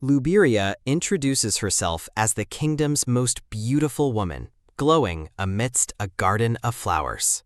Luberia introduces herself as the kingdom's most beautiful woman, glowing amidst a garden of flowers.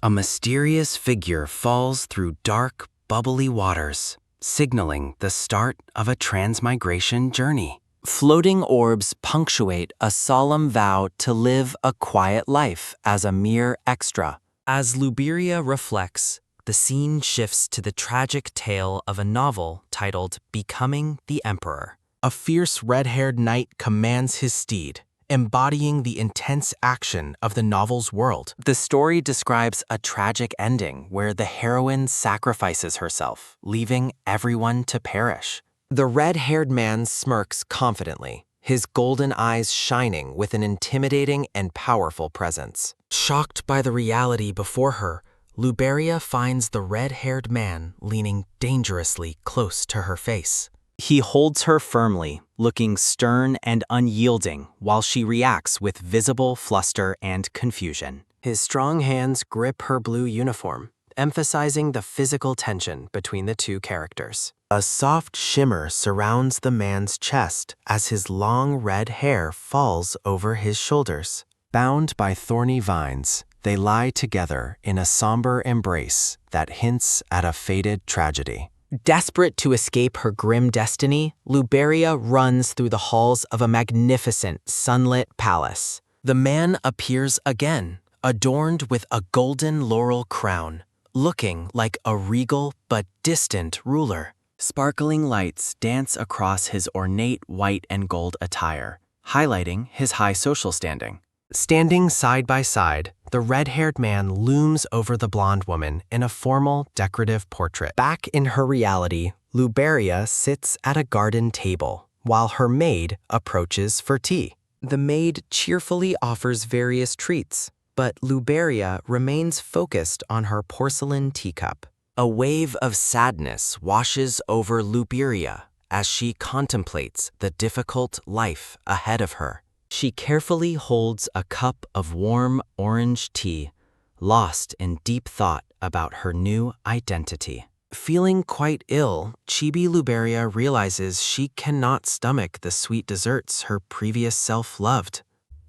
A mysterious figure falls through dark, bubbly waters, signaling the start of a transmigration journey. Floating orbs punctuate a solemn vow to live a quiet life as a mere extra. As Luberia reflects, the scene shifts to the tragic tale of a novel titled Becoming the Emperor. A fierce red-haired knight commands his steed, embodying the intense action of the novel's world. The story describes a tragic ending where the heroine sacrifices herself, leaving everyone to perish. The red-haired man smirks confidently, his golden eyes shining with an intimidating and powerful presence. Shocked by the reality before her, Luberia finds the red-haired man leaning dangerously close to her face. He holds her firmly, looking stern and unyielding while she reacts with visible fluster and confusion. His strong hands grip her blue uniform, emphasizing the physical tension between the two characters. A soft shimmer surrounds the man's chest as his long red hair falls over his shoulders. Bound by thorny vines, they lie together in a somber embrace that hints at a fated tragedy. Desperate to escape her grim destiny, Luberia runs through the halls of a magnificent, sunlit palace. The man appears again, adorned with a golden laurel crown, looking like a regal but distant ruler. Sparkling lights dance across his ornate white and gold attire, highlighting his high social standing. Standing side by side, the red-haired man looms over the blonde woman in a formal, decorative portrait. Back in her reality, Luberia sits at a garden table, while her maid approaches for tea. The maid cheerfully offers various treats, but Luberia remains focused on her porcelain teacup. A wave of sadness washes over Luberia as she contemplates the difficult life ahead of her. She carefully holds a cup of warm orange tea, lost in deep thought about her new identity. Feeling quite ill, Chibi Luberia realizes she cannot stomach the sweet desserts her previous self loved.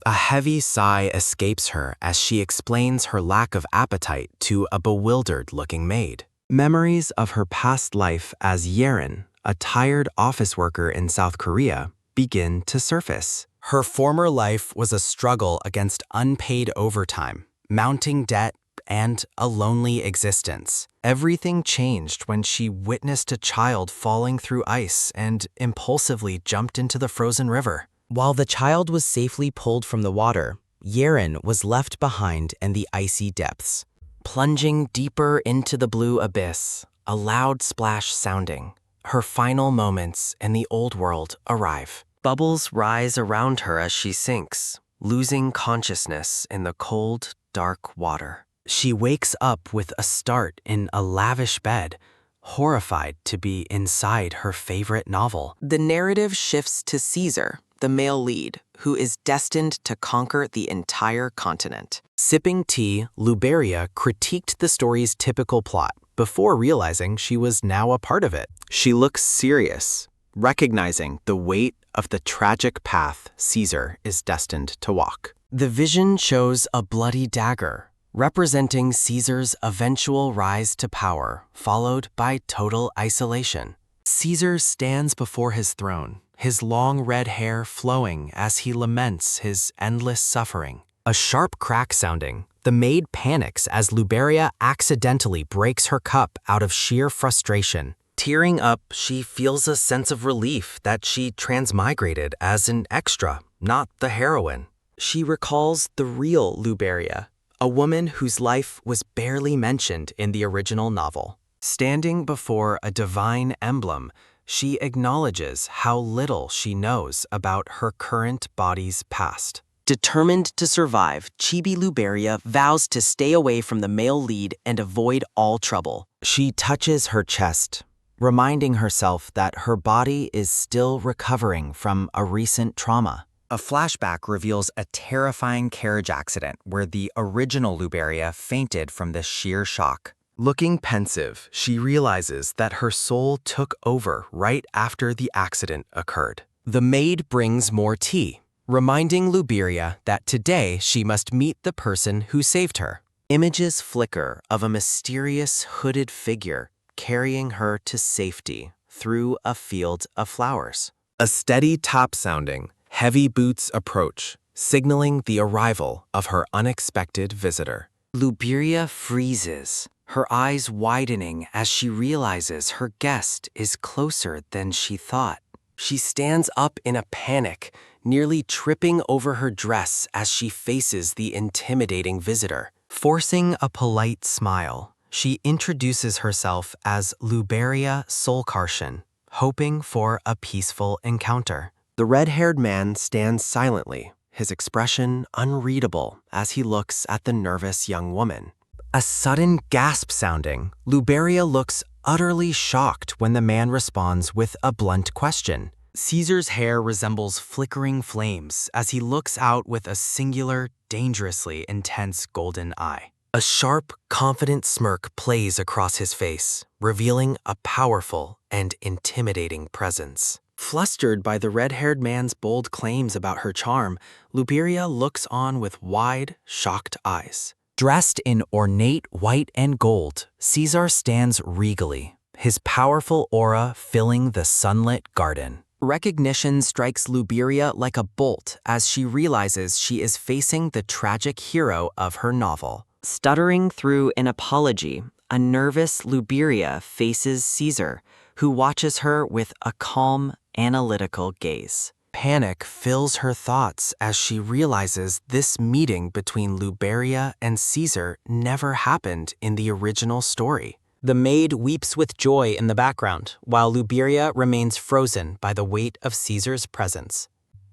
A heavy sigh escapes her as she explains her lack of appetite to a bewildered-looking maid. Memories of her past life as Yerin, a tired office worker in South Korea, begin to surface. Her former life was a struggle against unpaid overtime, mounting debt, and a lonely existence. Everything changed when she witnessed a child falling through ice and impulsively jumped into the frozen river. While the child was safely pulled from the water, Yerin was left behind in the icy depths. Plunging deeper into the blue abyss, a loud splash sounding, her final moments in the old world arrive. Bubbles rise around her as she sinks, losing consciousness in the cold, dark water. She wakes up with a start in a lavish bed, horrified to be inside her favorite novel. The narrative shifts to Caesar, the male lead, who is destined to conquer the entire continent. Sipping tea, Luberia critiqued the story's typical plot before realizing she was now a part of it. She looks serious, recognizing the weight of the tragic path Caesar is destined to walk. The vision shows a bloody dagger, representing Caesar's eventual rise to power, followed by total isolation. Caesar stands before his throne, his long red hair flowing as he laments his endless suffering. A sharp crack sounding, the maid panics as Luberia accidentally breaks her cup out of sheer frustration. Tearing up, she feels a sense of relief that she transmigrated as an extra, not the heroine. She recalls the real Luberia, a woman whose life was barely mentioned in the original novel. Standing before a divine emblem, she acknowledges how little she knows about her current body's past. Determined to survive, Chibi Luberia vows to stay away from the male lead and avoid all trouble. She touches her chest, reminding herself that her body is still recovering from a recent trauma. A flashback reveals a terrifying carriage accident where the original Luberia fainted from the sheer shock. Looking pensive, she realizes that her soul took over right after the accident occurred. The maid brings more tea, reminding Luberia that today she must meet the person who saved her. Images flicker of a mysterious hooded figure carrying her to safety through a field of flowers. A steady tap sounding, heavy boots approach, signaling the arrival of her unexpected visitor. Luberia freezes, her eyes widening as she realizes her guest is closer than she thought. She stands up in a panic, nearly tripping over her dress as she faces the intimidating visitor. Forcing a polite smile, she introduces herself as Luberia Solkarshan, hoping for a peaceful encounter. The red-haired man stands silently, his expression unreadable as he looks at the nervous young woman. A sudden gasp sounding, Luberia looks utterly shocked when the man responds with a blunt question. Caesar's hair resembles flickering flames as he looks out with a singular, dangerously intense golden eye. A sharp, confident smirk plays across his face, revealing a powerful and intimidating presence. Flustered by the red-haired man's bold claims about her charm, Luberia looks on with wide, shocked eyes. Dressed in ornate white and gold, Caesar stands regally, his powerful aura filling the sunlit garden. Recognition strikes Luberia like a bolt as she realizes she is facing the tragic hero of her novel. Stuttering through an apology, a nervous Luberia faces Caesar, who watches her with a calm, analytical gaze. Panic fills her thoughts as she realizes this meeting between Luberia and Caesar never happened in the original story. The maid weeps with joy in the background, while Luberia remains frozen by the weight of Caesar's presence.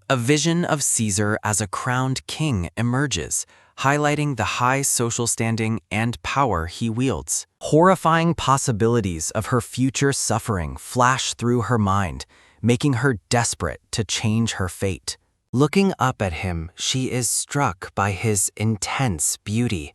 A vision of Caesar as a crowned king emerges, highlighting the high social standing and power he wields. Horrifying possibilities of her future suffering flash through her mind, making her desperate to change her fate. Looking up at him, she is struck by his intense beauty,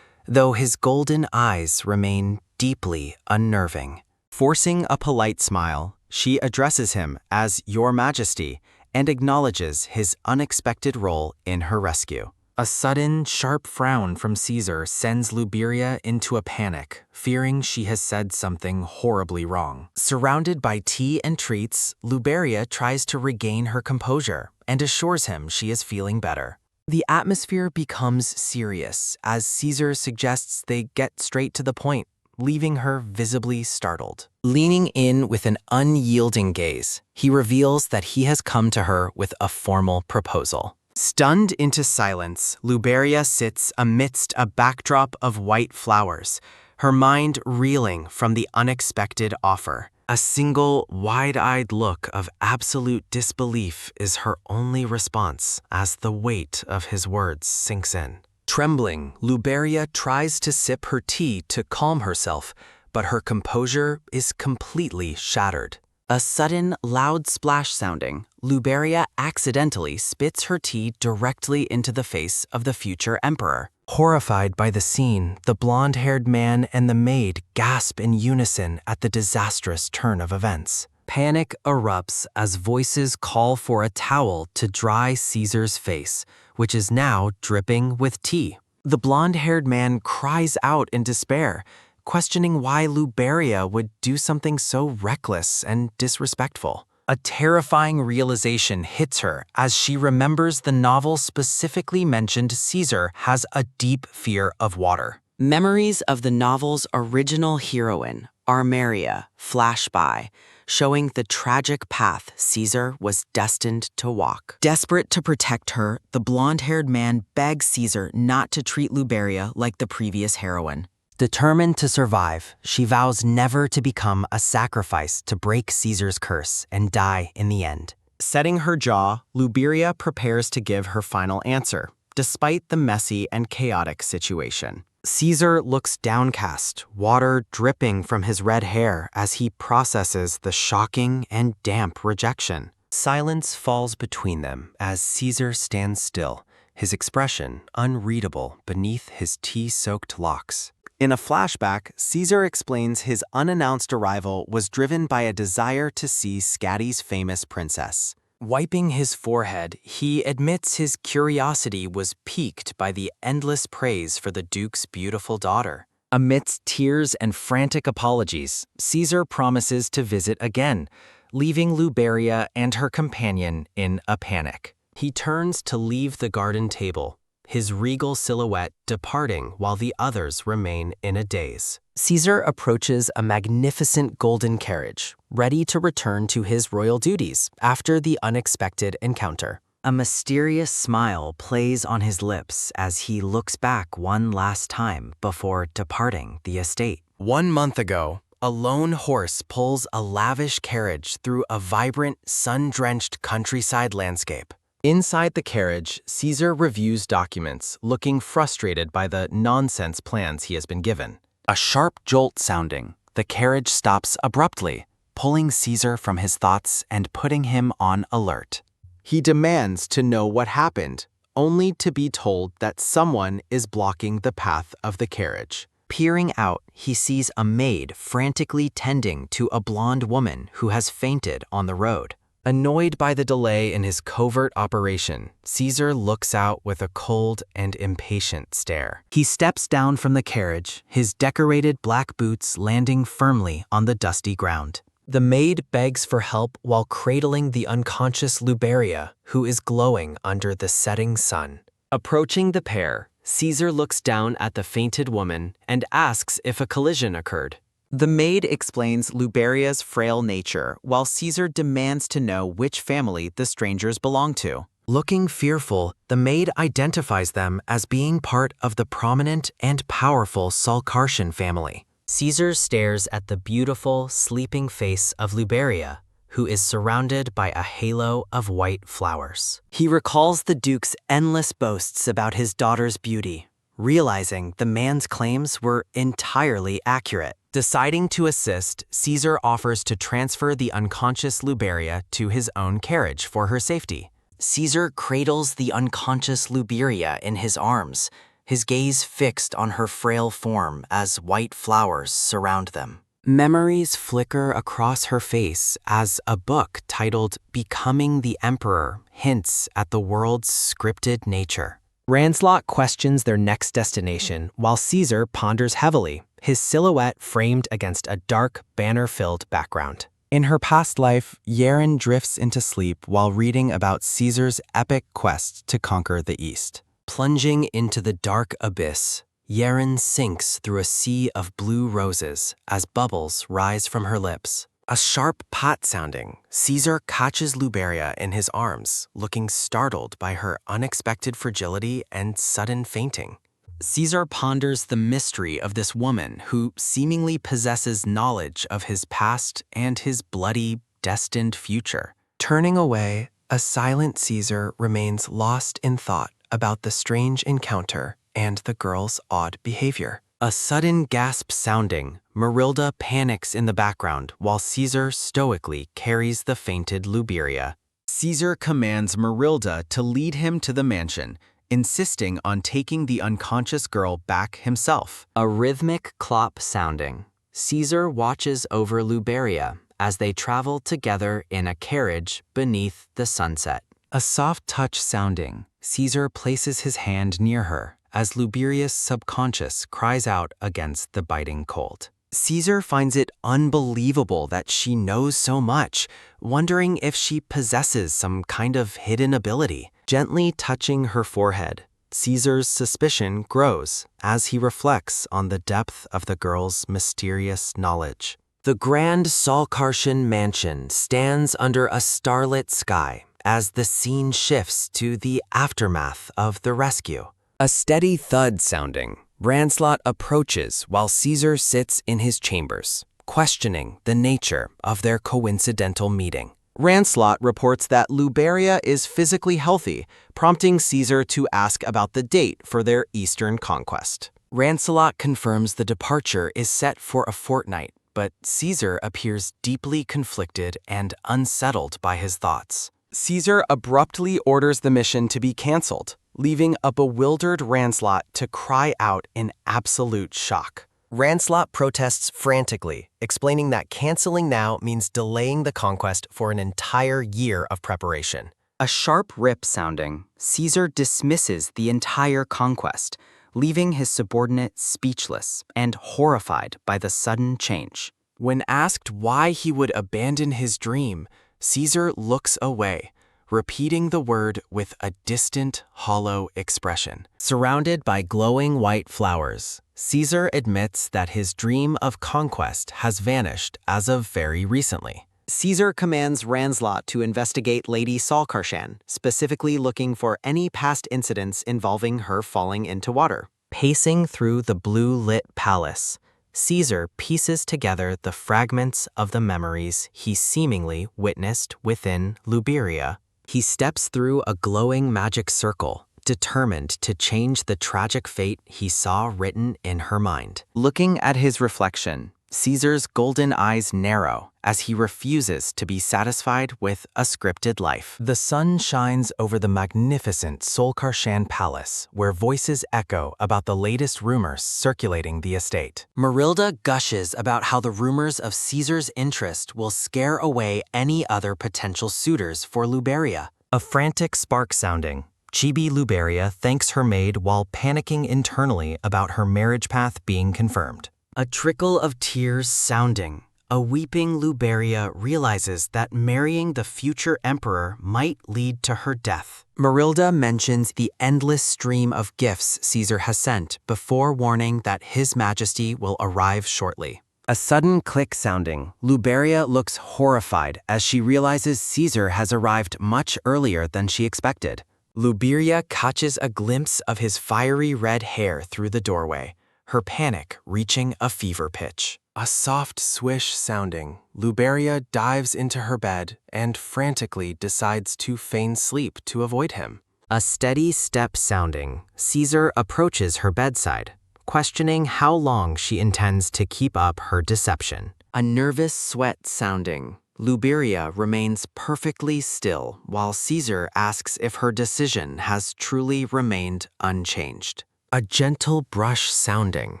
though his golden eyes remain deeply unnerving. Forcing a polite smile, she addresses him as Your Majesty and acknowledges his unexpected role in her rescue. A sudden, sharp frown from Caesar sends Luberia into a panic, fearing she has said something horribly wrong. Surrounded by tea and treats, Luberia tries to regain her composure and assures him she is feeling better. The atmosphere becomes serious as Caesar suggests they get straight to the point, leaving her visibly startled. Leaning in with an unyielding gaze, he reveals that he has come to her with a formal proposal. Stunned into silence, Luberia sits amidst a backdrop of white flowers, her mind reeling from the unexpected offer. A single, wide-eyed look of absolute disbelief is her only response as the weight of his words sinks in. Trembling, Luberia tries to sip her tea to calm herself, but her composure is completely shattered. A sudden, loud splash sounding, Luberia accidentally spits her tea directly into the face of the future emperor. Horrified by the scene, the blonde-haired man and the maid gasp in unison at the disastrous turn of events. Panic erupts as voices call for a towel to dry Caesar's face, which is now dripping with tea. The blonde-haired man cries out in despair, questioning why Luberia would do something so reckless and disrespectful. A terrifying realization hits her as she remembers the novel specifically mentioned Caesar has a deep fear of water. Memories of the novel's original heroine, Arriia, flash by, showing the tragic path Caesar was destined to walk. Desperate to protect her, the blonde-haired man begs Caesar not to treat Luberia like the previous heroine. Determined to survive, she vows never to become a sacrifice to break Caesar's curse and die in the end. Setting her jaw, Luberia prepares to give her final answer, despite the messy and chaotic situation. Caesar looks downcast, water dripping from his red hair as he processes the shocking and damp rejection. Silence falls between them as Caesar stands still, his expression unreadable beneath his tea-soaked locks. In a flashback, Caesar explains his unannounced arrival was driven by a desire to see Scatty's famous princess. Wiping his forehead, he admits his curiosity was piqued by the endless praise for the Duke's beautiful daughter. Amidst tears and frantic apologies, Caesar promises to visit again, leaving Luberia and her companion in a panic. He turns to leave the garden table, his regal silhouette departing while the others remain in a daze. Caesar approaches a magnificent golden carriage, ready to return to his royal duties after the unexpected encounter. A mysterious smile plays on his lips as he looks back one last time before departing the estate. 1 month ago, a lone horse pulls a lavish carriage through a vibrant, sun-drenched countryside landscape. Inside the carriage, Caesar reviews documents, looking frustrated by the nonsense plans he has been given. A sharp jolt sounding, the carriage stops abruptly, pulling Caesar from his thoughts and putting him on alert. He demands to know what happened, only to be told that someone is blocking the path of the carriage. Peering out, he sees a maid frantically tending to a blonde woman who has fainted on the road. Annoyed by the delay in his covert operation, Caesar looks out with a cold and impatient stare. He steps down from the carriage, his decorated black boots landing firmly on the dusty ground. The maid begs for help while cradling the unconscious Luberia, who is glowing under the setting sun. Approaching the pair, Caesar looks down at the fainted woman and asks if a collision occurred. The maid explains Luberia's frail nature, while Caesar demands to know which family the strangers belong to. Looking fearful, the maid identifies them as being part of the prominent and powerful Salkartian family. Caesar stares at the beautiful, sleeping face of Luberia, who is surrounded by a halo of white flowers. He recalls the Duke's endless boasts about his daughter's beauty, realizing the man's claims were entirely accurate. Deciding to assist, Caesar offers to transfer the unconscious Luberia to his own carriage for her safety. Caesar cradles the unconscious Luberia in his arms, his gaze fixed on her frail form as white flowers surround them. Memories flicker across her face as a book titled Becoming the Emperor hints at the world's scripted nature. Lancelot questions their next destination while Caesar ponders heavily, his silhouette framed against a dark, banner-filled background. In her past life, Yaren drifts into sleep while reading about Caesar's epic quest to conquer the East. Plunging into the dark abyss, Yaren sinks through a sea of blue roses as bubbles rise from her lips. A sharp pat sounding, Caesar catches Luberia in his arms, looking startled by her unexpected fragility and sudden fainting. Caesar ponders the mystery of this woman who seemingly possesses knowledge of his past and his bloody, destined future. Turning away, a silent Caesar remains lost in thought about the strange encounter and the girl's odd behavior. A sudden gasp sounding, Marilda panics in the background while Caesar stoically carries the fainted Luberia. Caesar commands Marilda to lead him to the mansion, insisting on taking the unconscious girl back himself. A rhythmic clop sounding, Caesar watches over Luberia as they travel together in a carriage beneath the sunset. A soft touch sounding, Caesar places his hand near her as Luberia's subconscious cries out against the biting cold. Caesar finds it unbelievable that she knows so much, wondering if she possesses some kind of hidden ability. Gently touching her forehead, Caesar's suspicion grows as he reflects on the depth of the girl's mysterious knowledge. The grand Salkartian mansion stands under a starlit sky as the scene shifts to the aftermath of the rescue. A steady thud sounding, Lancelot approaches while Caesar sits in his chambers, questioning the nature of their coincidental meeting. Lancelot reports that Luberia is physically healthy, prompting Caesar to ask about the date for their eastern conquest. Lancelot confirms the departure is set for a fortnight, but Caesar appears deeply conflicted and unsettled by his thoughts. Caesar abruptly orders the mission to be cancelled, leaving a bewildered Lancelot to cry out in absolute shock. Lancelot protests frantically, explaining that canceling now means delaying the conquest for an entire year of preparation. A sharp rip sounding, Caesar dismisses the entire conquest, leaving his subordinate speechless and horrified by the sudden change. When asked why he would abandon his dream, Caesar looks away, repeating the word with a distant, hollow expression. Surrounded by glowing white flowers, Caesar admits that his dream of conquest has vanished as of very recently. Caesar commands Lancelot to investigate Lady Salkarshan, specifically looking for any past incidents involving her falling into water. Pacing through the blue-lit palace, Caesar pieces together the fragments of the memories he seemingly witnessed within Luberia. He steps through a glowing magic circle, determined to change the tragic fate he saw written in her mind. Looking at his reflection, Caesar's golden eyes narrow as he refuses to be satisfied with a scripted life. The sun shines over the magnificent Salkarshan Palace, where voices echo about the latest rumors circulating the estate. Marilda gushes about how the rumors of Caesar's interest will scare away any other potential suitors for Luberia. A frantic spark sounding, Chibi Luberia thanks her maid while panicking internally about her marriage path being confirmed. A trickle of tears sounding, a weeping Luberia realizes that marrying the future emperor might lead to her death. Marilda mentions the endless stream of gifts Caesar has sent before warning that His Majesty will arrive shortly. A sudden click sounding, Luberia looks horrified as she realizes Caesar has arrived much earlier than she expected. Luberia catches a glimpse of his fiery red hair through the doorway, her panic reaching a fever pitch. A soft swish sounding, Luberia dives into her bed and frantically decides to feign sleep to avoid him. A steady step sounding, Caesar approaches her bedside, questioning how long she intends to keep up her deception. A nervous sweat sounding, Luberia remains perfectly still while Caesar asks if her decision has truly remained unchanged. A gentle brush sounding,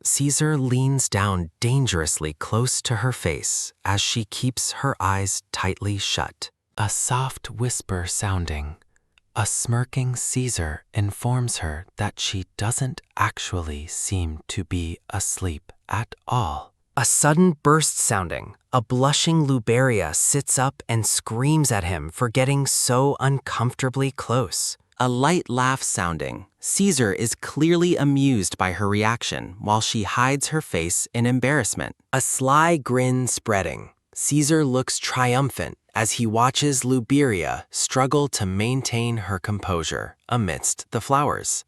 Caesar leans down dangerously close to her face as she keeps her eyes tightly shut. A soft whisper sounding, a smirking Caesar informs her that she doesn't actually seem to be asleep at all. A sudden burst sounding, a blushing Luberia sits up and screams at him for getting so uncomfortably close. A light laugh sounding, Caesar is clearly amused by her reaction while she hides her face in embarrassment. A sly grin spreading, Caesar looks triumphant as he watches Luberia struggle to maintain her composure amidst the flowers.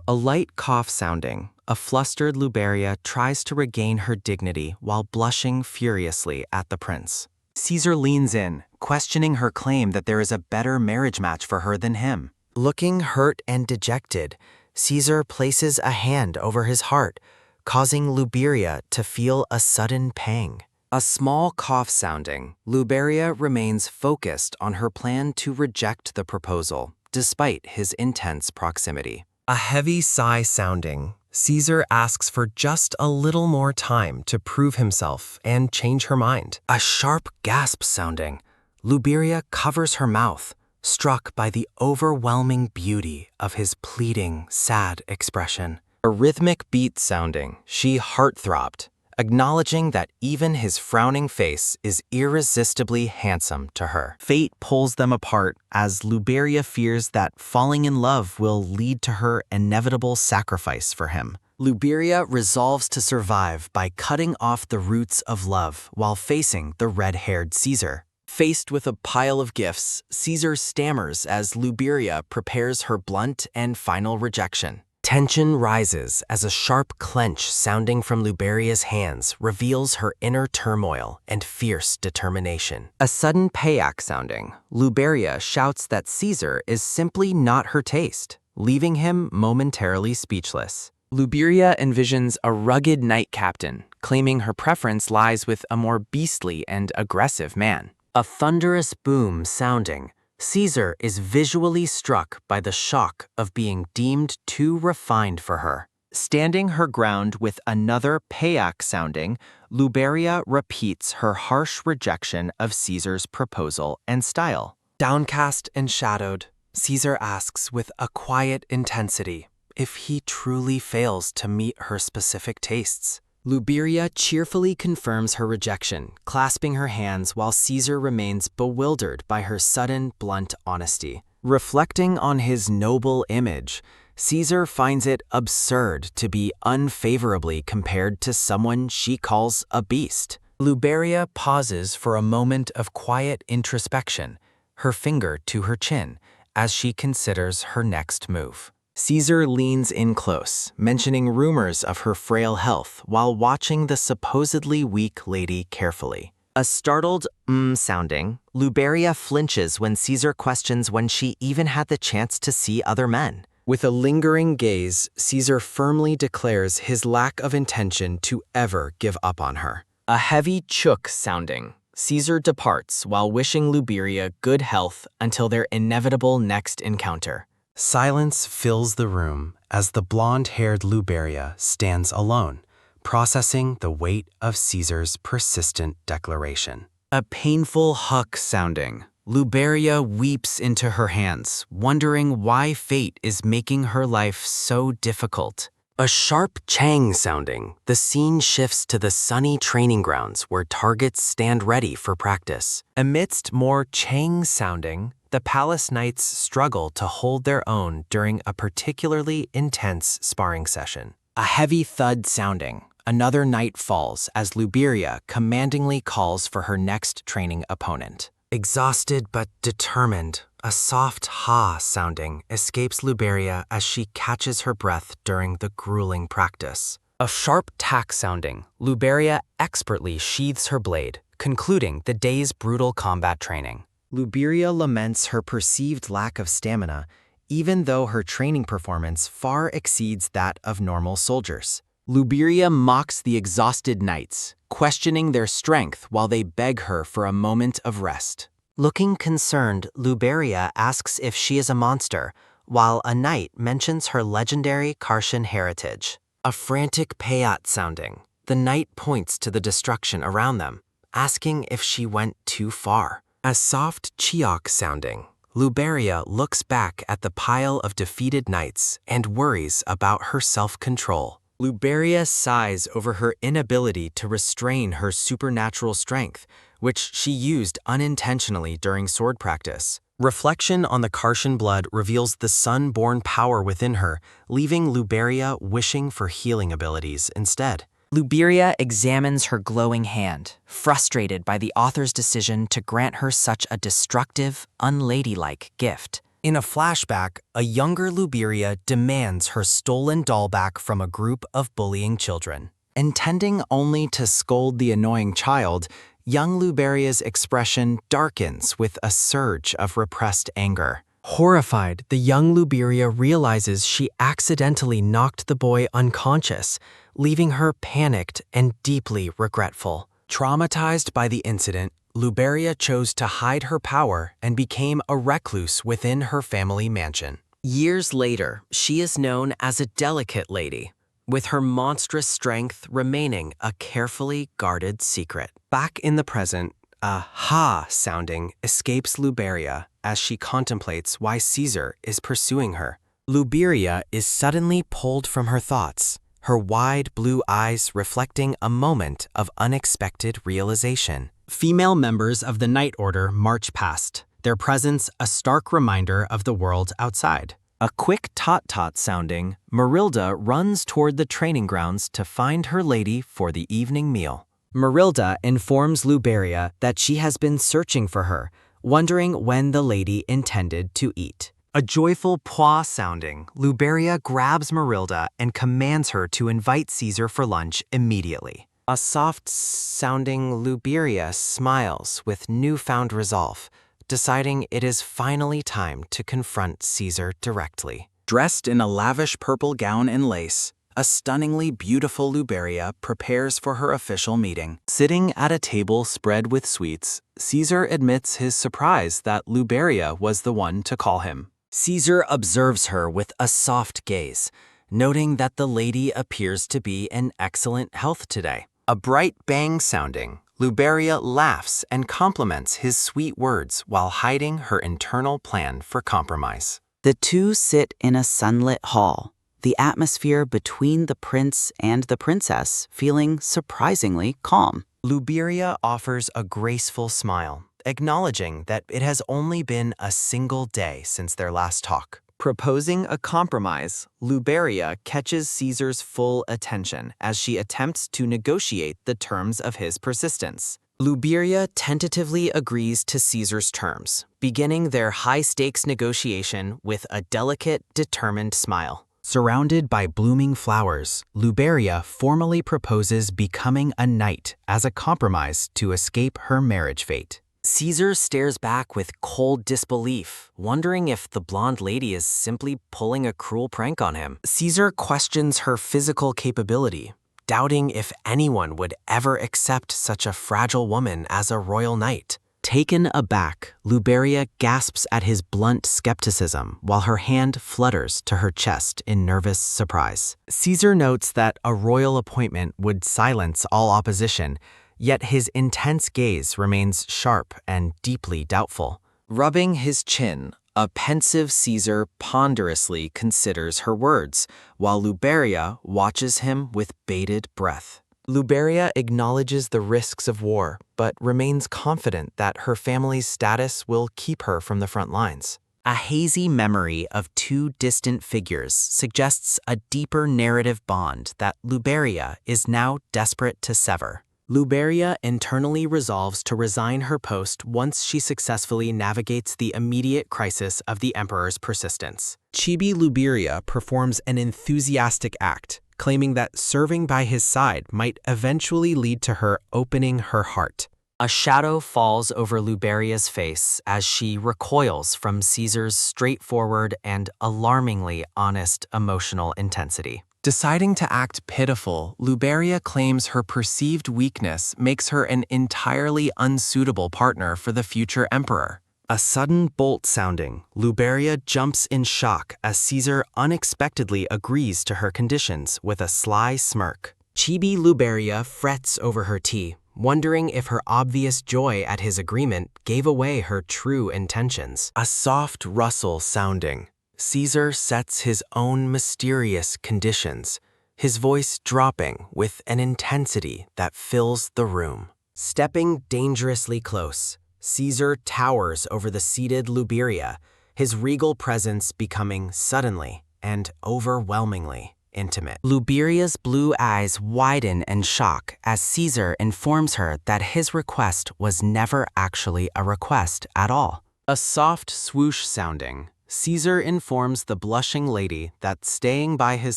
A light cough sounding, a flustered Luberia tries to regain her dignity while blushing furiously at the prince. Caesar leans in, questioning her claim that there is a better marriage match for her than him. Looking hurt and dejected, Caesar places a hand over his heart, causing Luberia to feel a sudden pang. A small cough sounding, Luberia remains focused on her plan to reject the proposal, despite his intense proximity. A heavy sigh sounding, Caesar asks for just a little more time to prove himself and change her mind. A sharp gasp sounding, Luberia covers her mouth, struck by the overwhelming beauty of his pleading, sad expression. A rhythmic beat sounding, she heart-throbbed, acknowledging that even his frowning face is irresistibly handsome to her. Fate pulls them apart as Luberia fears that falling in love will lead to her inevitable sacrifice for him. Luberia resolves to survive by cutting off the roots of love while facing the red-haired Caesar. Faced with a pile of gifts, Caesar stammers as Luberia prepares her blunt and final rejection. Tension rises as a sharp clench sounding from Luberia's hands reveals her inner turmoil and fierce determination. A sudden payak sounding, Luberia shouts that Caesar is simply not her taste, leaving him momentarily speechless. Luberia envisions a rugged knight captain, claiming her preference lies with a more beastly and aggressive man. A thunderous boom sounding, Caesar is visually struck by the shock of being deemed too refined for her. Standing her ground with another payak sounding, Luberia repeats her harsh rejection of Caesar's proposal and style. Downcast and shadowed, Caesar asks with a quiet intensity if he truly fails to meet her specific tastes. Luberia cheerfully confirms her rejection, clasping her hands while Caesar remains bewildered by her sudden, blunt honesty. Reflecting on his noble image, Caesar finds it absurd to be unfavorably compared to someone she calls a beast. Luberia pauses for a moment of quiet introspection, her finger to her chin, as she considers her next move. Caesar leans in close, mentioning rumors of her frail health while watching the supposedly weak lady carefully. A startled sounding, Luberia flinches when Caesar questions when she even had the chance to see other men. With a lingering gaze, Caesar firmly declares his lack of intention to ever give up on her. A heavy chook sounding, Caesar departs while wishing Luberia good health until their inevitable next encounter. Silence fills the room as the blonde-haired Luberia stands alone, processing the weight of Caesar's persistent declaration. A painful huck sounding, Luberia weeps into her hands, wondering why fate is making her life so difficult. A sharp chang sounding, the scene shifts to the sunny training grounds where targets stand ready for practice. Amidst more chang sounding, the Palace Knights struggle to hold their own during a particularly intense sparring session. A heavy thud sounding, another knight falls as Luberia commandingly calls for her next training opponent. Exhausted but determined, a soft ha sounding escapes Luberia as she catches her breath during the grueling practice. A sharp tack sounding, Luberia expertly sheathes her blade, concluding the day's brutal combat training. Luberia laments her perceived lack of stamina, even though her training performance far exceeds that of normal soldiers. Luberia mocks the exhausted knights, questioning their strength while they beg her for a moment of rest. Looking concerned, Luberia asks if she is a monster, while a knight mentions her legendary Karshan heritage. A frantic payat sounding, the knight points to the destruction around them, asking if she went too far. A soft chiok sounding, Luberia looks back at the pile of defeated knights and worries about her self-control. Luberia sighs over her inability to restrain her supernatural strength, which she used unintentionally during sword practice. Reflection on the Karshan blood reveals the sun-born power within her, leaving Luberia wishing for healing abilities instead. Luberia examines her glowing hand, frustrated by the author's decision to grant her such a destructive, unladylike gift. In a flashback, a younger Luberia demands her stolen doll back from a group of bullying children. Intending only to scold the annoying child, young Luberia's expression darkens with a surge of repressed anger. Horrified, the young Luberia realizes she accidentally knocked the boy unconscious, leaving her panicked and deeply regretful. Traumatized by the incident, Luberia chose to hide her power and became a recluse within her family mansion. Years later, she is known as a delicate lady, with her monstrous strength remaining a carefully guarded secret. Back in the present, a ha sounding escapes Luberia as she contemplates why Caesar is pursuing her. Luberia is suddenly pulled from her thoughts, her wide blue eyes reflecting a moment of unexpected realization. Female members of the Knight Order march past, their presence a stark reminder of the world outside. A quick tot-tot sounding, Marilda runs toward the training grounds to find her lady for the evening meal. Marilda informs Luberia that she has been searching for her, wondering when the lady intended to eat. A joyful pwa sounding, Luberia grabs Marilda and commands her to invite Caesar for lunch immediately. A soft sounding Luberia smiles with newfound resolve, deciding it is finally time to confront Caesar directly. Dressed in a lavish purple gown and lace, a stunningly beautiful Luberia prepares for her official meeting. Sitting at a table spread with sweets, Caesar admits his surprise that Luberia was the one to call him. Caesar observes her with a soft gaze, noting that the lady appears to be in excellent health today. A bright bang sounding, Luberia laughs and compliments his sweet words while hiding her internal plan for compromise. The two sit in a sunlit hall, the atmosphere between the prince and the princess feeling surprisingly calm. Luberia offers a graceful smile, acknowledging that it has only been a single day since their last talk. Proposing a compromise, Luberia catches Caesar's full attention as she attempts to negotiate the terms of his persistence. Luberia tentatively agrees to Caesar's terms, beginning their high-stakes negotiation with a delicate, determined smile. Surrounded by blooming flowers, Luberia formally proposes becoming a knight as a compromise to escape her marriage fate. Caesar stares back with cold disbelief, wondering if the blonde lady is simply pulling a cruel prank on him. Caesar questions her physical capability, doubting if anyone would ever accept such a fragile woman as a royal knight. Taken aback, Luberia gasps at his blunt skepticism while her hand flutters to her chest in nervous surprise. Caesar notes that a royal appointment would silence all opposition, yet his intense gaze remains sharp and deeply doubtful. Rubbing his chin, a pensive Caesar ponderously considers her words, while Luberia watches him with bated breath. Luberia acknowledges the risks of war, but remains confident that her family's status will keep her from the front lines. A hazy memory of two distant figures suggests a deeper narrative bond that Luberia is now desperate to sever. Luberia internally resolves to resign her post once she successfully navigates the immediate crisis of the emperor's persistence. Chibi Luberia performs an enthusiastic act, claiming that serving by his side might eventually lead to her opening her heart. A shadow falls over Luberia's face as she recoils from Caesar's straightforward and alarmingly honest emotional intensity. Deciding to act pitiful, Luberia claims her perceived weakness makes her an entirely unsuitable partner for the future emperor. A sudden bolt sounding, Luberia jumps in shock as Caesar unexpectedly agrees to her conditions with a sly smirk. Chibi Luberia frets over her tea, wondering if her obvious joy at his agreement gave away her true intentions. A soft rustle sounding, Caesar sets his own mysterious conditions, his voice dropping with an intensity that fills the room. Stepping dangerously close, Caesar towers over the seated Luberia, his regal presence becoming suddenly and overwhelmingly intimate. Luberia's blue eyes widen in shock as Caesar informs her that his request was never actually a request at all. A soft swoosh sounding, Caesar informs the blushing lady that staying by his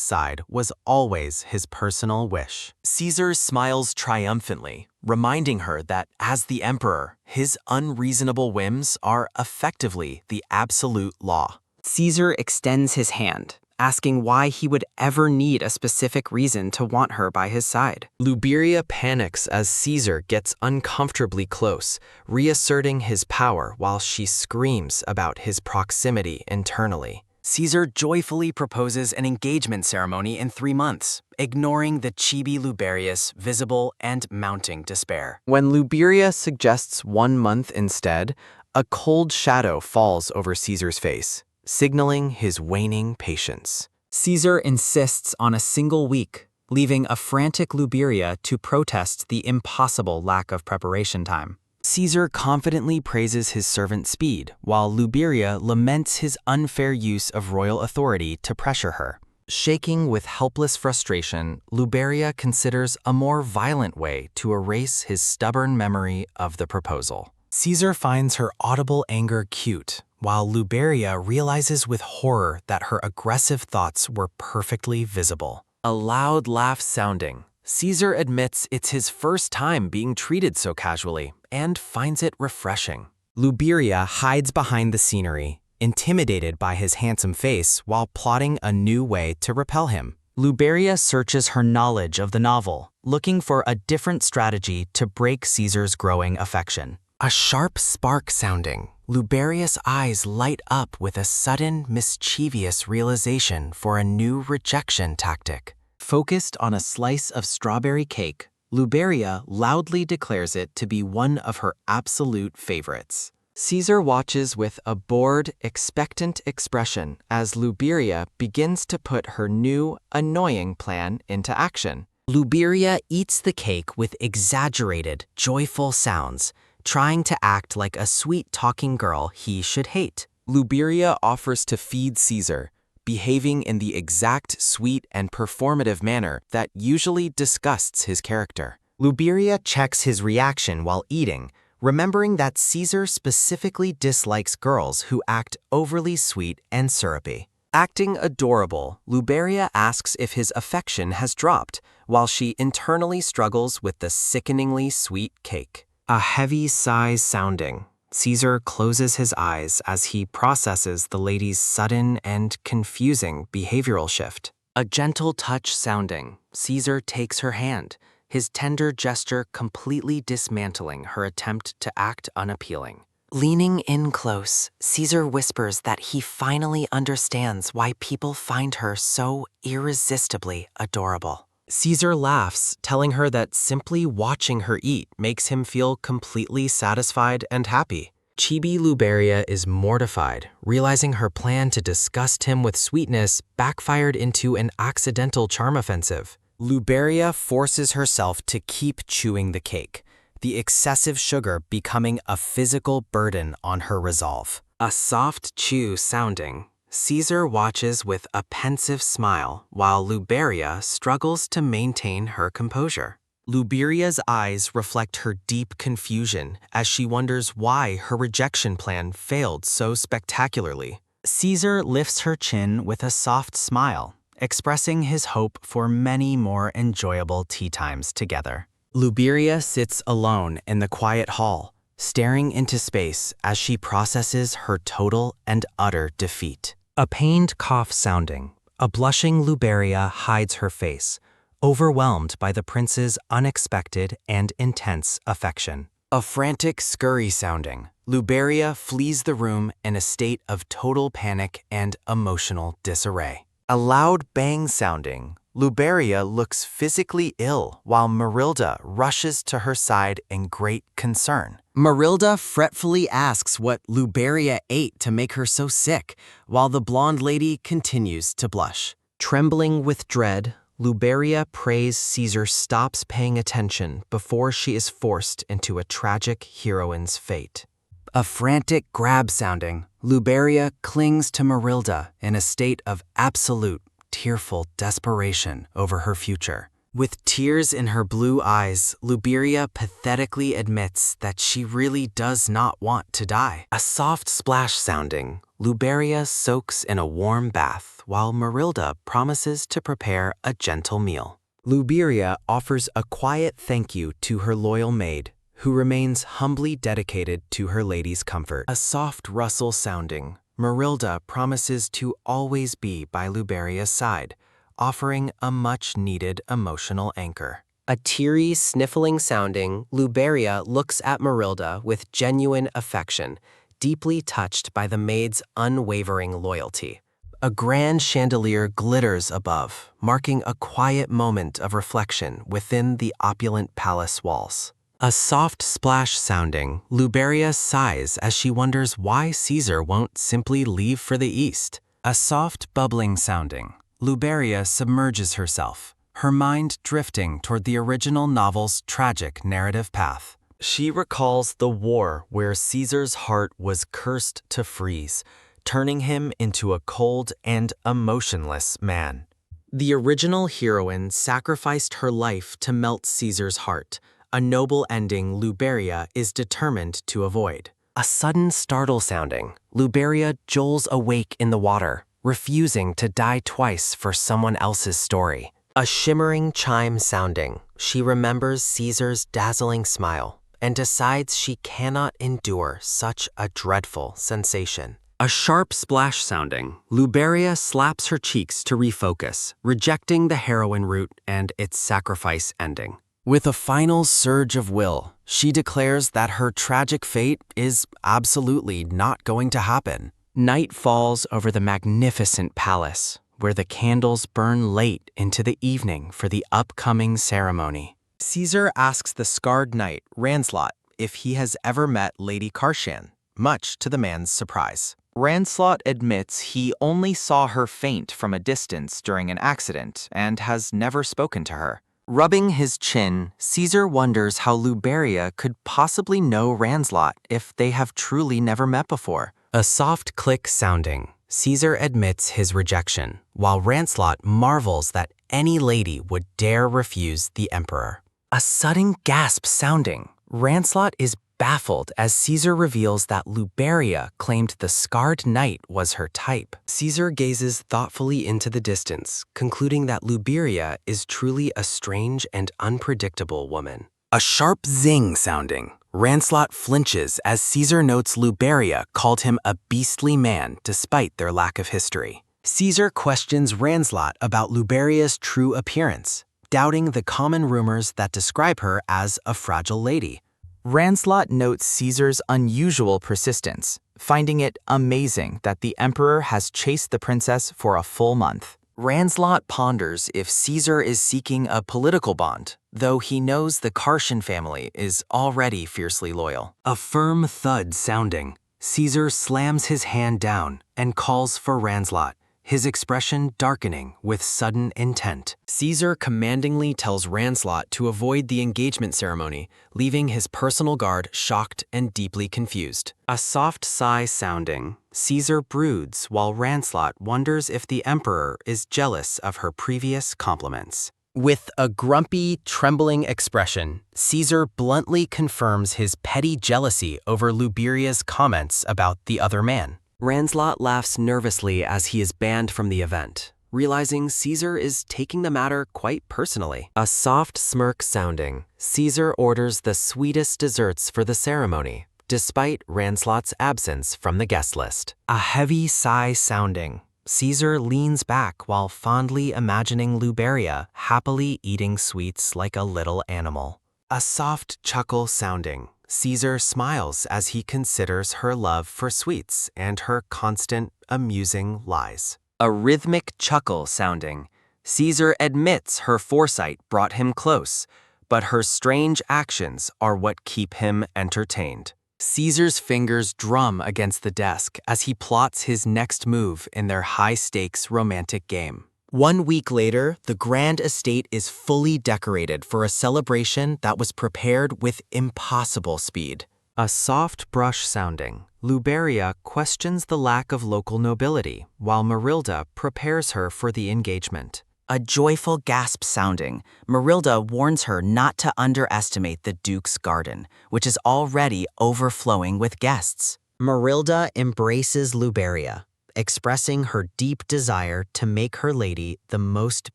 side was always his personal wish. Caesar smiles triumphantly, reminding her that as the emperor, his unreasonable whims are effectively the absolute law. Caesar extends his hand, asking why he would ever need a specific reason to want her by his side. Luberia panics as Caesar gets uncomfortably close, reasserting his power while she screams about his proximity internally. Caesar joyfully proposes an engagement ceremony in 3 months, ignoring the chibi Luberia's visible and mounting despair. When Luberia suggests 1 month instead, a cold shadow falls over Caesar's face, signaling his waning patience. Caesar insists on a single week, leaving a frantic Luberia to protest the impossible lack of preparation time. Caesar confidently praises his servant's speed, while Luberia laments his unfair use of royal authority to pressure her. Shaking with helpless frustration, Luberia considers a more violent way to erase his stubborn memory of the proposal. Caesar finds her audible anger cute, while Luberia realizes with horror that her aggressive thoughts were perfectly visible. A loud laugh sounding, Caesar admits it's his first time being treated so casually and finds it refreshing. Luberia hides behind the scenery, intimidated by his handsome face while plotting a new way to repel him. Luberia searches her knowledge of the novel, looking for a different strategy to break Caesar's growing affection. A sharp spark sounding, Luberia's eyes light up with a sudden, mischievous realization for a new rejection tactic. Focused on a slice of strawberry cake, Luberia loudly declares it to be one of her absolute favorites. Caesar watches with a bored, expectant expression as Luberia begins to put her new, annoying plan into action. Luberia eats the cake with exaggerated, joyful sounds, trying to act like a sweet talking girl he should hate. Luberia offers to feed Caesar, behaving in the exact sweet and performative manner that usually disgusts his character. Luberia checks his reaction while eating, remembering that Caesar specifically dislikes girls who act overly sweet and syrupy. Acting adorable, Luberia asks if his affection has dropped, while she internally struggles with the sickeningly sweet cake. A heavy sigh sounding, Caesar closes his eyes as he processes the lady's sudden and confusing behavioral shift. A gentle touch sounding, Caesar takes her hand, his tender gesture completely dismantling her attempt to act unappealing. Leaning in close, Caesar whispers that he finally understands why people find her so irresistibly adorable. Caesar laughs, telling her that simply watching her eat makes him feel completely satisfied and happy. Chibi Luberia is mortified, realizing her plan to disgust him with sweetness backfired into an accidental charm offensive. Luberia forces herself to keep chewing the cake, the excessive sugar becoming a physical burden on her resolve. A soft chew sounding, Caesar watches with a pensive smile while Luberia struggles to maintain her composure. Luberia's eyes reflect her deep confusion as she wonders why her rejection plan failed so spectacularly. Caesar lifts her chin with a soft smile, expressing his hope for many more enjoyable tea times together. Luberia sits alone in the quiet hall, staring into space as she processes her total and utter defeat. A pained cough sounding, a blushing Luberia hides her face, overwhelmed by the prince's unexpected and intense affection. A frantic scurry sounding, Luberia flees the room in a state of total panic and emotional disarray. A loud bang sounding, Luberia looks physically ill while Marilda rushes to her side in great concern. Marilda fretfully asks what Luberia ate to make her so sick, while the blonde lady continues to blush. Trembling with dread, Luberia prays Caesar stops paying attention before she is forced into a tragic heroine's fate. A frantic grab sounding, Luberia clings to Marilda in a state of absolute, tearful desperation over her future. With tears in her blue eyes, Luberia pathetically admits that she really does not want to die. A soft splash sounding, Luberia soaks in a warm bath while Marilda promises to prepare a gentle meal. Luberia offers a quiet thank you to her loyal maid, who remains humbly dedicated to her lady's comfort. A soft rustle sounding, Marilda promises to always be by Luberia's side, offering a much-needed emotional anchor. A teary, sniffling sounding, Luberia looks at Marilda with genuine affection, deeply touched by the maid's unwavering loyalty. A grand chandelier glitters above, marking a quiet moment of reflection within the opulent palace walls. A soft splash sounding, Luberia sighs as she wonders why Caesar won't simply leave for the east. A soft bubbling sounding, Luberia submerges herself, her mind drifting toward the original novel's tragic narrative path. She recalls the war where Caesar's heart was cursed to freeze, turning him into a cold and emotionless man. The original heroine sacrificed her life to melt Caesar's heart, a noble ending Luberia is determined to avoid. A sudden startle sounding, Luberia jolts awake in the water, refusing to die twice for someone else's story. A shimmering chime sounding, she remembers Caesar's dazzling smile and decides she cannot endure such a dreadful sensation. A sharp splash sounding, Luberia slaps her cheeks to refocus, rejecting the heroine route and its sacrifice ending. With a final surge of will, She declares that her tragic fate is absolutely not going to happen. Night falls over the magnificent palace, where the candles burn late into the evening for the upcoming ceremony. Caesar asks the scarred knight, Ranslot, if he has ever met Lady Karshan, much to the man's surprise. Ranslot admits he only saw her faint from a distance during an accident and has never spoken to her. Rubbing his chin, Caesar wonders how Luberia could possibly know Ranslot if they have truly never met before. A soft click sounding, Caesar admits his rejection, while Ranslot marvels that any lady would dare refuse the emperor. A sudden gasp sounding, Ranslot is baffled as Caesar reveals that Luberia claimed the scarred knight was her type. Caesar gazes thoughtfully into the distance, concluding that Luberia is truly a strange and unpredictable woman. A sharp zing sounding, Ranslot flinches as Caesar notes Luberia called him a beastly man despite their lack of history. Caesar questions Ranslot about Luberia's true appearance, doubting the common rumors that describe her as a fragile lady. Ranslot notes Caesar's unusual persistence, finding it amazing that the emperor has chased the princess for a full month. Ranslot ponders if Caesar is seeking a political bond, though he knows the Karshan family is already fiercely loyal. A firm thud sounding, Caesar slams his hand down and calls for Ranslot, his expression darkening with sudden intent. Caesar commandingly tells Ranslot to avoid the engagement ceremony, leaving his personal guard shocked and deeply confused. A soft sigh sounding, Caesar broods while Ranslot wonders if the emperor is jealous of her previous compliments. With a grumpy, trembling expression, Caesar bluntly confirms his petty jealousy over Luberia's comments about the other man. Ranslot laughs nervously as he is banned from the event, realizing Caesar is taking the matter quite personally. A soft smirk sounding, Caesar orders the sweetest desserts for the ceremony, despite Ranslot's absence from the guest list. A heavy sigh sounding, Caesar leans back while fondly imagining Luberia happily eating sweets like a little animal. A soft chuckle sounding, Caesar smiles as he considers her love for sweets and her constant, amusing lies. A rhythmic chuckle sounding, Caesar admits her foresight brought him close, but her strange actions are what keep him entertained. Caesar's fingers drum against the desk as he plots his next move in their high-stakes romantic game. 1 week later, the grand estate is fully decorated for a celebration that was prepared with impossible speed. A soft brush sounding, Luberia questions the lack of local nobility, while Marilda prepares her for the engagement. A joyful gasp sounding, Marilda warns her not to underestimate the Duke's garden, which is already overflowing with guests. Marilda embraces Luberia, expressing her deep desire to make her lady the most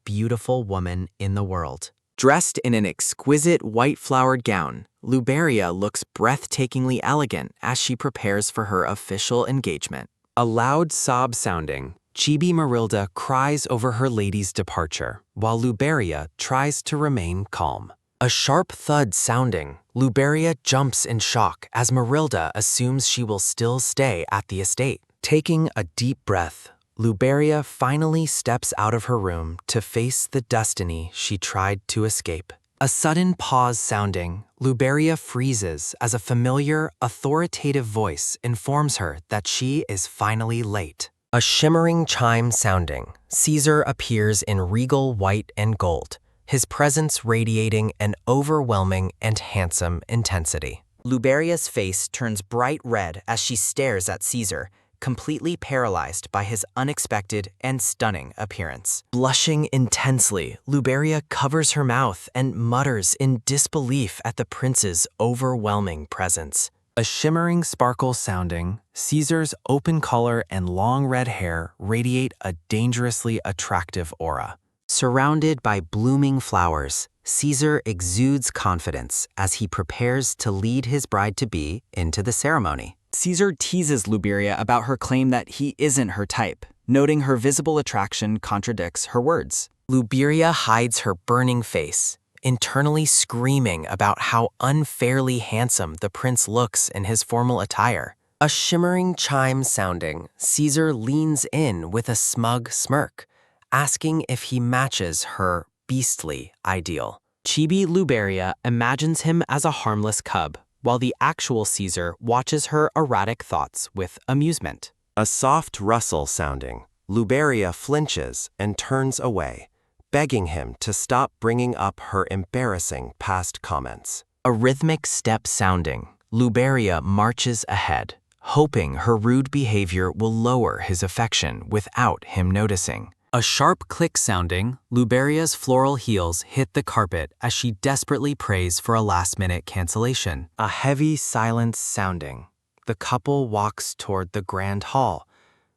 beautiful woman in the world. Dressed in an exquisite white-flowered gown, Luberia looks breathtakingly elegant as she prepares for her official engagement. A loud sob sounding, Chibi Marilda cries over her lady's departure, while Luberia tries to remain calm. A sharp thud sounding, Luberia jumps in shock as Marilda assumes she will still stay at the estate. Taking a deep breath, Luberia finally steps out of her room to face the destiny she tried to escape. A sudden pause sounding, Luberia freezes as a familiar, authoritative voice informs her that she is finally late. A shimmering chime sounding, Caesar appears in regal white and gold, his presence radiating an overwhelming and handsome intensity. Luberia's face turns bright red as she stares at Caesar, completely paralyzed by his unexpected and stunning appearance. Blushing intensely, Luberia covers her mouth and mutters in disbelief at the prince's overwhelming presence. A shimmering sparkle sounding, Caesar's open collar and long red hair radiate a dangerously attractive aura. Surrounded by blooming flowers, Caesar exudes confidence as he prepares to lead his bride-to-be into the ceremony. Caesar teases Luberia about her claim that he isn't her type, noting her visible attraction contradicts her words. Luberia hides her burning face, internally screaming about how unfairly handsome the prince looks in his formal attire. A shimmering chime sounding, Caesar leans in with a smug smirk, asking if he matches her beastly ideal. Chibi Luberia imagines him as a harmless cub, while the actual Caesar watches her erratic thoughts with amusement. A soft rustle sounding, Luberia flinches and turns away, begging him to stop bringing up her embarrassing past comments. A rhythmic step sounding, Luberia marches ahead, hoping her rude behavior will lower his affection without him noticing. A sharp click sounding, Luberia's floral heels hit the carpet as she desperately prays for a last-minute cancellation. A heavy silence sounding. The couple walks toward the grand hall,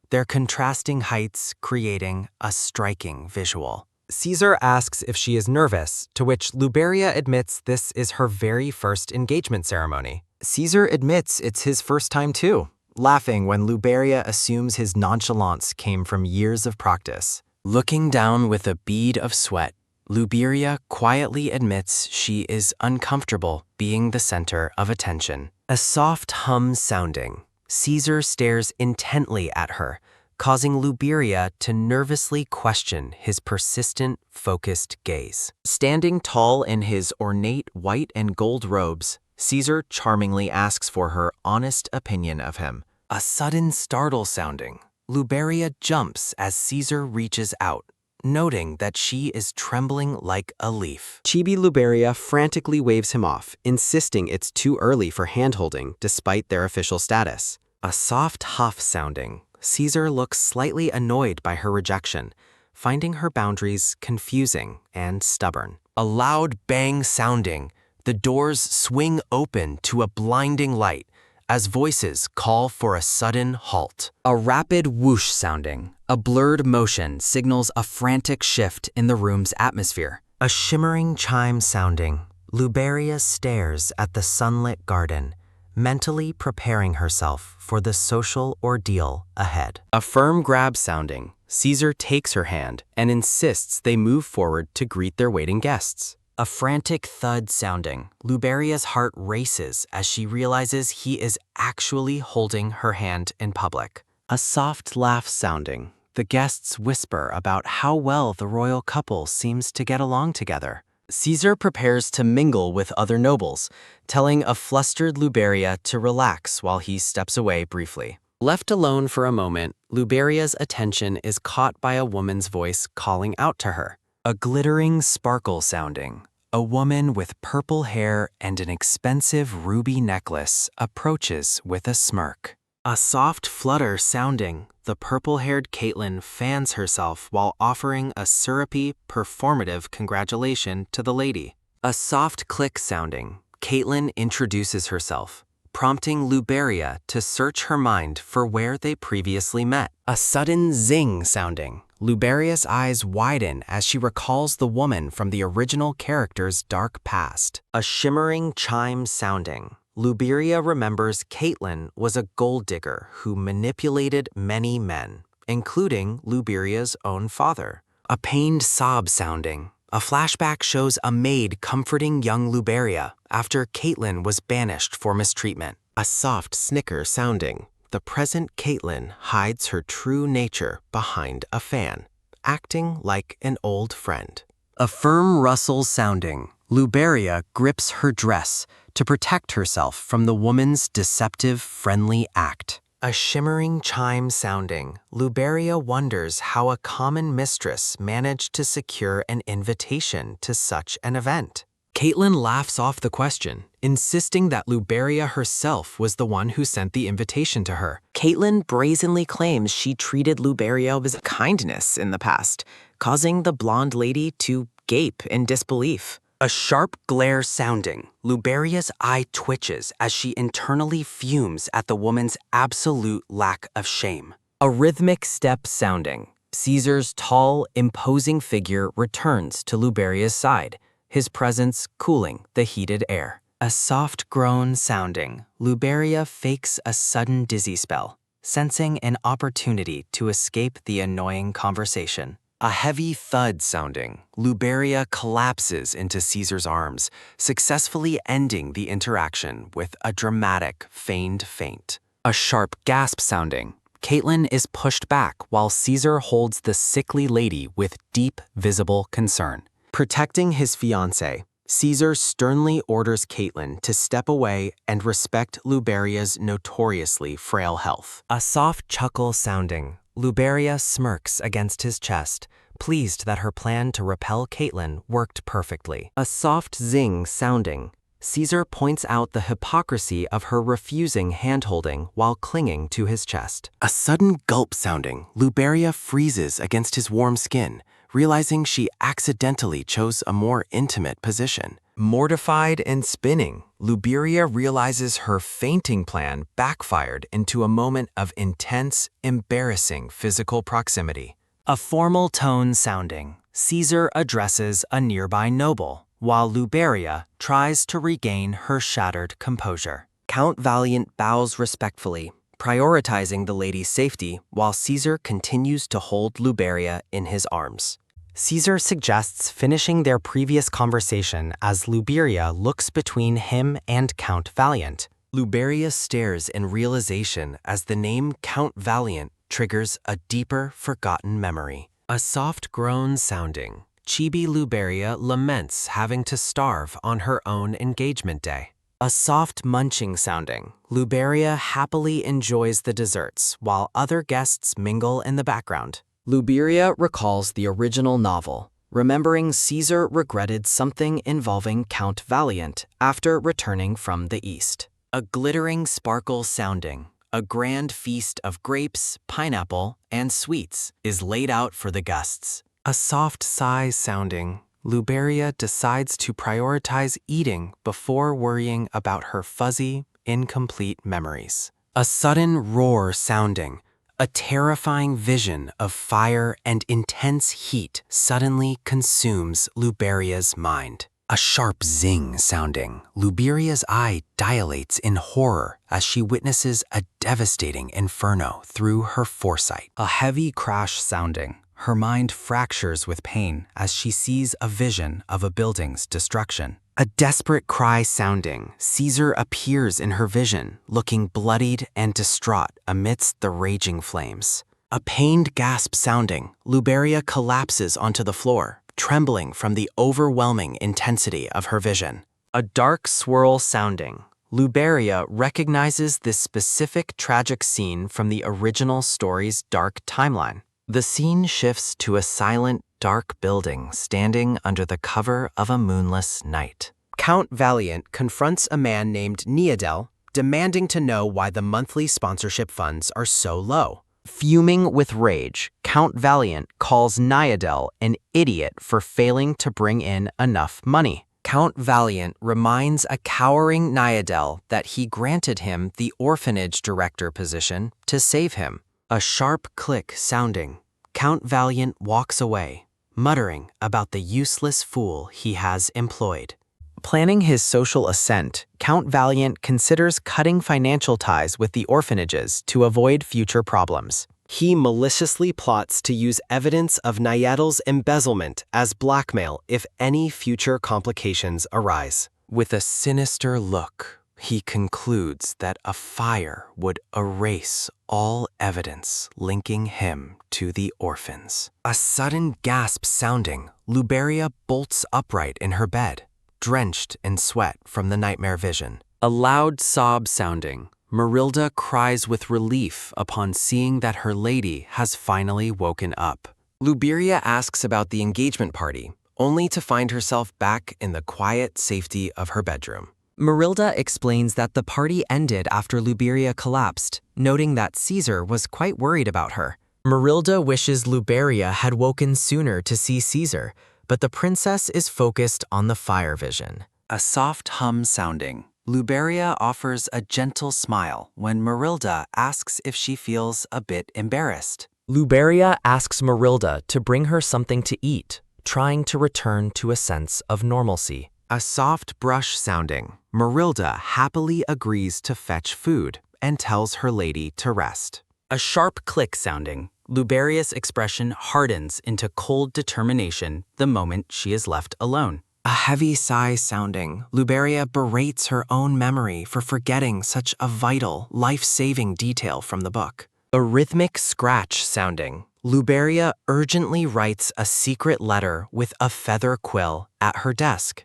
their contrasting heights creating a striking visual. Caesar asks if she is nervous, to which Luberia admits this is her very first engagement ceremony. Caesar admits it's his first time too, laughing when Luberia assumes his nonchalance came from years of practice. Looking down with a bead of sweat, Luberia quietly admits she is uncomfortable being the center of attention. A soft hum sounding, Caesar stares intently at her, causing Luberia to nervously question his persistent, focused gaze. Standing tall in his ornate white and gold robes, Caesar charmingly asks for her honest opinion of him. A sudden startle sounding, Luberia jumps as Caesar reaches out, noting that she is trembling like a leaf. Chibi Luberia frantically waves him off, insisting it's too early for hand-holding despite their official status. A soft huff sounding, Caesar looks slightly annoyed by her rejection, finding her boundaries confusing and stubborn. A loud bang sounding, the doors swing open to a blinding light as voices call for a sudden halt. A rapid whoosh sounding, a blurred motion signals a frantic shift in the room's atmosphere. A shimmering chime sounding, Luberia stares at the sunlit garden, mentally preparing herself for the social ordeal ahead. A firm grab sounding, Caesar takes her hand and insists they move forward to greet their waiting guests. A frantic thud sounding, Luberia's heart races as she realizes he is actually holding her hand in public. A soft laugh sounding, the guests whisper about how well the royal couple seems to get along together. Caesar prepares to mingle with other nobles, telling a flustered Luberia to relax while he steps away briefly. Left alone for a moment, Luberia's attention is caught by a woman's voice calling out to her. A glittering sparkle sounding, a woman with purple hair and an expensive ruby necklace approaches with a smirk. A soft flutter sounding, the purple-haired Caitlin fans herself while offering a syrupy, performative congratulation to the lady. A soft click sounding, Caitlin introduces herself, prompting Luberia to search her mind for where they previously met. A sudden zing sounding, Luberia's eyes widen as she recalls the woman from the original character's dark past. A shimmering chime sounding, Luberia remembers Caitlin was a gold digger who manipulated many men, including Luberia's own father. A pained sob sounding, a flashback shows a maid comforting young Luberia after Caitlin was banished for mistreatment. A soft snicker sounding, the present Caitlin hides her true nature behind a fan, acting like an old friend. A firm rustle sounding, Luberia grips her dress to protect herself from the woman's deceptive, friendly act. A shimmering chime sounding, Luberia wonders how a common mistress managed to secure an invitation to such an event. Caitlin laughs off the question, insisting that Luberia herself was the one who sent the invitation to her. Caitlin brazenly claims she treated Luberia with kindness in the past, causing the blonde lady to gape in disbelief. A sharp glare sounding, Luberia's eye twitches as she internally fumes at the woman's absolute lack of shame. A rhythmic step sounding, Caesar's tall, imposing figure returns to Luberia's side, his presence cooling the heated air. A soft groan sounding, Luberia fakes a sudden dizzy spell, sensing an opportunity to escape the annoying conversation. A heavy thud sounding, Luberia collapses into Caesar's arms, successfully ending the interaction with a dramatic, feigned faint. A sharp gasp sounding, Caitlin is pushed back while Caesar holds the sickly lady with deep, visible concern. Protecting his fiancée, Caesar sternly orders Caitlin to step away and respect Luberia's notoriously frail health. A soft chuckle sounding, Luberia smirks against his chest, pleased that her plan to repel Caitlin worked perfectly. A soft zing sounding, Caesar points out the hypocrisy of her refusing handholding while clinging to his chest. A sudden gulp sounding, Luberia freezes against his warm skin, realizing she accidentally chose a more intimate position. Mortified and spinning, Luberia realizes her fainting plan backfired into a moment of intense, embarrassing physical proximity. A formal tone sounding, Caesar addresses a nearby noble, while Luberia tries to regain her shattered composure. Count Valiant bows respectfully, prioritizing the lady's safety while Caesar continues to hold Luberia in his arms. Caesar suggests finishing their previous conversation as Luberia looks between him and Count Valiant. Luberia stares in realization as the name Count Valiant triggers a deeper, forgotten memory. A soft groan sounding, Chibi Luberia laments having to starve on her own engagement day. A soft munching sounding, Luberia happily enjoys the desserts while other guests mingle in the background. Luberia recalls the original novel, remembering Caesar regretted something involving Count Valiant after returning from the East. A glittering sparkle sounding, a grand feast of grapes, pineapple, and sweets is laid out for the guests. A soft sigh sounding, Luberia decides to prioritize eating before worrying about her fuzzy, incomplete memories. A sudden roar sounding, a terrifying vision of fire and intense heat suddenly consumes Luberia's mind. A sharp zing sounding, Luberia's eye dilates in horror as she witnesses a devastating inferno through her foresight. A heavy crash sounding, her mind fractures with pain as she sees a vision of a building's destruction. A desperate cry sounding, Caesar appears in her vision, looking bloodied and distraught amidst the raging flames. A pained gasp sounding, Luberia collapses onto the floor, trembling from the overwhelming intensity of her vision. A dark swirl sounding, Luberia recognizes this specific tragic scene from the original story's dark timeline. The scene shifts to a silent, dark building standing under the cover of a moonless night. Count Valiant confronts a man named Neadel, demanding to know why the monthly sponsorship funds are so low. Fuming with rage, Count Valiant calls Neadel an idiot for failing to bring in enough money. Count Valiant reminds a cowering Neadel that he granted him the orphanage director position to save him. A sharp click sounding, Count Valiant walks away, muttering about the useless fool he has employed. Planning his social ascent, Count Valiant considers cutting financial ties with the orphanages to avoid future problems. He maliciously plots to use evidence of Neadel's embezzlement as blackmail if any future complications arise. With a sinister look, he concludes that a fire would erase all evidence linking him to the orphans. A sudden gasp sounding, Luberia bolts upright in her bed, drenched in sweat from the nightmare vision. A loud sob sounding, Marilda cries with relief upon seeing that her lady has finally woken up. Luberia asks about the engagement party, only to find herself back in the quiet safety of her bedroom. Marilda explains that the party ended after Luberia collapsed, noting that Caesar was quite worried about her. Marilda wishes Luberia had woken sooner to see Caesar, but the princess is focused on the fire vision. A soft hum sounding, Luberia offers a gentle smile when Marilda asks if she feels a bit embarrassed. Luberia asks Marilda to bring her something to eat, trying to return to a sense of normalcy. A soft brush sounding, Marilda happily agrees to fetch food and tells her lady to rest. A sharp click sounding, Luberia's expression hardens into cold determination the moment she is left alone. A heavy sigh sounding, Luberia berates her own memory for forgetting such a vital, life-saving detail from the book. A rhythmic scratch sounding, Luberia urgently writes a secret letter with a feather quill at her desk.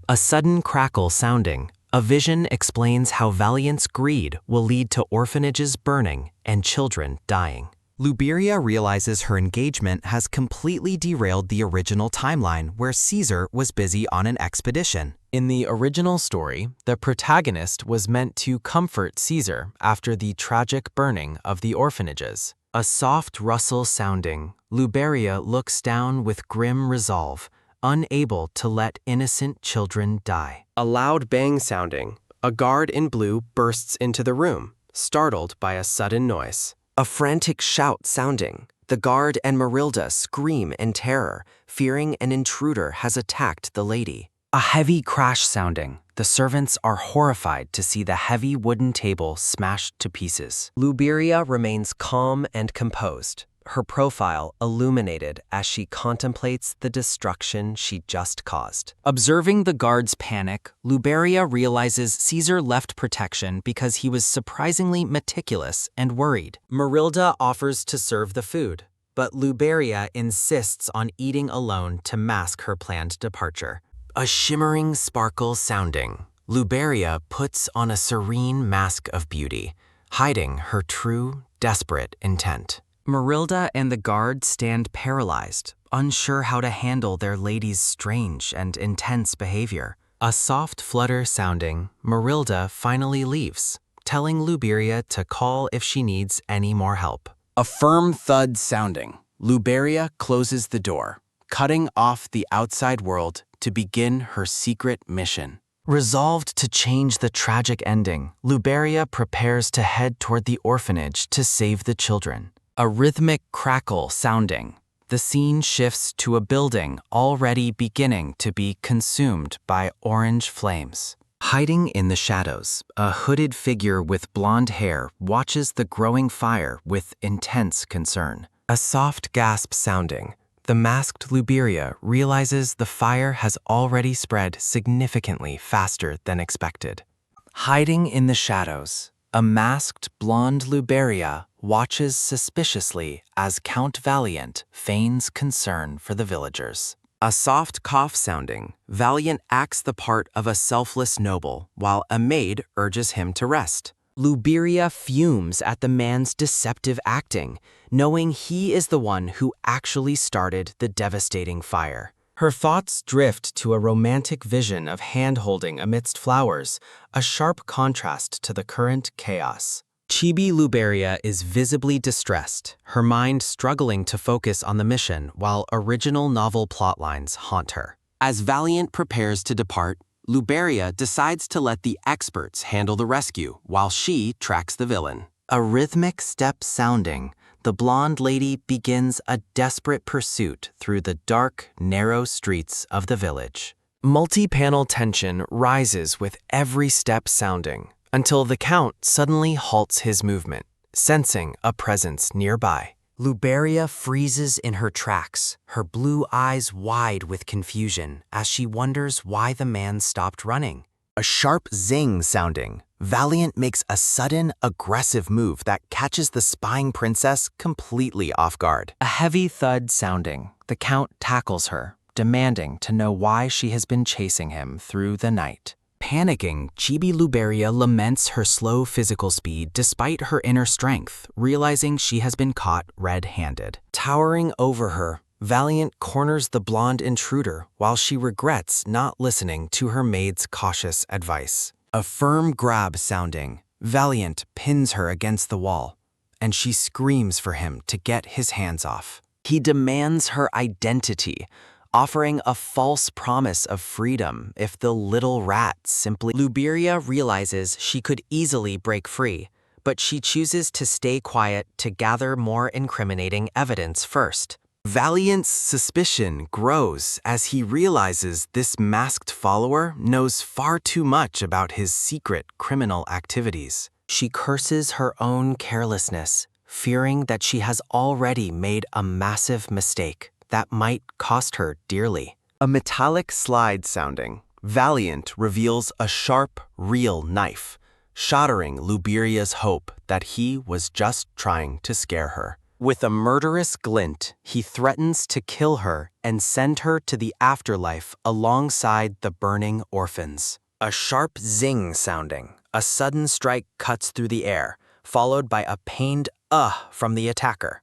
A sudden crackle sounding, a vision explains how Valiant's greed will lead to orphanages burning and children dying. Luberia realizes her engagement has completely derailed the original timeline where Caesar was busy on an expedition. In the original story, the protagonist was meant to comfort Caesar after the tragic burning of the orphanages. A soft rustle sounding, Luberia looks down with grim resolve, unable to let innocent children die. A loud bang sounding, a guard in blue bursts into the room, startled by a sudden noise. A frantic shout sounding, the guard and Marilda scream in terror, fearing an intruder has attacked the lady. A heavy crash sounding, the servants are horrified to see the heavy wooden table smashed to pieces. Luberia remains calm and composed, her profile illuminated as she contemplates the destruction she just caused. Observing the guard's panic, Luberia realizes Caesar left protection because he was surprisingly meticulous and worried. Marilda offers to serve the food, but Luberia insists on eating alone to mask her planned departure. A shimmering sparkle sounding, Luberia puts on a serene mask of beauty, hiding her true, desperate intent. Marilda and the guard stand paralyzed, unsure how to handle their lady's strange and intense behavior. A soft flutter sounding, Marilda finally leaves, telling Luberia to call if she needs any more help. A firm thud sounding, Luberia closes the door, cutting off the outside world to begin her secret mission. Resolved to change the tragic ending, Luberia prepares to head toward the orphanage to save the children. A rhythmic crackle sounding, the scene shifts to a building already beginning to be consumed by orange flames. Hiding in the shadows, a hooded figure with blonde hair watches the growing fire with intense concern. A soft gasp sounding, the masked Luberia realizes the fire has already spread significantly faster than expected. Hiding in the shadows, a masked blonde Luberia watches suspiciously as Count Valiant feigns concern for the villagers. A soft cough sounding, Valiant acts the part of a selfless noble while a maid urges him to rest. Luberia fumes at the man's deceptive acting, knowing he is the one who actually started the devastating fire. Her thoughts drift to a romantic vision of hand-holding amidst flowers, a sharp contrast to the current chaos. Chibi Luberia is visibly distressed, her mind struggling to focus on the mission while original novel plotlines haunt her. As Valiant prepares to depart, Luberia decides to let the experts handle the rescue while she tracks the villain. A rhythmic step sounding, the blonde lady begins a desperate pursuit through the dark, narrow streets of the village. Multi-panel tension rises with every step sounding, until the Count suddenly halts his movement, sensing a presence nearby. Luberia freezes in her tracks, her blue eyes wide with confusion as she wonders why the man stopped running. A sharp zing sounding, Valiant makes a sudden, aggressive move that catches the spying princess completely off guard. A heavy thud sounding, the Count tackles her, demanding to know why she has been chasing him through the night. Panicking, Chibi Luberia laments her slow physical speed despite her inner strength, realizing she has been caught red-handed. Towering over her, Valiant corners the blonde intruder while she regrets not listening to her maid's cautious advice. A firm grab sounding, Valiant pins her against the wall, and she screams for him to get his hands off. He demands her identity, offering a false promise of freedom if the little rat simply... Luberia realizes she could easily break free, but she chooses to stay quiet to gather more incriminating evidence first. Valiant's suspicion grows as he realizes this masked follower knows far too much about his secret criminal activities. She curses her own carelessness, fearing that she has already made a massive mistake that might cost her dearly. A metallic slide sounding, Valiant reveals a sharp, real knife, shattering Luberia's hope that he was just trying to scare her. With a murderous glint, he threatens to kill her and send her to the afterlife alongside the burning orphans. A sharp zing sounding, a sudden strike cuts through the air, followed by a pained from the attacker.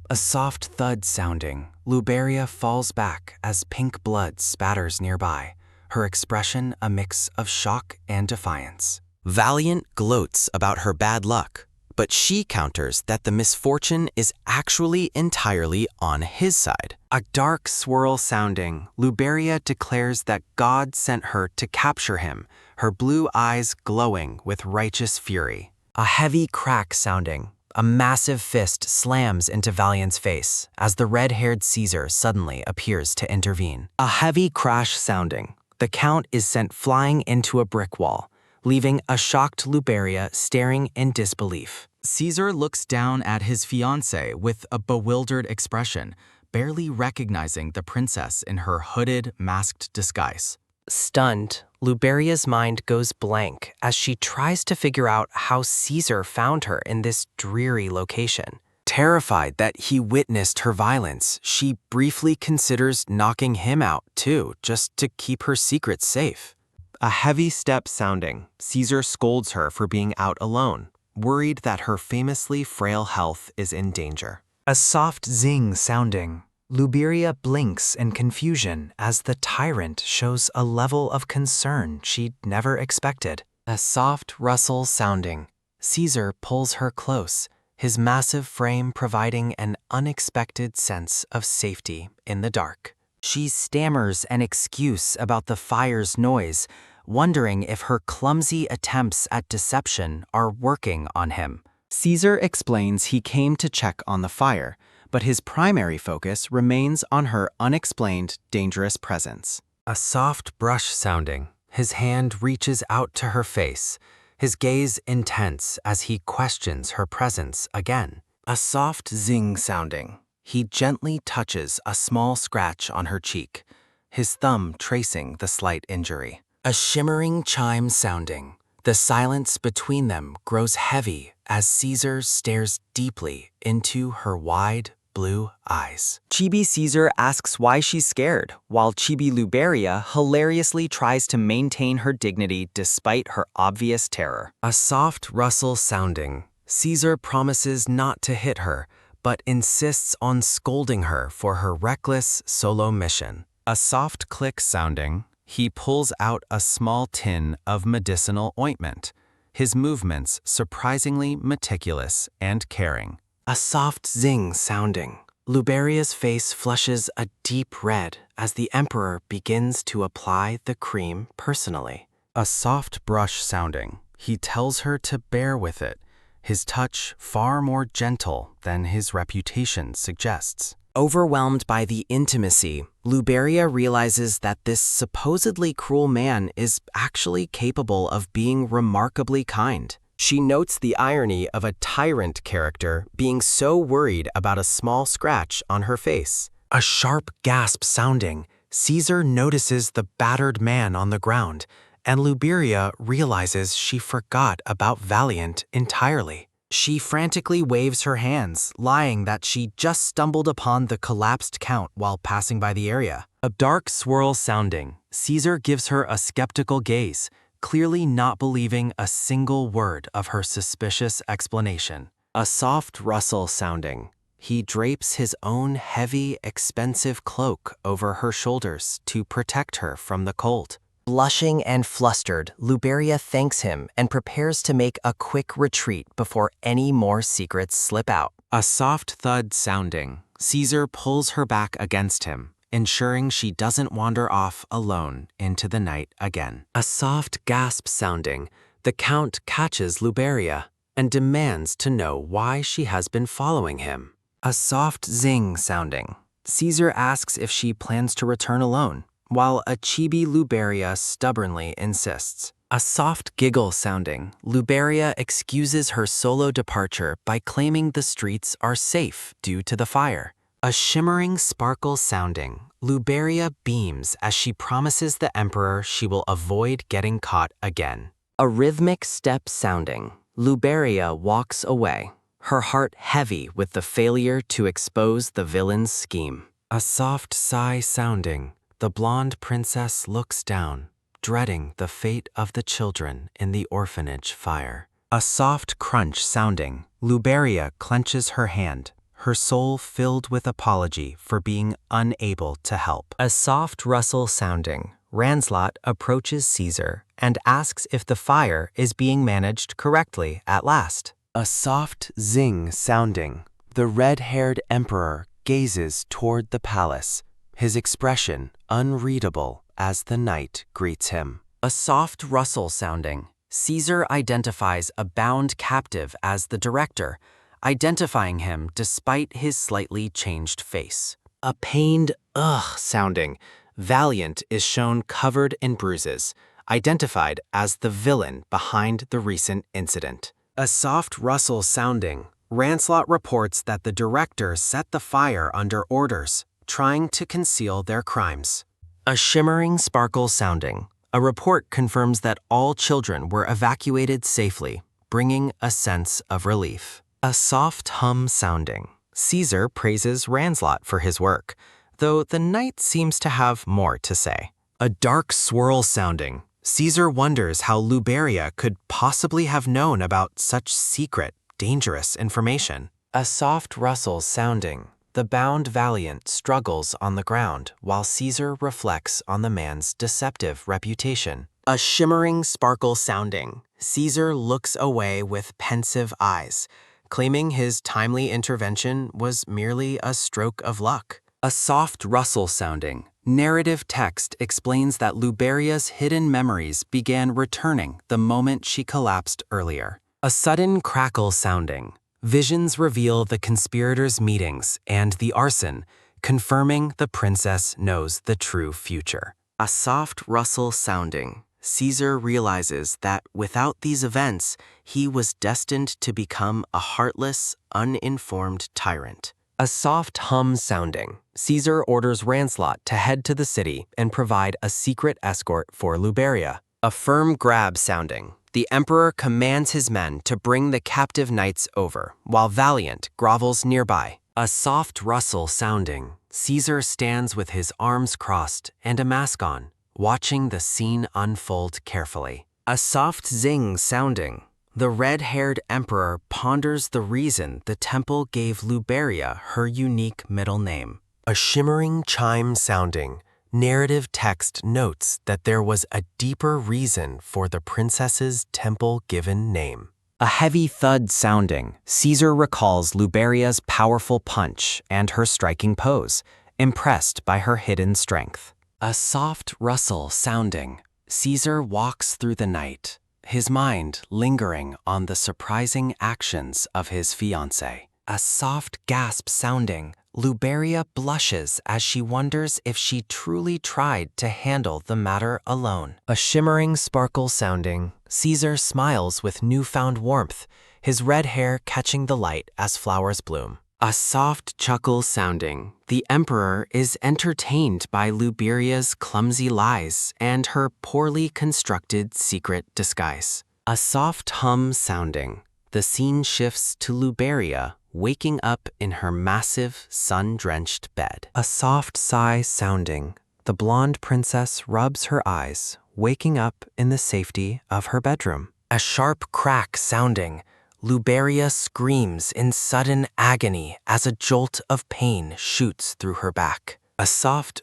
A soft thud sounding, Luberia falls back as pink blood spatters nearby, her expression a mix of shock and defiance. Valiant gloats about her bad luck, but she counters that the misfortune is actually entirely on his side. A dark swirl sounding, Luberia declares that God sent her to capture him, her blue eyes glowing with righteous fury. A heavy crack sounding, a massive fist slams into Valiant's face as the red-haired Caesar suddenly appears to intervene. A heavy crash sounding, the Count is sent flying into a brick wall, leaving a shocked Luberia staring in disbelief. Caesar looks down at his fiancée with a bewildered expression, barely recognizing the princess in her hooded, masked disguise. Stunned, Luberia's mind goes blank as she tries to figure out how Caesar found her in this dreary location. Terrified that he witnessed her violence, she briefly considers knocking him out too, just to keep her secret safe. A heavy step sounding, Caesar scolds her for being out alone, worried that her famously frail health is in danger. A soft zing sounding, Luberia blinks in confusion as the tyrant shows a level of concern she'd never expected. A soft rustle sounding, Caesar pulls her close, his massive frame providing an unexpected sense of safety in the dark. She stammers an excuse about the fire's noise, wondering if her clumsy attempts at deception are working on him. Caesar explains he came to check on the fire, but his primary focus remains on her unexplained, dangerous presence. A soft brush sounding, his hand reaches out to her face, his gaze intense as he questions her presence again. A soft zing sounding, he gently touches a small scratch on her cheek, his thumb tracing the slight injury. A shimmering chime sounding, the silence between them grows heavy as Caesar stares deeply into her wide, blue eyes. Chibi Caesar asks why she's scared, while Chibi Luberia hilariously tries to maintain her dignity despite her obvious terror. A soft rustle sounding, Caesar promises not to hit her, but insists on scolding her for her reckless solo mission. A soft click sounding, he pulls out a small tin of medicinal ointment, his movements surprisingly meticulous and caring. A soft zing sounding, Luberia's face flushes a deep red as the Emperor begins to apply the cream personally. A soft brush sounding, he tells her to bear with it, his touch far more gentle than his reputation suggests. Overwhelmed by the intimacy, Luberia realizes that this supposedly cruel man is actually capable of being remarkably kind. She notes the irony of a tyrant character being so worried about a small scratch on her face. A sharp gasp sounding, Caesar notices the battered man on the ground, and Luberia realizes she forgot about Valiant entirely. She frantically waves her hands, lying that she just stumbled upon the collapsed Count while passing by the area. A dark swirl sounding, Caesar gives her a skeptical gaze, clearly not believing a single word of her suspicious explanation. A soft rustle sounding, he drapes his own heavy, expensive cloak over her shoulders to protect her from the cold. Blushing and flustered, Luberia thanks him and prepares to make a quick retreat before any more secrets slip out. A soft thud sounding, Caesar pulls her back against him, ensuring she doesn't wander off alone into the night again. A soft gasp sounding, the Count catches Luberia and demands to know why she has been following him. A soft zing sounding, Caesar asks if she plans to return alone, while a chibi Luberia stubbornly insists. A soft giggle sounding, Luberia excuses her solo departure by claiming the streets are safe due to the fire. A shimmering sparkle sounding, Luberia beams as she promises the Emperor she will avoid getting caught again. A rhythmic step sounding, Luberia walks away, her heart heavy with the failure to expose the villain's scheme. A soft sigh sounding, the blonde princess looks down, dreading the fate of the children in the orphanage fire. A soft crunch sounding, Luberia clenches her hand, her soul filled with apology for being unable to help. A soft rustle sounding, Ranslot approaches Caesar and asks if the fire is being managed correctly at last. A soft zing sounding, the red-haired emperor gazes toward the palace, his expression unreadable as the night greets him. A soft rustle sounding, Caesar identifies a bound captive as the director, identifying him despite his slightly changed face. A pained ugh sounding, Valiant is shown covered in bruises, identified as the villain behind the recent incident. A soft rustle sounding, Ranslot reports that the director set the fire under orders, trying to conceal their crimes. A shimmering sparkle sounding, a report confirms that all children were evacuated safely, bringing a sense of relief. A soft hum sounding, Caesar praises Ranslot for his work, though the knight seems to have more to say. A dark swirl sounding, Caesar wonders how Luberia could possibly have known about such secret, dangerous information. A soft rustle sounding, the bound Valiant struggles on the ground while Caesar reflects on the man's deceptive reputation. A shimmering sparkle sounding, Caesar looks away with pensive eyes, claiming his timely intervention was merely a stroke of luck. A soft rustle sounding, narrative text explains that Luberia's hidden memories began returning the moment she collapsed earlier. A sudden crackle sounding, visions reveal the conspirators' meetings and the arson, confirming the princess knows the true future. A soft rustle sounding, Caesar realizes that without these events, he was destined to become a heartless, uninformed tyrant. A soft hum sounding, Caesar orders Ranslot to head to the city and provide a secret escort for Luberia. A firm grab sounding, the Emperor commands his men to bring the captive knights over, while Valiant grovels nearby. A soft rustle sounding, Caesar stands with his arms crossed and a mask on, watching the scene unfold carefully. A soft zing sounding, the red-haired emperor ponders the reason the temple gave Luberia her unique middle name. A shimmering chime sounding, narrative text notes that there was a deeper reason for the princess's temple-given name. A heavy thud sounding, Caesar recalls Luberia's powerful punch and her striking pose, impressed by her hidden strength. A soft rustle sounding, Caesar walks through the night, his mind lingering on the surprising actions of his fiancée. A soft gasp sounding, Luberia blushes as she wonders if she truly tried to handle the matter alone. A shimmering sparkle sounding, Caesar smiles with newfound warmth, his red hair catching the light as flowers bloom. A soft chuckle sounding, the Emperor is entertained by Luberia's clumsy lies and her poorly constructed secret disguise. A soft hum sounding, the scene shifts to Luberia waking up in her massive, sun-drenched bed. A soft sigh sounding, the blonde princess rubs her eyes, waking up in the safety of her bedroom. A sharp crack sounding, Luberia screams in sudden agony as a jolt of pain shoots through her back. A soft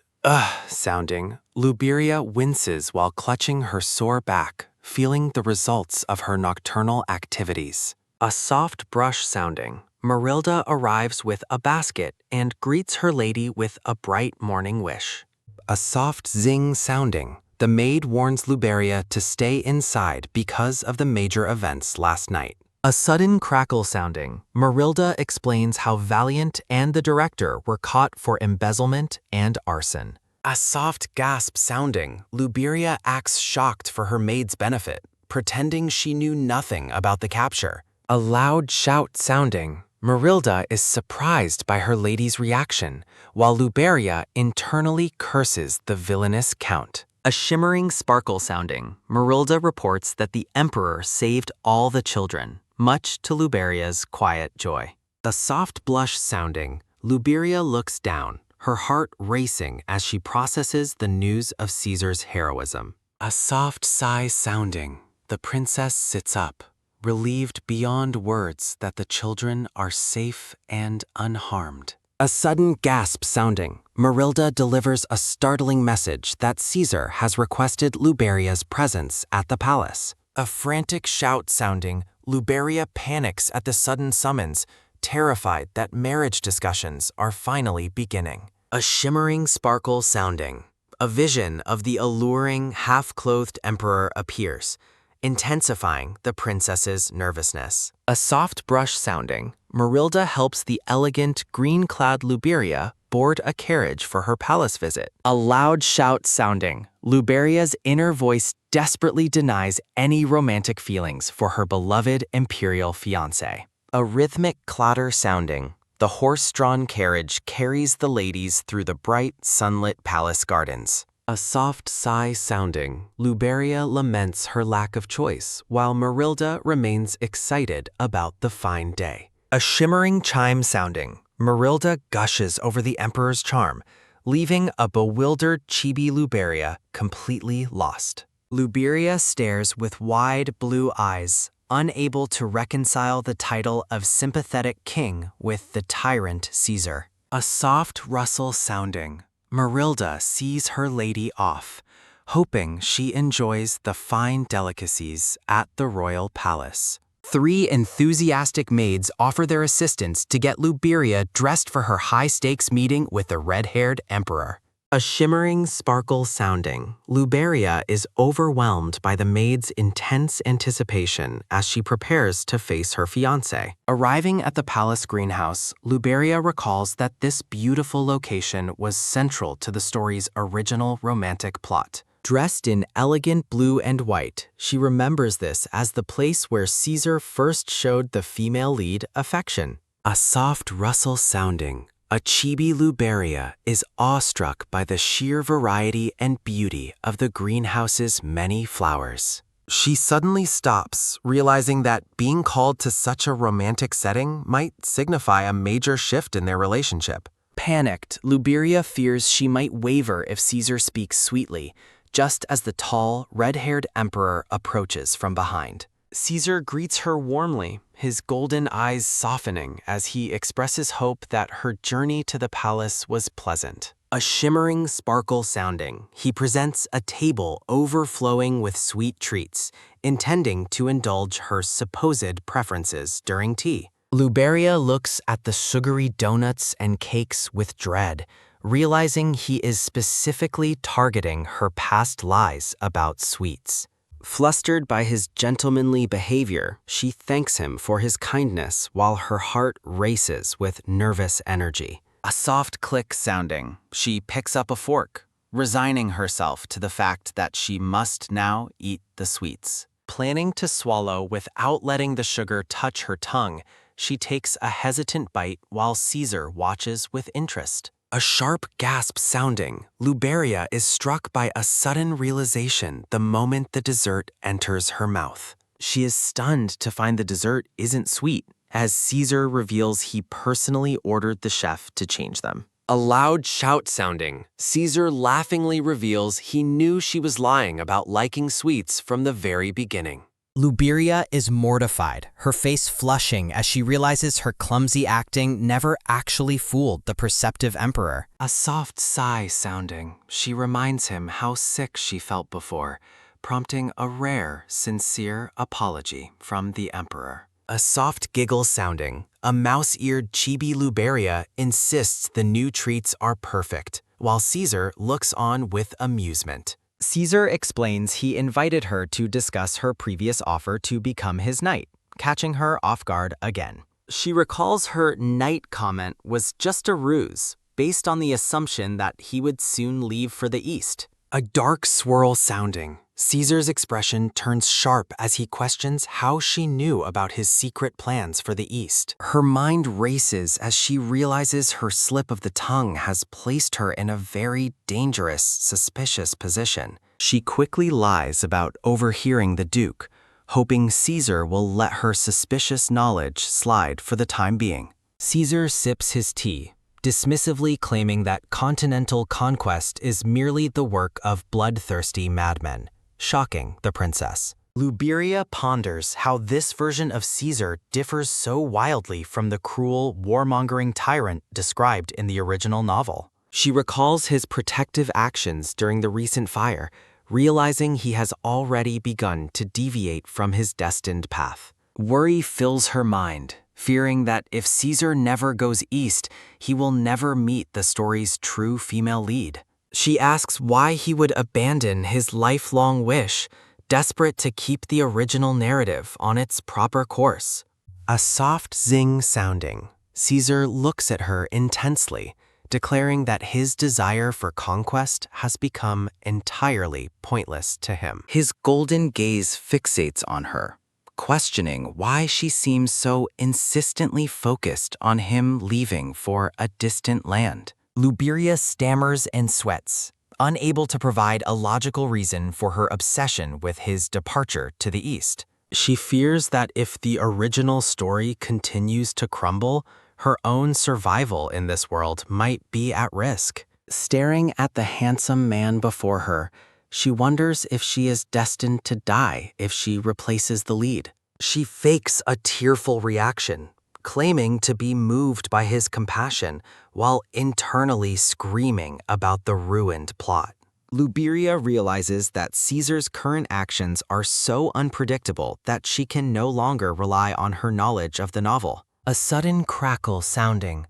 sounding, Luberia winces while clutching her sore back, feeling the results of her nocturnal activities. A soft brush sounding, Marilda arrives with a basket and greets her lady with a bright morning wish. A soft zing sounding, the maid warns Luberia to stay inside because of the major events last night. A sudden crackle sounding, Marilda explains how Valiant and the director were caught for embezzlement and arson. A soft gasp sounding, Luberia acts shocked for her maid's benefit, pretending she knew nothing about the capture. A loud shout sounding, Marilda is surprised by her lady's reaction, while Luberia internally curses the villainous count. A shimmering sparkle sounding, Marilda reports that the Emperor saved all the children, much to Luberia's quiet joy. A soft blush sounding, Luberia looks down, her heart racing as she processes the news of Caesar's heroism. A soft sigh sounding, the princess sits up, relieved beyond words that the children are safe and unharmed. A sudden gasp sounding, Marilda delivers a startling message that Caesar has requested Luberia's presence at the palace. A frantic shout sounding, Luberia panics at the sudden summons, terrified that marriage discussions are finally beginning. A shimmering sparkle sounding, a vision of the alluring, half-clothed emperor appears, intensifying the princess's nervousness. A soft brush sounding, Marilda helps the elegant, green-clad Luberia board a carriage for her palace visit. A loud shout sounding, Luberia's inner voice desperately denies any romantic feelings for her beloved imperial fiancé. A rhythmic clatter sounding, the horse-drawn carriage carries the ladies through the bright, sunlit palace gardens. A soft sigh sounding, Luberia laments her lack of choice, while Marilda remains excited about the fine day. A shimmering chime sounding, Marilda gushes over the emperor's charm, leaving a bewildered chibi Luberia completely lost. Luberia stares with wide blue eyes, unable to reconcile the title of sympathetic king with the tyrant Caesar. A soft rustle sounding, Marilda sees her lady off, hoping she enjoys the fine delicacies at the royal palace. 3 enthusiastic maids offer their assistance to get Luberia dressed for her high-stakes meeting with the red-haired emperor. A shimmering sparkle sounding, Luberia is overwhelmed by the maid's intense anticipation as she prepares to face her fiancé. Arriving at the palace greenhouse, Luberia recalls that this beautiful location was central to the story's original romantic plot. Dressed in elegant blue and white, she remembers this as the place where Caesar first showed the female lead affection. A soft rustle sounding, a chibi Luberia is awestruck by the sheer variety and beauty of the greenhouse's many flowers. She suddenly stops, realizing that being called to such a romantic setting might signify a major shift in their relationship. Panicked, Luberia fears she might waver if Caesar speaks sweetly, just as the tall, red-haired emperor approaches from behind. Caesar greets her warmly, his golden eyes softening as he expresses hope that her journey to the palace was pleasant. A shimmering sparkle sounding, he presents a table overflowing with sweet treats, intending to indulge her supposed preferences during tea. Luberia looks at the sugary donuts and cakes with dread, realizing he is specifically targeting her past lies about sweets. Flustered by his gentlemanly behavior, she thanks him for his kindness while her heart races with nervous energy. A soft click sounding, she picks up a fork, resigning herself to the fact that she must now eat the sweets. Planning to swallow without letting the sugar touch her tongue, she takes a hesitant bite while Caesar watches with interest. A sharp gasp sounding, Luberia is struck by a sudden realization the moment the dessert enters her mouth. She is stunned to find the dessert isn't sweet, as Caesar reveals he personally ordered the chef to change them. A loud shout sounding, Caesar laughingly reveals he knew she was lying about liking sweets from the very beginning. Luberia is mortified, her face flushing as she realizes her clumsy acting never actually fooled the perceptive emperor. A soft sigh sounding, she reminds him how sick she felt before, prompting a rare, sincere apology from the emperor. A soft giggle sounding, a mouse-eared chibi Luberia insists the new treats are perfect, while Caesar looks on with amusement. Caesar explains he invited her to discuss her previous offer to become his knight, catching her off guard again. She recalls her knight comment was just a ruse, based on the assumption that he would soon leave for the east. A dark swirl sounding. Caesar's expression turns sharp as he questions how she knew about his secret plans for the east. Her mind races as she realizes her slip of the tongue has placed her in a very dangerous, suspicious position. She quickly lies about overhearing the Duke, hoping Caesar will let her suspicious knowledge slide for the time being. Caesar sips his tea, dismissively claiming that continental conquest is merely the work of bloodthirsty madmen, shocking the princess. Luberia ponders how this version of Caesar differs so wildly from the cruel, warmongering tyrant described in the original novel. She recalls his protective actions during the recent fire, realizing he has already begun to deviate from his destined path. Worry fills her mind, fearing that if Caesar never goes east, he will never meet the story's true female lead. She asks why he would abandon his lifelong wish, desperate to keep the original narrative on its proper course. A soft zing sounding, Caesar looks at her intensely, declaring that his desire for conquest has become entirely pointless to him. His golden gaze fixates on her, questioning why she seems so insistently focused on him leaving for a distant land. Luberia stammers and sweats, unable to provide a logical reason for her obsession with his departure to the east. She fears that if the original story continues to crumble, her own survival in this world might be at risk. Staring at the handsome man before her, she wonders if she is destined to die if she replaces the lead. She fakes a tearful reaction, claiming to be moved by his compassion while internally screaming about the ruined plot. Luberia realizes that Caesar's current actions are so unpredictable that she can no longer rely on her knowledge of the novel. A sudden crackle sounding,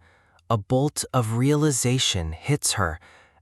a bolt of realization hits her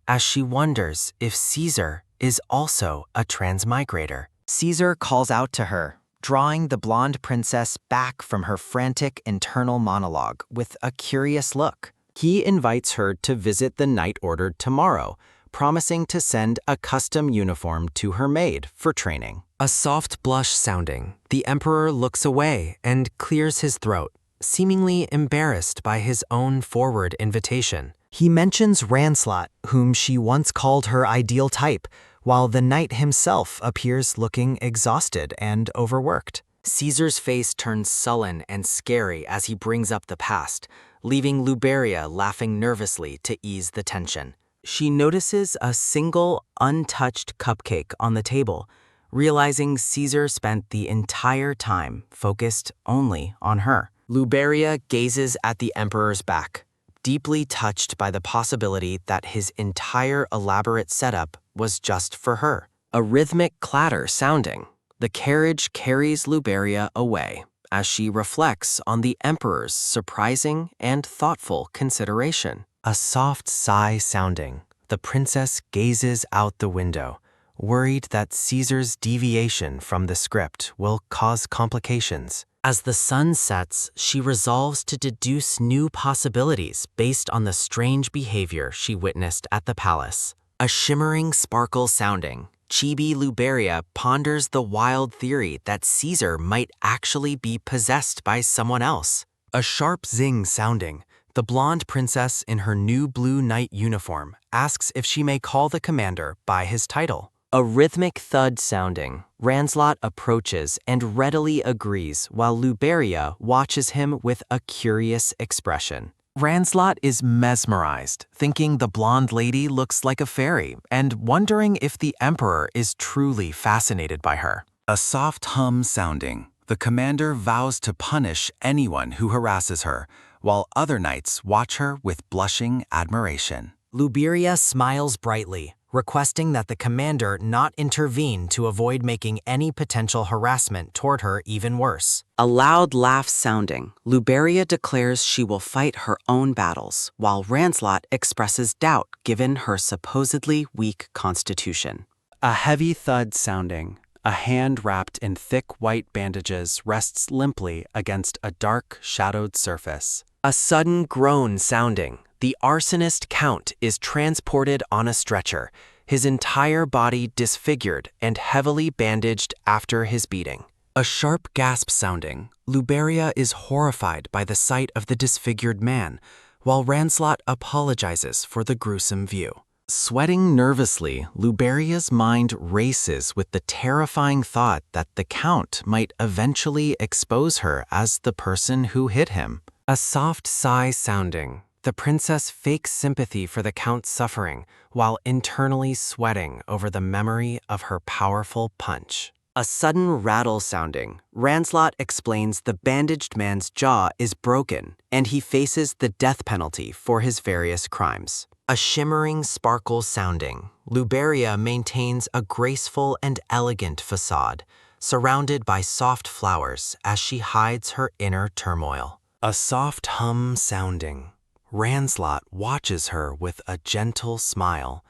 as she wonders if Caesar is also a transmigrator. Caesar calls out to her, drawing the blonde princess back from her frantic internal monologue with a curious look. He invites her to visit the knight ordered tomorrow, promising to send a custom uniform to her maid for training. A soft blush sounding, the emperor looks away and clears his throat, seemingly embarrassed by his own forward invitation. He mentions Ranslot, whom she once called her ideal type, while the knight himself appears looking exhausted and overworked. Caesar's face turns sullen and scary as he brings up the past, leaving Luberia laughing nervously to ease the tension. She notices a single, untouched cupcake on the table, realizing Caesar spent the entire time focused only on her. Luberia gazes at the emperor's back, deeply touched by the possibility that his entire elaborate setup was just for her. A rhythmic clatter sounding, the carriage carries Luberia away as she reflects on the emperor's surprising and thoughtful consideration. A soft sigh sounding, the princess gazes out the window, worried that Caesar's deviation from the script will cause complications. As the sun sets, she resolves to deduce new possibilities based on the strange behavior she witnessed at the palace. A shimmering sparkle sounding, Chibi Luberia ponders the wild theory that Caesar might actually be possessed by someone else. A sharp zing sounding, the blonde princess in her new blue knight uniform asks if she may call the commander by his title. A rhythmic thud sounding, Ranslot approaches and readily agrees while Luberia watches him with a curious expression. Ranslot is mesmerized, thinking the blonde lady looks like a fairy and wondering if the emperor is truly fascinated by her. A soft hum sounding, the commander vows to punish anyone who harasses her, while other knights watch her with blushing admiration. Luberia smiles brightly, requesting that the commander not intervene to avoid making any potential harassment toward her even worse. A loud laugh sounding, Luberia declares she will fight her own battles, while Ranslot expresses doubt given her supposedly weak constitution. A heavy thud sounding, a hand wrapped in thick white bandages rests limply against a dark, shadowed surface. A sudden groan sounding, The arsonist Count is transported on a stretcher, his entire body disfigured and heavily bandaged after his beating. A sharp gasp sounding, Luberia is horrified by the sight of the disfigured man, while Ranslot apologizes for the gruesome view. Sweating nervously, Luberia's mind races with the terrifying thought that the Count might eventually expose her as the person who hit him. A soft sigh sounding, the princess fakes sympathy for the Count's suffering while internally sweating over the memory of her powerful punch. A sudden rattle sounding, Ranslot explains the bandaged man's jaw is broken and he faces the death penalty for his various crimes. A shimmering sparkle sounding, Luberia maintains a graceful and elegant facade, surrounded by soft flowers as she hides her inner turmoil. A soft hum sounding, Ranslot watches her with a gentle smile,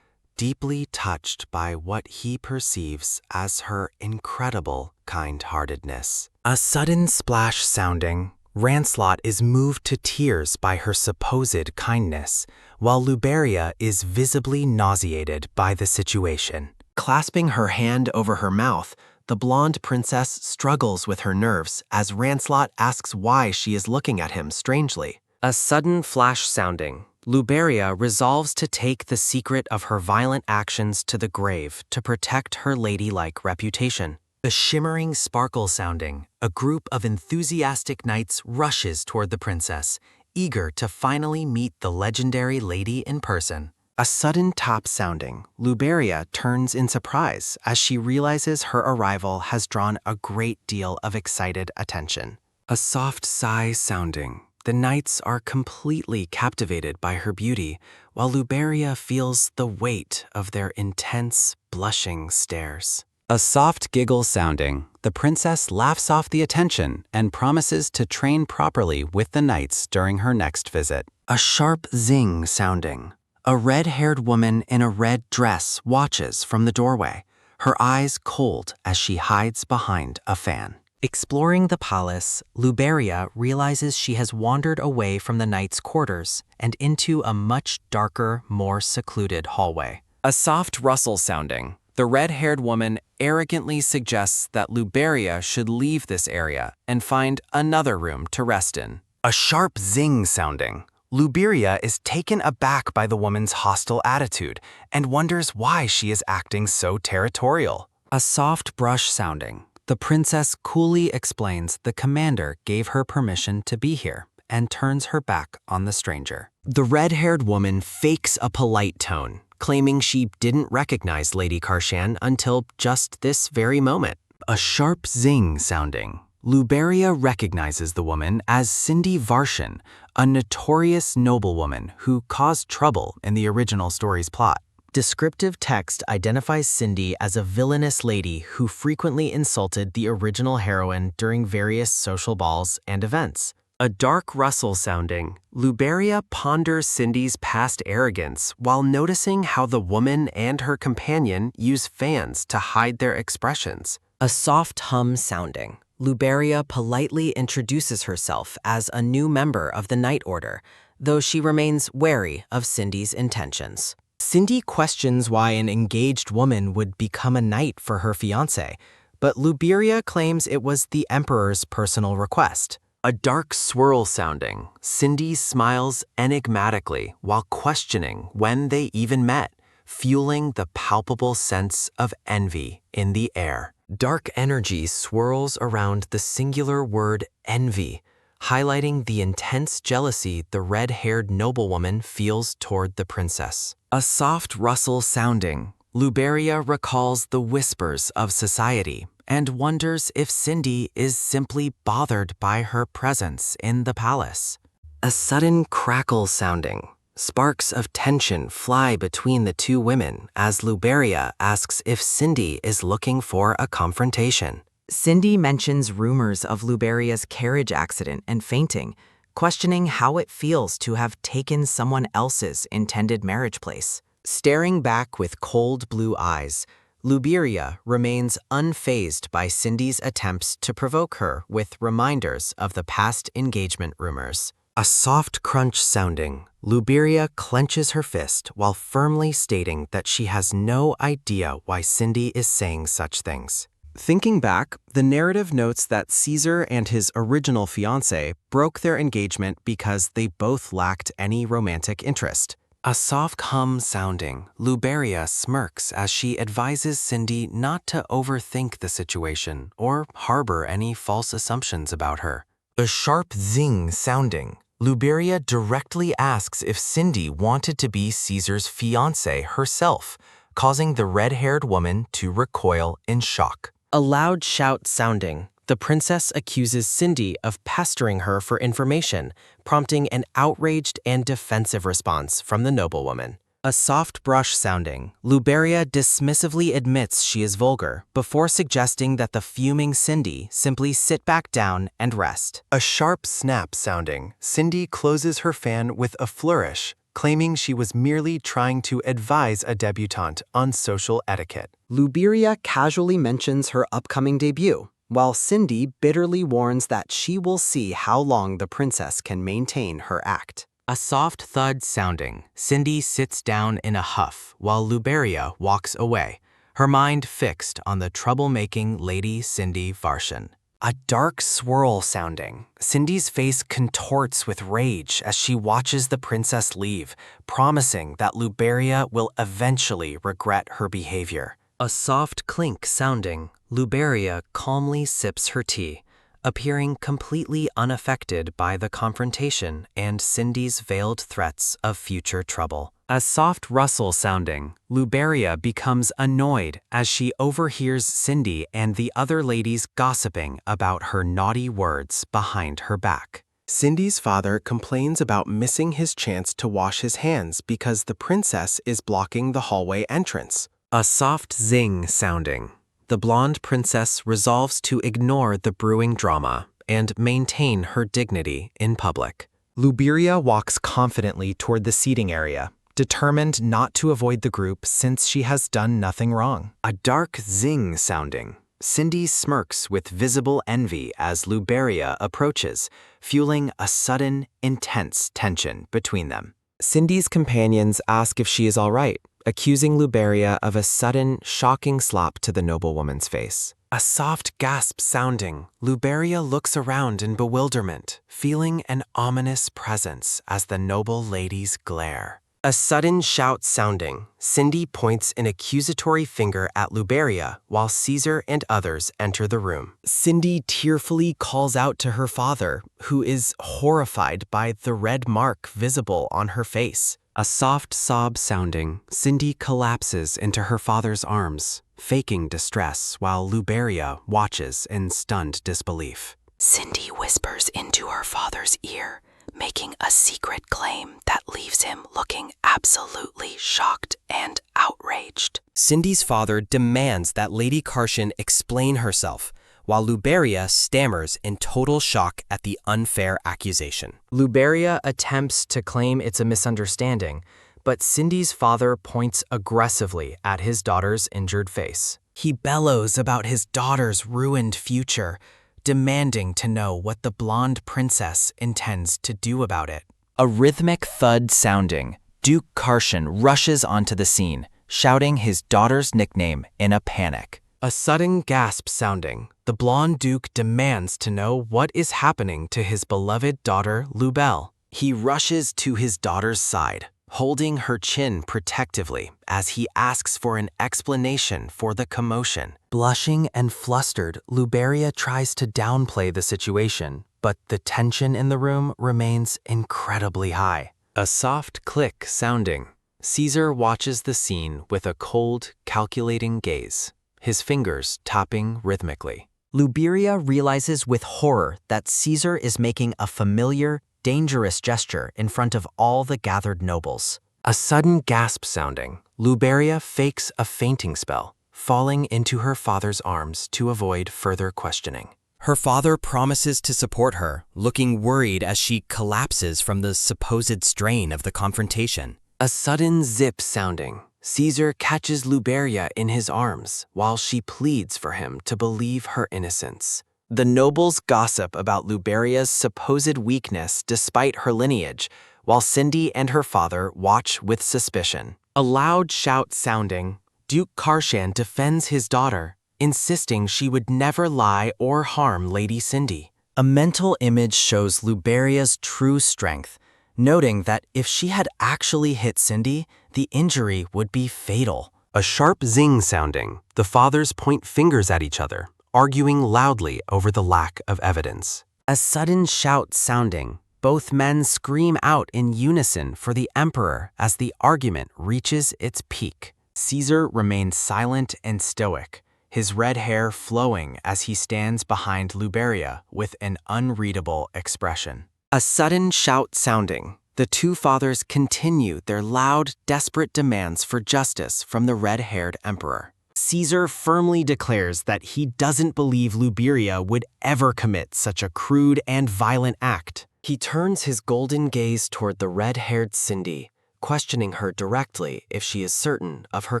deeply touched by what he perceives as her incredible kind-heartedness. A sudden splash sounding, Ranslot is moved to tears by her supposed kindness, while Luberia is visibly nauseated by the situation. Clasping her hand over her mouth, the blonde princess struggles with her nerves as Ranslot asks why she is looking at him strangely. A sudden flash sounding, Luberia resolves to take the secret of her violent actions to the grave to protect her ladylike reputation. A shimmering sparkle sounding, a group of enthusiastic knights rushes toward the princess, eager to finally meet the legendary lady in person. A sudden top sounding, Luberia turns in surprise as she realizes her arrival has drawn a great deal of excited attention. A soft sigh sounding, the knights are completely captivated by her beauty, while Luberia feels the weight of their intense, blushing stares. A soft giggle sounding, the princess laughs off the attention and promises to train properly with the knights during her next visit. A sharp zing sounding, a red-haired woman in a red dress watches from the doorway, her eyes cold as she hides behind a fan. Exploring the palace, Luberia realizes she has wandered away from the knights' quarters and into a much darker, more secluded hallway. A soft rustle sounding, the red-haired woman arrogantly suggests that Luberia should leave this area and find another room to rest in. A sharp zing sounding, Luberia is taken aback by the woman's hostile attitude and wonders why she is acting so territorial. A soft brush sounding, the princess coolly explains the commander gave her permission to be here and turns her back on the stranger. The red-haired woman fakes a polite tone, claiming she didn't recognize Lady Karshan until just this very moment. A sharp zing sounding, Luberia recognizes the woman as Cindy Varshan, a notorious noblewoman who caused trouble in the original story's plot. Descriptive text identifies Cindy as a villainous lady who frequently insulted the original heroine during various social balls and events. A dark rustle sounding, Luberia ponders Cindy's past arrogance while noticing how the woman and her companion use fans to hide their expressions. A soft hum sounding, Luberia politely introduces herself as a new member of the Knight Order, though she remains wary of Cindy's intentions. Cindy questions why an engaged woman would become a knight for her fiancé, but Luberia claims it was the Emperor's personal request. A dark swirl sounding, Cindy smiles enigmatically while questioning when they even met, fueling the palpable sense of envy in the air. Dark energy swirls around the singular word envy, highlighting the intense jealousy the red-haired noblewoman feels toward the princess. A soft rustle sounding, Luberia recalls the whispers of society and wonders if Cindy is simply bothered by her presence in the palace. A sudden crackle sounding, sparks of tension fly between the two women as Luberia asks if Cindy is looking for a confrontation. Cindy mentions rumors of Luberia's carriage accident and fainting, questioning how it feels to have taken someone else's intended marriage place. Staring back with cold blue eyes, Luberia remains unfazed by Cindy's attempts to provoke her with reminders of the past engagement rumors. A soft crunch sounding, Luberia clenches her fist while firmly stating that she has no idea why Cindy is saying such things. Thinking back, the narrative notes that Caesar and his original fiancée broke their engagement because they both lacked any romantic interest. A soft hum sounding, Luberia smirks as she advises Cindy not to overthink the situation or harbor any false assumptions about her. A sharp zing sounding, Luberia directly asks if Cindy wanted to be Caesar's fiancée herself, causing the red-haired woman to recoil in shock. A loud shout sounding, the princess accuses Cindy of pestering her for information, prompting an outraged and defensive response from the noblewoman. A soft brush sounding, Luberia dismissively admits she is vulgar before suggesting that the fuming Cindy simply sit back down and rest. A sharp snap sounding, Cindy closes her fan with a flourish, claiming she was merely trying to advise a debutante on social etiquette. Luberia casually mentions her upcoming debut, while Cindy bitterly warns that she will see how long the princess can maintain her act. A soft thud sounding, Cindy sits down in a huff while Luberia walks away, her mind fixed on the troublemaking Lady Cindy Varshan. A dark swirl sounding, Cindy's face contorts with rage as she watches the princess leave, promising that Luberia will eventually regret her behavior. A soft clink sounding, Luberia calmly sips her tea, appearing completely unaffected by the confrontation and Cindy's veiled threats of future trouble. A soft rustle sounding, Luberia becomes annoyed as she overhears Cindy and the other ladies gossiping about her naughty words behind her back. Cindy's father complains about missing his chance to wash his hands because the princess is blocking the hallway entrance. A soft zing sounding, the blonde princess resolves to ignore the brewing drama and maintain her dignity in public. Luberia walks confidently toward the seating area, determined not to avoid the group since she has done nothing wrong. A dark zing sounding, Cindy smirks with visible envy as Luberia approaches, fueling a sudden, intense tension between them. Cindy's companions ask if she is all right, accusing Luberia of a sudden, shocking slap to the noblewoman's face. A soft gasp sounding, Luberia looks around in bewilderment, feeling an ominous presence as the noble ladies glare. A sudden shout sounding, Cindy points an accusatory finger at Luberia while Caesar and others enter the room. Cindy tearfully calls out to her father, who is horrified by the red mark visible on her face. A soft sob sounding, Cindy collapses into her father's arms, faking distress while Luberia watches in stunned disbelief. Cindy whispers into her father's ear, making a secret claim that leaves him looking absolutely shocked and outraged. Cindy's father demands that Lady Karshan explain herself, while Luberia stammers in total shock at the unfair accusation. Luberia attempts to claim it's a misunderstanding, but Cindy's father points aggressively at his daughter's injured face. He bellows about his daughter's ruined future, demanding to know what the blonde princess intends to do about it. A rhythmic thud sounding, Duke Karshan rushes onto the scene, shouting his daughter's nickname in a panic. A sudden gasp sounding, the blonde duke demands to know what is happening to his beloved daughter, Lubelle. He rushes to his daughter's side, holding her chin protectively as he asks for an explanation for the commotion. Blushing and flustered, Luberia tries to downplay the situation, but the tension in the room remains incredibly high. A soft click sounding, Caesar watches the scene with a cold, calculating gaze, his fingers tapping rhythmically. Luberia realizes with horror that Caesar is making a familiar, dangerous gesture in front of all the gathered nobles. A sudden gasp sounding, Luberia fakes a fainting spell, falling into her father's arms to avoid further questioning. Her father promises to support her, looking worried as she collapses from the supposed strain of the confrontation. A sudden zip sounding, Caesar catches Luberia in his arms while she pleads for him to believe her innocence. The nobles gossip about Luberia's supposed weakness despite her lineage, while Cindy and her father watch with suspicion. A loud shout sounding, Duke Karshan defends his daughter, insisting she would never lie or harm Lady Cindy. A mental image shows Luberia's true strength, noting that if she had actually hit Cindy, the injury would be fatal. A sharp zing sounding, the fathers point fingers at each other, arguing loudly over the lack of evidence. A sudden shout sounding, both men scream out in unison for the emperor as the argument reaches its peak. Caesar remains silent and stoic, his red hair flowing as he stands behind Luberia with an unreadable expression. A sudden shout sounding, the two fathers continue their loud, desperate demands for justice from the red-haired emperor. Caesar firmly declares that he doesn't believe Luberia would ever commit such a crude and violent act. He turns his golden gaze toward the red-haired Cindy, questioning her directly if she is certain of her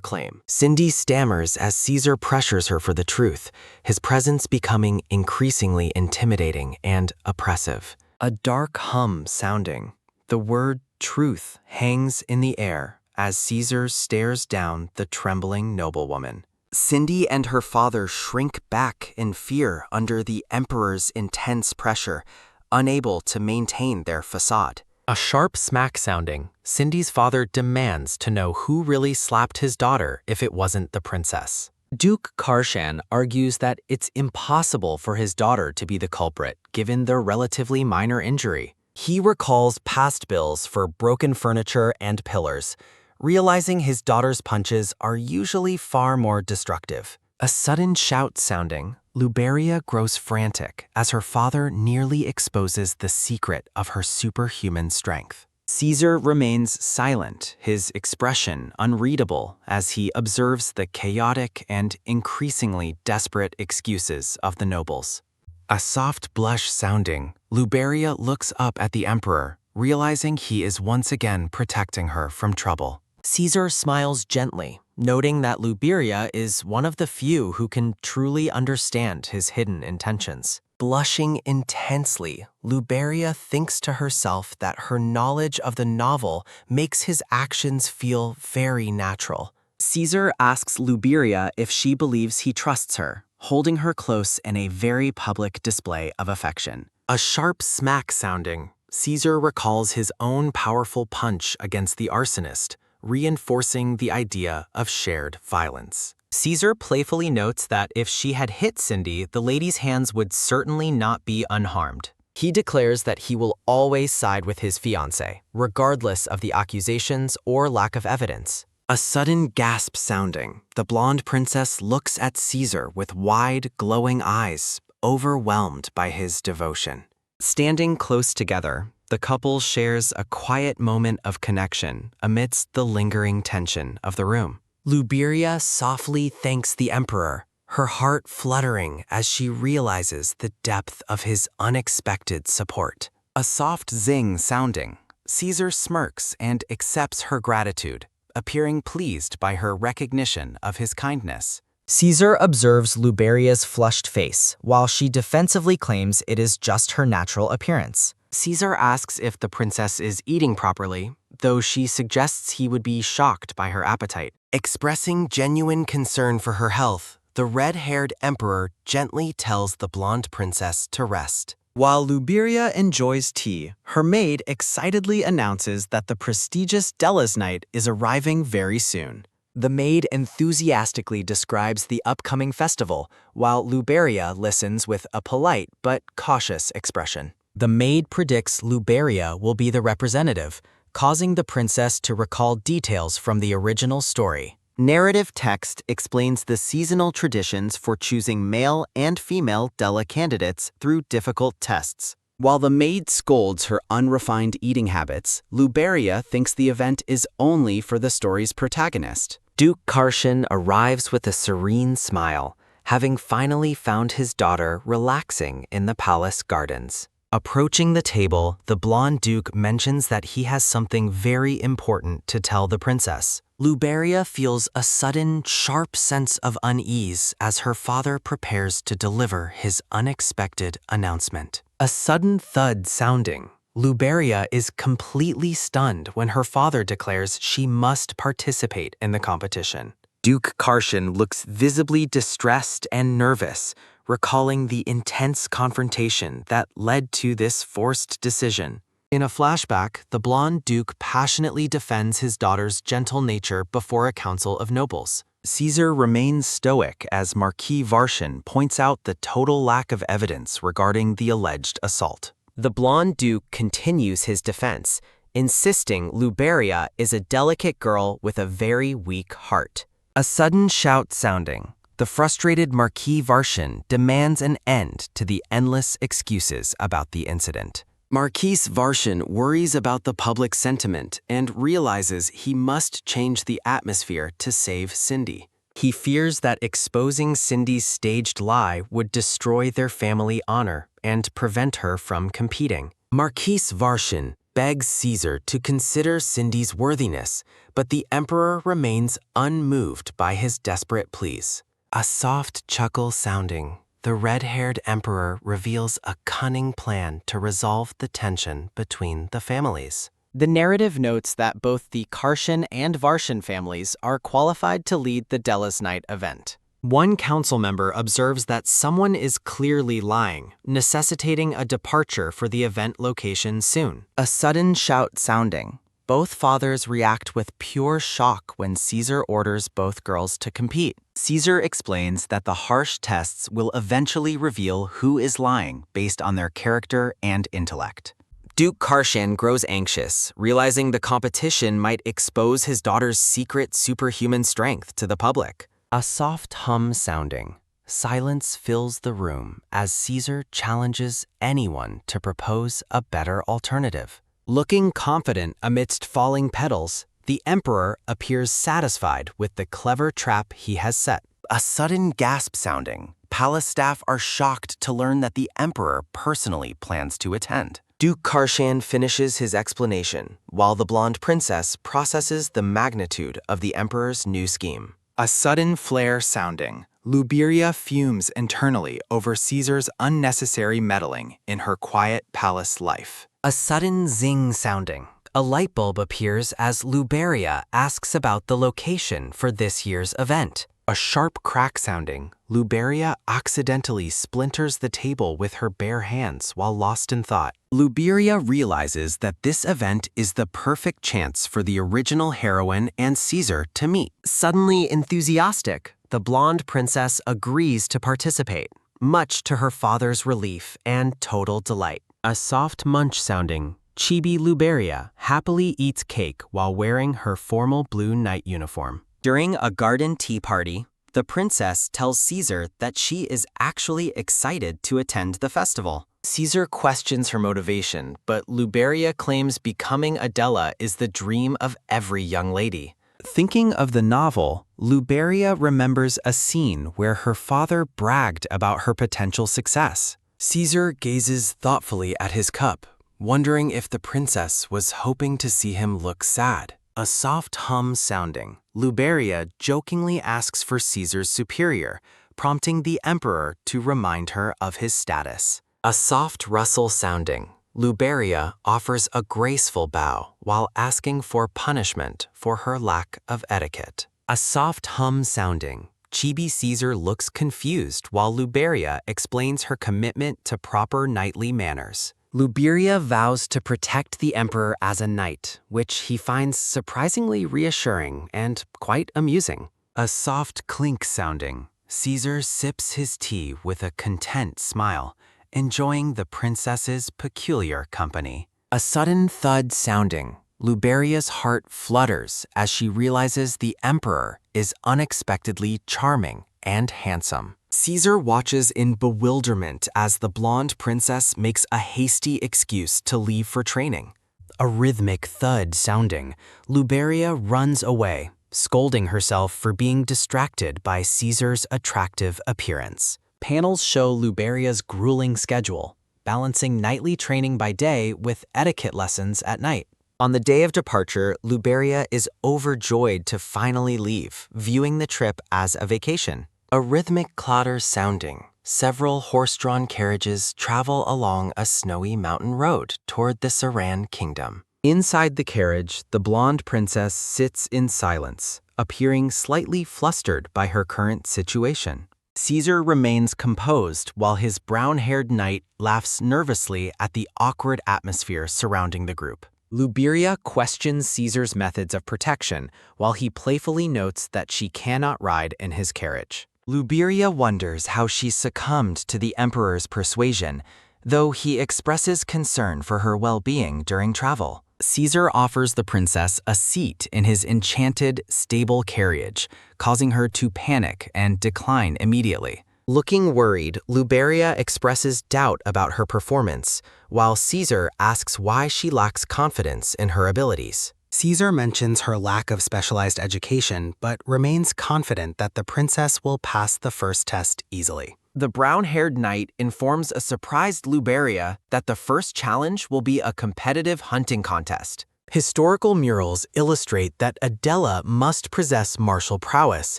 claim. Cindy stammers as Caesar pressures her for the truth, his presence becoming increasingly intimidating and oppressive. A dark hum sounding, the word truth hangs in the air as Caesar stares down the trembling noblewoman. Cindy and her father shrink back in fear under the emperor's intense pressure, unable to maintain their facade. A sharp smack sounding, Cindy's father demands to know who really slapped his daughter if it wasn't the princess. Duke Karshan argues that it's impossible for his daughter to be the culprit, given their relatively minor injury. He recalls past bills for broken furniture and pillars, realizing his daughter's punches are usually far more destructive. A sudden shout sounding, Luberia grows frantic as her father nearly exposes the secret of her superhuman strength. Caesar remains silent, his expression unreadable as he observes the chaotic and increasingly desperate excuses of the nobles. A soft blush sounding, Luberia looks up at the emperor, realizing he is once again protecting her from trouble. Caesar smiles gently, noting that Luberia is one of the few who can truly understand his hidden intentions. Blushing intensely, Luberia thinks to herself that her knowledge of the novel makes his actions feel very natural. Caesar asks Luberia if she believes he trusts her, holding her close in a very public display of affection. A sharp smack sounding, Caesar recalls his own powerful punch against the arsonist, reinforcing the idea of shared violence. Caesar playfully notes that if she had hit Cindy, the lady's hands would certainly not be unharmed. He declares that he will always side with his fiancée, regardless of the accusations or lack of evidence. A sudden gasp sounding, the blonde princess looks at Caesar with wide, glowing eyes, overwhelmed by his devotion. Standing close together, the couple shares a quiet moment of connection amidst the lingering tension of the room. Luberia softly thanks the emperor, her heart fluttering as she realizes the depth of his unexpected support. A soft zing sounding, Caesar smirks and accepts her gratitude, appearing pleased by her recognition of his kindness. Caesar observes Luberia's flushed face, while she defensively claims it is just her natural appearance. Caesar asks if the princess is eating properly, though she suggests he would be shocked by her appetite. Expressing genuine concern for her health, the red-haired emperor gently tells the blonde princess to rest. While Luberia enjoys tea, her maid excitedly announces that the prestigious Dela's night is arriving very soon. The maid enthusiastically describes the upcoming festival, while Luberia listens with a polite but cautious expression. The maid predicts Luberia will be the representative, causing the princess to recall details from the original story. Narrative text explains the seasonal traditions for choosing male and female Dela candidates through difficult tests. While the maid scolds her unrefined eating habits, Luberia thinks the event is only for the story's protagonist. Duke Karshan arrives with a serene smile, having finally found his daughter relaxing in the palace gardens. Approaching the table, the blonde duke mentions that he has something very important to tell the princess. Luberia feels a sudden, sharp sense of unease as her father prepares to deliver his unexpected announcement. A sudden thud sounding. Luberia is completely stunned when her father declares she must participate in the competition. Duke Karshan looks visibly distressed and nervous, recalling the intense confrontation that led to this forced decision. In a flashback, the blonde duke passionately defends his daughter's gentle nature before a council of nobles. Caesar remains stoic as Marquis Varshan points out the total lack of evidence regarding the alleged assault. The blonde duke continues his defense, insisting Luberia is a delicate girl with a very weak heart. A sudden shout sounding. The frustrated Marquis Varshan demands an end to the endless excuses about the incident. Marquis Varshan worries about the public sentiment and realizes he must change the atmosphere to save Cindy. He fears that exposing Cindy's staged lie would destroy their family honor and prevent her from competing. Marquis Varshan begs Caesar to consider Cindy's worthiness, but the emperor remains unmoved by his desperate pleas. A soft chuckle sounding. The red-haired emperor reveals a cunning plan to resolve the tension between the families. The narrative notes that both the Karshan and Varshan families are qualified to lead the Dela's Night event. One council member observes that someone is clearly lying, necessitating a departure for the event location soon. A sudden shout sounding. Both fathers react with pure shock when Caesar orders both girls to compete. Caesar explains that the harsh tests will eventually reveal who is lying based on their character and intellect. Duke Karshan grows anxious, realizing the competition might expose his daughter's secret superhuman strength to the public. A soft hum sounding. Silence fills the room as Caesar challenges anyone to propose a better alternative. Looking confident amidst falling petals, the emperor appears satisfied with the clever trap he has set. A sudden gasp sounding. Palace staff are shocked to learn that the emperor personally plans to attend. Duke Karshan finishes his explanation, while the blonde princess processes the magnitude of the emperor's new scheme. A sudden flare sounding. Luberia fumes internally over Caesar's unnecessary meddling in her quiet palace life. A sudden zing sounding. A light bulb appears as Luberia asks about the location for this year's event. A sharp crack sounding. Luberia accidentally splinters the table with her bare hands while lost in thought. Luberia realizes that this event is the perfect chance for the original heroine and Caesar to meet. Suddenly enthusiastic, the blonde princess agrees to participate, much to her father's relief and total delight. A soft munch sounding. Chibi Luberia happily eats cake while wearing her formal blue night uniform. During a garden tea party, the princess tells Caesar that she is actually excited to attend the festival. Caesar questions her motivation, but Luberia claims becoming a Dela is the dream of every young lady. Thinking of the novel, Luberia remembers a scene where her father bragged about her potential success. Caesar gazes thoughtfully at his cup, wondering if the princess was hoping to see him look sad. A soft hum sounding. Luberia jokingly asks for Caesar's superior, prompting the emperor to remind her of his status. A soft rustle sounding. Luberia offers a graceful bow while asking for punishment for her lack of etiquette. A soft hum sounding. Chibi Caesar looks confused while Luberia explains her commitment to proper knightly manners. Luberia vows to protect the emperor as a knight, which he finds surprisingly reassuring and quite amusing. A soft clink sounding. Caesar sips his tea with a content smile, enjoying the princess's peculiar company. A sudden thud sounding. Luberia's heart flutters as she realizes the emperor is unexpectedly charming and handsome. Caesar watches in bewilderment as the blonde princess makes a hasty excuse to leave for training. A rhythmic thud sounding. Luberia runs away, scolding herself for being distracted by Caesar's attractive appearance. Panels show Luberia's grueling schedule. balancing nightly training by day with etiquette lessons at night. On the day of departure, Luberia is overjoyed to finally leave, viewing the trip as a vacation. A rhythmic clatter sounding. Several horse-drawn carriages travel along a snowy mountain road toward the Saran kingdom. Inside the carriage, the blonde princess sits in silence, appearing slightly flustered by her current situation. Caesar remains composed while his brown-haired knight laughs nervously at the awkward atmosphere surrounding the group. Luberia questions Caesar's methods of protection while he playfully notes that she cannot ride in his carriage. Luberia wonders how she succumbed to the emperor's persuasion, though he expresses concern for her well-being during travel. Caesar offers the princess a seat in his enchanted, stable carriage, causing her to panic and decline immediately. Looking worried, Luberia expresses doubt about her performance, while Caesar asks why she lacks confidence in her abilities. Caesar mentions her lack of specialized education, but remains confident that the princess will pass the first test easily. The brown-haired knight informs a surprised Luberia that the first challenge will be a competitive hunting contest. Historical murals illustrate that a Dela must possess martial prowess,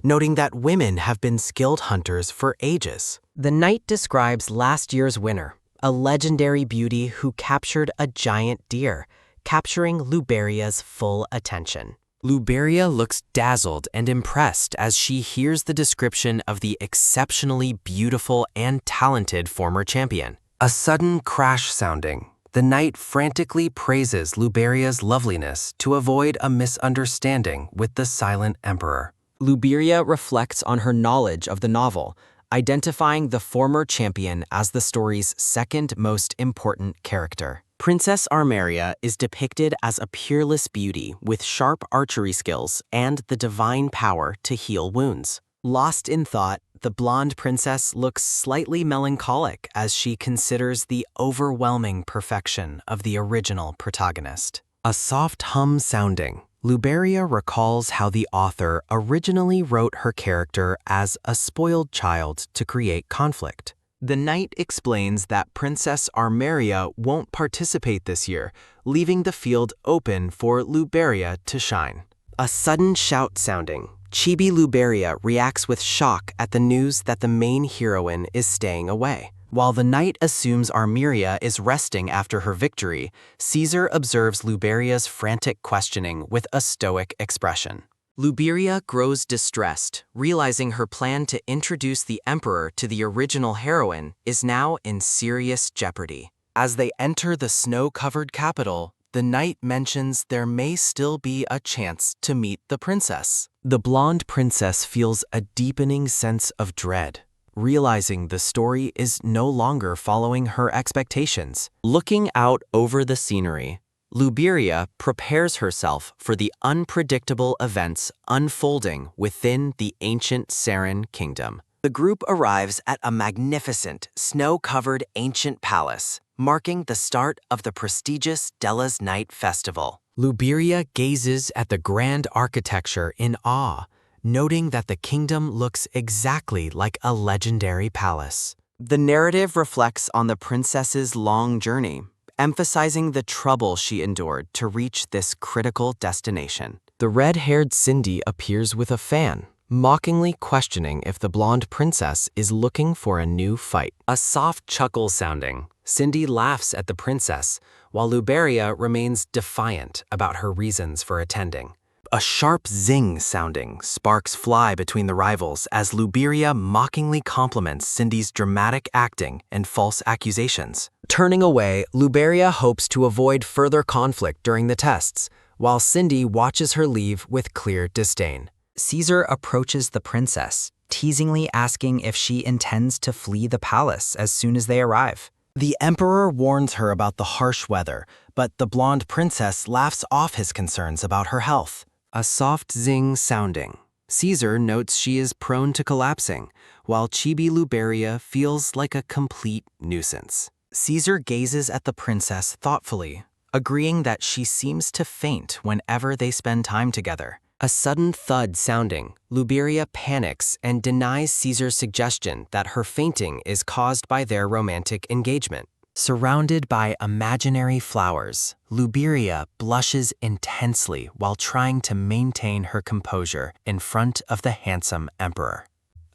noting that women have been skilled hunters for ages. The knight describes last year's winner, a legendary beauty who captured a giant deer, capturing Luberia's full attention. Luberia looks dazzled and impressed as she hears the description of the exceptionally beautiful and talented former champion. A sudden crash sounding. The knight frantically praises Luberia's loveliness to avoid a misunderstanding with the silent emperor. Luberia reflects on her knowledge of the novel, identifying the former champion as the story's second most important character. Princess Arriia is depicted as a peerless beauty with sharp archery skills and the divine power to heal wounds. Lost in thought, the blonde princess looks slightly melancholic as she considers the overwhelming perfection of the original protagonist. A soft hum sounding. Luberia recalls how the author originally wrote her character as a spoiled child to create conflict. The knight explains that Princess Arriia won't participate this year, leaving the field open for Luberia to shine. A sudden shout sounding. Chibi Luberia reacts with shock at the news that the main heroine is staying away. While the knight assumes Arriia is resting after her victory, Caesar observes Luberia's frantic questioning with a stoic expression. Luberia grows distressed, realizing her plan to introduce the emperor to the original heroine is now in serious jeopardy. As they enter the snow-covered capital, the knight mentions there may still be a chance to meet the princess. The blonde princess feels a deepening sense of dread, realizing the story is no longer following her expectations. Looking out over the scenery, Luberia prepares herself for the unpredictable events unfolding within the ancient Saran kingdom. The group arrives at a magnificent, snow-covered ancient palace, marking the start of the prestigious Dela's Night Festival. Luberia gazes at the grand architecture in awe, noting that the kingdom looks exactly like a legendary palace. The narrative reflects on the princess's long journey, emphasizing the trouble she endured to reach this critical destination. The red-haired Cindy appears with a fan, mockingly questioning if the blonde princess is looking for a new fight. A soft chuckle sounding, Cindy laughs at the princess, while Luberia remains defiant about her reasons for attending. A sharp zing sounding, sparks fly between the rivals as Luberia mockingly compliments Cindy's dramatic acting and false accusations. Turning away, Luberia hopes to avoid further conflict during the tests, while Cindy watches her leave with clear disdain. Caesar approaches the princess, teasingly asking if she intends to flee the palace as soon as they arrive. The emperor warns her about the harsh weather, but the blonde princess laughs off his concerns about her health. A soft zing sounding. Caesar notes she is prone to collapsing, while Chibi Luberia feels like a complete nuisance. Caesar gazes at the princess thoughtfully, agreeing that she seems to faint whenever they spend time together. A sudden thud sounding, Luberia panics and denies Caesar's suggestion that her fainting is caused by their romantic engagement. Surrounded by imaginary flowers, Luberia blushes intensely while trying to maintain her composure in front of the handsome emperor.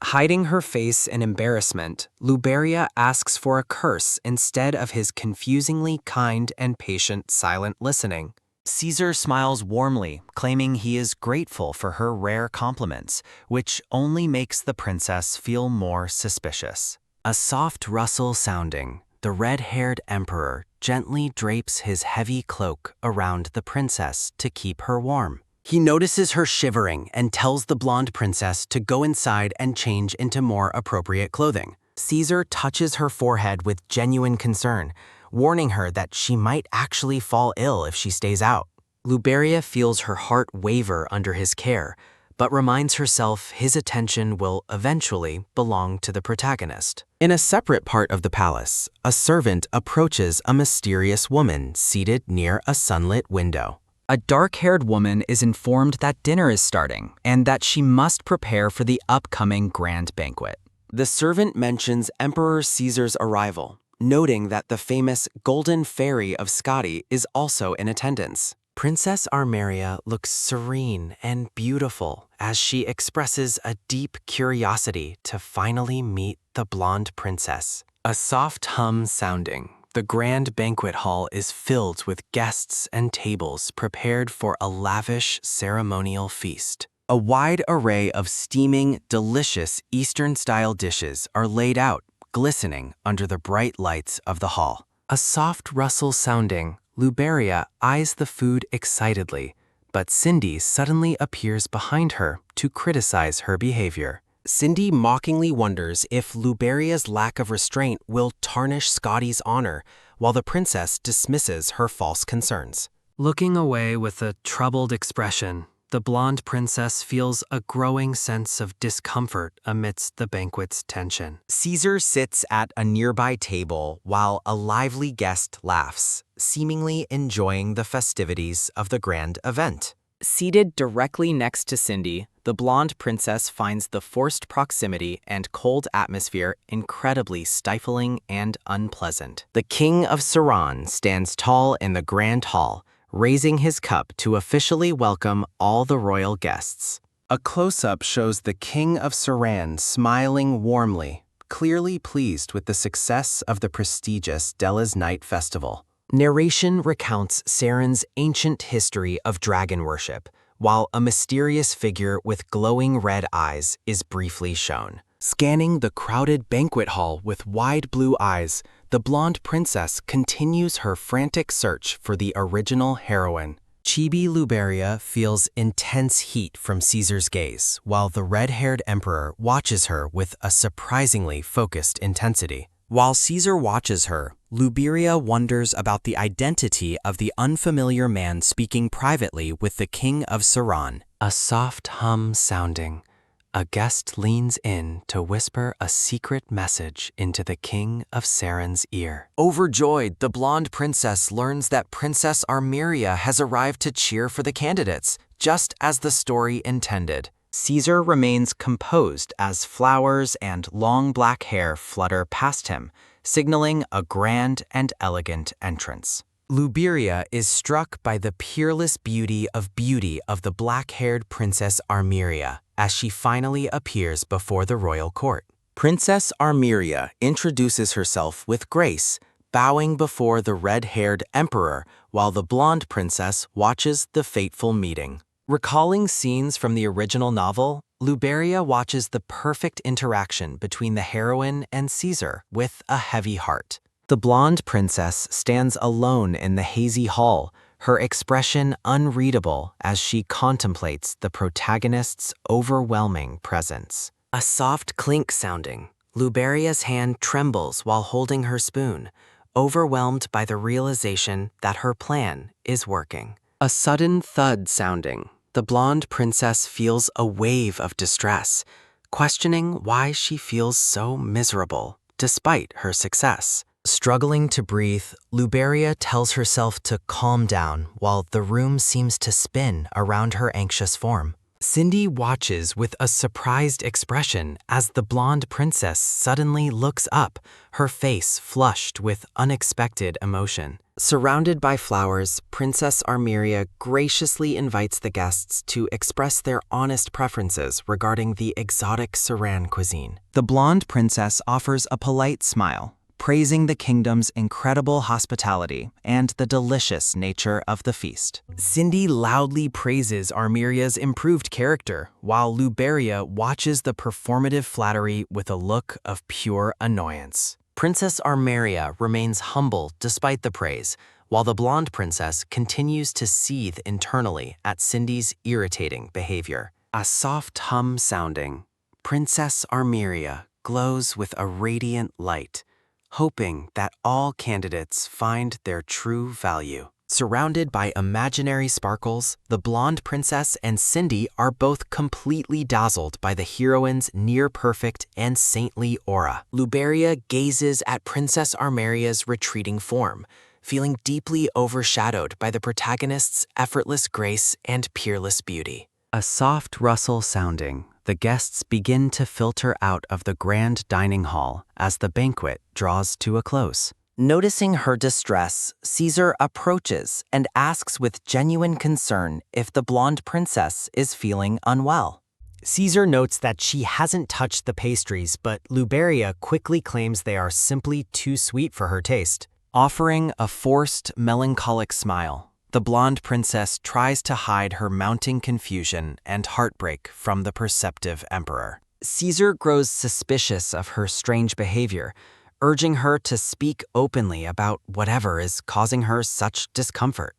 Hiding her face in embarrassment, Luberia asks for a curse instead of his confusingly kind and patient silent listening. Caesar smiles warmly, claiming he is grateful for her rare compliments, which only makes the princess feel more suspicious. A soft rustle sounding, the red-haired emperor gently drapes his heavy cloak around the princess to keep her warm. He notices her shivering and tells the blonde princess to go inside and change into more appropriate clothing. Caesar touches her forehead with genuine concern, warning her that she might actually fall ill if she stays out. Luberia feels her heart waver under his care, but reminds herself his attention will eventually belong to the protagonist. In a separate part of the palace, a servant approaches a mysterious woman seated near a sunlit window. A dark-haired woman is informed that dinner is starting and that she must prepare for the upcoming grand banquet. The servant mentions Emperor Caesar's arrival, noting that the famous Golden Fairy of Skadi is also in attendance. Princess Arriia looks serene and beautiful as she expresses a deep curiosity to finally meet the blonde princess. A soft hum sounding, the grand banquet hall is filled with guests and tables prepared for a lavish ceremonial feast. A wide array of steaming, delicious Eastern-style dishes are laid out, glistening under the bright lights of the hall. A soft rustle sounding, Luberia eyes the food excitedly, but Cindy suddenly appears behind her to criticize her behavior. Cindy mockingly wonders if Luberia's lack of restraint will tarnish Scotty's honor, while the princess dismisses her false concerns. Looking away with a troubled expression, the blonde princess feels a growing sense of discomfort amidst the banquet's tension. Caesar sits at a nearby table while a lively guest laughs, seemingly enjoying the festivities of the grand event. Seated directly next to Cindy, the blonde princess finds the forced proximity and cold atmosphere incredibly stifling and unpleasant. The King of Saran stands tall in the grand hall, raising his cup to officially welcome all the royal guests. A close-up shows the King of Saran smiling warmly, clearly pleased with the success of the prestigious Dela's Night Festival. Narration recounts Saren's ancient history of dragon worship, while a mysterious figure with glowing red eyes is briefly shown. Scanning the crowded banquet hall with wide blue eyes, the blonde princess continues her frantic search for the original heroine. Chibi Luberia feels intense heat from Caesar's gaze, while the red-haired emperor watches her with a surprisingly focused intensity. While Caesar watches her, Luberia wonders about the identity of the unfamiliar man speaking privately with the King of Saran. A soft hum sounding. A guest leans in to whisper a secret message into the King of Saran's ear. Overjoyed, the blonde princess learns that Princess Arriia has arrived to cheer for the candidates, just as the story intended. Caesar remains composed as flowers and long black hair flutter past him, signaling a grand and elegant entrance. Luberia is struck by the peerless beauty of the black-haired Princess Arriia as she finally appears before the royal court. Princess Arriia introduces herself with grace, bowing before the red-haired emperor while the blonde princess watches the fateful meeting. Recalling scenes from the original novel, Luberia watches the perfect interaction between the heroine and Caesar with a heavy heart. The blonde princess stands alone in the hazy hall, her expression unreadable as she contemplates the protagonist's overwhelming presence. A soft clink sounding, Luberia's hand trembles while holding her spoon, overwhelmed by the realization that her plan is working. A sudden thud sounding, the blonde princess feels a wave of distress, questioning why she feels so miserable despite her success. Struggling to breathe, Luberia tells herself to calm down while the room seems to spin around her anxious form. Cindy watches with a surprised expression as the blonde princess suddenly looks up, her face flushed with unexpected emotion. Surrounded by flowers, Princess Arriia graciously invites the guests to express their honest preferences regarding the exotic Saran cuisine. The blonde princess offers a polite smile, praising the kingdom's incredible hospitality and the delicious nature of the feast. Cindy loudly praises Arriia's improved character, while Luberia watches the performative flattery with a look of pure annoyance. Princess Arriia remains humble despite the praise, while the blonde princess continues to seethe internally at Cindy's irritating behavior. A soft hum sounding, Princess Arriia glows with a radiant light, hoping that all candidates find their true value. Surrounded by imaginary sparkles, the blonde princess and Cindy are both completely dazzled by the heroine's near-perfect and saintly aura. Luberia gazes at Princess Arriia's retreating form, feeling deeply overshadowed by the protagonist's effortless grace and peerless beauty. A soft rustle sounding, the guests begin to filter out of the grand dining hall as the banquet draws to a close. Noticing her distress, Caesar approaches and asks with genuine concern if the blonde princess is feeling unwell. Caesar notes that she hasn't touched the pastries, but Luberia quickly claims they are simply too sweet for her taste. Offering a forced, melancholic smile, the blonde princess tries to hide her mounting confusion and heartbreak from the perceptive emperor. Caesar grows suspicious of her strange behavior, urging her to speak openly about whatever is causing her such discomfort.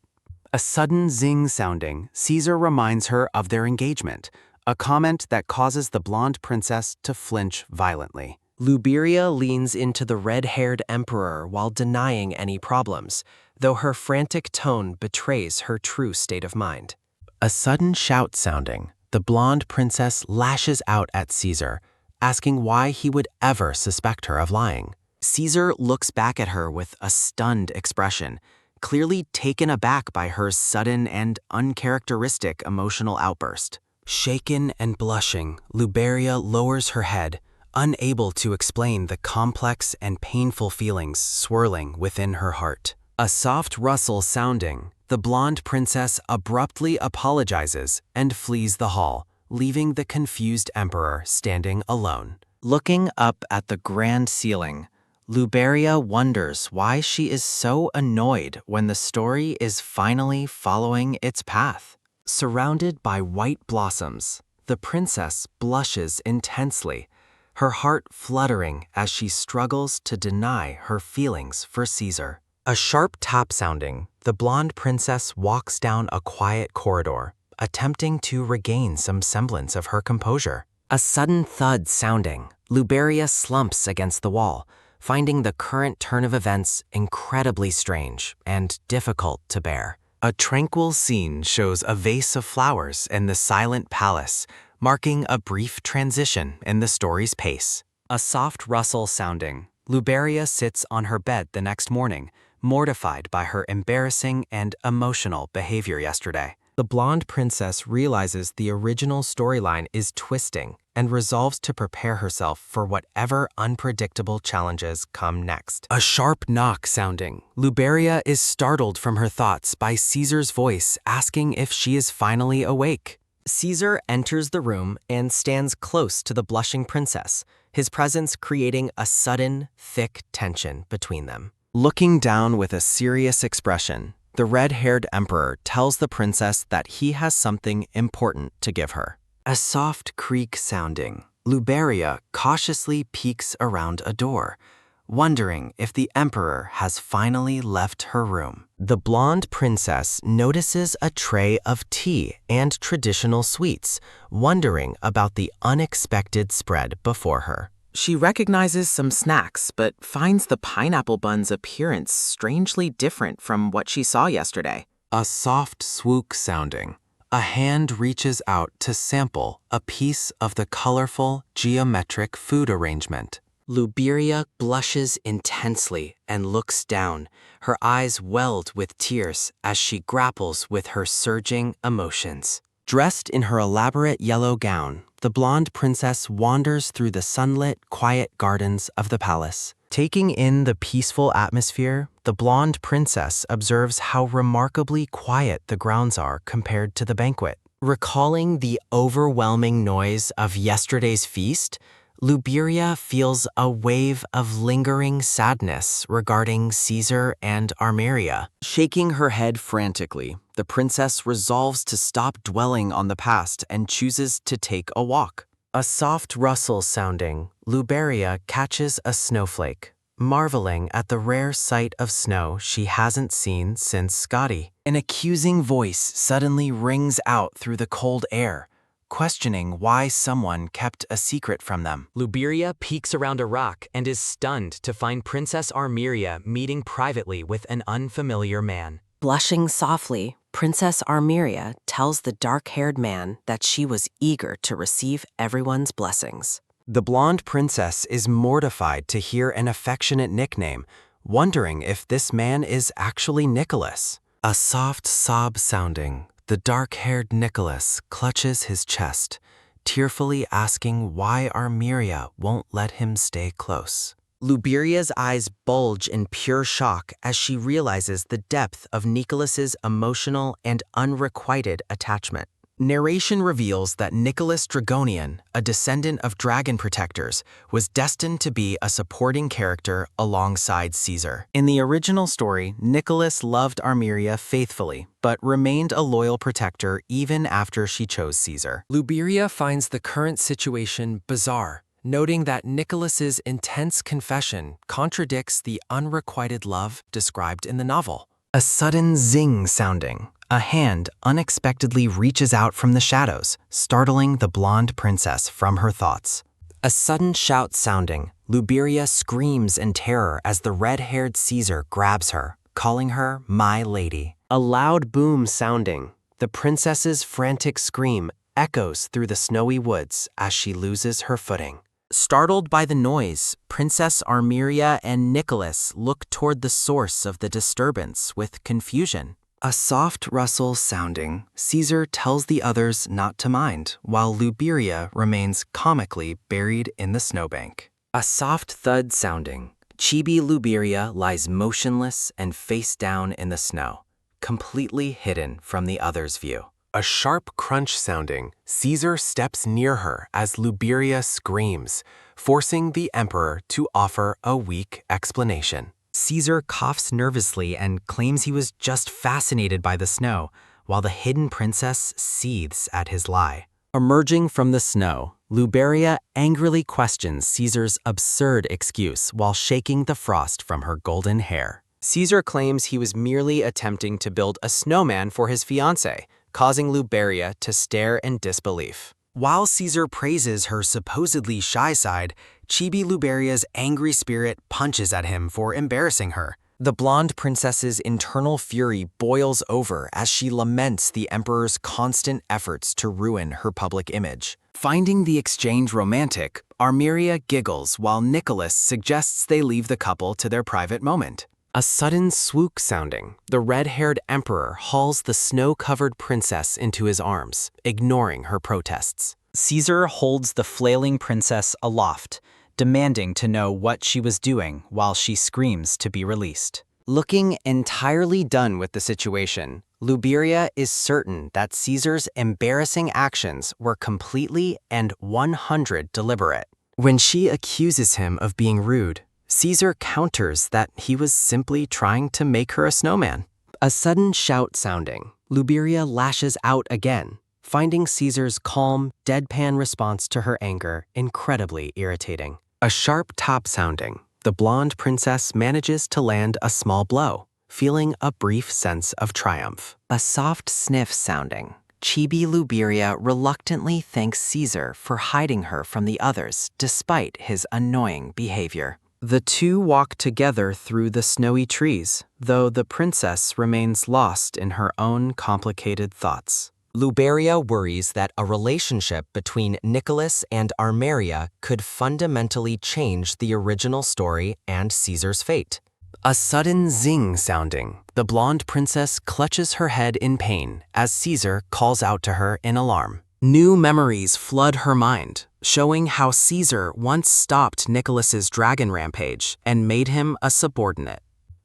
A sudden zing sounding, Caesar reminds her of their engagement, a comment that causes the blonde princess to flinch violently. Luberia leans into the red-haired emperor while denying any problems, though her frantic tone betrays her true state of mind. A sudden shout sounding, the blonde princess lashes out at Caesar, asking why he would ever suspect her of lying. Caesar looks back at her with a stunned expression, clearly taken aback by her sudden and uncharacteristic emotional outburst. Shaken and blushing, Luberia lowers her head, unable to explain the complex and painful feelings swirling within her heart. A soft rustle sounding, the blonde princess abruptly apologizes and flees the hall, leaving the confused emperor standing alone. Looking up at the grand ceiling, Luberia wonders why she is so annoyed when the story is finally following its path. Surrounded by white blossoms, the princess blushes intensely, her heart fluttering as she struggles to deny her feelings for Caesar. A sharp tap sounding, the blonde princess walks down a quiet corridor, attempting to regain some semblance of her composure. A sudden thud sounding, Luberia slumps against the wall, finding the current turn of events incredibly strange and difficult to bear. A tranquil scene shows a vase of flowers in the silent palace, marking a brief transition in the story's pace. A soft rustle sounding, Luberia sits on her bed the next morning, mortified by her embarrassing and emotional behavior yesterday. The blonde princess realizes the original storyline is twisting and resolves to prepare herself for whatever unpredictable challenges come next. A sharp knock sounding, Luberia is startled from her thoughts by Caesar's voice asking if she is finally awake. Caesar enters the room and stands close to the blushing princess, his presence creating a sudden, thick tension between them. Looking down with a serious expression, the red-haired emperor tells the princess that he has something important to give her. A soft creak sounding, Luberia cautiously peeks around a door, wondering if the emperor has finally left her room. The blonde princess notices a tray of tea and traditional sweets, wondering about the unexpected spread before her. She recognizes some snacks, but finds the pineapple bun's appearance strangely different from what she saw yesterday. A soft swook sounding. A hand reaches out to sample a piece of the colorful geometric food arrangement. Luberia blushes intensely and looks down, her eyes welled with tears as she grapples with her surging emotions. Dressed in her elaborate yellow gown, the blonde princess wanders through the sunlit, quiet gardens of the palace. Taking in the peaceful atmosphere, the blonde princess observes how remarkably quiet the grounds are compared to the banquet. Recalling the overwhelming noise of yesterday's feast, Luberia feels a wave of lingering sadness regarding Caesar and Arriia. Shaking her head frantically, the princess resolves to stop dwelling on the past and chooses to take a walk. A soft rustle sounding, Luberia catches a snowflake, marveling at the rare sight of snow she hasn't seen since Scotty. An accusing voice suddenly rings out through the cold air, questioning why someone kept a secret from them. Luberia peeks around a rock and is stunned to find Princess Arriia meeting privately with an unfamiliar man. Blushing softly, Princess Arriia tells the dark-haired man that she was eager to receive everyone's blessings. The blonde princess is mortified to hear an affectionate nickname, wondering if this man is actually Nicholas. A soft sob sounding, the dark-haired Nicholas clutches his chest, tearfully asking why Arriia won't let him stay close. Luberia's eyes bulge in pure shock as she realizes the depth of Nicholas's emotional and unrequited attachment. Narration reveals that Nicholas Dragonian, a descendant of dragon protectors, was destined to be a supporting character alongside Caesar. In the original story, Nicholas loved Arriia faithfully, but remained a loyal protector even after she chose Caesar. Luberia finds the current situation bizarre, noting that Nicholas's intense confession contradicts the unrequited love described in the novel. A sudden zing sounding. A hand unexpectedly reaches out from the shadows, startling the blonde princess from her thoughts. A sudden shout sounding, Luberia screams in terror as the red-haired Caesar grabs her, calling her my lady. A loud boom sounding, the princess's frantic scream echoes through the snowy woods as she loses her footing. Startled by the noise, Princess Arriia and Nicholas look toward the source of the disturbance with confusion. A soft rustle sounding, Caesar tells the others not to mind, while Luberia remains comically buried in the snowbank. A soft thud sounding, Chibi Luberia lies motionless and face down in the snow, completely hidden from the others' view. A sharp crunch sounding, Caesar steps near her as Luberia screams, forcing the emperor to offer a weak explanation. Caesar coughs nervously and claims he was just fascinated by the snow, while the hidden princess seethes at his lie. Emerging from the snow, Luberia angrily questions Caesar's absurd excuse while shaking the frost from her golden hair. Caesar claims he was merely attempting to build a snowman for his fiancée, causing Luberia to stare in disbelief. While Caesar praises her supposedly shy side, Chibi Luberia's angry spirit punches at him for embarrassing her. The blonde princess's internal fury boils over as she laments the emperor's constant efforts to ruin her public image. Finding the exchange romantic, Arriia giggles while Nicholas suggests they leave the couple to their private moment. A sudden swoop sounding, the red-haired emperor hauls the snow-covered princess into his arms, ignoring her protests. Caesar holds the flailing princess aloft, demanding to know what she was doing while she screams to be released. Looking entirely done with the situation, Luberia is certain that Caesar's embarrassing actions were completely and 100% deliberate. When she accuses him of being rude, Caesar counters that he was simply trying to make her a snowman. A sudden shout sounding, Luberia lashes out again, finding Caesar's calm, deadpan response to her anger incredibly irritating. A sharp top sounding, the blonde princess manages to land a small blow, feeling a brief sense of triumph. A soft sniff sounding, Chibi Luberia reluctantly thanks Caesar for hiding her from the others despite his annoying behavior. The two walk together through the snowy trees, though the princess remains lost in her own complicated thoughts. Luberia worries that a relationship between Nicholas and Arriia could fundamentally change the original story and Caesar's fate. A sudden zing sounding, the blonde princess clutches her head in pain as Caesar calls out to her in alarm. New memories flood her mind, showing how Caesar once stopped Nicholas's dragon rampage and made him a subordinate.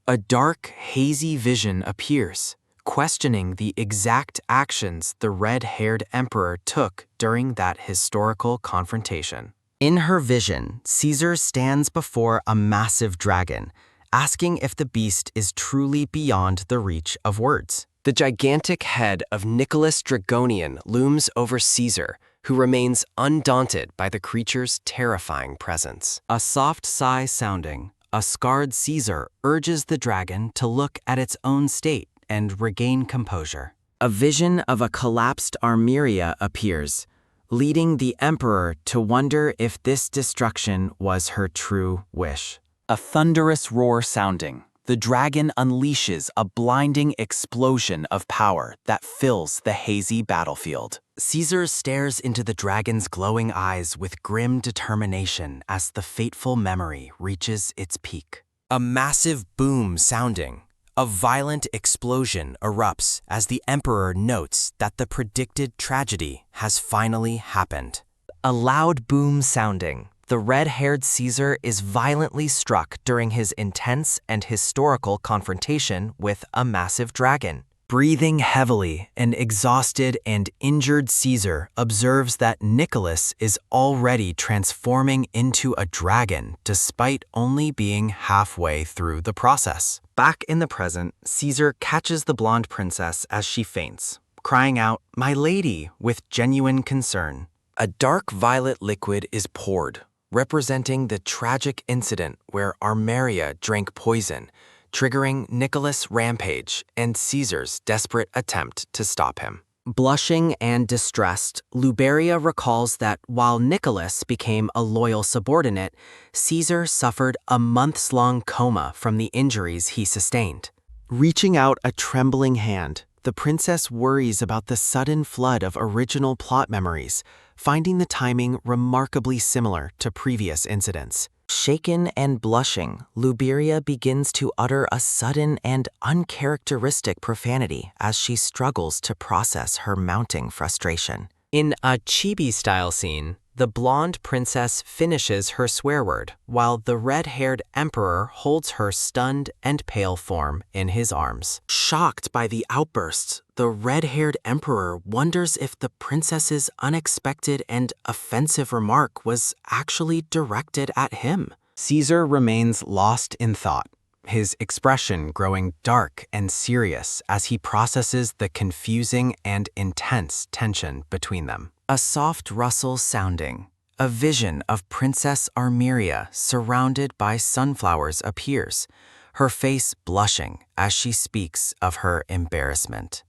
A dark, hazy vision appears, questioning the exact actions the red-haired emperor took during that historical confrontation. In her vision, Caesar stands before a massive dragon, asking if the beast is truly beyond the reach of words. The gigantic head of Nicholas Dragonian looms over Caesar, who remains undaunted by the creature's terrifying presence. A soft sigh sounding, a scarred Caesar urges the dragon to look at its own state and regain composure. A vision of a collapsed Arriia appears, leading the emperor to wonder if this destruction was her true wish. A thunderous roar sounding, the dragon unleashes a blinding explosion of power that fills the hazy battlefield. Caesar stares into the dragon's glowing eyes with grim determination as the fateful memory reaches its peak. A massive boom sounding, a violent explosion erupts as the emperor notes that the predicted tragedy has finally happened. A loud boom sounding, the red-haired Caesar is violently struck during his intense and historical confrontation with a massive dragon. Breathing heavily, an exhausted and injured Caesar observes that Nicholas is already transforming into a dragon despite only being halfway through the process. Back in the present, Caesar catches the blonde princess as she faints, crying out, "My lady," with genuine concern. A dark violet liquid is poured, representing the tragic incident where Arriia drank poison, triggering Nicholas' rampage and Caesar's desperate attempt to stop him. Blushing and distressed, Luberia recalls that while Nicholas became a loyal subordinate, Caesar suffered a months-long coma from the injuries he sustained. Reaching out a trembling hand, the princess worries about the sudden flood of original plot memories, finding the timing remarkably similar to previous incidents. Shaken and blushing, Luberia begins to utter a sudden and uncharacteristic profanity as she struggles to process her mounting frustration. In a chibi-style scene, the blonde princess finishes her swear word, while the red-haired emperor holds her stunned and pale form in his arms. Shocked by the outbursts, the red-haired emperor wonders if the princess's unexpected and offensive remark was actually directed at him. Caesar remains lost in thought, his expression growing dark and serious as he processes the confusing and intense tension between them. A soft rustle sounding, a vision of Princess Arriia surrounded by sunflowers appears, her face blushing as she speaks of her embarrassment.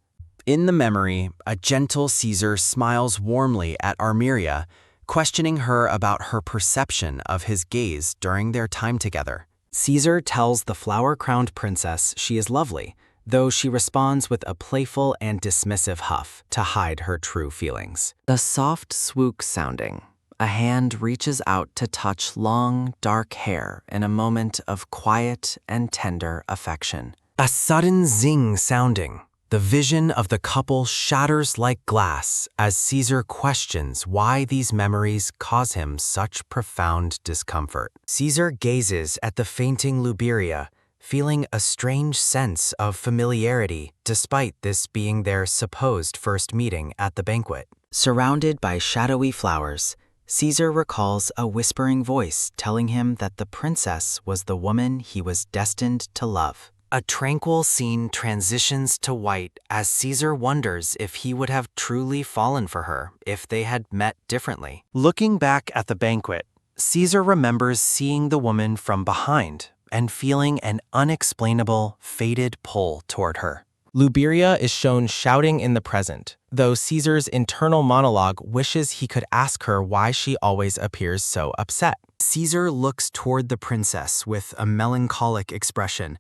In the memory, a gentle Caesar smiles warmly at Arriia, questioning her about her perception of his gaze during their time together. Caesar tells the flower-crowned princess she is lovely, though she responds with a playful and dismissive huff to hide her true feelings. A soft swoop sounding, a hand reaches out to touch long, dark hair in a moment of quiet and tender affection. A sudden zing sounding, the vision of the couple shatters like glass as Caesar questions why these memories cause him such profound discomfort. Caesar gazes at the fainting Luberia, feeling a strange sense of familiarity despite this being their supposed first meeting at the banquet. Surrounded by shadowy flowers, Caesar recalls a whispering voice telling him that the princess was the woman he was destined to love. A tranquil scene transitions to white as Caesar wonders if he would have truly fallen for her if they had met differently. Looking back at the banquet, Caesar remembers seeing the woman from behind and feeling an unexplainable, fated pull toward her. Luberia is shown shouting in the present, though Caesar's internal monologue wishes he could ask her why she always appears so upset. Caesar looks toward the princess with a melancholic expression,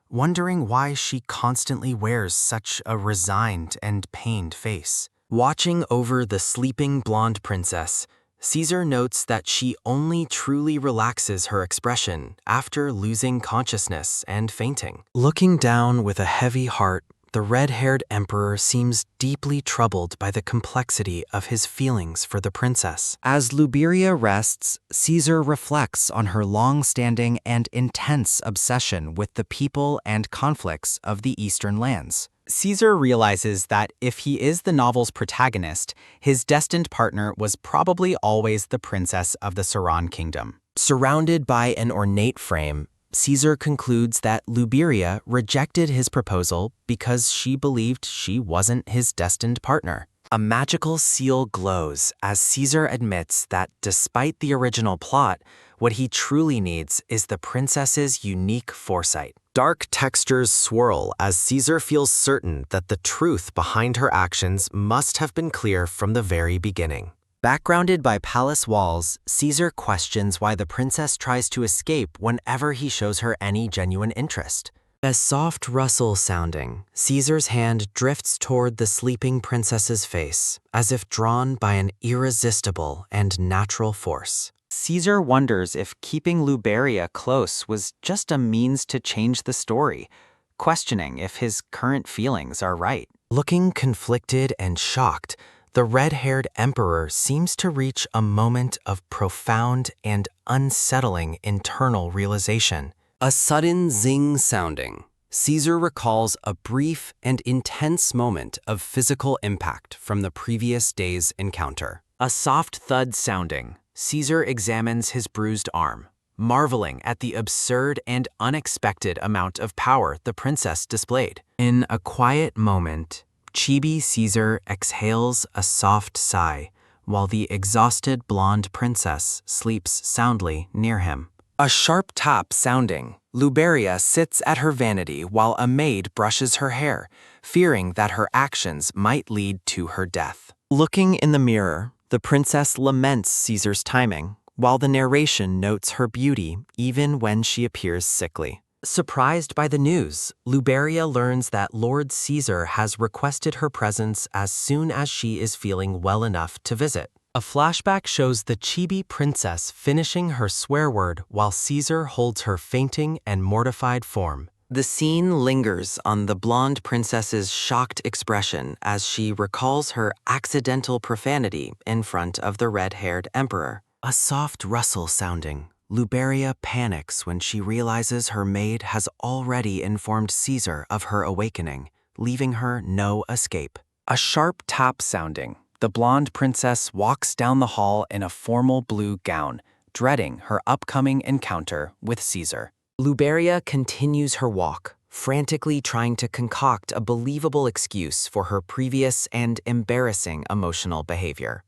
wondering why she constantly wears such a resigned and pained face. Watching over the sleeping blonde princess, Caesar notes that she only truly relaxes her expression after losing consciousness and fainting. Looking down with a heavy heart, the red-haired emperor seems deeply troubled by the complexity of his feelings for the princess. As Luberia rests, Caesar reflects on her long-standing and intense obsession with the people and conflicts of the Eastern lands. Caesar realizes that if he is the novel's protagonist, his destined partner was probably always the princess of the Saran kingdom. Surrounded by an ornate frame, Caesar concludes that Luberia rejected his proposal because she believed she wasn't his destined partner. A magical seal glows as Caesar admits that despite the original plot, what he truly needs is the princess's unique foresight. Dark textures swirl as Caesar feels certain that the truth behind her actions must have been clear from the very beginning. Backgrounded by palace walls, Caesar questions why the princess tries to escape whenever he shows her any genuine interest. A soft rustle sounding, Caesar's hand drifts toward the sleeping princess's face, as if drawn by an irresistible and natural force. Caesar wonders if keeping Luberia close was just a means to change the story, questioning if his current feelings are right. Looking conflicted and shocked, the red-haired emperor seems to reach a moment of profound and unsettling internal realization. A sudden zing sounding, Caesar recalls a brief and intense moment of physical impact from the previous day's encounter. A soft thud sounding, Caesar examines his bruised arm, marveling at the absurd and unexpected amount of power the princess displayed. In a quiet moment, Chibi Caesar exhales a soft sigh, while the exhausted blonde princess sleeps soundly near him. A sharp tap sounding, Luberia sits at her vanity while a maid brushes her hair, fearing that her actions might lead to her death. Looking in the mirror, the princess laments Caesar's timing, while the narration notes her beauty even when she appears sickly. Surprised by the news, Luberia learns that Lord Caesar has requested her presence as soon as she is feeling well enough to visit. A flashback shows the Chibi princess finishing her swear word while Caesar holds her fainting and mortified form. The scene lingers on the blonde princess's shocked expression as she recalls her accidental profanity in front of the red-haired emperor. A soft rustle sounding, Luberia panics when she realizes her maid has already informed Caesar of her awakening, leaving her no escape. A sharp tap sounding, the blonde princess walks down the hall in a formal blue gown, dreading her upcoming encounter with Caesar. Luberia continues her walk, frantically trying to concoct a believable excuse for her previous and embarrassing emotional behavior.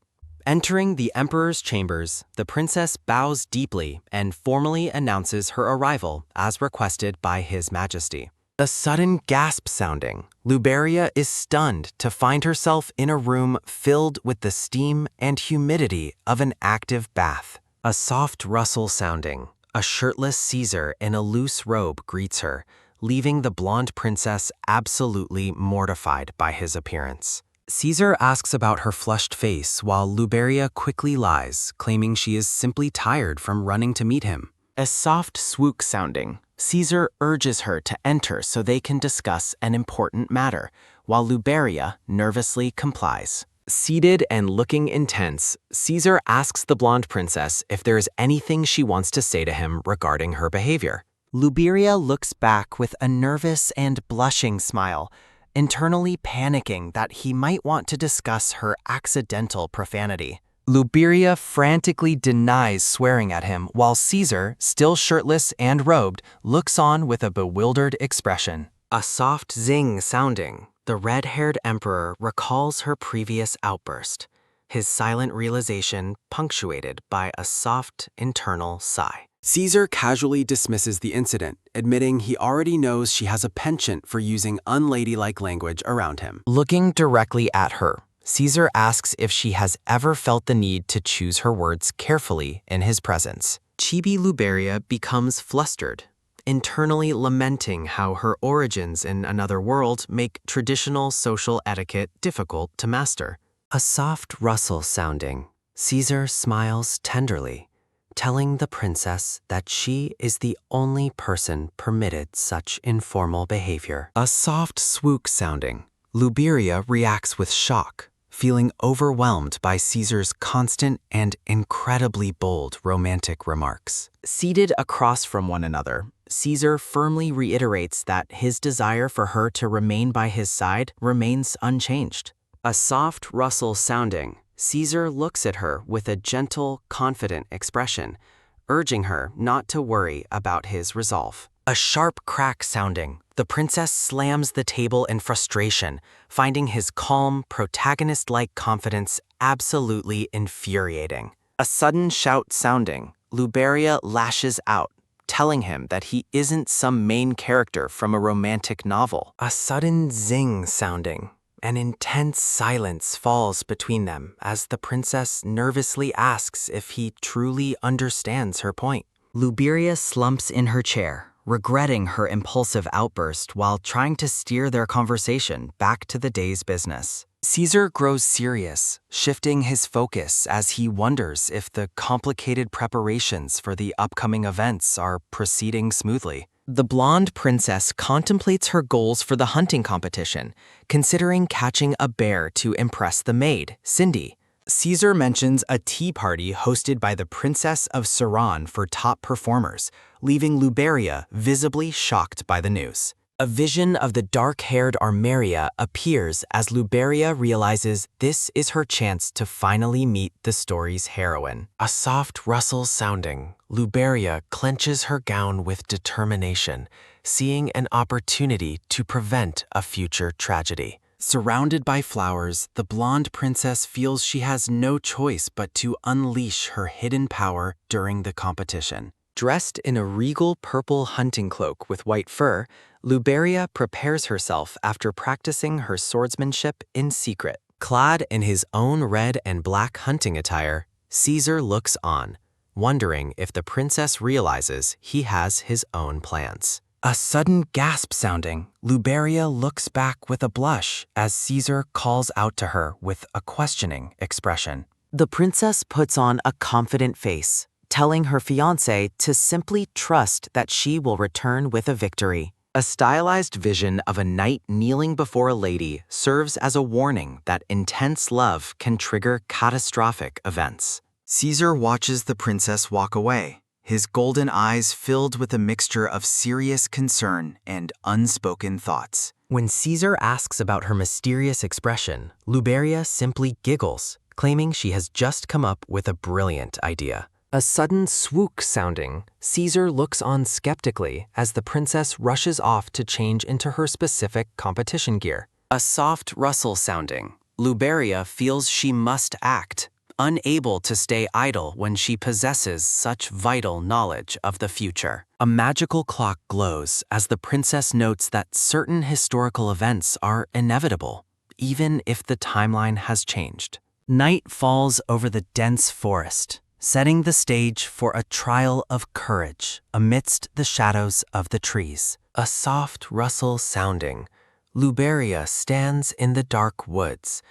Entering the emperor's chambers, the princess bows deeply and formally announces her arrival as requested by His Majesty. A sudden gasp sounding, Luberia is stunned to find herself in a room filled with the steam and humidity of an active bath. A soft rustle sounding, a shirtless Caesar in a loose robe greets her, leaving the blonde princess absolutely mortified by his appearance. Caesar asks about her flushed face while Luberia quickly lies, claiming she is simply tired from running to meet him. A soft swook sounding, Caesar urges her to enter so they can discuss an important matter, while Luberia nervously complies. Seated and looking intense, Caesar asks the blonde princess if there is anything she wants to say to him regarding her behavior. Luberia looks back with a nervous and blushing smile, internally panicking that he might want to discuss her accidental profanity. Luberia frantically denies swearing at him while Caesar, still shirtless and robed, looks on with a bewildered expression. A soft zing sounding, the red-haired emperor recalls her previous outburst, his silent realization punctuated by a soft internal sigh. Caesar casually dismisses the incident, admitting he already knows she has a penchant for using unladylike language around him. Looking directly at her, Caesar asks if she has ever felt the need to choose her words carefully in his presence. Chibi Luberia becomes flustered, internally lamenting how her origins in another world make traditional social etiquette difficult to master. A soft rustle sounding, Caesar smiles tenderly, telling the princess that she is the only person permitted such informal behavior. A soft swook sounding, Luberia reacts with shock, feeling overwhelmed by Caesar's constant and incredibly bold romantic remarks. Seated across from one another, Caesar firmly reiterates that his desire for her to remain by his side remains unchanged. A soft rustle sounding, Caesar looks at her with a gentle, confident expression, urging her not to worry about his resolve. A sharp crack sounding, the princess slams the table in frustration, finding his calm, protagonist-like confidence absolutely infuriating. A sudden shout sounding, Luberia lashes out, telling him that he isn't some main character from a romantic novel. A sudden zing sounding, an intense silence falls between them as the princess nervously asks if he truly understands her point. Luberia slumps in her chair, regretting her impulsive outburst while trying to steer their conversation back to the day's business. Caesar grows serious, shifting his focus as he wonders if the complicated preparations for the upcoming events are proceeding smoothly. The blonde princess contemplates her goals for the hunting competition, considering catching a bear to impress the maid, Cindy. Caesar mentions a tea party hosted by the Princess of Saran for top performers, leaving Luberia visibly shocked by the news. A vision of the dark-haired Arriia appears as Luberia realizes this is her chance to finally meet the story's heroine. A soft rustle sounding, Luberia clenches her gown with determination, seeing an opportunity to prevent a future tragedy. Surrounded by flowers, the blonde princess feels she has no choice but to unleash her hidden power during the competition. Dressed in a regal purple hunting cloak with white fur, Luberia prepares herself after practicing her swordsmanship in secret. Clad in his own red and black hunting attire, Caesar looks on, wondering if the princess realizes he has his own plans. A sudden gasp sounding, Luberia looks back with a blush as Caesar calls out to her with a questioning expression. The princess puts on a confident face, telling her fiancé to simply trust that she will return with a victory. A stylized vision of a knight kneeling before a lady serves as a warning that intense love can trigger catastrophic events. Caesar watches the princess walk away, his golden eyes filled with a mixture of serious concern and unspoken thoughts. When Caesar asks about her mysterious expression, Luberia simply giggles, claiming she has just come up with a brilliant idea. A sudden swook sounding, Caesar looks on skeptically as the princess rushes off to change into her specific competition gear. A soft rustle sounding, Luberia feels she must act, unable to stay idle when she possesses such vital knowledge of the future. A magical clock glows as the princess notes that certain historical events are inevitable, even if the timeline has changed. Night falls over the dense forest, setting the stage for a trial of courage amidst the shadows of the trees. A soft rustle sounding, Luberia stands in the dark woods,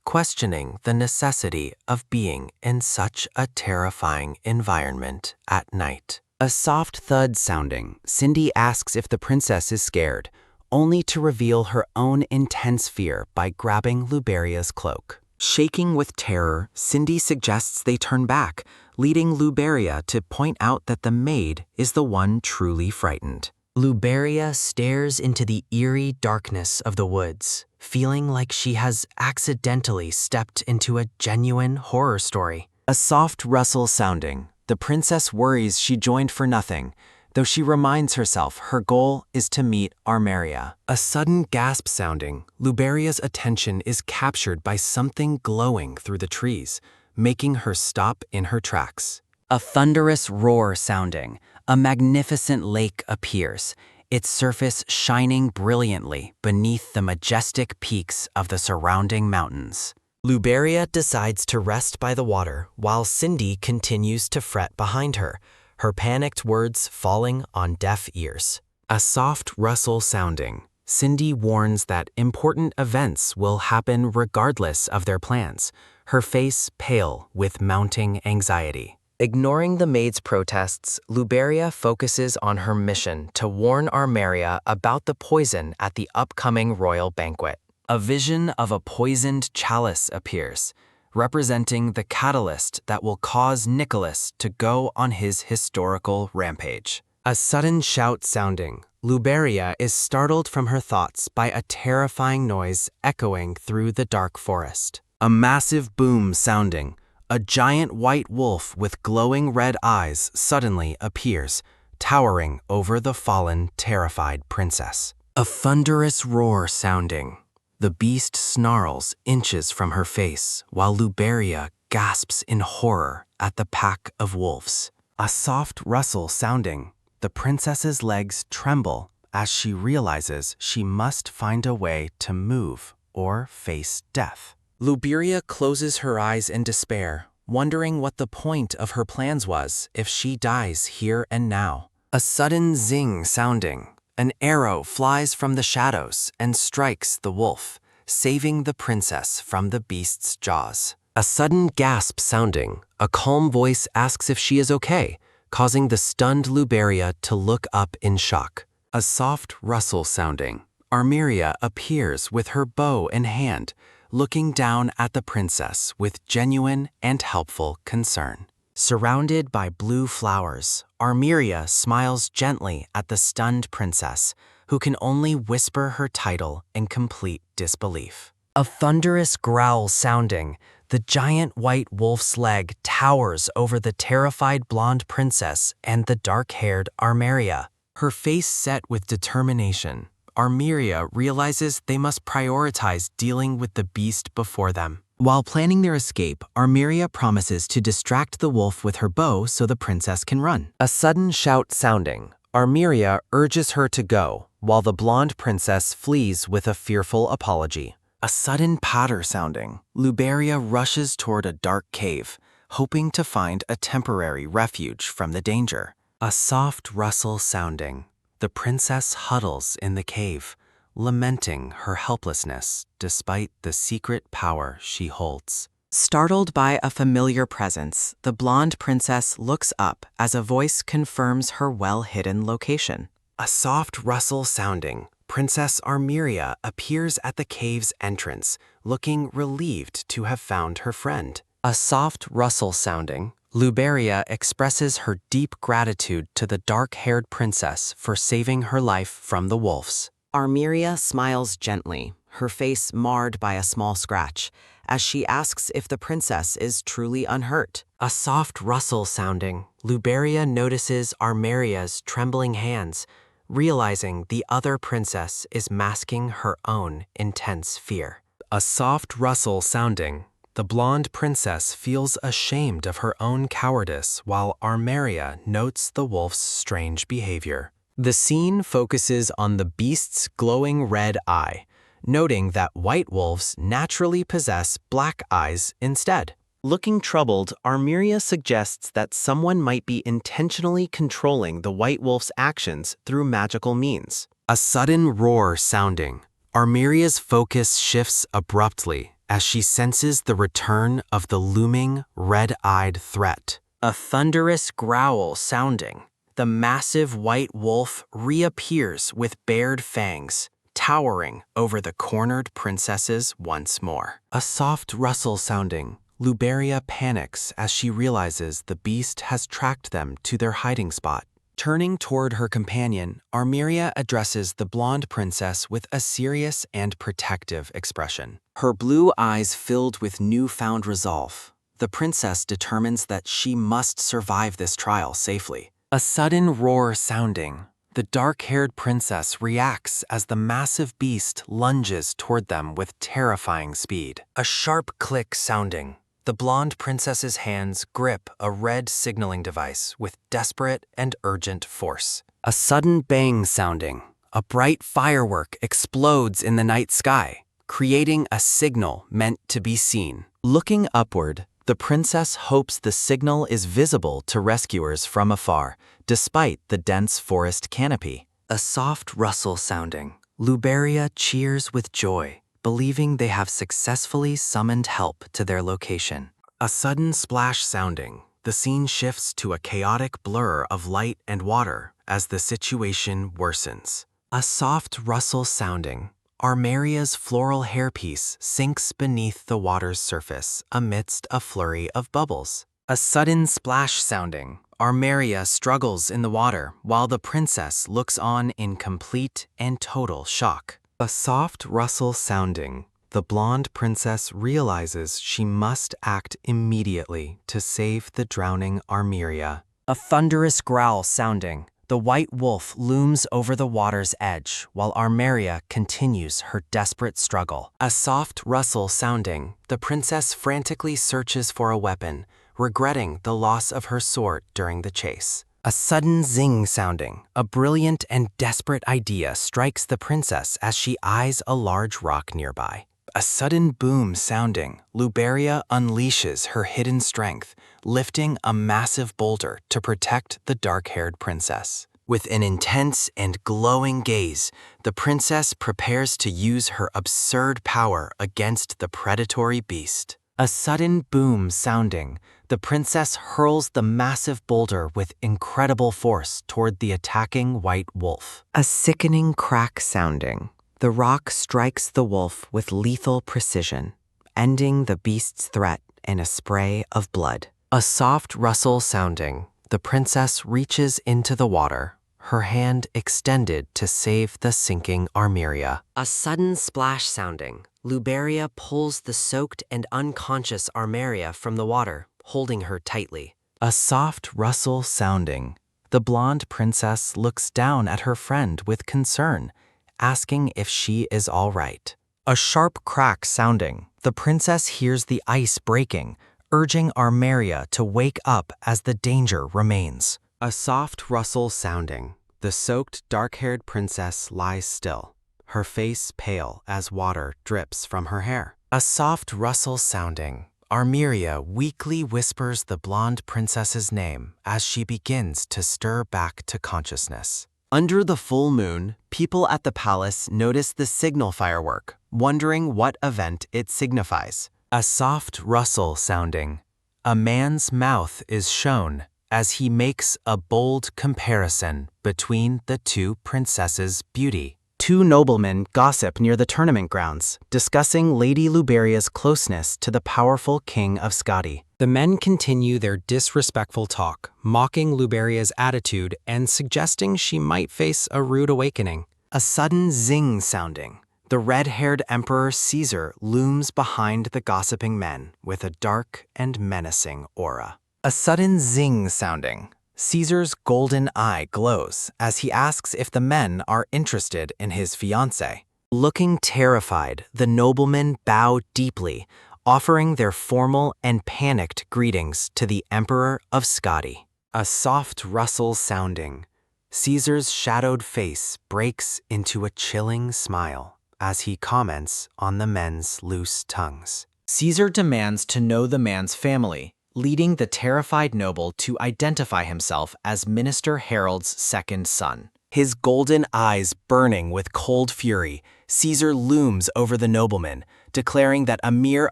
questioning the necessity of being in such a terrifying environment at night. A soft thud sounding, Cindy asks if the princess is scared, only to reveal her own intense fear by grabbing Luberia's cloak. Shaking with terror, Cindy suggests they turn back, leading Luberia to point out that the maid is the one truly frightened. Luberia stares into the eerie darkness of the woods, feeling like she has accidentally stepped into a genuine horror story. A soft rustle sounding, the princess worries she joined for nothing, though she reminds herself her goal is to meet Arriia. A sudden gasp sounding, Luberia's attention is captured by something glowing through the trees, making her stop in her tracks. A thunderous roar sounding, a magnificent lake appears, its surface shining brilliantly beneath the majestic peaks of the surrounding mountains. Luberia decides to rest by the water while Cindy continues to fret behind her, her panicked words falling on deaf ears. A soft rustle sounding, Cindy warns that important events will happen regardless of their plans, her face pale with mounting anxiety. Ignoring the maid's protests, Luberia focuses on her mission to warn Arriia about the poison at the upcoming royal banquet. A vision of a poisoned chalice appears, representing the catalyst that will cause Nicholas to go on his historical rampage. A sudden shout sounding, Luberia is startled from her thoughts by a terrifying noise echoing through the dark forest. A massive boom sounding, a giant white wolf with glowing red eyes suddenly appears, towering over the fallen, terrified princess. A thunderous roar sounding. The beast snarls inches from her face, while Luberia gasps in horror at the pack of wolves. A soft rustle sounding. The princess's legs tremble as she realizes she must find a way to move or face death. Luberia closes her eyes in despair, wondering what the point of her plans was if she dies here and now. A sudden zing sounding. An arrow flies from the shadows and strikes the wolf, saving the princess from the beast's jaws. A sudden gasp sounding. A calm voice asks if she is okay, causing the stunned Luberia to look up in shock. A soft rustle sounding. Arriia appears with her bow in hand, looking down at the princess with genuine and helpful concern. Surrounded by blue flowers, Arriia smiles gently at the stunned princess, who can only whisper her title in complete disbelief. A thunderous growl sounding, the giant white wolf's leg towers over the terrified blonde princess and the dark-haired Arriia. Her face set with determination, Arriia realizes they must prioritize dealing with the beast before them. While planning their escape, Arriia promises to distract the wolf with her bow so the princess can run. A sudden shout sounding, Arriia urges her to go, while the blonde princess flees with a fearful apology. A sudden patter sounding, Luberia rushes toward a dark cave, hoping to find a temporary refuge from the danger. A soft rustle sounding, the princess huddles in the cave, lamenting her helplessness despite the secret power she holds. Startled by a familiar presence, the blonde princess looks up as a voice confirms her well-hidden location. A soft rustle sounding, Princess Arriia appears at the cave's entrance, looking relieved to have found her friend. A soft rustle sounding, Luberia expresses her deep gratitude to the dark-haired princess for saving her life from the wolves. Arriia smiles gently, her face marred by a small scratch, as she asks if the princess is truly unhurt. A soft rustle sounding, Luberia notices Arriia's trembling hands, realizing the other princess is masking her own intense fear. A soft rustle sounding, the blonde princess feels ashamed of her own cowardice while Arriia notes the wolf's strange behavior. The scene focuses on the beast's glowing red eye, noting that white wolves naturally possess black eyes instead. Looking troubled, Arriia suggests that someone might be intentionally controlling the white wolf's actions through magical means. A sudden roar sounding, Arriia's focus shifts abruptly as she senses the return of the looming, red-eyed threat. A thunderous growl sounding, the massive white wolf reappears with bared fangs, towering over the cornered princesses once more. A soft rustle sounding, Luberia panics as she realizes the beast has tracked them to their hiding spot. Turning toward her companion, Arriia addresses the blonde princess with a serious and protective expression. Her blue eyes filled with newfound resolve, the princess determines that she must survive this trial safely. A sudden roar sounding, the dark-haired princess reacts as the massive beast lunges toward them with terrifying speed. A sharp click sounding, the blonde princess's hands grip a red signaling device with desperate and urgent force. A sudden bang sounding, a bright firework explodes in the night sky, creating a signal meant to be seen. Looking upward, the princess hopes the signal is visible to rescuers from afar, despite the dense forest canopy. A soft rustle sounding, Luberia cheers with joy, believing they have successfully summoned help to their location. A sudden splash sounding, the scene shifts to a chaotic blur of light and water as the situation worsens. A soft rustle sounding, Arriia's floral hairpiece sinks beneath the water's surface amidst a flurry of bubbles. A sudden splash sounding, Arriia struggles in the water while the princess looks on in complete and total shock. A soft rustle sounding, the blonde princess realizes she must act immediately to save the drowning Arriia. A thunderous growl sounding, the white wolf looms over the water's edge while Arriia continues her desperate struggle. A soft rustle sounding, the princess frantically searches for a weapon, regretting the loss of her sword during the chase. A sudden zing sounding, a brilliant and desperate idea strikes the princess as she eyes a large rock nearby. A sudden boom sounding, Luberia unleashes her hidden strength, lifting a massive boulder to protect the dark-haired princess. With an intense and glowing gaze, the princess prepares to use her absurd power against the predatory beast. A sudden boom sounding, the princess hurls the massive boulder with incredible force toward the attacking white wolf. A sickening crack sounding, the rock strikes the wolf with lethal precision, ending the beast's threat in a spray of blood. A soft rustle sounding, the princess reaches into the water, her hand extended to save the sinking Arriia. A sudden splash sounding, Luberia pulls the soaked and unconscious Arriia from the water, holding her tightly. A soft rustle sounding, the blonde princess looks down at her friend with concern, asking if she is all right. A sharp crack sounding, the princess hears the ice breaking, urging Arriia to wake up as the danger remains. A soft rustle sounding, the soaked dark-haired princess lies still, her face pale as water drips from her hair. A soft rustle sounding, Arriia weakly whispers the blonde princess's name as she begins to stir back to consciousness. Under the full moon, people at the palace notice the signal firework, wondering what event it signifies. A soft rustle sounding, a man's mouth is shown as he makes a bold comparison between the two princesses' beauty. Two noblemen gossip near the tournament grounds, discussing Lady Luberia's closeness to the powerful King of Skadi. The men continue their disrespectful talk, mocking Luberia's attitude and suggesting she might face a rude awakening. A sudden zing sounding, the red-haired Emperor Caesar looms behind the gossiping men with a dark and menacing aura. A sudden zing sounding, Caesar's golden eye glows as he asks if the men are interested in his fiancée. Looking terrified, the noblemen bow deeply, offering their formal and panicked greetings to the Emperor of Skadi. A soft rustle sounding, Caesar's shadowed face breaks into a chilling smile as he comments on the men's loose tongues. Caesar demands to know the man's family, leading the terrified noble to identify himself as Minister Harold's second son. His golden eyes burning with cold fury, Caesar looms over the nobleman, declaring that a mere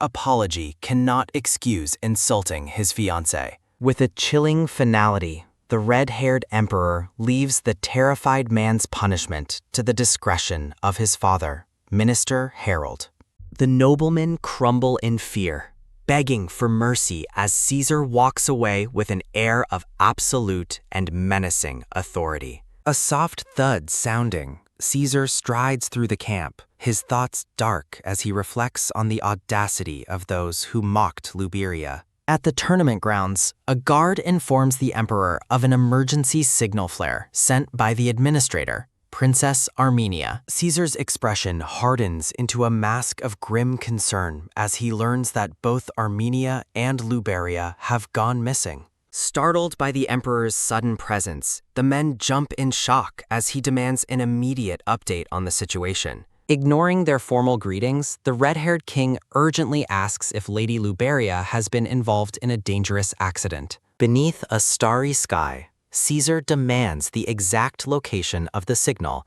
apology cannot excuse insulting his fiancée. With a chilling finality, the red-haired emperor leaves the terrified man's punishment to the discretion of his father, Minister Harold. The noblemen crumble in fear, begging for mercy as Caesar walks away with an air of absolute and menacing authority. A soft thud sounding, Caesar strides through the camp, his thoughts dark as he reflects on the audacity of those who mocked Luberia. At the tournament grounds, a guard informs the emperor of an emergency signal flare sent by the administrator, Princess Armenia. Caesar's expression hardens into a mask of grim concern as he learns that both Armenia and Luberia have gone missing. Startled by the emperor's sudden presence, the men jump in shock as he demands an immediate update on the situation. Ignoring their formal greetings, the red-haired king urgently asks if Lady Luberia has been involved in a dangerous accident. Beneath a starry sky, Caesar demands the exact location of the signal,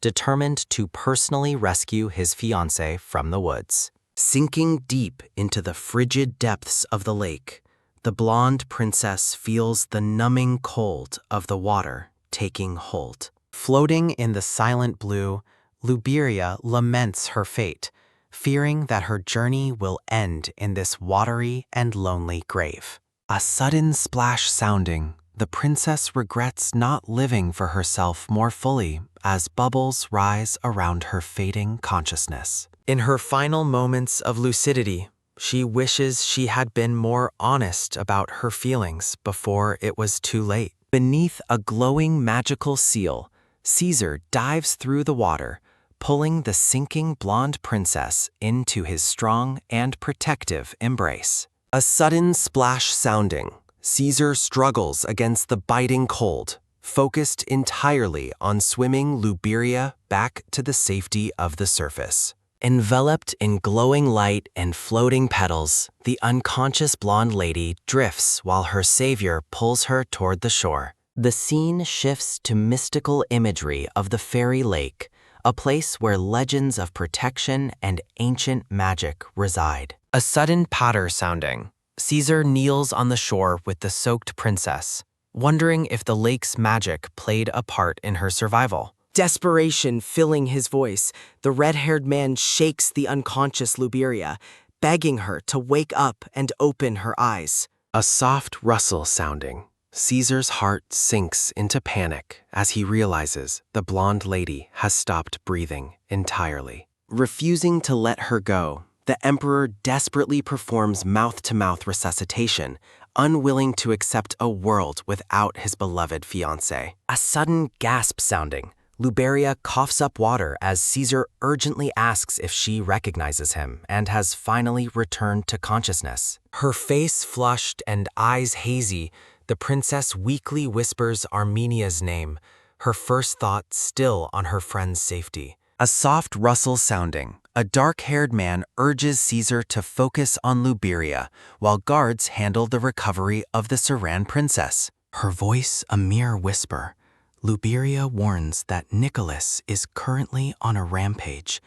determined to personally rescue his fiancée from the woods. Sinking deep into the frigid depths of the lake, the blonde princess feels the numbing cold of the water taking hold. Floating in the silent blue, Luberia laments her fate, fearing that her journey will end in this watery and lonely grave. A sudden splash sounding, the princess regrets not living for herself more fully as bubbles rise around her fading consciousness. In her final moments of lucidity, she wishes she had been more honest about her feelings before it was too late. Beneath a glowing magical seal, Caesar dives through the water, pulling the sinking blonde princess into his strong and protective embrace. A sudden splash sounding, Caesar struggles against the biting cold, focused entirely on swimming Luberia back to the safety of the surface. Enveloped in glowing light and floating petals, the unconscious blonde lady drifts while her savior pulls her toward the shore. The scene shifts to mystical imagery of the fairy lake, a place where legends of protection and ancient magic reside. A sudden patter sounding, Caesar kneels on the shore with the soaked princess, wondering if the lake's magic played a part in her survival. Desperation filling his voice, the red-haired man shakes the unconscious Luberia, begging her to wake up and open her eyes. A soft rustle sounding, Caesar's heart sinks into panic as he realizes the blonde lady has stopped breathing entirely. Refusing to let her go, the emperor desperately performs mouth-to-mouth resuscitation, unwilling to accept a world without his beloved fiancée. A sudden gasp sounding, Luberia coughs up water as Caesar urgently asks if she recognizes him and has finally returned to consciousness. Her face flushed and eyes hazy, the princess weakly whispers Armenia's name, her first thought still on her friend's safety. A soft rustle sounding, a dark-haired man urges Caesar to focus on Luberia, while guards handle the recovery of the Saran princess. Her voice a mere whisper, Luberia warns that Nicholas is currently on a rampage,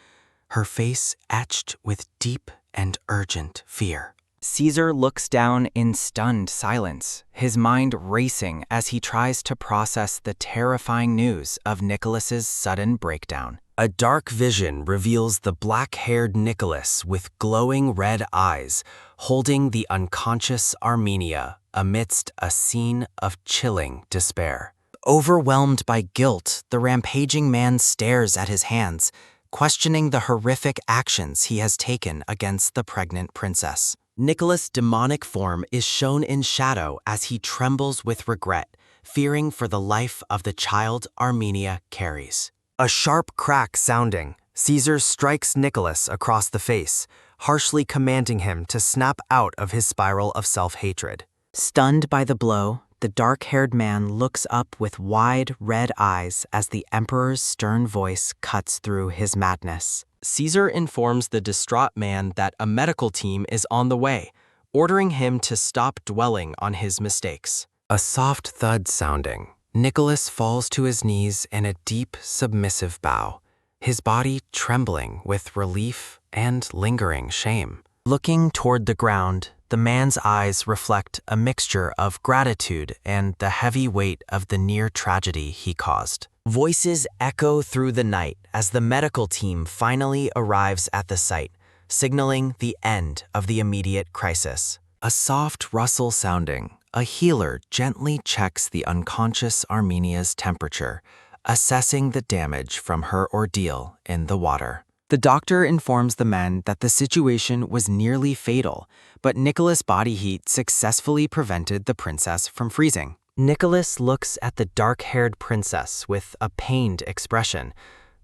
her face etched with deep and urgent fear. Caesar looks down in stunned silence, his mind racing as he tries to process the terrifying news of Nicholas's sudden breakdown. A dark vision reveals the black-haired Nicholas with glowing red eyes, holding the unconscious Armenia amidst a scene of chilling despair. Overwhelmed by guilt, the rampaging man stares at his hands, questioning the horrific actions he has taken against the pregnant princess. Nicholas' demonic form is shown in shadow as he trembles with regret, fearing for the life of the child Armenia carries. A sharp crack sounding, Caesar strikes Nicholas across the face, harshly commanding him to snap out of his spiral of self-hatred. Stunned by the blow, the dark-haired man looks up with wide, red eyes as the emperor's stern voice cuts through his madness. Caesar informs the distraught man that a medical team is on the way, ordering him to stop dwelling on his mistakes. A soft thud sounding, Nicholas falls to his knees in a deep, submissive bow, his body trembling with relief and lingering shame. Looking toward the ground, the man's eyes reflect a mixture of gratitude and the heavy weight of the near tragedy he caused. Voices echo through the night as the medical team finally arrives at the site, signaling the end of the immediate crisis. A soft rustle sounding, a healer gently checks the unconscious Armenia's temperature, assessing the damage from her ordeal in the water. The doctor informs the men that the situation was nearly fatal, but Nicholas' body heat successfully prevented the princess from freezing. Nicholas looks at the dark-haired princess with a pained expression,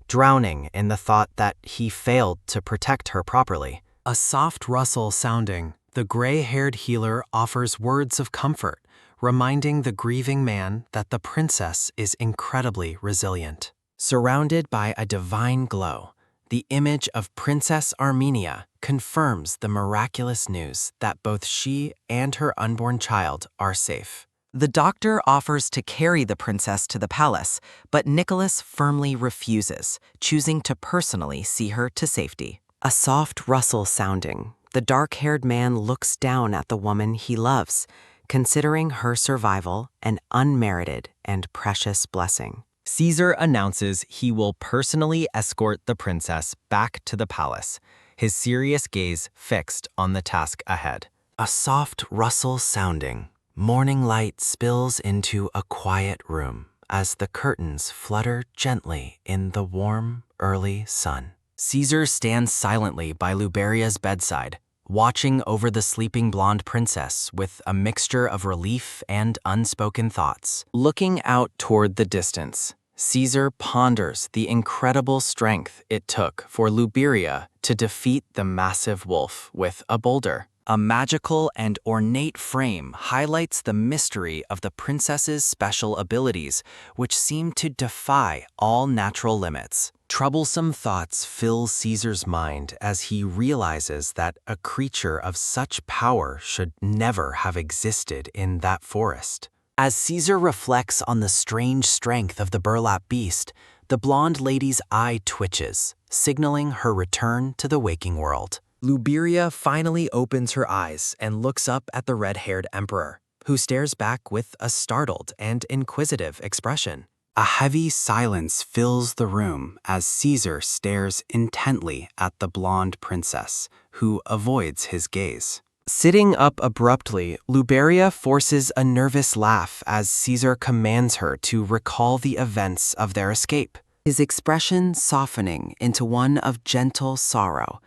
drowning in the thought that he failed to protect her properly. A soft rustle sounding, the gray-haired healer offers words of comfort, reminding the grieving man that the princess is incredibly resilient. Surrounded by a divine glow, the image of Princess Armenia confirms the miraculous news that both she and her unborn child are safe. The doctor offers to carry the princess to the palace, but Nicholas firmly refuses, choosing to personally see her to safety. A soft rustle sounding, the dark-haired man looks down at the woman he loves, considering her survival an unmerited and precious blessing. Caesar announces he will personally escort the princess back to the palace, his serious gaze fixed on the task ahead. A soft rustle sounding, morning light spills into a quiet room as the curtains flutter gently in the warm, early sun. Caesar stands silently by Luberia's bedside, watching over the sleeping blonde princess with a mixture of relief and unspoken thoughts. Looking out toward the distance, Caesar ponders the incredible strength it took for Luberia to defeat the massive wolf with a boulder. A magical and ornate frame highlights the mystery of the princess's special abilities, which seem to defy all natural limits. Troublesome thoughts fill Caesar's mind as he realizes that a creature of such power should never have existed in that forest. As Caesar reflects on the strange strength of the burlap beast, the blonde lady's eye twitches, signaling her return to the waking world. Luberia finally opens her eyes and looks up at the red-haired emperor, who stares back with a startled and inquisitive expression. A heavy silence fills the room as Caesar stares intently at the blonde princess, who avoids his gaze. Sitting up abruptly, Luberia forces a nervous laugh as Caesar commands her to recall the events of their escape. His expression softening into one of gentle sorrow,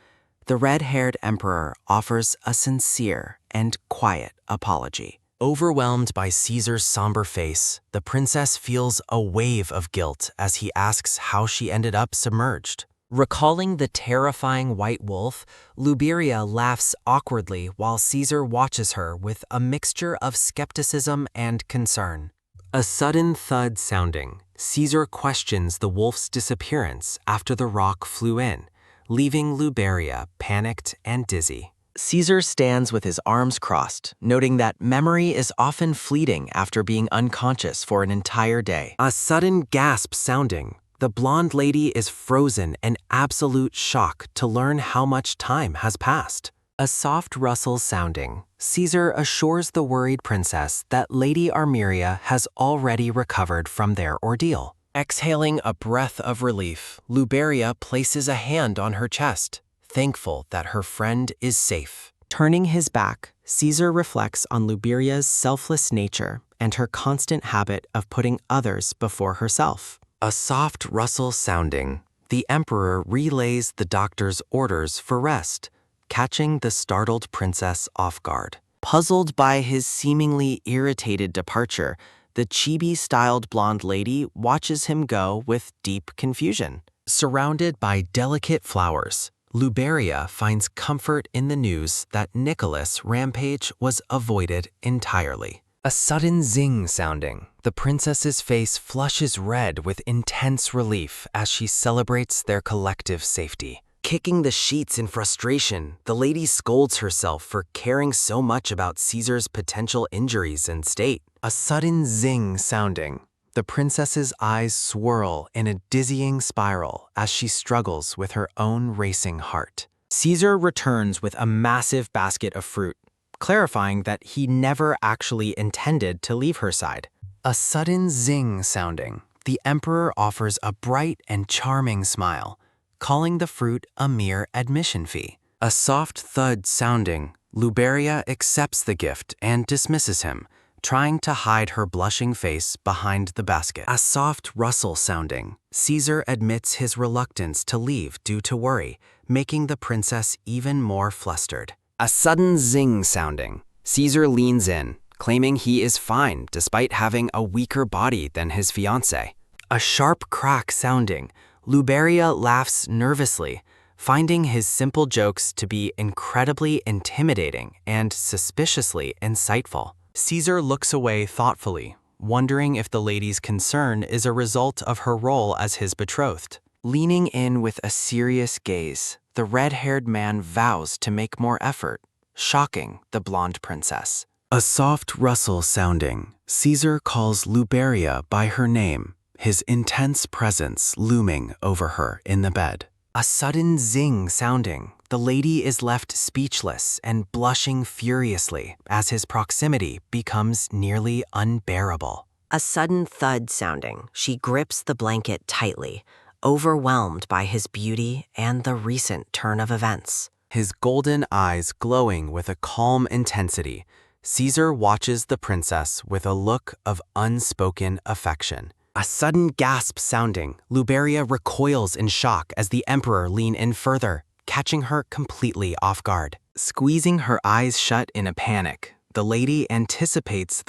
the red-haired emperor offers a sincere and quiet apology. Overwhelmed by Caesar's somber face, the princess feels a wave of guilt as he asks how she ended up submerged. Recalling the terrifying white wolf, Luberia laughs awkwardly while Caesar watches her with a mixture of skepticism and concern. A sudden thud sounding, Caesar questions the wolf's disappearance after the rock flew in, leaving Luberia panicked and dizzy. Caesar stands with his arms crossed, noting that memory is often fleeting after being unconscious for an entire day. A sudden gasp sounding, the blonde lady is frozen in absolute shock to learn how much time has passed. A soft rustle sounding, Caesar assures the worried princess that Lady Arriia has already recovered from their ordeal. Exhaling a breath of relief, Luberia places a hand on her chest, thankful that her friend is safe. Turning his back, Caesar reflects on Luberia's selfless nature and her constant habit of putting others before herself. A soft rustle sounding, the emperor relays the doctor's orders for rest, catching the startled princess off guard. Puzzled by his seemingly irritated departure, the chibi-styled blonde lady watches him go with deep confusion. Surrounded by delicate flowers, Luberia finds comfort in the news that Nicholas' rampage was avoided entirely. A sudden zing sounding, the princess's face flushes red with intense relief as she celebrates their collective safety. Kicking the sheets in frustration, the lady scolds herself for caring so much about Caesar's potential injuries and state. A sudden zing sounding, the princess's eyes swirl in a dizzying spiral as she struggles with her own racing heart. Caesar returns with a massive basket of fruit, clarifying that he never actually intended to leave her side. A sudden zing sounding, the emperor offers a bright and charming smile, calling the fruit a mere admission fee. A soft thud sounding, Luberia accepts the gift and dismisses him, trying to hide her blushing face behind the basket. A soft rustle sounding, Caesar admits his reluctance to leave due to worry, making the princess even more flustered. A sudden zing sounding, Caesar leans in, claiming he is fine despite having a weaker body than his fiancée. A sharp crack sounding, Luberia laughs nervously, finding his simple jokes to be incredibly intimidating and suspiciously insightful. Caesar looks away thoughtfully, wondering if the lady's concern is a result of her role as his betrothed. Leaning in with a serious gaze, the red-haired man vows to make more effort, shocking the blonde princess. A soft rustle sounding, Caesar calls Luberia by her name, his intense presence looming over her in the bed. A sudden zing sounding, the lady is left speechless and blushing furiously as his proximity becomes nearly unbearable. A sudden thud sounding, she grips the blanket tightly, overwhelmed by his beauty and the recent turn of events. His golden eyes glowing with a calm intensity, Caesar watches the princess with a look of unspoken affection. A sudden gasp sounding, Luberia recoils in shock as the emperor leans in further, catching her completely off guard. Squeezing her eyes shut in a panic, the lady anticipates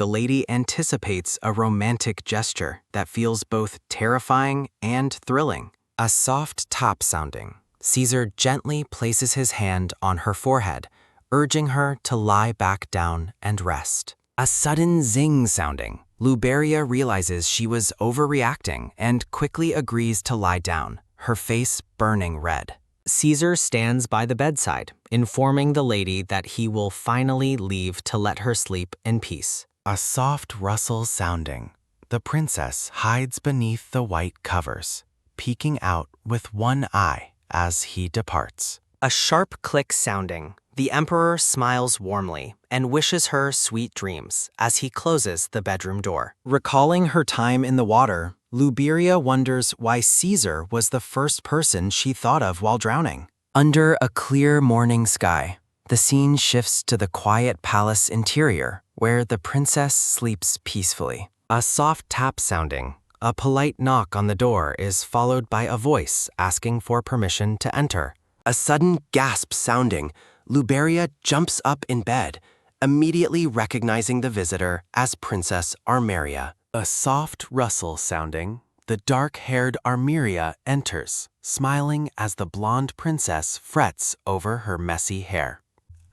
a romantic gesture that feels both terrifying and thrilling. A soft tap sounding, Caesar gently places his hand on her forehead, urging her to lie back down and rest. A sudden zing sounding, Luberia realizes she was overreacting and quickly agrees to lie down, her face burning red. Caesar stands by the bedside, informing the lady that he will finally leave to let her sleep in peace. A soft rustle sounding, the princess hides beneath the white covers, peeking out with one eye as he departs. A sharp click sounding, the emperor smiles warmly and wishes her sweet dreams as he closes the bedroom door. Recalling her time in the water, Luberia wonders why Caesar was the first person she thought of while drowning. Under a clear morning sky, the scene shifts to the quiet palace interior where the princess sleeps peacefully. A soft tap sounding, a polite knock on the door is followed by a voice asking for permission to enter. A sudden gasp sounding, Luberia jumps up in bed, immediately recognizing the visitor as Princess Arriia. A soft rustle sounding, the dark-haired Arriia enters, smiling as the blonde princess frets over her messy hair.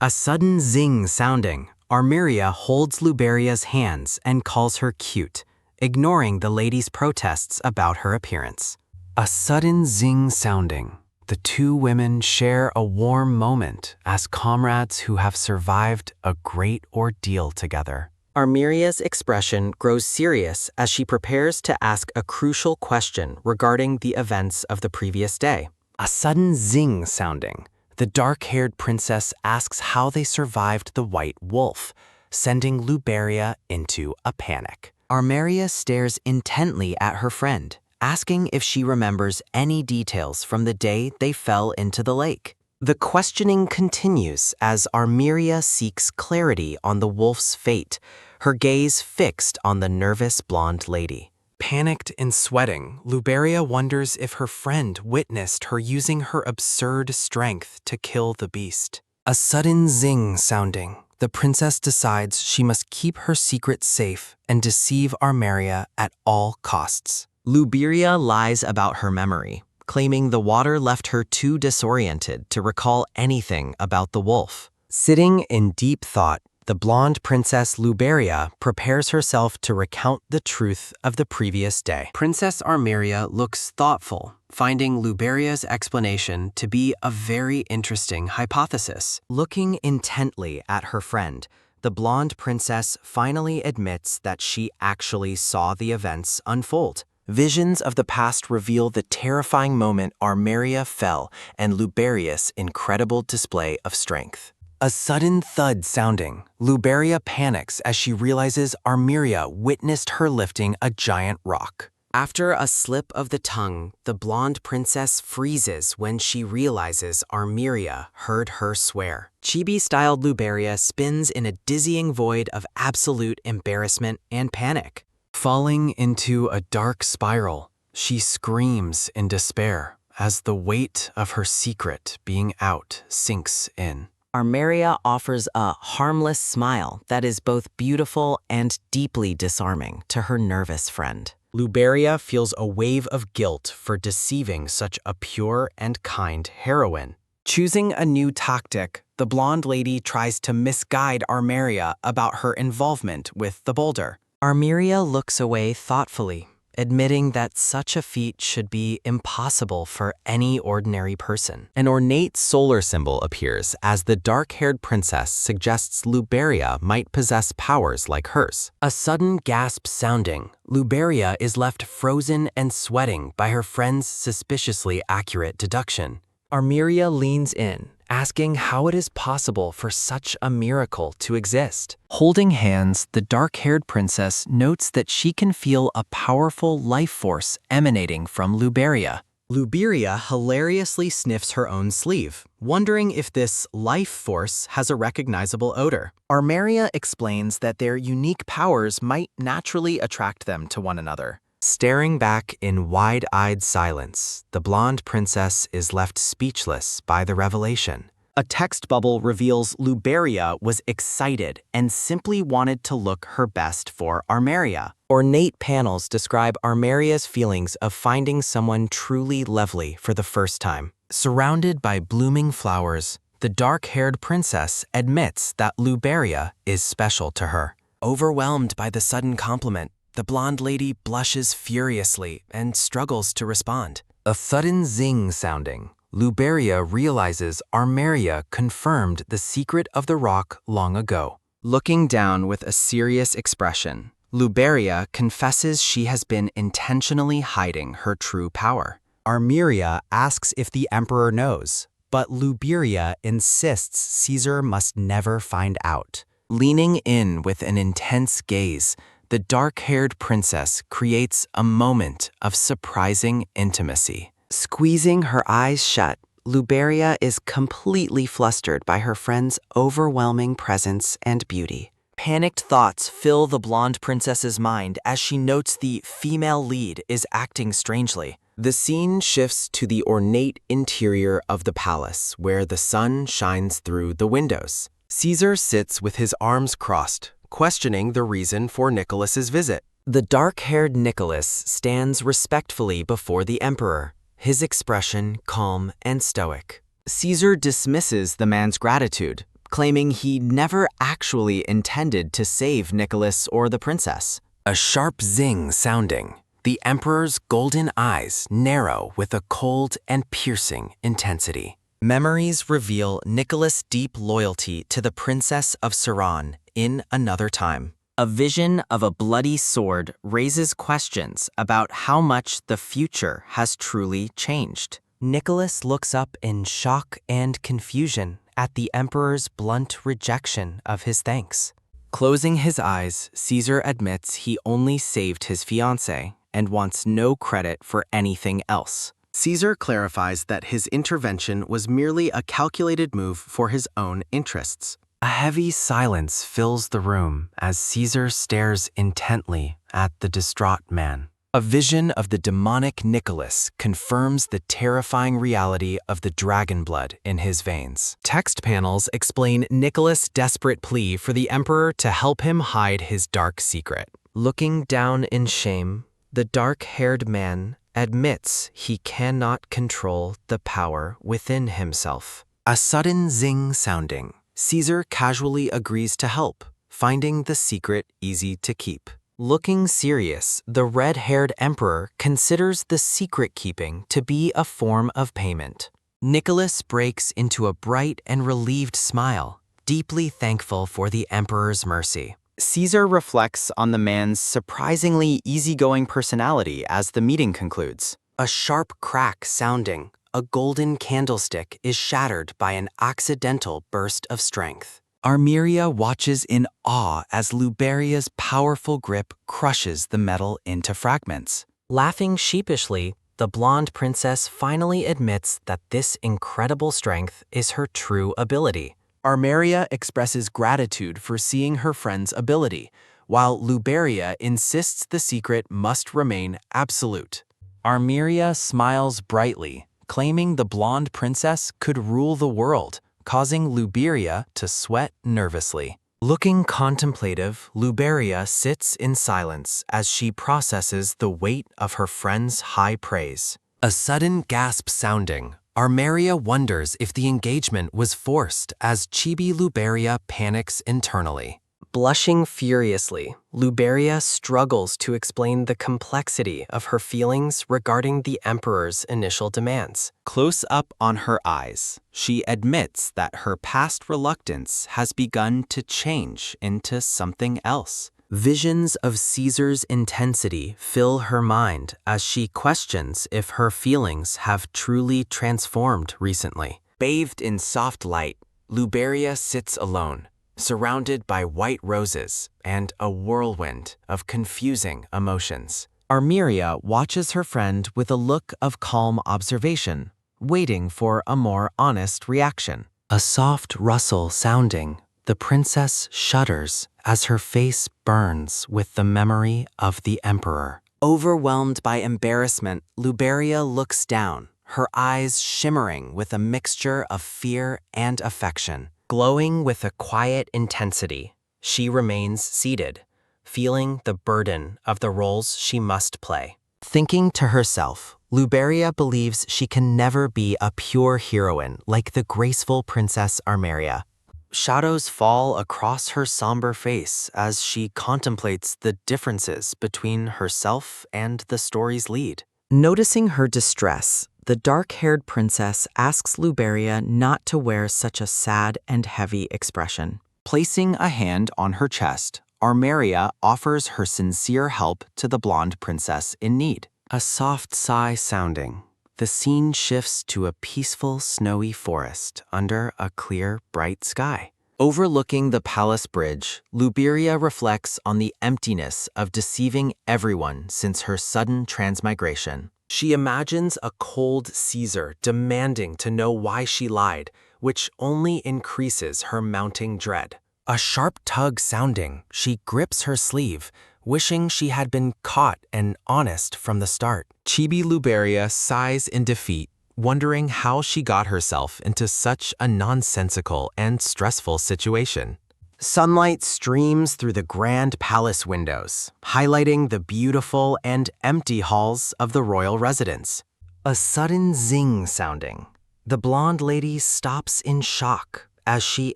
A sudden zing sounding, Arriia holds Luberia's hands and calls her cute, ignoring the lady's protests about her appearance. A sudden zing sounding, the two women share a warm moment as comrades who have survived a great ordeal together. Arriia's expression grows serious as she prepares to ask a crucial question regarding the events of the previous day. A sudden zing sounding, the dark-haired princess asks how they survived the white wolf, sending Luberia into a panic. Arriia stares intently at her friend, asking if she remembers any details from the day they fell into the lake. The questioning continues as Arriia seeks clarity on the wolf's fate, her gaze fixed on the nervous blonde lady. Panicked and sweating, Luberia wonders if her friend witnessed her using her absurd strength to kill the beast. A sudden zing sounding, the princess decides she must keep her secret safe and deceive Arriia at all costs. Luberia lies about her memory, claiming the water left her too disoriented to recall anything about the wolf. Sitting in deep thought, the blonde princess Luberia prepares herself to recount the truth of the previous day. Princess Arriia looks thoughtful, finding Luberia's explanation to be a very interesting hypothesis. Looking intently at her friend, the blonde princess finally admits that she actually saw the events unfold. Visions of the past reveal the terrifying moment Arriia fell and Luberia's incredible display of strength. A sudden thud sounding, Luberia panics as she realizes Arriia witnessed her lifting a giant rock. After a slip of the tongue, the blonde princess freezes when she realizes Arriia heard her swear. Chibi-styled Luberia spins in a dizzying void of absolute embarrassment and panic. Falling into a dark spiral, she screams in despair as the weight of her secret being out sinks in. Arriia offers a harmless smile that is both beautiful and deeply disarming to her nervous friend. Luberia feels a wave of guilt for deceiving such a pure and kind heroine. Choosing a new tactic, the blonde lady tries to misguide Arriia about her involvement with the boulder. Arriia looks away thoughtfully, admitting that such a feat should be impossible for any ordinary person. An ornate solar symbol appears as the dark-haired princess suggests Luberia might possess powers like hers. A sudden gasp sounding, Luberia is left frozen and sweating by her friend's suspiciously accurate deduction. Arriia leans in, asking how it is possible for such a miracle to exist. Holding hands, the dark-haired princess notes that she can feel a powerful life force emanating from Luberia. Luberia hilariously sniffs her own sleeve, wondering if this life force has a recognizable odor. Arriia explains that their unique powers might naturally attract them to one another. Staring back in wide-eyed silence, the blonde princess is left speechless by the revelation. A text bubble reveals Luberia was excited and simply wanted to look her best for Arriia. Ornate panels describe Arriia's feelings of finding someone truly lovely for the first time. Surrounded by blooming flowers, the dark-haired princess admits that Luberia is special to her. Overwhelmed by the sudden compliment, the blonde lady blushes furiously and struggles to respond. A sudden zing sounding, Luberia realizes Arriia confirmed the secret of the rock long ago. Looking down with a serious expression, Luberia confesses she has been intentionally hiding her true power. Arriia asks if the emperor knows, but Luberia insists Caesar must never find out. Leaning in with an intense gaze, the dark-haired princess creates a moment of surprising intimacy. Squeezing her eyes shut, Luberia is completely flustered by her friend's overwhelming presence and beauty. Panicked thoughts fill the blonde princess's mind as she notes the female lead is acting strangely. The scene shifts to the ornate interior of the palace, where the sun shines through the windows. Caesar sits with his arms crossed, questioning the reason for Nicholas's visit. The dark-haired Nicholas stands respectfully before the emperor, his expression calm and stoic. Caesar dismisses the man's gratitude, claiming he never actually intended to save Nicholas or the princess. A sharp zing sounding, the emperor's golden eyes narrow with a cold and piercing intensity. Memories reveal Nicholas' deep loyalty to the Princess of Saran in another time. A vision of a bloody sword raises questions about how much the future has truly changed. Nicholas looks up in shock and confusion at the emperor's blunt rejection of his thanks. Closing his eyes, Caesar admits he only saved his fiancée and wants no credit for anything else. Caesar clarifies that his intervention was merely a calculated move for his own interests. A heavy silence fills the room as Caesar stares intently at the distraught man. A vision of the demonic Nicholas confirms the terrifying reality of the dragon blood in his veins. Text panels explain Nicholas' desperate plea for the emperor to help him hide his dark secret. Looking down in shame, the dark-haired man admits he cannot control the power within himself. A sudden zing sounding, Caesar casually agrees to help, finding the secret easy to keep. Looking serious, the red-haired emperor considers the secret-keeping to be a form of payment. Nicholas breaks into a bright and relieved smile, deeply thankful for the emperor's mercy. Caesar reflects on the man's surprisingly easygoing personality as the meeting concludes. A sharp crack sounding, a golden candlestick is shattered by an accidental burst of strength. Arriia watches in awe as Luberia's powerful grip crushes the metal into fragments. Laughing sheepishly, the blonde princess finally admits that this incredible strength is her true ability. Arriia expresses gratitude for seeing her friend's ability, while Luberia insists the secret must remain absolute. Arriia smiles brightly, claiming the blonde princess could rule the world, causing Luberia to sweat nervously. Looking contemplative, Luberia sits in silence as she processes the weight of her friend's high praise. A sudden gasp sounding, Arriia wonders if the engagement was forced as Chibi Luberia panics internally. Blushing furiously, Luberia struggles to explain the complexity of her feelings regarding the Emperor's initial demands. Close up on her eyes, she admits that her past reluctance has begun to change into something else. Visions of Caesar's intensity fill her mind as she questions if her feelings have truly transformed recently. Bathed in soft light, Luberia sits alone, surrounded by white roses and a whirlwind of confusing emotions. Arriia watches her friend with a look of calm observation, waiting for a more honest reaction. A soft rustle sounding, the princess shudders as her face burns with the memory of the Emperor. Overwhelmed by embarrassment, Luberia looks down, her eyes shimmering with a mixture of fear and affection. Glowing with a quiet intensity, she remains seated, feeling the burden of the roles she must play. Thinking to herself, Luberia believes she can never be a pure heroine like the graceful Princess Arriia. Shadows fall across her somber face as she contemplates the differences between herself and the story's lead. Noticing her distress, the dark-haired princess asks Luberia not to wear such a sad and heavy expression. Placing a hand on her chest, Arriia offers her sincere help to the blonde princess in need. A soft sigh sounding, the scene shifts to a peaceful, snowy forest under a clear, bright sky. Overlooking the palace bridge, Luberia reflects on the emptiness of deceiving everyone since her sudden transmigration. She imagines a cold Caesar demanding to know why she lied, which only increases her mounting dread. A sharp tug sounding, she grips her sleeve, wishing she had been caught and honest from the start. Chibi Luberia sighs in defeat, wondering how she got herself into such a nonsensical and stressful situation. Sunlight streams through the grand palace windows, highlighting the beautiful and empty halls of the royal residence. A sudden zing sounding. The blonde lady stops in shock as she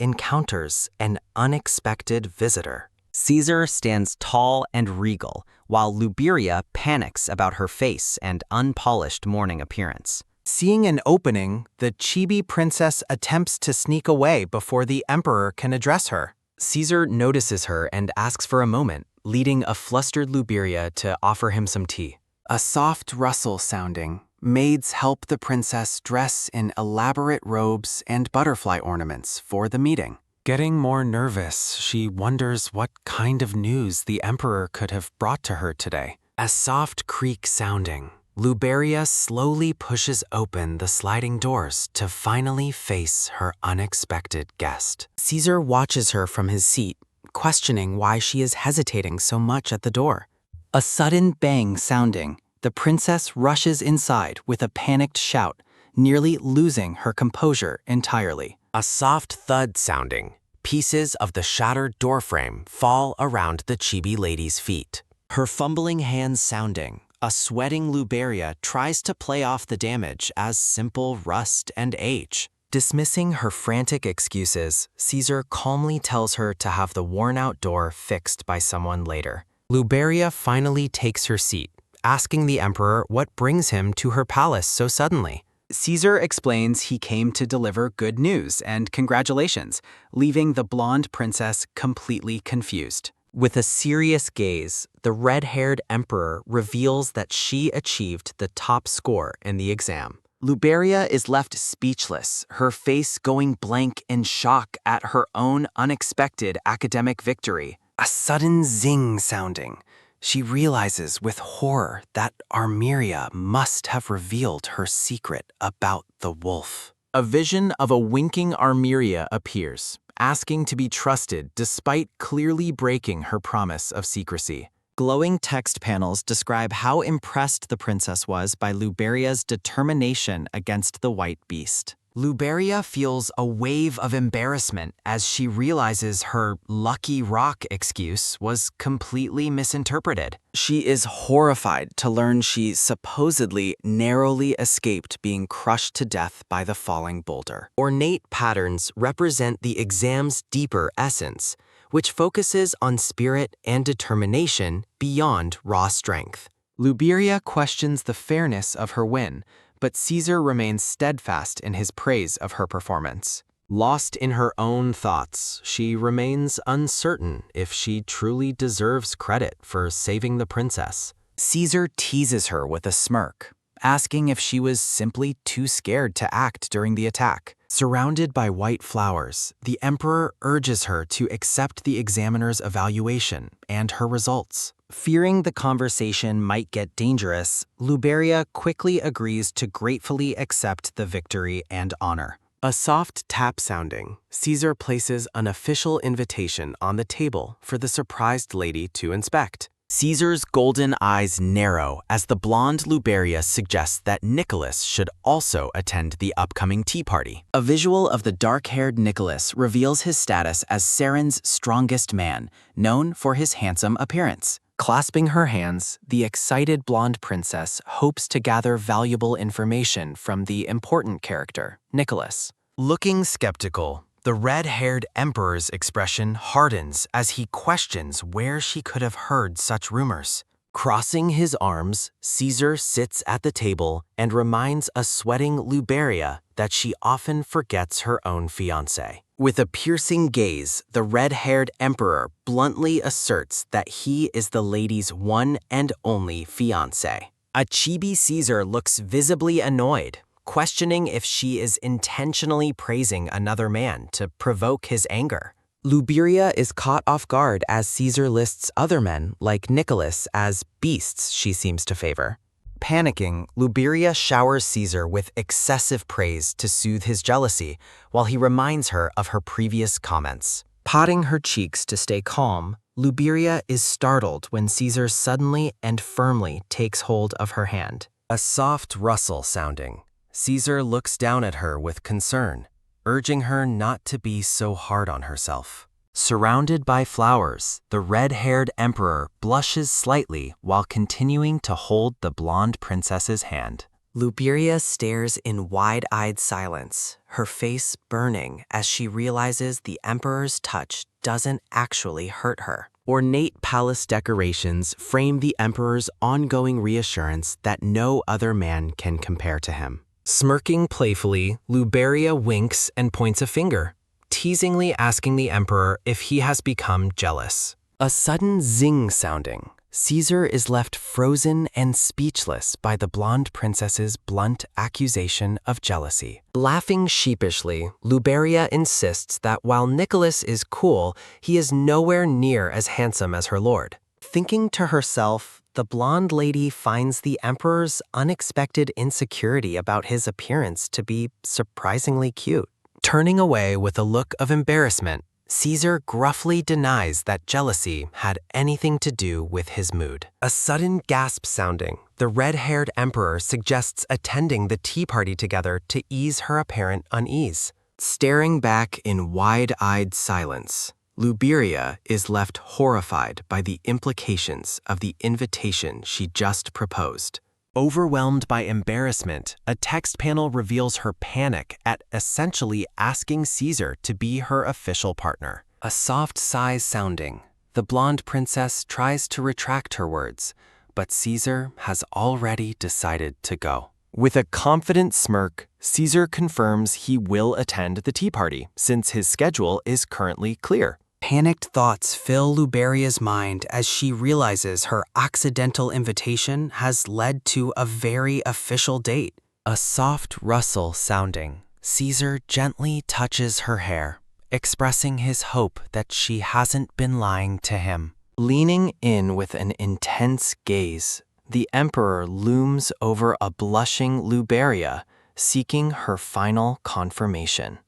encounters an unexpected visitor. Caesar stands tall and regal, while Luberia panics about her face and unpolished morning appearance. Seeing an opening, the chibi princess attempts to sneak away before the Emperor can address her. Caesar notices her and asks for a moment, leading a flustered Luberia to offer him some tea. A soft rustle sounding, maids help the princess dress in elaborate robes and butterfly ornaments for the meeting. Getting more nervous, she wonders what kind of news the Emperor could have brought to her today. A soft creak sounding, Luberia slowly pushes open the sliding doors to finally face her unexpected guest. Caesar watches her from his seat, questioning why she is hesitating so much at the door. A sudden bang sounding, the princess rushes inside with a panicked shout, nearly losing her composure entirely. A soft thud sounding, pieces of the shattered doorframe fall around the chibi lady's feet. Her fumbling hands sounding, a sweating Luberia tries to play off the damage as simple rust and age. Dismissing her frantic excuses, Caesar calmly tells her to have the worn-out door fixed by someone later. Luberia finally takes her seat, asking the Emperor what brings him to her palace so suddenly. Caesar explains he came to deliver good news and congratulations, leaving the blonde princess completely confused. With a serious gaze, the red-haired Emperor reveals that she achieved the top score in the exam. Luberia is left speechless, her face going blank in shock at her own unexpected academic victory. A sudden zing sounding. She realizes with horror that Arriia must have revealed her secret about the wolf. A vision of a winking Arriia appears, asking to be trusted despite clearly breaking her promise of secrecy. Glowing text panels describe how impressed the princess was by Luberia's determination against the white beast. Luberia feels a wave of embarrassment as she realizes her lucky rock excuse was completely misinterpreted. She is horrified to learn she supposedly narrowly escaped being crushed to death by the falling boulder. Ornate patterns represent the exam's deeper essence, which focuses on spirit and determination beyond raw strength. Luberia questions the fairness of her win, but Caesar remains steadfast in his praise of her performance. Lost in her own thoughts, she remains uncertain if she truly deserves credit for saving the princess. Caesar teases her with a smirk, asking if she was simply too scared to act during the attack. Surrounded by white flowers, the emperor urges her to accept the examiner's evaluation and her results. Fearing the conversation might get dangerous, Luberia quickly agrees to gratefully accept the victory and honor. A soft tap sounding, Caesar places an official invitation on the table for the surprised lady to inspect. Caesar's golden eyes narrow as the blonde Luberia suggests that Nicholas should also attend the upcoming tea party. A visual of the dark-haired Nicholas reveals his status as Saren's strongest man, known for his handsome appearance. Clasping her hands, the excited blonde princess hopes to gather valuable information from the important character, Nicholas. Looking skeptical, the red-haired emperor's expression hardens as he questions where she could have heard such rumors. Crossing his arms, Caesar sits at the table and reminds a sweating Luberia that she often forgets her own fiancé. With a piercing gaze, the red-haired emperor bluntly asserts that he is the lady's one and only fiancé. A chibi Caesar looks visibly annoyed, questioning if she is intentionally praising another man to provoke his anger. Luberia is caught off guard as Caesar lists other men, like Nicholas, as beasts she seems to favor. Panicking, Luberia showers Caesar with excessive praise to soothe his jealousy, while he reminds her of her previous comments. Potting her cheeks to stay calm, Luberia is startled when Caesar suddenly and firmly takes hold of her hand. A soft rustle sounding. Caesar looks down at her with concern, urging her not to be so hard on herself. Surrounded by flowers, the red-haired emperor blushes slightly while continuing to hold the blonde princess's hand. Luberia stares in wide-eyed silence, her face burning as she realizes the emperor's touch doesn't actually hurt her. Ornate palace decorations frame the emperor's ongoing reassurance that no other man can compare to him. Smirking playfully, Luberia winks and points a finger, teasingly asking the emperor if he has become jealous. A sudden zing sounding. Caesar is left frozen and speechless by the blonde princess's blunt accusation of jealousy. Laughing sheepishly, Luberia insists that while Nicholas is cool, he is nowhere near as handsome as her lord. Thinking to herself, the blonde lady finds the emperor's unexpected insecurity about his appearance to be surprisingly cute. Turning away with a look of embarrassment, Caesar gruffly denies that jealousy had anything to do with his mood. A sudden gasp sounding, the red-haired emperor suggests attending the tea party together to ease her apparent unease. Staring back in wide-eyed silence, Luberia is left horrified by the implications of the invitation she just proposed. Overwhelmed by embarrassment, a text panel reveals her panic at essentially asking Caesar to be her official partner. A soft sigh sounding, the blonde princess tries to retract her words, but Caesar has already decided to go. With a confident smirk, Caesar confirms he will attend the tea party, since his schedule is currently clear. Panicked thoughts fill Luberia's mind as she realizes her accidental invitation has led to a very official date. A soft rustle sounding, Caesar gently touches her hair, expressing his hope that she hasn't been lying to him. Leaning in with an intense gaze, the emperor looms over a blushing Luberia, seeking her final confirmation.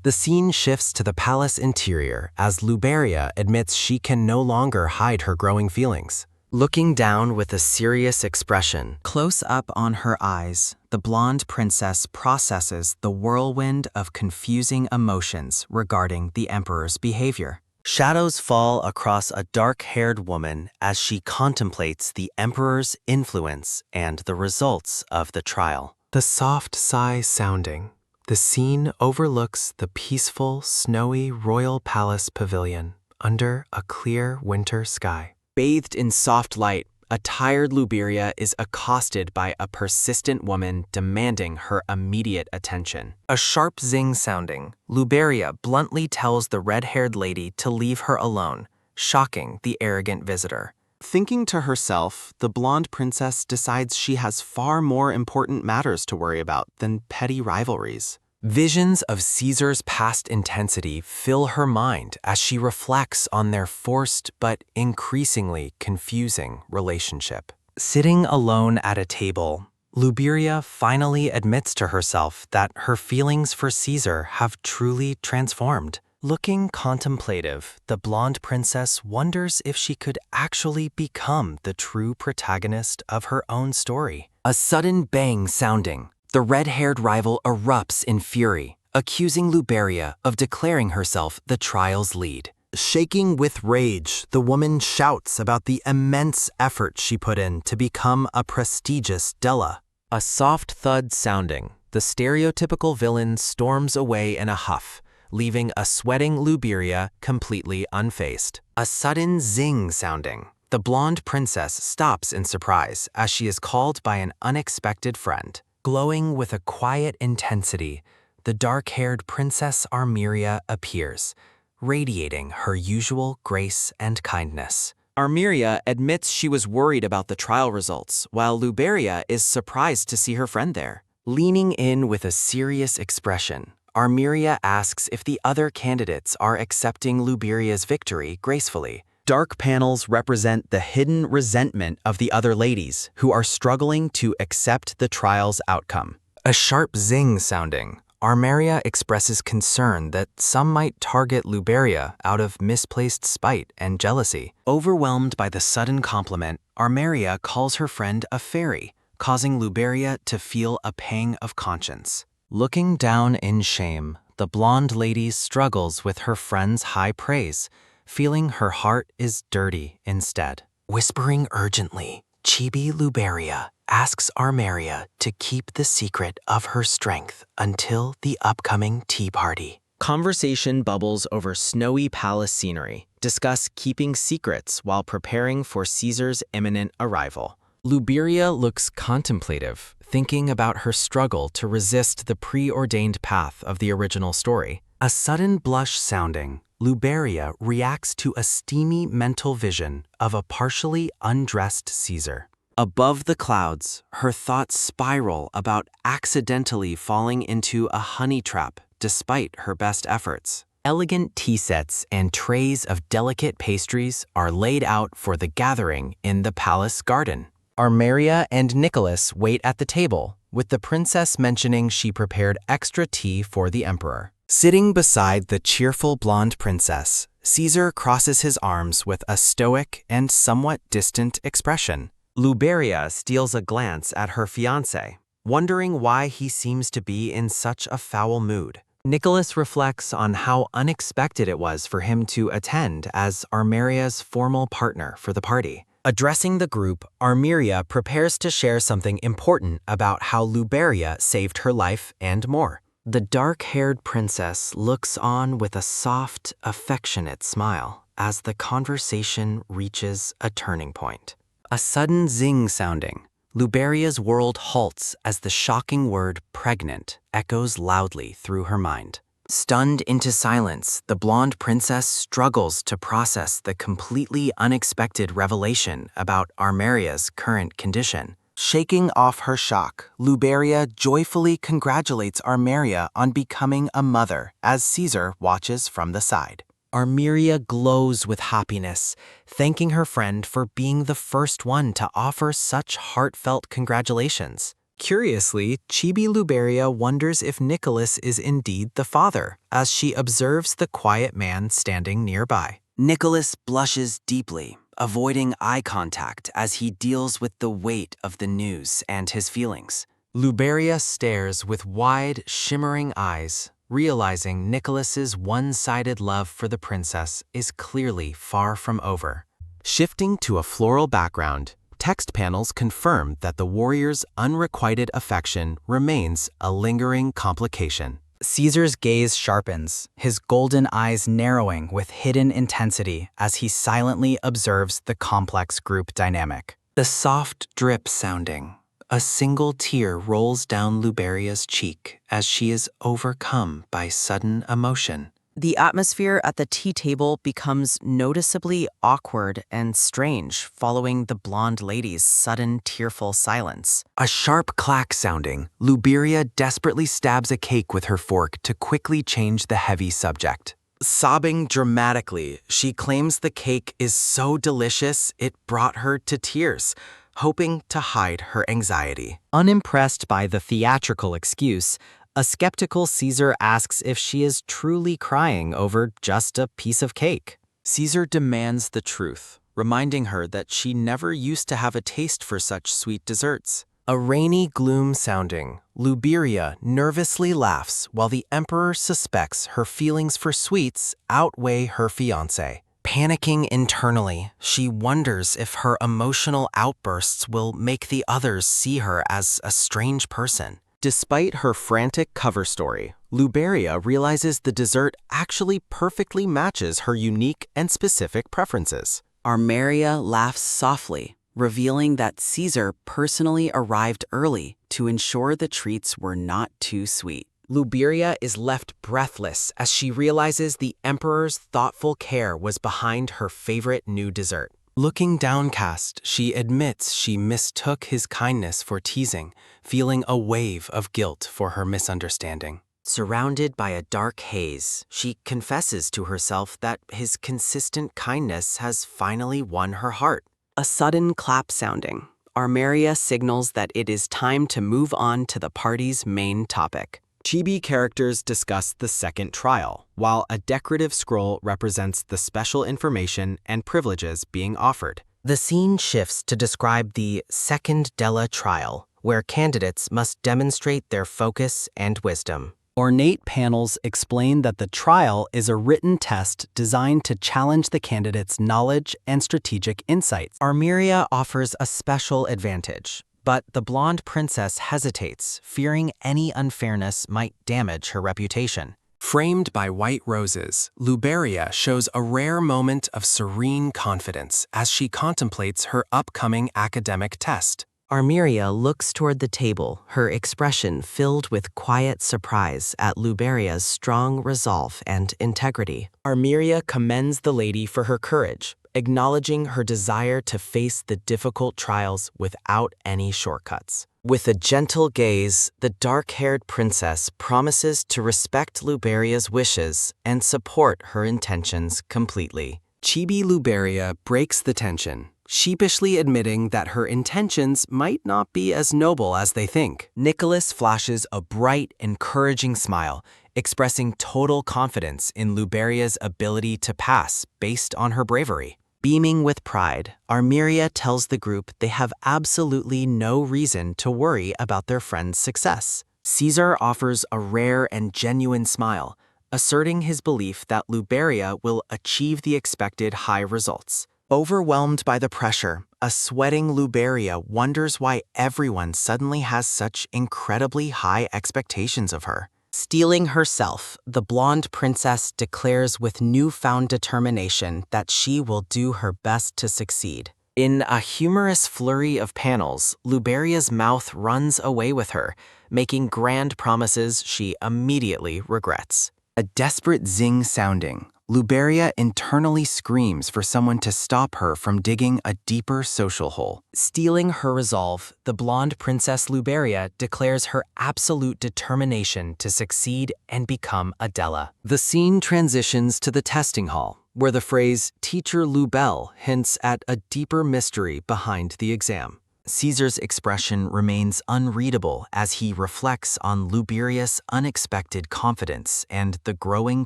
The scene shifts to the palace interior as Luberia admits she can no longer hide her growing feelings. Looking down with a serious expression, close up on her eyes, the blonde princess processes the whirlwind of confusing emotions regarding the emperor's behavior. Shadows fall across a dark-haired woman as she contemplates the emperor's influence and the results of the trial. The soft sigh sounding, the scene overlooks the peaceful, snowy royal palace pavilion, under a clear winter sky. Bathed in soft light, a tired Luberia is accosted by a persistent woman demanding her immediate attention. A sharp zing sounding, Luberia bluntly tells the red-haired lady to leave her alone, shocking the arrogant visitor. Thinking to herself, the blonde princess decides she has far more important matters to worry about than petty rivalries. Visions of Caesar's past intensity fill her mind as she reflects on their forced but increasingly confusing relationship. Sitting alone at a table, Luberia finally admits to herself that her feelings for Caesar have truly transformed. Looking contemplative, the blonde princess wonders if she could actually become the true protagonist of her own story. A sudden bang sounding, the red-haired rival erupts in fury, accusing Luberia of declaring herself the trial's lead. Shaking with rage, the woman shouts about the immense effort she put in to become a prestigious Dela. A soft thud sounding, the stereotypical villain storms away in a huff, leaving a sweating Luberia completely unfazed. A sudden zing sounding, the blonde princess stops in surprise as she is called by an unexpected friend. Glowing with a quiet intensity, the dark-haired Princess Arriia appears, radiating her usual grace and kindness. Arriia admits she was worried about the trial results, while Luberia is surprised to see her friend there. Leaning in with a serious expression, Arriia asks if the other candidates are accepting Luberia's victory gracefully. Dark panels represent the hidden resentment of the other ladies who are struggling to accept the trial's outcome. A sharp zing sounding, Arriia expresses concern that some might target Luberia out of misplaced spite and jealousy. Overwhelmed by the sudden compliment, Arriia calls her friend a fairy, causing Luberia to feel a pang of conscience. Looking down in shame, the blonde lady struggles with her friend's high praise, feeling her heart is dirty instead. Whispering urgently, Chibi Luberia asks Arriia to keep the secret of her strength until the upcoming tea party. Conversation bubbles over snowy palace scenery, discuss keeping secrets while preparing for Caesar's imminent arrival. Luberia looks contemplative, thinking about her struggle to resist the preordained path of the original story. A sudden blush sounding, Luberia reacts to a steamy mental vision of a partially undressed Caesar. Above the clouds, her thoughts spiral about accidentally falling into a honey trap despite her best efforts. Elegant tea sets and trays of delicate pastries are laid out for the gathering in the palace garden. Arriia and Nicholas wait at the table, with the princess mentioning she prepared extra tea for the emperor. Sitting beside the cheerful blonde princess, Caesar crosses his arms with a stoic and somewhat distant expression. Luberia steals a glance at her fiancé, wondering why he seems to be in such a foul mood. Nicholas reflects on how unexpected it was for him to attend as Arriia's formal partner for the party. Addressing the group, Arriia prepares to share something important about how Luberia saved her life and more. The dark-haired princess looks on with a soft, affectionate smile as the conversation reaches a turning point. A sudden zing sounding, Luberia's world halts as the shocking word pregnant echoes loudly through her mind. Stunned into silence, the blonde princess struggles to process the completely unexpected revelation about Arriia's current condition. Shaking off her shock, Luberia joyfully congratulates Arriia on becoming a mother as Caesar watches from the side. Arriia glows with happiness, thanking her friend for being the first one to offer such heartfelt congratulations. Curiously, Chibi Luberia wonders if Nicholas is indeed the father, as she observes the quiet man standing nearby. Nicholas blushes deeply, avoiding eye contact as he deals with the weight of the news and his feelings. Luberia stares with wide, shimmering eyes, realizing Nicholas's one-sided love for the princess is clearly far from over. Shifting to a floral background, text panels confirm that the warrior's unrequited affection remains a lingering complication. Caesar's gaze sharpens, his golden eyes narrowing with hidden intensity as he silently observes the complex group dynamic. The soft drip sounding. A single tear rolls down Luberia's cheek as she is overcome by sudden emotion. The atmosphere at the tea table becomes noticeably awkward and strange following the blonde lady's sudden tearful silence. A sharp clack sounding, Luberia desperately stabs a cake with her fork to quickly change the heavy subject. Sobbing dramatically, she claims the cake is so delicious it brought her to tears, hoping to hide her anxiety. Unimpressed by the theatrical excuse, a skeptical Caesar asks if she is truly crying over just a piece of cake. Caesar demands the truth, reminding her that she never used to have a taste for such sweet desserts. A rainy gloom sounding, Luberia nervously laughs while the emperor suspects her feelings for sweets outweigh her fiancé. Panicking internally, she wonders if her emotional outbursts will make the others see her as a strange person. Despite her frantic cover story, Luberia realizes the dessert actually perfectly matches her unique and specific preferences. Arriia laughs softly, revealing that Caesar personally arrived early to ensure the treats were not too sweet. Luberia is left breathless as she realizes the emperor's thoughtful care was behind her favorite new dessert. Looking downcast, she admits she mistook his kindness for teasing, feeling a wave of guilt for her misunderstanding. Surrounded by a dark haze, she confesses to herself that his consistent kindness has finally won her heart. A sudden clap sounding, Arriia signals that it is time to move on to the party's main topic. Chibi characters discuss the second trial, while a decorative scroll represents the special information and privileges being offered. The scene shifts to describe the second Dela trial, where candidates must demonstrate their focus and wisdom. Ornate panels explain that the trial is a written test designed to challenge the candidate's knowledge and strategic insights. Arriia offers a special advantage, but the blonde princess hesitates, fearing any unfairness might damage her reputation. Framed by white roses, Luberia shows a rare moment of serene confidence as she contemplates her upcoming academic test. Arriia looks toward the table, her expression filled with quiet surprise at Luberia's strong resolve and integrity. Arriia commends the lady for her courage, acknowledging her desire to face the difficult trials without any shortcuts. With a gentle gaze, the dark-haired princess promises to respect Luberia's wishes and support her intentions completely. Chibi Luberia breaks the tension, sheepishly admitting that her intentions might not be as noble as they think. Nicholas flashes a bright, encouraging smile, expressing total confidence in Luberia's ability to pass based on her bravery. Beaming with pride, Arriia tells the group they have absolutely no reason to worry about their friend's success. Caesar offers a rare and genuine smile, asserting his belief that Luberia will achieve the expected high results. Overwhelmed by the pressure, a sweating Luberia wonders why everyone suddenly has such incredibly high expectations of her. Steeling herself, the blonde princess declares with newfound determination that she will do her best to succeed. In a humorous flurry of panels, Luberia's mouth runs away with her, making grand promises she immediately regrets. A desperate zing sounding, Luberia internally screams for someone to stop her from digging a deeper social hole. Steeling her resolve, the blonde princess Luberia declares her absolute determination to succeed and become a Dela. The scene transitions to the testing hall, where the phrase "Teacher Lubel" hints at a deeper mystery behind the exam. Caesar's expression remains unreadable as he reflects on Luberia's unexpected confidence and the growing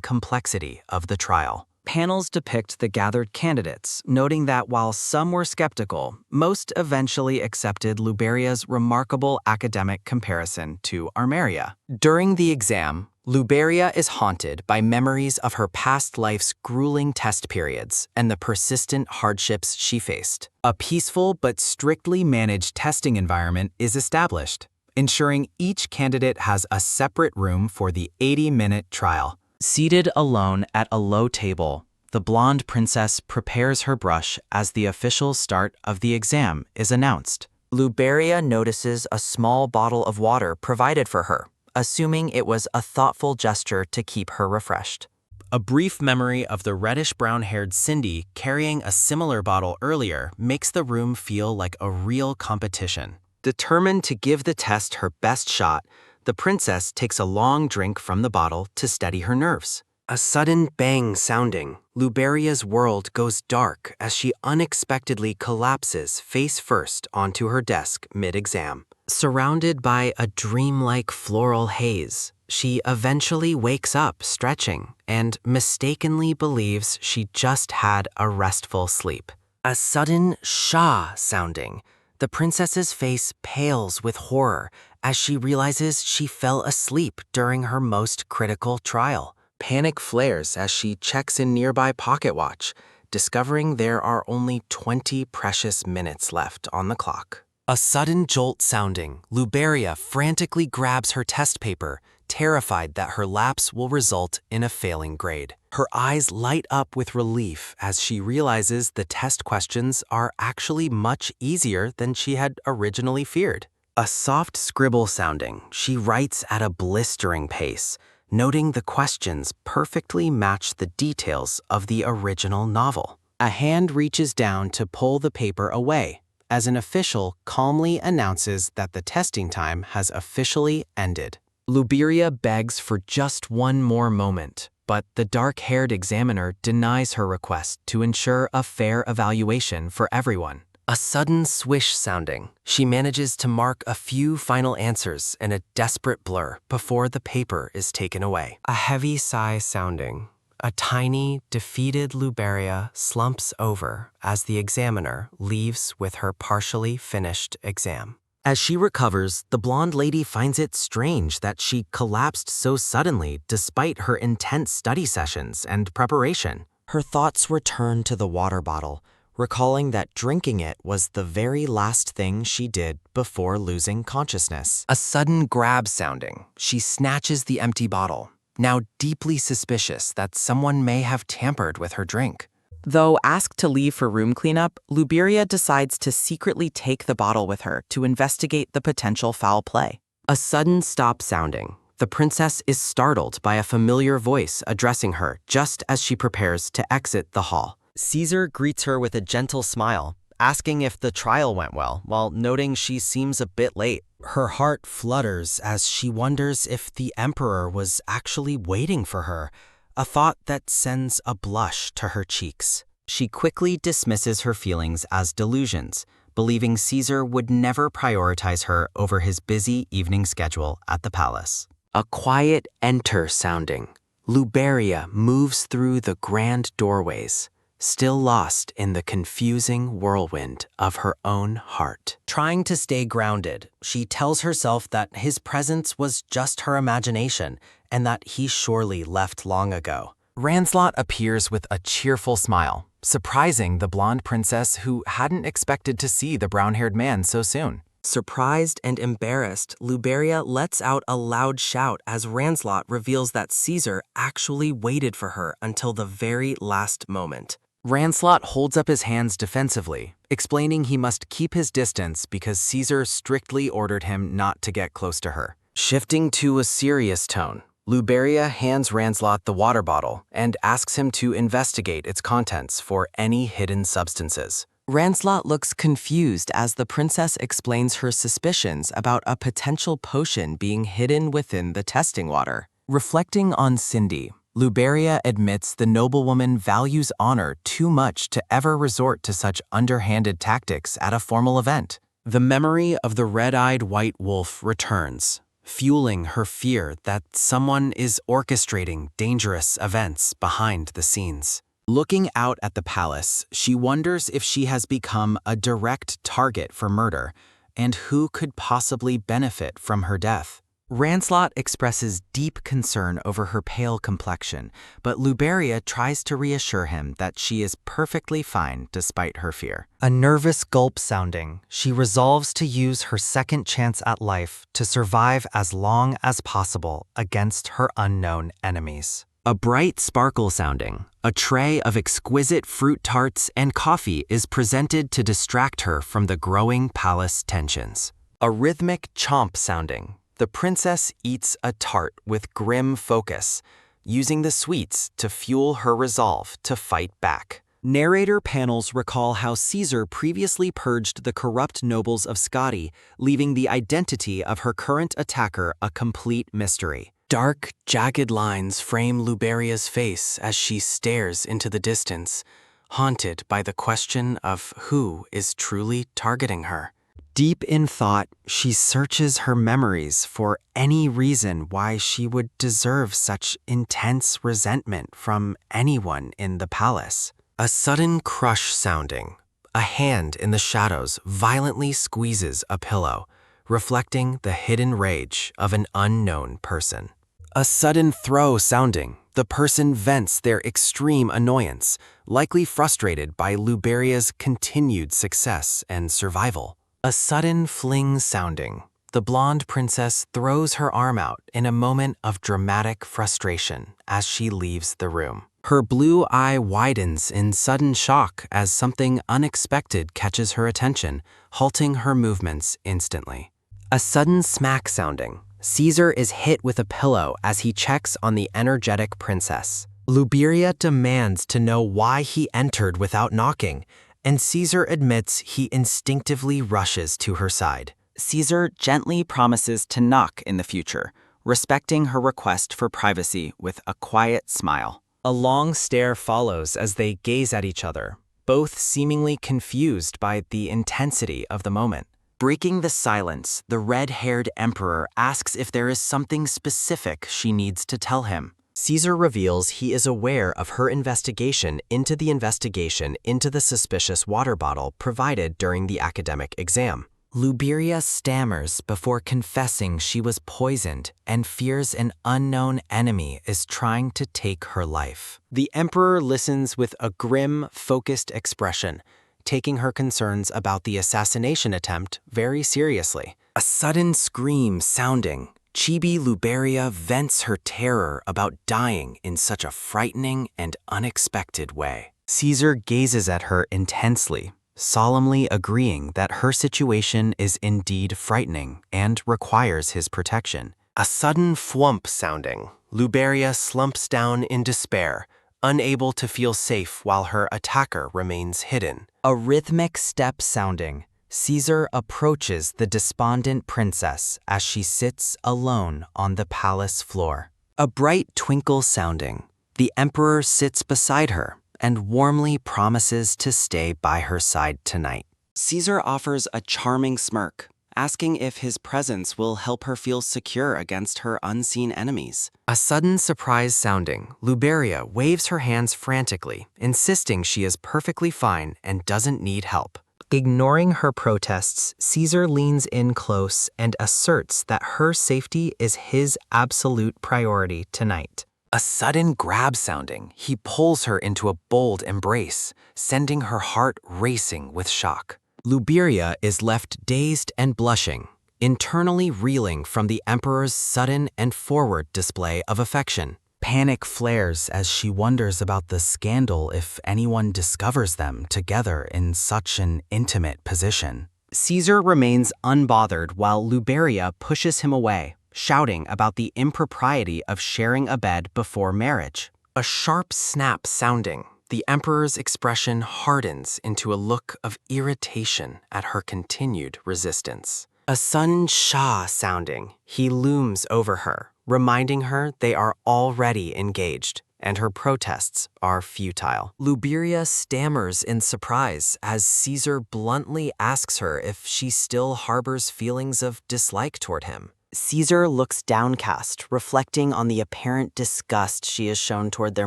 complexity of the trial. Panels depict the gathered candidates, noting that while some were skeptical, most eventually accepted Luberia's remarkable academic comparison to Arriia. During the exam, Luberia is haunted by memories of her past life's grueling test periods and the persistent hardships she faced. A peaceful but strictly managed testing environment is established. ensuring each candidate has a separate room for the 80-minute trial. Seated alone at a low table, the blonde princess prepares her brush as the official start of the exam is announced. Luberia notices a small bottle of water provided for her, assuming it was a thoughtful gesture to keep her refreshed. A brief memory of the reddish-brown-haired Cindy carrying a similar bottle earlier makes the room feel like a real competition. Determined to give the test her best shot, the princess takes a long drink from the bottle to steady her nerves. A sudden bang sounding, Luberia's world goes dark as she unexpectedly collapses face first onto her desk mid-exam. Surrounded by a dreamlike floral haze, she eventually wakes up stretching and mistakenly believes she just had a restful sleep. A sudden shah sounding, the princess's face pales with horror as she realizes she fell asleep during her most critical trial. Panic flares as she checks a nearby pocket watch, discovering there are only 20 precious minutes left on the clock. A sudden jolt sounding, Luberia frantically grabs her test paper, terrified that her lapse will result in a failing grade. Her eyes light up with relief as she realizes the test questions are actually much easier than she had originally feared. A soft scribble sounding, she writes at a blistering pace, noting the questions perfectly match the details of the original novel. A hand reaches down to pull the paper away, as an official calmly announces that the testing time has officially ended. Luberia begs for just one more moment, but the dark-haired examiner denies her request to ensure a fair evaluation for everyone. A sudden swish sounding, she manages to mark a few final answers in a desperate blur before the paper is taken away. A heavy sigh sounding, a tiny, defeated Luberia slumps over as the examiner leaves with her partially finished exam. As she recovers, the blonde lady finds it strange that she collapsed so suddenly despite her intense study sessions and preparation. Her thoughts return to the water bottle, recalling that drinking it was the very last thing she did before losing consciousness. A sudden grab sounding, she snatches the empty bottle, now deeply suspicious that someone may have tampered with her drink. Though asked to leave for room cleanup, Luberia decides to secretly take the bottle with her to investigate the potential foul play. A sudden stop sounding, the princess is startled by a familiar voice addressing her just as she prepares to exit the hall. Caesar greets her with a gentle smile, asking if the trial went well, while noting she seems a bit late. Her heart flutters as she wonders if the emperor was actually waiting for her, a thought that sends a blush to her cheeks. She quickly dismisses her feelings as delusions, believing Caesar would never prioritize her over his busy evening schedule at the palace. A quiet enter sounding, Luberia moves through the grand doorways, still lost in the confusing whirlwind of her own heart. Trying to stay grounded, she tells herself that his presence was just her imagination and that he surely left long ago. Ranslot appears with a cheerful smile, surprising the blonde princess who hadn't expected to see the brown-haired man so soon. Surprised and embarrassed, Luberia lets out a loud shout as Ranslot reveals that Caesar actually waited for her until the very last moment. Ranslot holds up his hands defensively, explaining he must keep his distance because Caesar strictly ordered him not to get close to her. Shifting to a serious tone, Luberia hands Ranslot the water bottle and asks him to investigate its contents for any hidden substances. Ranslot looks confused as the princess explains her suspicions about a potential potion being hidden within the testing water. Reflecting on Cindy, Luberia admits the noblewoman values honor too much to ever resort to such underhanded tactics at a formal event. The memory of the red-eyed white wolf returns, fueling her fear that someone is orchestrating dangerous events behind the scenes. Looking out at the palace, she wonders if she has become a direct target for murder, and who could possibly benefit from her death. Rancelot expresses deep concern over her pale complexion, but Luberia tries to reassure him that she is perfectly fine despite her fear. A nervous gulp sounding, she resolves to use her second chance at life to survive as long as possible against her unknown enemies. A bright sparkle sounding, a tray of exquisite fruit tarts and coffee is presented to distract her from the growing palace tensions. A rhythmic chomp sounding, the princess eats a tart with grim focus, using the sweets to fuel her resolve to fight back. Narrator panels recall how Caesar previously purged the corrupt nobles of Skadi, leaving the identity of her current attacker a complete mystery. Dark, jagged lines frame Luberia's face as she stares into the distance, haunted by the question of who is truly targeting her. Deep in thought, she searches her memories for any reason why she would deserve such intense resentment from anyone in the palace. A sudden crush sounding. A hand in the shadows violently squeezes a pillow, reflecting the hidden rage of an unknown person. A sudden throw sounding. The person vents their extreme annoyance, likely frustrated by Luberia's continued success and survival. A sudden fling sounding. The blonde princess throws her arm out in a moment of dramatic frustration as she leaves the room. Her blue eye widens in sudden shock as something unexpected catches her attention, halting her movements instantly. A sudden smack sounding. Caesar is hit with a pillow as he checks on the energetic princess. Luberia demands to know why he entered without knocking, and Caesar admits he instinctively rushes to her side. Caesar gently promises to knock in the future, respecting her request for privacy with a quiet smile. A long stare follows as they gaze at each other, both seemingly confused by the intensity of the moment. Breaking the silence, the red-haired emperor asks if there is something specific she needs to tell him. Caesar reveals he is aware of her investigation into the suspicious water bottle provided during the academic exam. Luberia stammers before confessing she was poisoned and fears an unknown enemy is trying to take her life. The emperor listens with a grim, focused expression, taking her concerns about the assassination attempt very seriously. A sudden scream sounding. Chibi Luberia vents her terror about dying in such a frightening and unexpected way. Caesar gazes at her intensely, solemnly agreeing that her situation is indeed frightening and requires his protection. A sudden thwump sounding. Luberia slumps down in despair, unable to feel safe while her attacker remains hidden. A rhythmic step sounding. Caesar approaches the despondent princess as she sits alone on the palace floor. A bright twinkle sounding. The emperor sits beside her and warmly promises to stay by her side tonight. Caesar offers a charming smirk, asking if his presence will help her feel secure against her unseen enemies. A sudden surprise sounding. Luberia waves her hands frantically, insisting she is perfectly fine and doesn't need help. Ignoring her protests, Caesar leans in close and asserts that her safety is his absolute priority tonight. A sudden grab sounding. He pulls her into a bold embrace, sending her heart racing with shock. Luberia is left dazed and blushing, internally reeling from the emperor's sudden and forward display of affection. Panic flares as she wonders about the scandal if anyone discovers them together in such an intimate position. Caesar remains unbothered while Luberia pushes him away, shouting about the impropriety of sharing a bed before marriage. A sharp snap sounding. The emperor's expression hardens into a look of irritation at her continued resistance. A sudden shah sounding. He looms over her, reminding her they are already engaged, and her protests are futile. Luberia stammers in surprise as Caesar bluntly asks her if she still harbors feelings of dislike toward him. Caesar looks downcast, reflecting on the apparent disgust she has shown toward their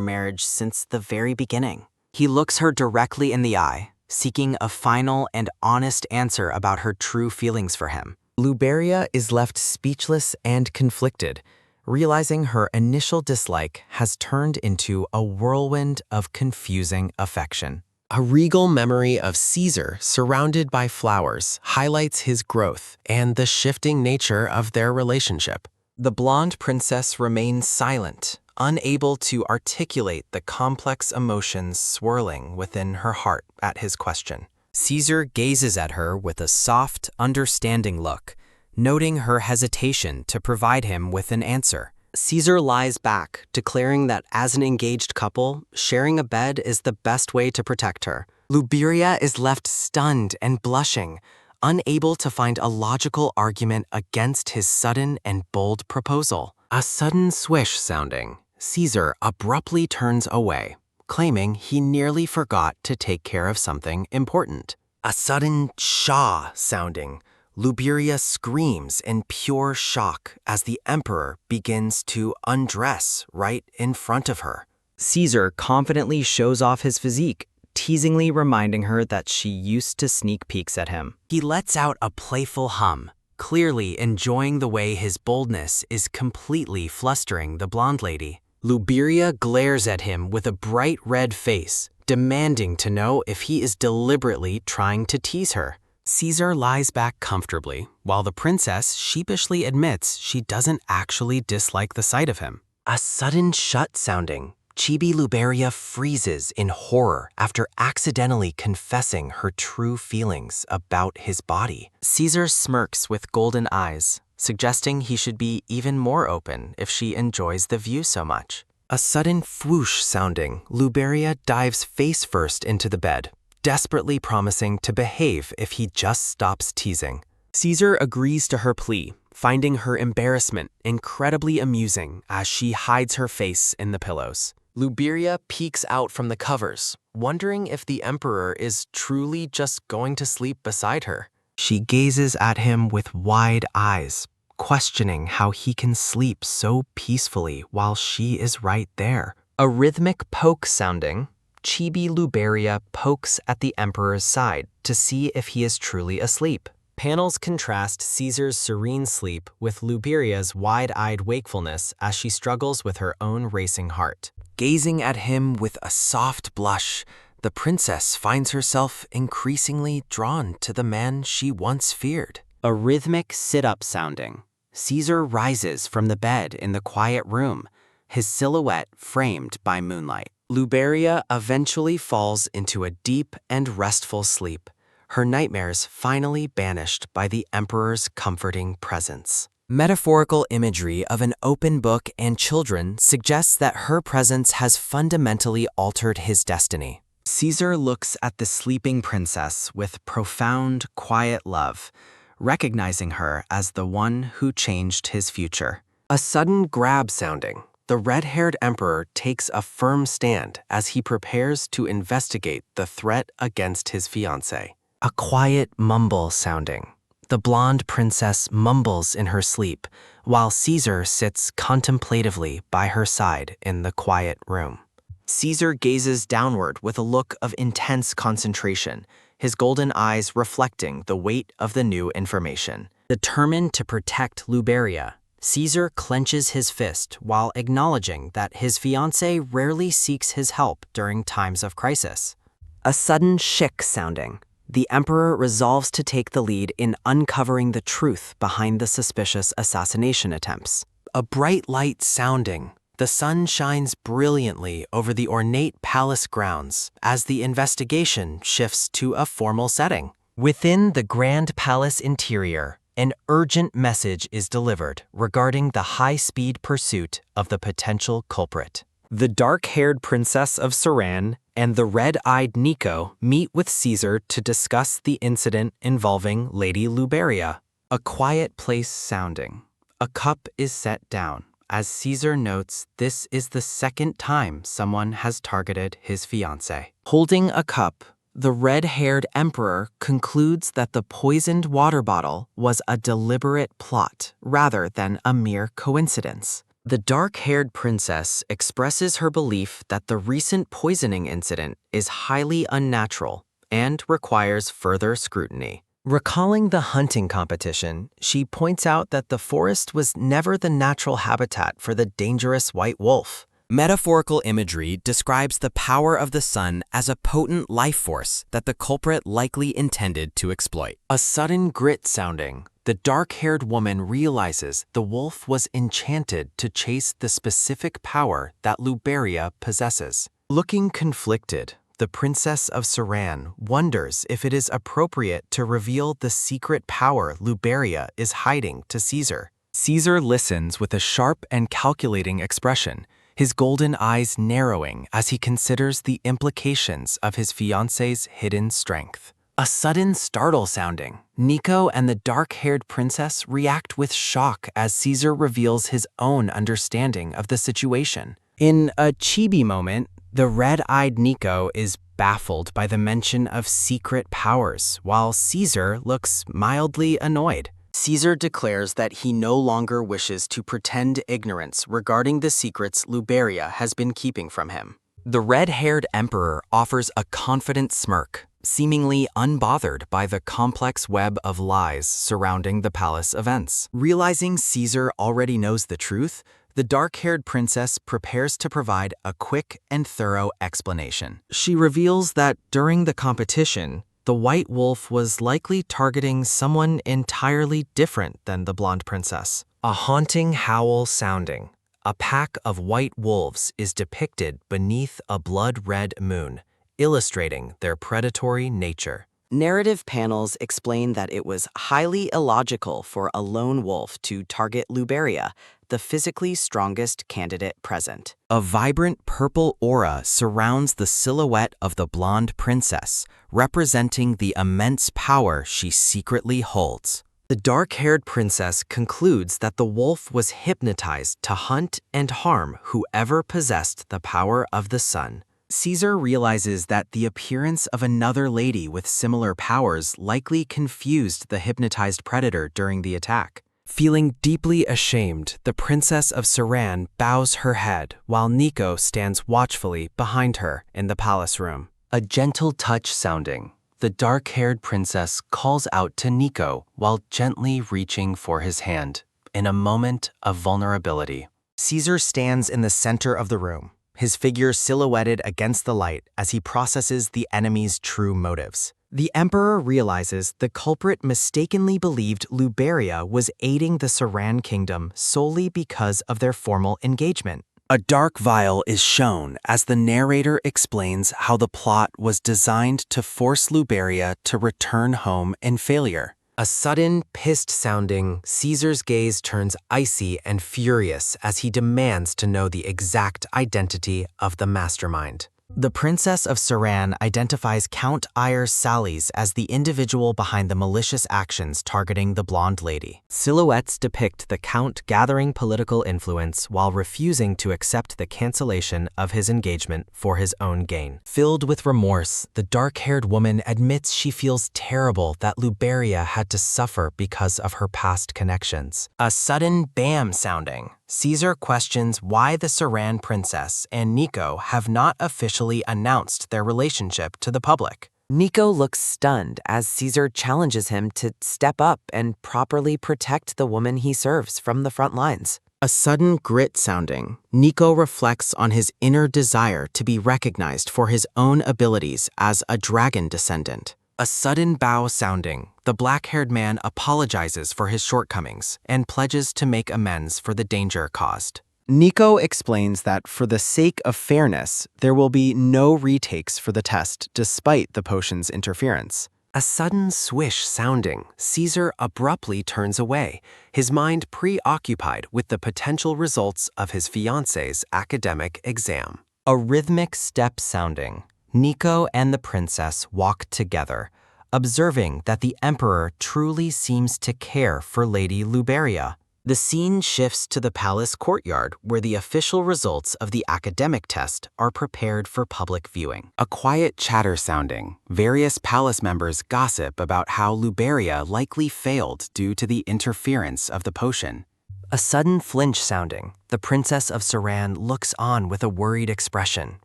marriage since the very beginning. He looks her directly in the eye, seeking a final and honest answer about her true feelings for him. Luberia is left speechless and conflicted, realizing her initial dislike has turned into a whirlwind of confusing affection. A regal memory of Caesar surrounded by flowers highlights his growth and the shifting nature of their relationship. The blonde princess remains silent, unable to articulate the complex emotions swirling within her heart at his question. Caesar gazes at her with a soft, understanding look, noting her hesitation to provide him with an answer. Caesar lies back, declaring that as an engaged couple, sharing a bed is the best way to protect her. Luberia is left stunned and blushing, unable to find a logical argument against his sudden and bold proposal. A sudden swish sounding, Caesar abruptly turns away, claiming he nearly forgot to take care of something important. A sudden "Shaw" sounding, Luberia screams in pure shock as the emperor begins to undress right in front of her. Caesar confidently shows off his physique, teasingly reminding her that she used to sneak peeks at him. He lets out a playful hum, clearly enjoying the way his boldness is completely flustering the blonde lady. Luberia glares at him with a bright red face, demanding to know if he is deliberately trying to tease her. Caesar lies back comfortably, while the princess sheepishly admits she doesn't actually dislike the sight of him. A sudden shut sounding, Chibi Luberia freezes in horror after accidentally confessing her true feelings about his body. Caesar smirks with golden eyes, suggesting he should be even more open if she enjoys the view so much. A sudden whoosh sounding, Luberia dives face first into the bed, desperately promising to behave if he just stops teasing. Caesar agrees to her plea, finding her embarrassment incredibly amusing as she hides her face in the pillows. Luberia peeks out from the covers, wondering if the emperor is truly just going to sleep beside her. She gazes at him with wide eyes, questioning how he can sleep so peacefully while she is right there. A rhythmic poke sounding, Chibi Luberia pokes at the emperor's side to see if he is truly asleep. Panels contrast Caesar's serene sleep with Luberia's wide-eyed wakefulness as she struggles with her own racing heart. Gazing at him with a soft blush, the princess finds herself increasingly drawn to the man she once feared. A rhythmic sit-up sounding, Caesar rises from the bed in the quiet room, his silhouette framed by moonlight. Luberia eventually falls into a deep and restful sleep, her nightmares finally banished by the emperor's comforting presence. Metaphorical imagery of an open book and children suggests that her presence has fundamentally altered his destiny. Caesar looks at the sleeping princess with profound, quiet love, recognizing her as the one who changed his future. A sudden grab sounding, the red-haired emperor takes a firm stand as he prepares to investigate the threat against his fiancée. A quiet mumble sounding. The blonde princess mumbles in her sleep, while Caesar sits contemplatively by her side in the quiet room. Caesar gazes downward with a look of intense concentration, his golden eyes reflecting the weight of the new information. Determined to protect Luberia, Caesar clenches his fist while acknowledging that his fiancée rarely seeks his help during times of crisis. A sudden shick sounding, the emperor resolves to take the lead in uncovering the truth behind the suspicious assassination attempts. A bright light sounding, the sun shines brilliantly over the ornate palace grounds as the investigation shifts to a formal setting. Within the grand palace interior, an urgent message is delivered regarding the high-speed pursuit of the potential culprit. The dark-haired princess of Saran and the red-eyed Nico meet with Caesar to discuss the incident involving Lady Luberia. A quiet place sounding. A cup is set down, as Caesar notes this is the second time someone has targeted his fiancée. Holding a cup, the red-haired emperor concludes that the poisoned water bottle was a deliberate plot rather than a mere coincidence. The dark-haired princess expresses her belief that the recent poisoning incident is highly unnatural and requires further scrutiny. Recalling the hunting competition, she points out that the forest was never the natural habitat for the dangerous white wolf. Metaphorical imagery describes the power of the sun as a potent life force that the culprit likely intended to exploit. A sudden grit sounding, the dark-haired woman realizes the wolf was enchanted to chase the specific power that Luberia possesses. Looking conflicted, the Princess of Saran wonders if it is appropriate to reveal the secret power Luberia is hiding to Caesar. Caesar listens with a sharp and calculating expression, his golden eyes narrowing as he considers the implications of his fiancée's hidden strength. A sudden startle sounding. Nico and the dark-haired princess react with shock as Caesar reveals his own understanding of the situation. In a chibi moment, the red-eyed Nico is baffled by the mention of secret powers, while Caesar looks mildly annoyed. Caesar declares that he no longer wishes to pretend ignorance regarding the secrets Luberia has been keeping from him. The red-haired emperor offers a confident smirk, seemingly unbothered by the complex web of lies surrounding the palace events. Realizing Caesar already knows the truth, the dark-haired princess prepares to provide a quick and thorough explanation. She reveals that during the competition, the white wolf was likely targeting someone entirely different than the blonde princess. A haunting howl sounding. A pack of white wolves is depicted beneath a blood-red moon, illustrating their predatory nature. Narrative panels explain that it was highly illogical for a lone wolf to target Luberia, the physically strongest candidate present. A vibrant purple aura surrounds the silhouette of the blonde princess, representing the immense power she secretly holds. The dark-haired princess concludes that the wolf was hypnotized to hunt and harm whoever possessed the power of the sun. Caesar realizes that the appearance of another lady with similar powers likely confused the hypnotized predator during the attack. Feeling deeply ashamed, the Princess of Saran bows her head while Nico stands watchfully behind her in the palace room. A gentle touch sounding. The dark-haired princess calls out to Nico while gently reaching for his hand, in a moment of vulnerability. Caesar stands in the center of the room, his figure silhouetted against the light as he processes the enemy's true motives. The emperor realizes the culprit mistakenly believed Luberia was aiding the Saran kingdom solely because of their formal engagement. A dark vial is shown as the narrator explains how the plot was designed to force Luberia to return home in failure. A sudden, pissed-sounding, Caesar's gaze turns icy and furious as he demands to know the exact identity of the mastermind. The Princess of Saran identifies Count Ayers Salles as the individual behind the malicious actions targeting the blonde lady. Silhouettes depict the Count gathering political influence while refusing to accept the cancellation of his engagement for his own gain. Filled with remorse, the dark-haired woman admits she feels terrible that Luberia had to suffer because of her past connections. A sudden bam sounding. Caesar questions why the Saran princess and Nico have not officially announced their relationship to the public. Nico looks stunned as Caesar challenges him to step up and properly protect the woman he serves from the front lines. A sudden grit sounding. Nico reflects on his inner desire to be recognized for his own abilities as a dragon descendant. A sudden bow sounding. The black-haired man apologizes for his shortcomings and pledges to make amends for the danger caused. Nico explains that for the sake of fairness, there will be no retakes for the test despite the potion's interference. A sudden swish sounding. Caesar abruptly turns away, his mind preoccupied with the potential results of his fiancée's academic exam. A rhythmic step sounding. Nico and the princess walk together, observing that the emperor truly seems to care for Lady Luberia. The scene shifts to the palace courtyard where the official results of the academic test are prepared for public viewing. A quiet chatter sounding. Various palace members gossip about how Luberia likely failed due to the interference of the potion. A sudden flinch sounding. The Princess of Saran looks on with a worried expression,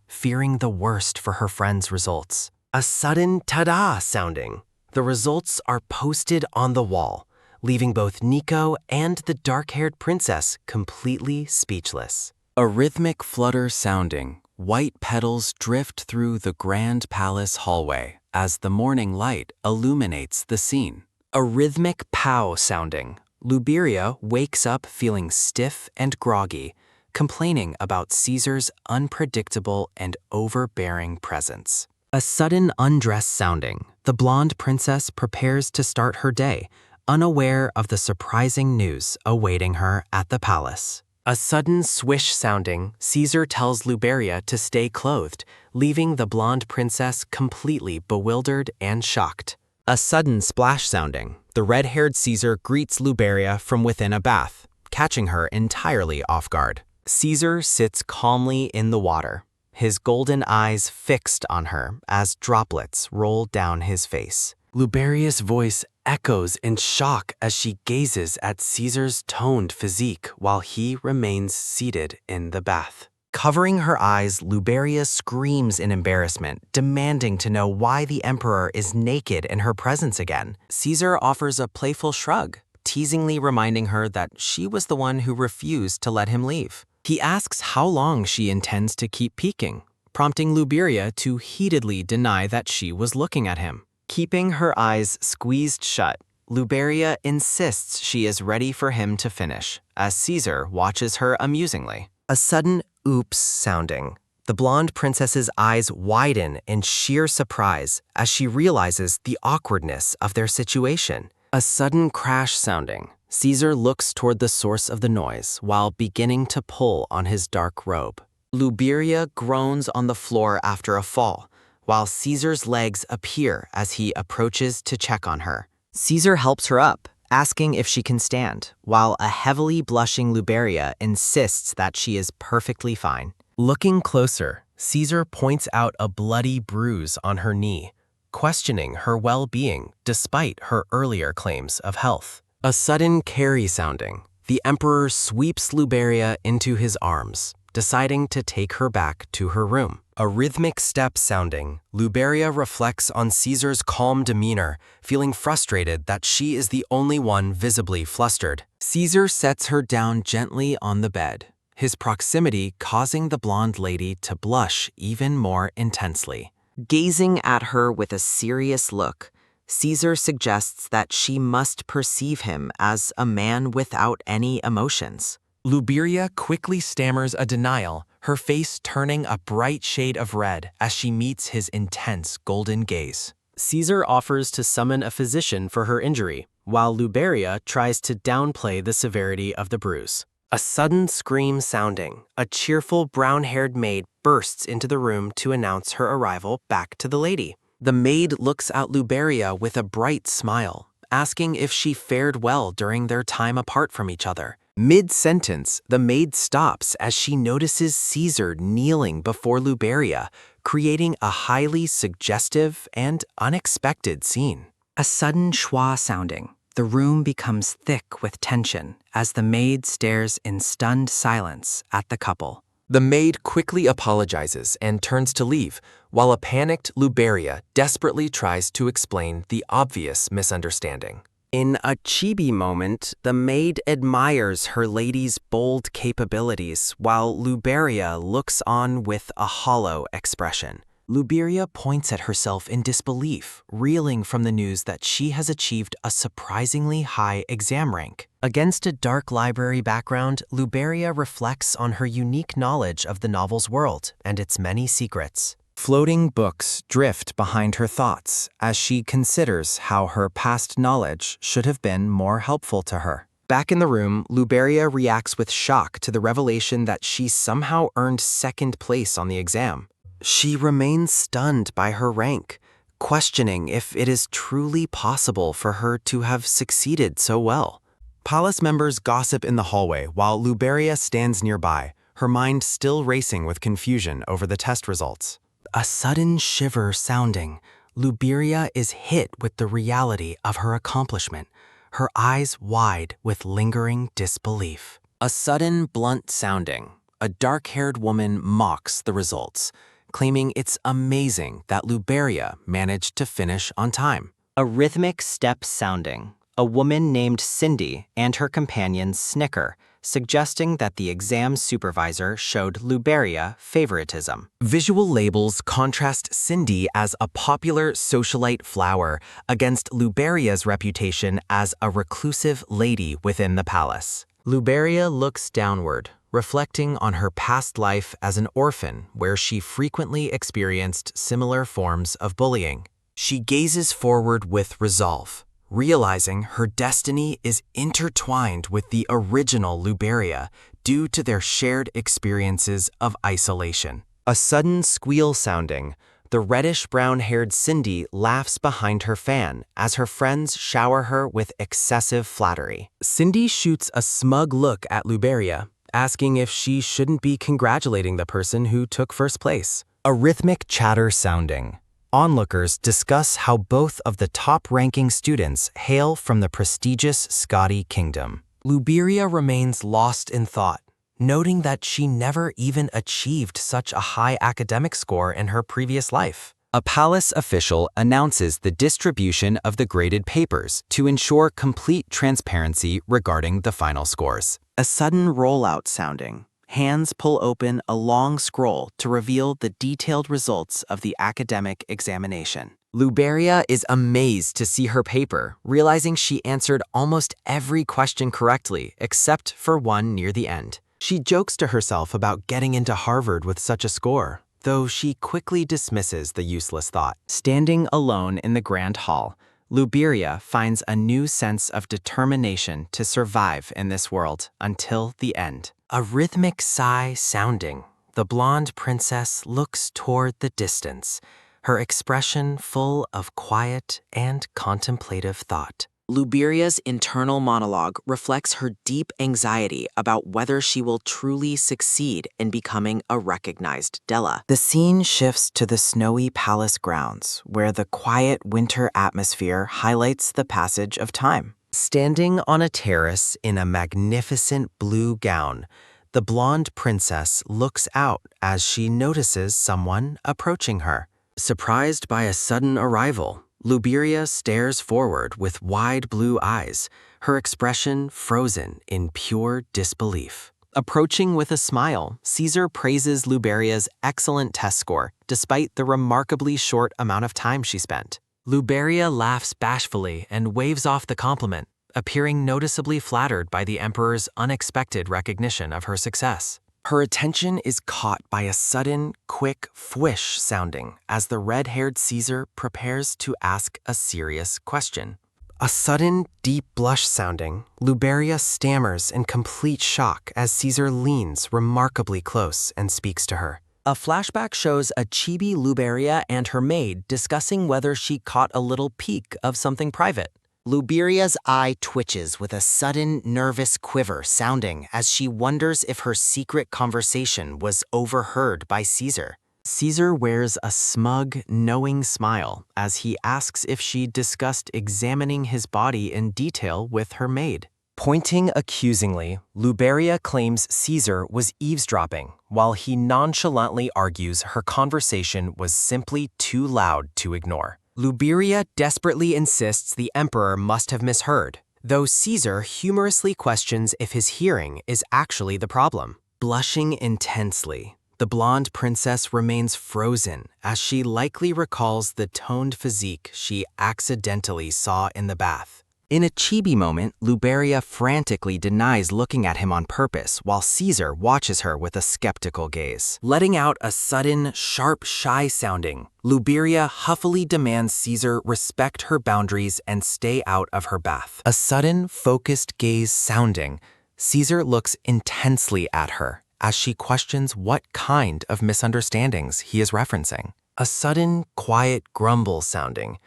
fearing the worst for her friend's results. A sudden ta-da sounding. The results are posted on the wall, leaving both Nico and the dark-haired princess completely speechless. A rhythmic flutter sounding, white petals drift through the grand palace hallway as the morning light illuminates the scene. A rhythmic pow sounding. Luberia wakes up feeling stiff and groggy, complaining about Caesar's unpredictable and overbearing presence. A sudden undress sounding. The blonde princess prepares to start her day, unaware of the surprising news awaiting her at the palace. A sudden swish sounding. Caesar tells Luberia to stay clothed, leaving the blonde princess completely bewildered and shocked. A sudden splash sounding. The red-haired Caesar greets Luberia from within a bath, catching her entirely off guard. Caesar sits calmly in the water, his golden eyes fixed on her as droplets roll down his face. Luberia's voice echoes in shock as she gazes at Caesar's toned physique while he remains seated in the bath. Covering her eyes, Luberia screams in embarrassment, demanding to know why the emperor is naked in her presence again. Caesar offers a playful shrug, teasingly reminding her that she was the one who refused to let him leave. He asks how long she intends to keep peeking, prompting Luberia to heatedly deny that she was looking at him. Keeping her eyes squeezed shut, Luberia insists she is ready for him to finish, as Caesar watches her amusingly. A sudden oops sounding. The blonde princess's eyes widen in sheer surprise as she realizes the awkwardness of their situation. A sudden crash sounding. Caesar looks toward the source of the noise while beginning to pull on his dark robe. Luberia groans on the floor after a fall, while Caesar's legs appear as he approaches to check on her. Caesar helps her up, asking if she can stand, while a heavily blushing Luberia insists that she is perfectly fine. Looking closer, Caesar points out a bloody bruise on her knee, questioning her well-being despite her earlier claims of health. A sudden carry sounding. The emperor sweeps Luberia into his arms, deciding to take her back to her room. A rhythmic step sounding. Luberia reflects on Caesar's calm demeanor, feeling frustrated that she is the only one visibly flustered. Caesar sets her down gently on the bed, his proximity causing the blonde lady to blush even more intensely. Gazing at her with a serious look, Caesar suggests that she must perceive him as a man without any emotions. Luberia quickly stammers a denial, her face turning a bright shade of red as she meets his intense golden gaze. Caesar offers to summon a physician for her injury, while Luberia tries to downplay the severity of the bruise. A sudden scream sounding. A cheerful brown-haired maid bursts into the room to announce her arrival back to the lady. The maid looks at Luberia with a bright smile, asking if she fared well during their time apart from each other. Mid-sentence, the maid stops as she notices Caesar kneeling before Luberia, creating a highly suggestive and unexpected scene. A sudden schwa sounding. The room becomes thick with tension as the maid stares in stunned silence at the couple. The maid quickly apologizes and turns to leave, while a panicked Luberia desperately tries to explain the obvious misunderstanding. In a chibi moment, the maid admires her lady's bold capabilities, while Luberia looks on with a hollow expression. Luberia points at herself in disbelief, reeling from the news that she has achieved a surprisingly high exam rank. Against a dark library background, Luberia reflects on her unique knowledge of the novel's world and its many secrets. Floating books drift behind her thoughts as she considers how her past knowledge should have been more helpful to her. Back in the room, Luberia reacts with shock to the revelation that she somehow earned second place on the exam. She remains stunned by her rank, questioning if it is truly possible for her to have succeeded so well. Palace members gossip in the hallway while Luberia stands nearby, her mind still racing with confusion over the test results. A sudden shiver sounding. Luberia is hit with the reality of her accomplishment, her eyes wide with lingering disbelief. A sudden blunt sounding. A dark-haired woman mocks the results, claiming it's amazing that Luberia managed to finish on time. A rhythmic step sounding. A woman named Cindy and her companions snicker, suggesting that the exam supervisor showed Luberia favoritism. Visual labels contrast Cindy as a popular socialite flower against Luberia's reputation as a reclusive lady within the palace. Luberia looks downward, reflecting on her past life as an orphan where she frequently experienced similar forms of bullying. She gazes forward with resolve, realizing her destiny is intertwined with the original Luberia due to their shared experiences of isolation. A sudden squeal sounding, the reddish-brown-haired Cindy laughs behind her fan as her friends shower her with excessive flattery. Cindy shoots a smug look at Luberia, asking if she shouldn't be congratulating the person who took first place. A rhythmic chatter sounding. Onlookers discuss how both of the top-ranking students hail from the prestigious Scotty Kingdom. Luberia remains lost in thought, noting that she never even achieved such a high academic score in her previous life. A palace official announces the distribution of the graded papers to ensure complete transparency regarding the final scores. A sudden rollout sounding. Hands pull open a long scroll to reveal the detailed results of the academic examination. Luberia is amazed to see her paper, realizing she answered almost every question correctly except for one near the end. She jokes to herself about getting into Harvard with such a score, though she quickly dismisses the useless thought. Standing alone in the grand hall, Luberia finds a new sense of determination to survive in this world until the end. A rhythmic sigh sounding, the blonde princess looks toward the distance, her expression full of quiet and contemplative thought. Luberia's internal monologue reflects her deep anxiety about whether she will truly succeed in becoming a recognized Dela. The scene shifts to the snowy palace grounds, where the quiet winter atmosphere highlights the passage of time. Standing on a terrace in a magnificent blue gown, the blonde princess looks out as she notices someone approaching her. Surprised by a sudden arrival, Luberia stares forward with wide blue eyes, her expression frozen in pure disbelief. Approaching with a smile, Caesar praises Luberia's excellent test score, despite the remarkably short amount of time she spent. Luberia laughs bashfully and waves off the compliment, appearing noticeably flattered by the emperor's unexpected recognition of her success. Her attention is caught by a sudden, quick fwish sounding as the red-haired Caesar prepares to ask a serious question. A sudden, deep blush sounding, Luberia stammers in complete shock as Caesar leans remarkably close and speaks to her. A flashback shows a chibi Luberia and her maid discussing whether she caught a little peek of something private. Luberia's eye twitches with a sudden nervous quiver sounding as she wonders if her secret conversation was overheard by Caesar. Caesar wears a smug, knowing smile as he asks if she discussed examining his body in detail with her maid. Pointing accusingly, Luberia claims Caesar was eavesdropping, while he nonchalantly argues her conversation was simply too loud to ignore. Luberia desperately insists the emperor must have misheard, though Caesar humorously questions if his hearing is actually the problem. Blushing intensely, the blonde princess remains frozen as she likely recalls the toned physique she accidentally saw in the bath. In a chibi moment, Luberia frantically denies looking at him on purpose while Caesar watches her with a skeptical gaze. Letting out a sudden, sharp, shy sounding, Luberia huffily demands Caesar respect her boundaries and stay out of her bath. A sudden, focused gaze sounding, Caesar looks intensely at her as she questions what kind of misunderstandings he is referencing. A sudden, quiet grumble sounding,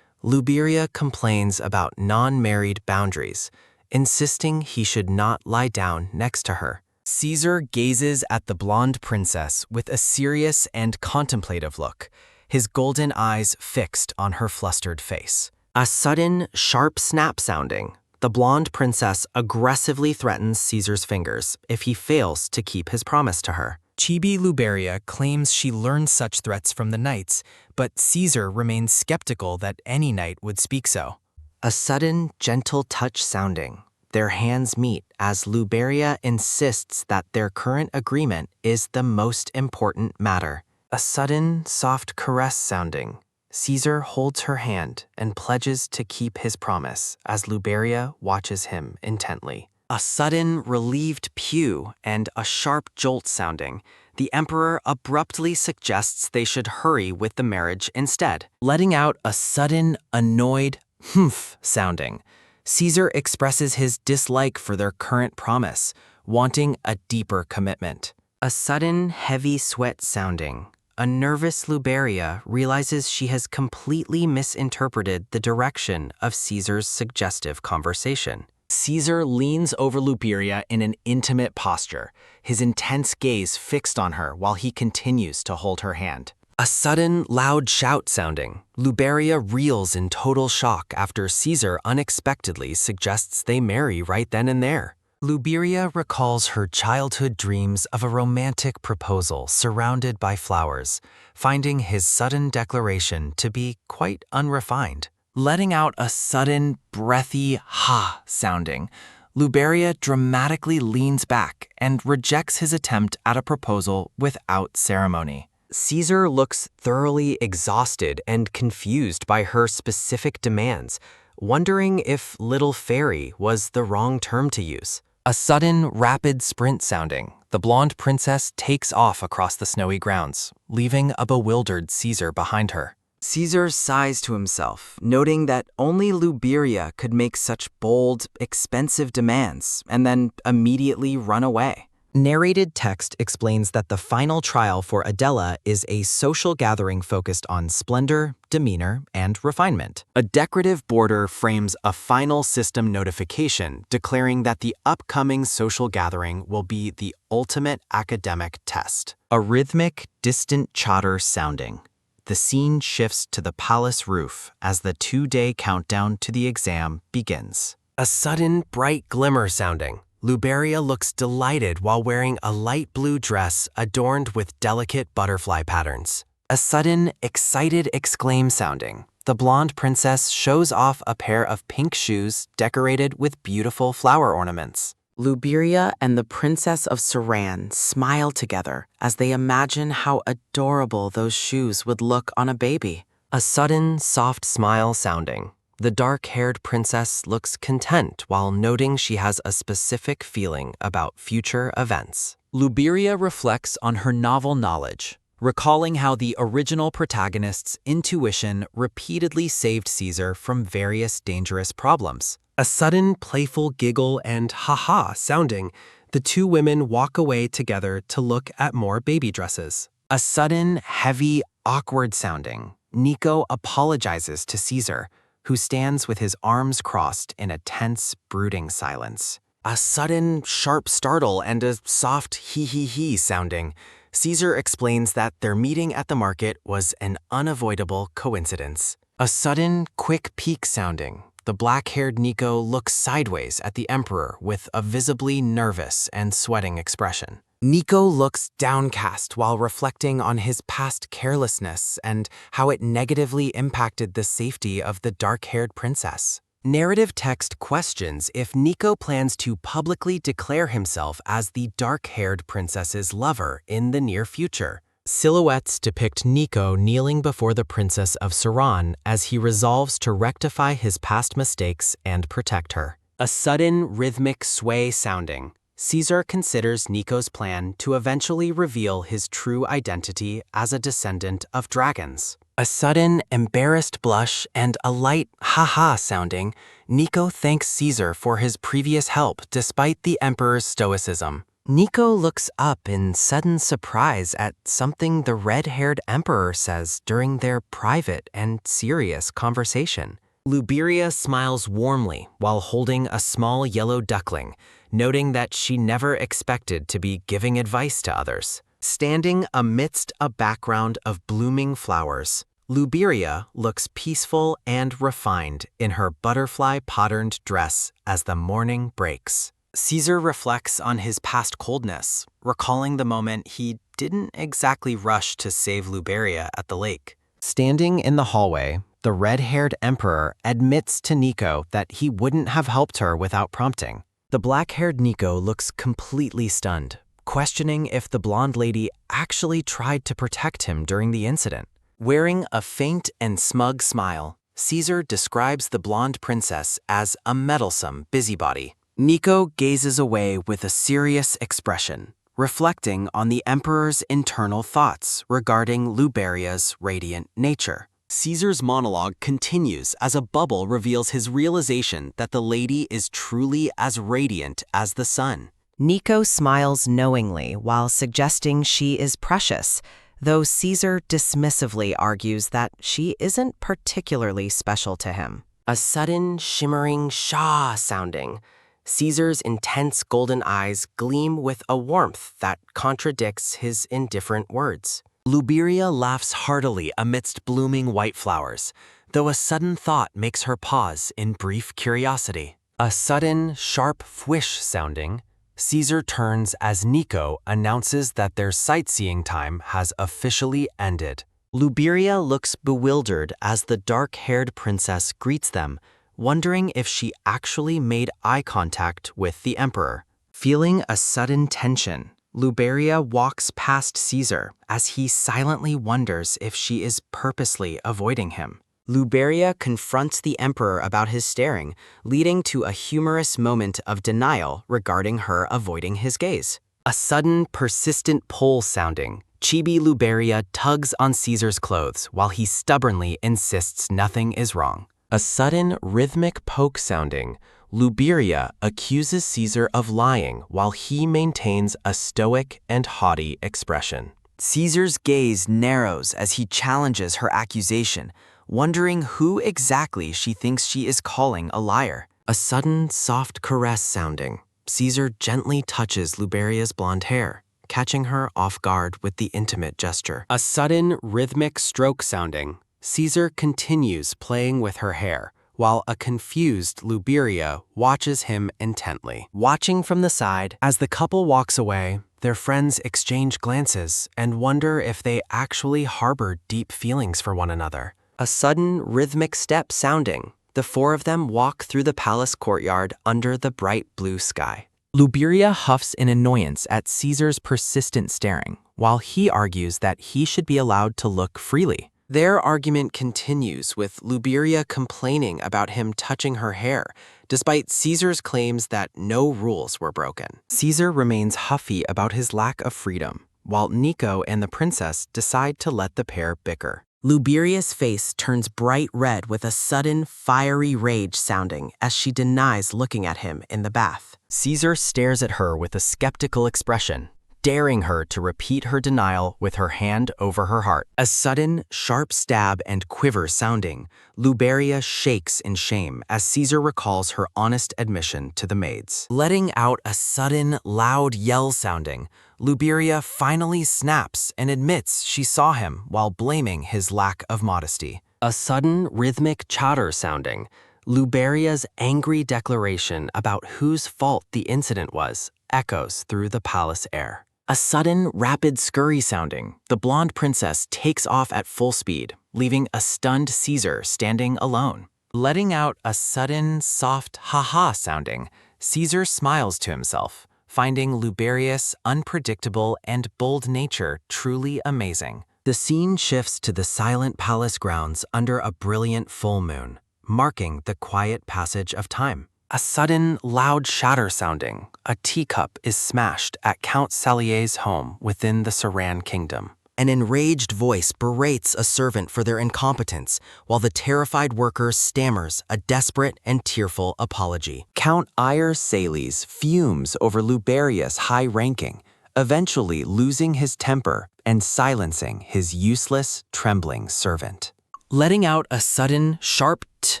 Luberia complains about non-married boundaries, insisting he should not lie down next to her. Caesar gazes at the blonde princess with a serious and contemplative look, his golden eyes fixed on her flustered face. A sudden, sharp snap sounding, the blonde princess aggressively threatens Caesar's fingers if he fails to keep his promise to her. Chibi Luberia claims she learned such threats from the knights, but Caesar remains skeptical that any knight would speak so. A sudden, gentle touch sounding. Their hands meet as Luberia insists that their current agreement is the most important matter. A sudden, soft caress sounding. Caesar holds her hand and pledges to keep his promise as Luberia watches him intently. A sudden, relieved pew and a sharp jolt sounding. The emperor abruptly suggests they should hurry with the marriage instead, letting out a sudden, annoyed humph sounding. Caesar expresses his dislike for their current promise, wanting a deeper commitment. A sudden, heavy sweat sounding. A nervous Luberia realizes she has completely misinterpreted the direction of Caesar's suggestive conversation. Caesar leans over Luberia in an intimate posture, his intense gaze fixed on her while he continues to hold her hand. A sudden, loud shout sounding. Luberia reels in total shock after Caesar unexpectedly suggests they marry right then and there. Luberia recalls her childhood dreams of a romantic proposal surrounded by flowers, finding his sudden declaration to be quite unrefined. Letting out a sudden, breathy ha sounding, Luberia dramatically leans back and rejects his attempt at a proposal without ceremony. Caesar looks thoroughly exhausted and confused by her specific demands, wondering if little fairy was the wrong term to use. A sudden, rapid sprint sounding. The blonde princess takes off across the snowy grounds, leaving a bewildered Caesar behind her. Caesar sighs to himself, noting that only Luberia could make such bold, expensive demands and then immediately run away. Narrated text explains that the final trial for Dela is a social gathering focused on splendor, demeanor, and refinement. A decorative border frames a final system notification declaring that the upcoming social gathering will be the ultimate academic test. A rhythmic, distant chatter sounding. The scene shifts to the palace roof as the 2-day countdown to the exam begins. A sudden, bright glimmer sounding. Luberia looks delighted while wearing a light blue dress adorned with delicate butterfly patterns. A sudden, excited exclaim sounding. The blonde princess shows off a pair of pink shoes decorated with beautiful flower ornaments. Luberia and the Princess of Saran smile together as they imagine how adorable those shoes would look on a baby. A sudden, soft smile sounding. The dark-haired princess looks content while noting she has a specific feeling about future events. Luberia reflects on her novel knowledge, recalling how the original protagonist's intuition repeatedly saved Caesar from various dangerous problems. A sudden, playful giggle and ha-ha sounding. The two women walk away together to look at more baby dresses. A sudden, heavy, awkward sounding. Nico apologizes to Caesar, who stands with his arms crossed in a tense, brooding silence. A sudden, sharp startle and a soft hee-hee-hee sounding. Caesar explains that their meeting at the market was an unavoidable coincidence. A sudden, quick peek sounding. The black-haired Nico looks sideways at the emperor with a visibly nervous and sweating expression. Nico looks downcast while reflecting on his past carelessness and how it negatively impacted the safety of the dark-haired princess. Narrative text questions if Nico plans to publicly declare himself as the dark-haired princess's lover in the near future. Silhouettes depict Nico kneeling before the Princess of Saran as he resolves to rectify his past mistakes and protect her. A sudden, rhythmic sway sounding. Caesar considers Nico's plan to eventually reveal his true identity as a descendant of dragons. A sudden, embarrassed blush and a light ha-ha sounding. Nico thanks Caesar for his previous help despite the emperor's stoicism. Nico looks up in sudden surprise at something the red-haired emperor says during their private and serious conversation. Luberia smiles warmly while holding a small yellow duckling, noting that she never expected to be giving advice to others. Standing amidst a background of blooming flowers, Luberia looks peaceful and refined in her butterfly-patterned dress as the morning breaks. Caesar reflects on his past coldness, recalling the moment he didn't exactly rush to save Luberia at the lake. Standing in the hallway, the red-haired emperor admits to Nico that he wouldn't have helped her without prompting. The black-haired Nico looks completely stunned, questioning if the blonde lady actually tried to protect him during the incident. Wearing a faint and smug smile, Caesar describes the blonde princess as a meddlesome busybody. Nico gazes away with a serious expression, reflecting on the emperor's internal thoughts regarding Luberia's radiant nature. Caesar's monologue continues as a bubble reveals his realization that the lady is truly as radiant as the sun. Nico smiles knowingly while suggesting she is precious, though Caesar dismissively argues that she isn't particularly special to him. A sudden, shimmering Shah sounding. Caesar's intense golden eyes gleam with a warmth that contradicts his indifferent words. Luberia laughs heartily amidst blooming white flowers, though a sudden thought makes her pause in brief curiosity. A sudden, sharp whish sounding, Caesar turns as Nico announces that their sightseeing time has officially ended. Luberia looks bewildered as the dark-haired princess greets them, wondering if she actually made eye contact with the emperor. Feeling a sudden tension, Luberia walks past Caesar as he silently wonders if she is purposely avoiding him. Luberia confronts the emperor about his staring, leading to a humorous moment of denial regarding her avoiding his gaze. A sudden, persistent pull sounding, Chibi Luberia tugs on Caesar's clothes while he stubbornly insists nothing is wrong. A sudden, rhythmic poke sounding, Luberia accuses Caesar of lying while he maintains a stoic and haughty expression. Caesar's gaze narrows as he challenges her accusation, wondering who exactly she thinks she is calling a liar. A sudden, soft caress sounding, Caesar gently touches Luberia's blonde hair, catching her off guard with the intimate gesture. A sudden, rhythmic stroke sounding, Caesar continues playing with her hair, while a confused Luberia watches him intently. Watching from the side, as the couple walks away, their friends exchange glances and wonder if they actually harbor deep feelings for one another. A sudden, rhythmic step sounding, the four of them walk through the palace courtyard under the bright blue sky. Luberia huffs in annoyance at Caesar's persistent staring, while he argues that he should be allowed to look freely. Their argument continues with Luberia complaining about him touching her hair, despite Caesar's claims that no rules were broken. Caesar remains huffy about his lack of freedom, while Nico and the princess decide to let the pair bicker. Luberia's face turns bright red with a sudden, fiery rage sounding as she denies looking at him in the bath. Caesar stares at her with a skeptical expression, daring her to repeat her denial with her hand over her heart. A sudden, sharp stab and quiver sounding, Luberia shakes in shame as Caesar recalls her honest admission to the maids. Letting out a sudden, loud yell sounding, Luberia finally snaps and admits she saw him while blaming his lack of modesty. A sudden, rhythmic chatter sounding, Luberia's angry declaration about whose fault the incident was echoes through the palace air. A sudden, rapid scurry sounding, the blonde princess takes off at full speed, leaving a stunned Caesar standing alone. Letting out a sudden, soft ha-ha sounding, Caesar smiles to himself, finding Luberia's unpredictable and bold nature truly amazing. The scene shifts to the silent palace grounds under a brilliant full moon, marking the quiet passage of time. A sudden, loud shatter sounding, a teacup is smashed at Count Salier's home within the Saran kingdom. An enraged voice berates a servant for their incompetence, while the terrified worker stammers a desperate and tearful apology. Count Ire Sales fumes over Luberia's high ranking, eventually losing his temper and silencing his useless, trembling servant. Letting out a sudden, sharp t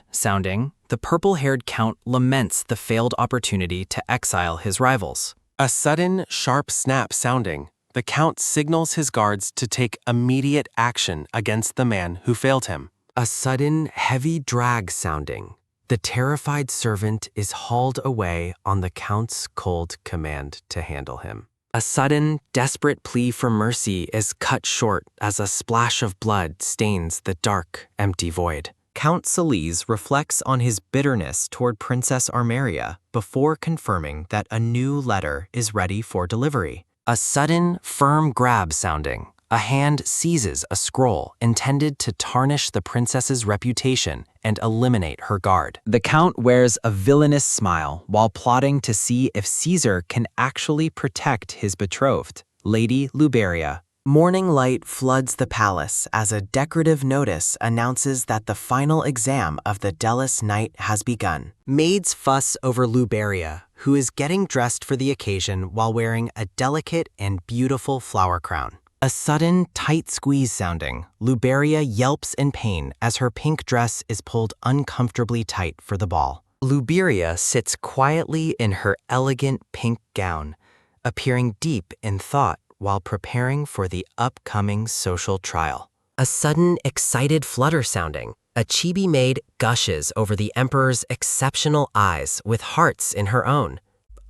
sounding, the purple-haired count laments the failed opportunity to exile his rivals. A sudden, sharp snap sounding, the count signals his guards to take immediate action against the man who failed him. A sudden, heavy drag sounding, The terrified servant is hauled away on the Count's cold command to handle him. A sudden, desperate plea for mercy is cut short as a splash of blood stains the dark, empty void. Count Solis reflects on his bitterness toward Princess Arriia before confirming that a new letter is ready for delivery. A sudden, firm grab sounding. A hand seizes a scroll intended to tarnish the princess's reputation and eliminate her guard. The Count wears a villainous smile while plotting to see if Caesar can actually protect his betrothed, Lady Luberia. Morning light floods the palace as a decorative notice announces that the final exam of the Delos night has begun. Maids fuss over Luberia, who is getting dressed for the occasion while wearing a delicate and beautiful flower crown. A sudden, tight squeeze sounding, Luberia yelps in pain as her pink dress is pulled uncomfortably tight for the ball. Luberia sits quietly in her elegant pink gown, appearing deep in thought while preparing for the upcoming social trial. A sudden, excited flutter sounding. A chibi maid gushes over the Emperor's exceptional eyes with hearts in her own.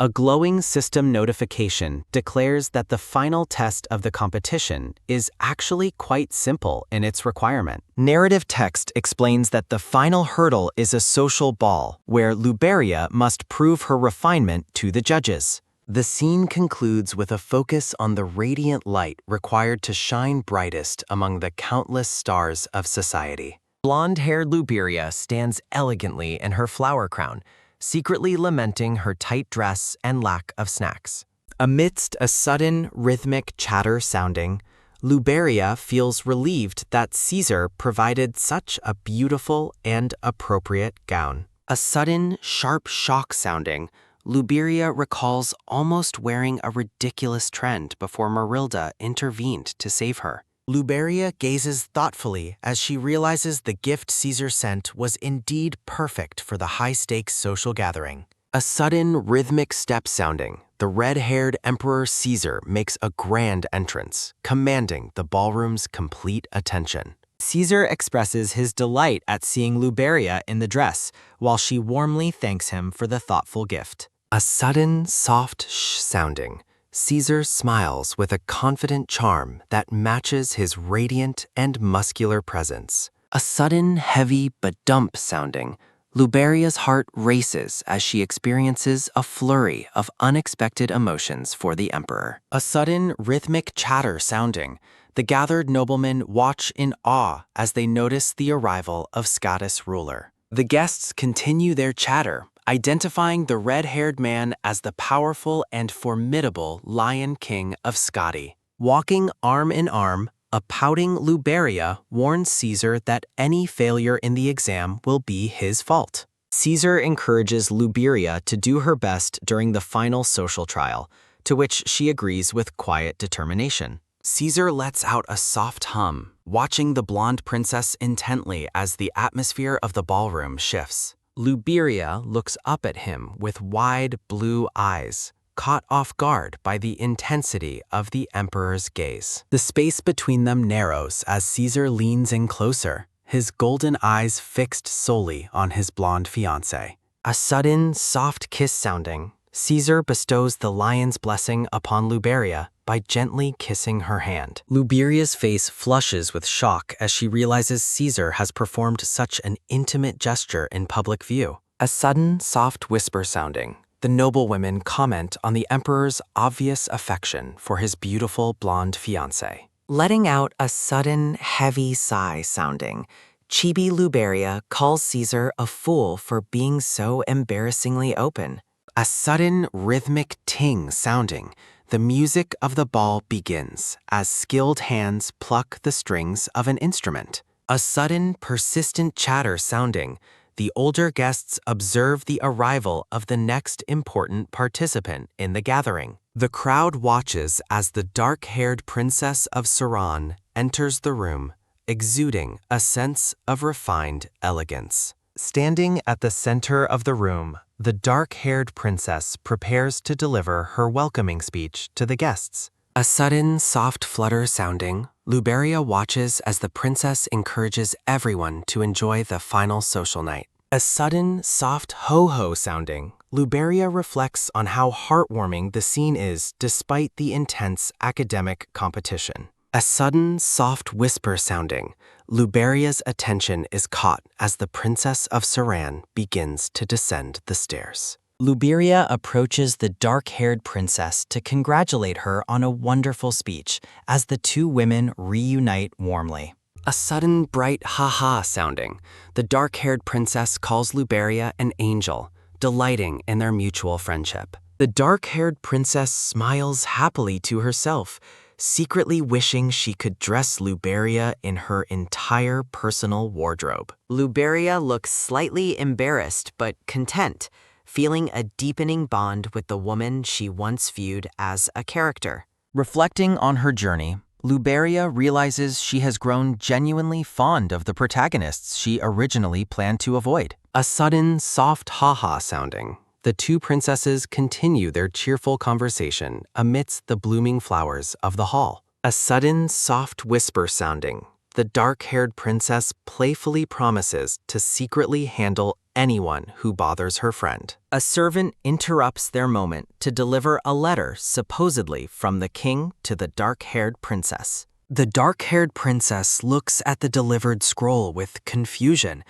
A glowing system notification declares that the final test of the competition is actually quite simple in its requirement. Narrative text explains that the final hurdle is a social ball, where Luberia must prove her refinement to the judges. The scene concludes with a focus on the radiant light required to shine brightest among the countless stars of society. Blonde-haired Luberia stands elegantly in her flower crown, secretly lamenting her tight dress and lack of snacks. Amidst a sudden, rhythmic chatter sounding, Luberia feels relieved that Caesar provided such a beautiful and appropriate gown. A sudden, sharp shock sounding, Luberia recalls almost wearing a ridiculous trend before Marilda intervened to save her. Luberia gazes thoughtfully as she realizes the gift Caesar sent was indeed perfect for the high-stakes social gathering. A sudden, rhythmic step sounding, the red-haired Emperor Caesar makes a grand entrance, commanding the ballroom's complete attention. Caesar expresses his delight at seeing Luberia in the dress, while she warmly thanks him for the thoughtful gift. A sudden, soft shh sounding, Caesar smiles with a confident charm that matches his radiant and muscular presence. A sudden, heavy ba-dump sounding, Luberia's heart races as she experiences a flurry of unexpected emotions for the Emperor. A sudden, rhythmic chatter sounding, the gathered noblemen watch in awe as they notice the arrival of Scottish ruler. The guests continue their chatter, identifying the red-haired man as the powerful and formidable Lion King of Scotty. Walking arm in arm, a pouting Luberia warns Caesar that any failure in the exam will be his fault. Caesar encourages Luberia to do her best during the final social trial, to which she agrees with quiet determination. Caesar lets out a soft hum, watching the blonde princess intently as the atmosphere of the ballroom shifts. Luberia looks up at him with wide blue eyes, caught off guard by the intensity of the Emperor's gaze. The space between them narrows as Caesar leans in closer, his golden eyes fixed solely on his blonde fiancée. A sudden, soft kiss sounding, Caesar bestows the lion's blessing upon Luberia by gently kissing her hand. Luberia's face flushes with shock as she realizes Caesar has performed such an intimate gesture in public view. A sudden, soft whisper sounding, the noblewomen comment on the Emperor's obvious affection for his beautiful blonde fiancée. Letting out a sudden, heavy sigh sounding, Chibi Luberia calls Caesar a fool for being so embarrassingly open. A sudden, rhythmic ting sounding, the music of the ball begins as skilled hands pluck the strings of an instrument. A sudden, persistent chatter sounding, the older guests observe the arrival of the next important participant in the gathering. The crowd watches as the dark-haired princess of Saran enters the room, exuding a sense of refined elegance. Standing at the center of the room, the dark-haired princess prepares to deliver her welcoming speech to the guests. A sudden, soft flutter sounding, Luberia watches as the princess encourages everyone to enjoy the final social night. A sudden, soft ho-ho sounding, Luberia reflects on how heartwarming the scene is despite the intense academic competition. A sudden, soft whisper sounding, Luberia's attention is caught as the Princess of Saran begins to descend the stairs. Luberia approaches the dark-haired princess to congratulate her on a wonderful speech as the two women reunite warmly. A sudden, bright ha-ha sounding, the dark-haired princess calls Luberia an angel, delighting in their mutual friendship. The dark-haired princess smiles happily to herself, secretly wishing she could dress Luberia in her entire personal wardrobe. Luberia looks slightly embarrassed but content, feeling a deepening bond with the woman she once viewed as a character. Reflecting on her journey, Luberia realizes she has grown genuinely fond of the protagonists she originally planned to avoid. A sudden, soft ha-ha sounding, the two princesses continue their cheerful conversation amidst the blooming flowers of the hall. A sudden, soft whisper sounding, the dark-haired princess playfully promises to secretly handle anyone who bothers her friend. A servant interrupts their moment to deliver a letter supposedly from the king to the dark-haired princess. The dark-haired princess looks at the delivered scroll with confusion,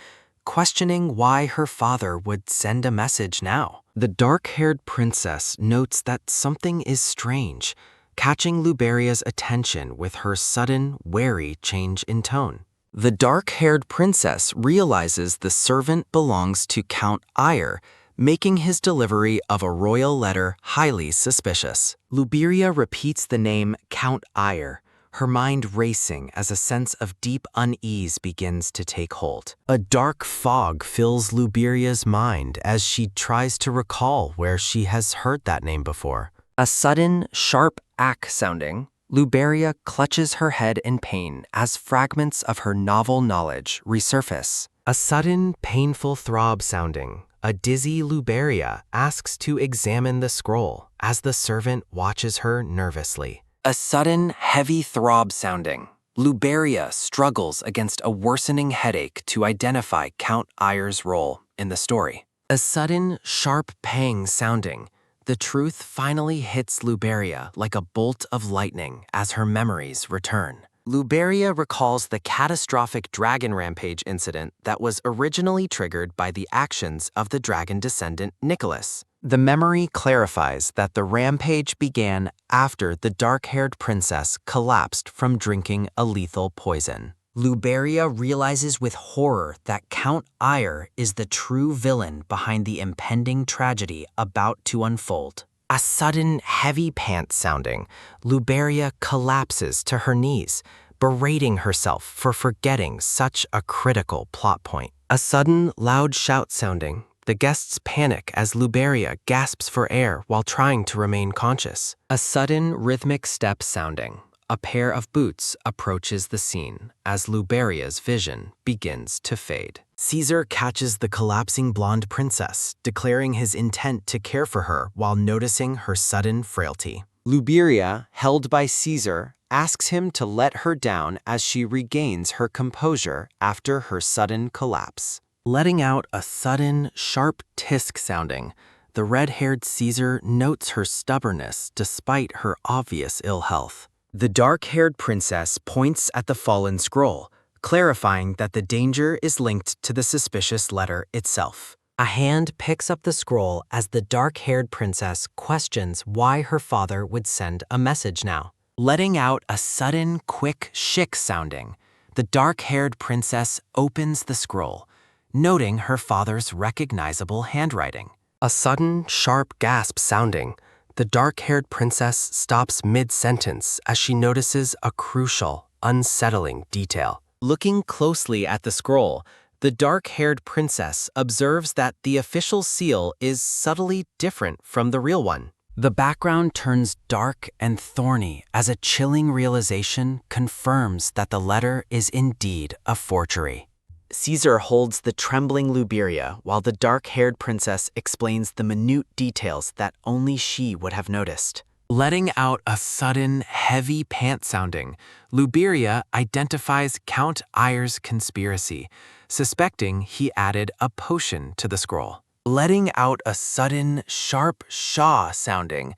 questioning why her father would send a message now. The dark-haired princess notes that something is strange, catching Luberia's attention with her sudden, wary change in tone. The dark-haired princess realizes the servant belongs to Count Arriia, making his delivery of a royal letter highly suspicious. Luberia repeats the name Count Arriia, her mind racing as a sense of deep unease begins to take hold. A dark fog fills Luberia's mind as she tries to recall where she has heard that name before. A sudden, sharp ack sounding, Luberia clutches her head in pain as fragments of her novel knowledge resurface. A sudden, painful throb sounding, a dizzy Luberia asks to examine the scroll as the servant watches her nervously. A sudden, heavy throb sounding, Luberia struggles against a worsening headache to identify Count Arriia's role in the story. A sudden, sharp pang sounding, the truth finally hits Luberia like a bolt of lightning as her memories return. Luberia recalls the catastrophic dragon rampage incident that was originally triggered by the actions of the dragon descendant Nicholas. The memory clarifies that the rampage began after the dark-haired princess collapsed from drinking a lethal poison. Luberia realizes with horror that Count Arriia is the true villain behind the impending tragedy about to unfold. A sudden, heavy pant sounding, Luberia collapses to her knees, berating herself for forgetting such a critical plot point. A sudden, loud shout sounding, the guests panic as Luberia gasps for air while trying to remain conscious. A sudden, rhythmic step sounding, a pair of boots approaches the scene as Luberia's vision begins to fade. Caesar catches the collapsing blonde princess, declaring his intent to care for her while noticing her sudden frailty. Luberia, held by Caesar, asks him to let her down as she regains her composure after her sudden collapse. Letting out a sudden, sharp tisk sounding, the red-haired Caesar notes her stubbornness despite her obvious ill health. The dark-haired princess points at the fallen scroll, clarifying that the danger is linked to the suspicious letter itself. A hand picks up the scroll as the dark-haired princess questions why her father would send a message now. Letting out a sudden, quick shick sounding, the dark-haired princess opens the scroll, noting her father's recognizable handwriting. A sudden, sharp gasp sounding, the dark-haired princess stops mid-sentence as she notices a crucial, unsettling detail. Looking closely at the scroll, the dark-haired princess observes that the official seal is subtly different from the real one. The background turns dark and thorny as a chilling realization confirms that the letter is indeed a forgery. Caesar holds the trembling Luberia while the dark-haired princess explains the minute details that only she would have noticed. Letting out a sudden, heavy pant sounding, Luberia identifies Count Arriia's conspiracy, Suspecting, he added a potion to the scroll. Letting out a sudden, sharp shaw sounding,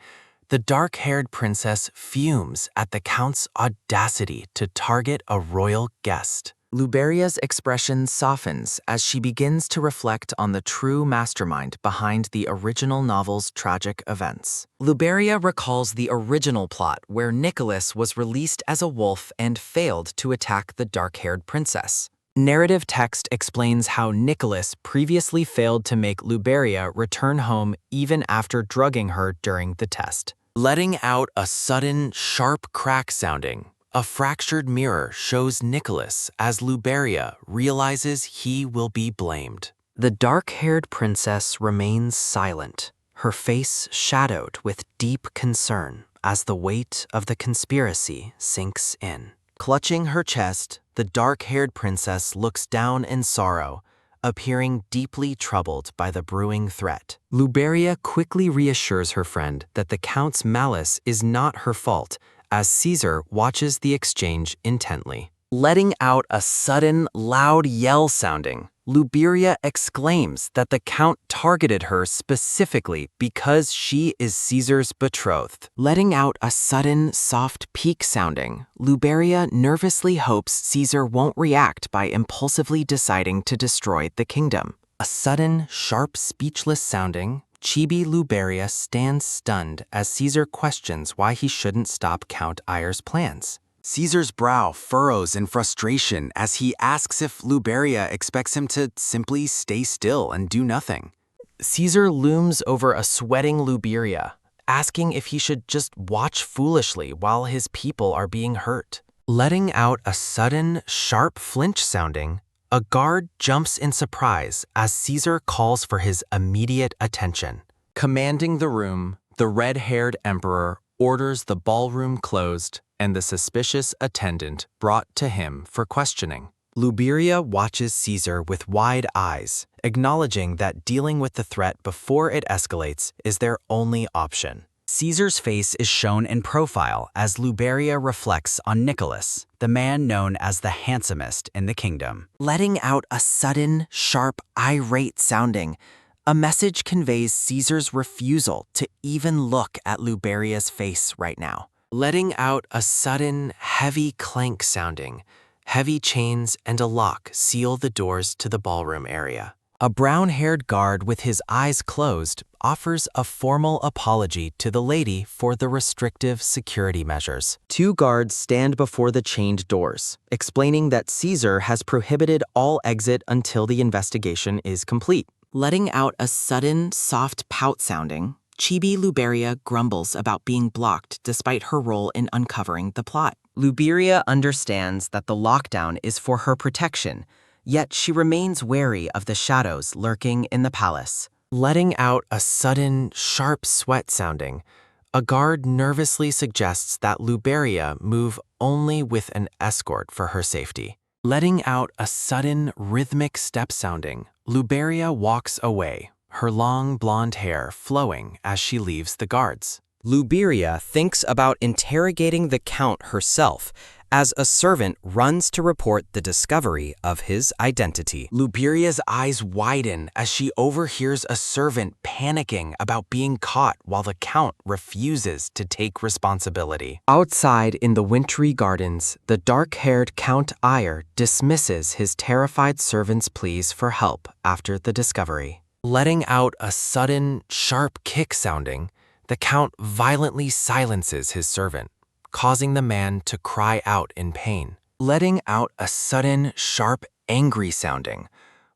the dark-haired princess fumes at the Count's audacity to target a royal guest. Luberia's expression softens as she begins to reflect on the true mastermind behind the original novel's tragic events. Luberia recalls the original plot where Nicholas was released as a wolf and failed to attack the dark-haired princess. Narrative text explains how Nicholas previously failed to make Luberia return home even after drugging her during the test. Letting out a sudden, sharp crack sounding, a fractured mirror shows Nicholas as Luberia realizes he will be blamed. The dark-haired princess remains silent, her face shadowed with deep concern as the weight of the conspiracy sinks in. Clutching her chest, the dark-haired princess looks down in sorrow, appearing deeply troubled by the brewing threat. Luberia quickly reassures her friend that the Count's malice is not her fault, as Caesar watches the exchange intently. Letting out a sudden, loud yell sounding, Luberia exclaims that the Count targeted her specifically because she is Caesar's betrothed. Letting out a sudden, soft peak sounding, Luberia nervously hopes Caesar won't react by impulsively deciding to destroy the kingdom. A sudden, sharp, speechless sounding, Chibi Luberia stands stunned as Caesar questions why he shouldn't stop Count Eyre's plans. Caesar's brow furrows in frustration as he asks if Luberia expects him to simply stay still and do nothing. Caesar looms over a sweating Luberia, asking if he should just watch foolishly while his people are being hurt. Letting out a sudden, sharp flinch sounding, a guard jumps in surprise as Caesar calls for his immediate attention. Commanding the room, the red-haired emperor orders the ballroom closed and the suspicious attendant brought to him for questioning. Luberia watches Caesar with wide eyes, acknowledging that dealing with the threat before it escalates is their only option. Caesar's face is shown in profile as Luberia reflects on Nicholas, the man known as the handsomest in the kingdom. Letting out a sudden, sharp, irate sounding, a message conveys Caesar's refusal to even look at Luberia's face right now. Letting out a sudden, heavy clank sounding, heavy chains and a lock seal the doors to the ballroom area. A brown-haired guard with his eyes closed offers a formal apology to the lady for the restrictive security measures. Two guards stand before the chained doors, explaining that Caesar has prohibited all exit until the investigation is complete. Letting out a sudden, soft pout sounding, Chibi Luberia grumbles about being blocked despite her role in uncovering the plot. Luberia understands that the lockdown is for her protection, yet she remains wary of the shadows lurking in the palace. Letting out a sudden, sharp sweat sounding, a guard nervously suggests that Luberia move only with an escort for her safety. Letting out a sudden, rhythmic step sounding, Luberia walks away, her long blonde hair flowing as she leaves the guards. Luberia thinks about interrogating the Count herself as a servant runs to report the discovery of his identity. Luberia's eyes widen as she overhears a servant panicking about being caught while the Count refuses to take responsibility. Outside in the wintry gardens, the dark-haired Count Eyre dismisses his terrified servant's pleas for help after the discovery. Letting out a sudden, sharp kick sounding, the Count violently silences his servant, causing the man to cry out in pain. Letting out a sudden, sharp, angry sounding,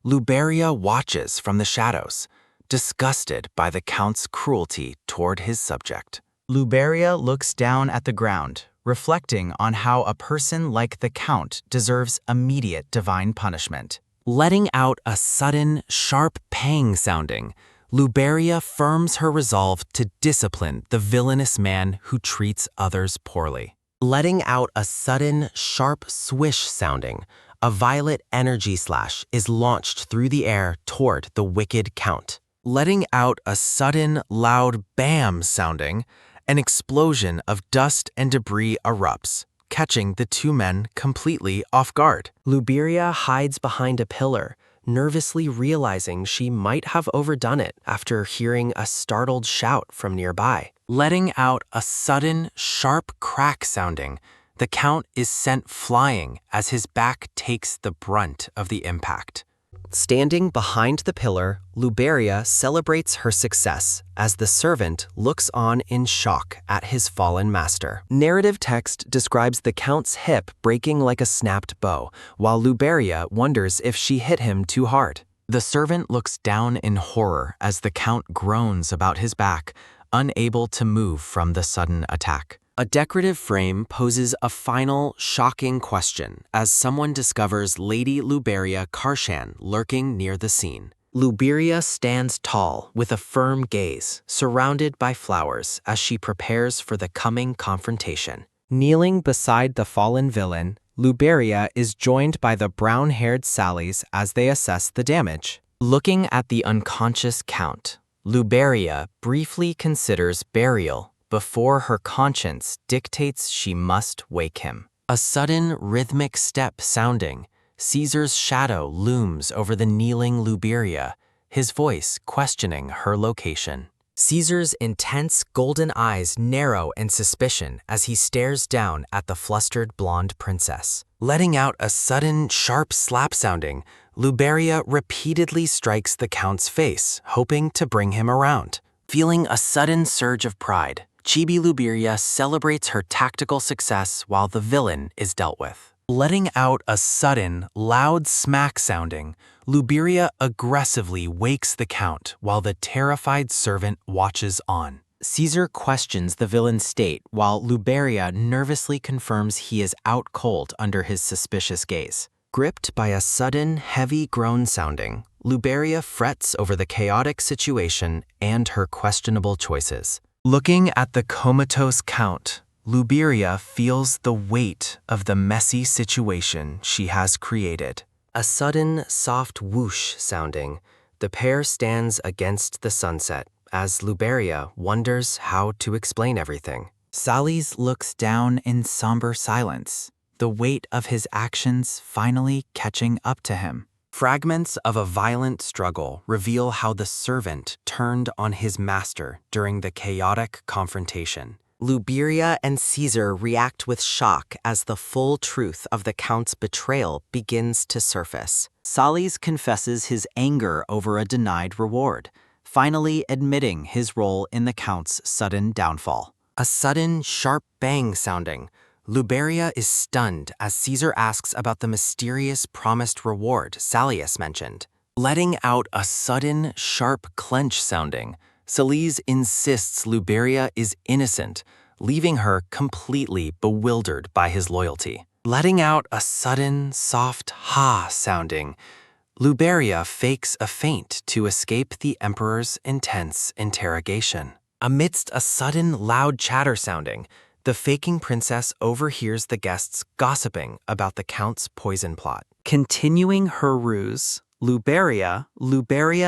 Luberia watches from the shadows, disgusted by the Count's cruelty toward his subject. Luberia looks down at the ground, reflecting on how a person like the Count deserves immediate divine punishment. Letting out a sudden, sharp pang sounding, Luberia firms her resolve to discipline the villainous man who treats others poorly. Letting out a sudden, sharp swish sounding, a violet energy slash is launched through the air toward the wicked Count. Letting out a sudden, loud bam sounding, an explosion of dust and debris erupts, catching the two men completely off guard. Luberia hides behind a pillar, nervously realizing she might have overdone it after hearing a startled shout from nearby. Letting out a sudden, sharp crack sounding, the Count is sent flying as his back takes the brunt of the impact. Standing behind the pillar, Luberia celebrates her success as the servant looks on in shock at his fallen master. Narrative text describes the Count's hip breaking like a snapped bow, while Luberia wonders if she hit him too hard. The servant looks down in horror as the Count groans about his back, unable to move from the sudden attack. A decorative frame poses a final, shocking question as someone discovers Lady Luberia Karshan lurking near the scene. Luberia stands tall with a firm gaze, surrounded by flowers as she prepares for the coming confrontation. Kneeling beside the fallen villain, Luberia is joined by the brown-haired Sallies as they assess the damage. Looking at the unconscious Count, Luberia briefly considers burial before her conscience dictates she must wake him. A sudden rhythmic step sounding, Caesar's shadow looms over the kneeling Luberia, his voice questioning her location. Caesar's intense golden eyes narrow in suspicion as he stares down at the flustered blonde princess. Letting out a sudden, sharp slap sounding, Luberia repeatedly strikes the Count's face, hoping to bring him around. Feeling a sudden surge of pride, Chibi Luberia celebrates her tactical success while the villain is dealt with. Letting out a sudden, loud smack sounding, Luberia aggressively wakes the Count while the terrified servant watches on. Caesar questions the villain's state while Luberia nervously confirms he is out cold under his suspicious gaze. Gripped by a sudden, heavy groan sounding, Luberia frets over the chaotic situation and her questionable choices. Looking at the comatose Count, Luberia feels the weight of the messy situation she has created. A sudden, soft whoosh sounding, the pair stands against the sunset as Luberia wonders how to explain everything. Sallies looks down in somber silence, the weight of his actions finally catching up to him. Fragments of a violent struggle reveal how the servant turned on his master during the chaotic confrontation. Luberia and Caesar react with shock as the full truth of the Count's betrayal begins to surface. Sallies confesses his anger over a denied reward, finally admitting his role in the Count's sudden downfall. A sudden, sharp bang sounding, Luberia is stunned as Caesar asks about the mysterious promised reward Salius mentioned. Letting out a sudden, sharp clench sounding, Salise insists Luberia is innocent, leaving her completely bewildered by his loyalty. Letting out a sudden, soft ha sounding, Luberia fakes a feint to escape the Emperor's intense interrogation. Amidst a sudden, loud chatter sounding, the faking princess overhears the guests gossiping about the Count's poison plot. Continuing her ruse, Luberia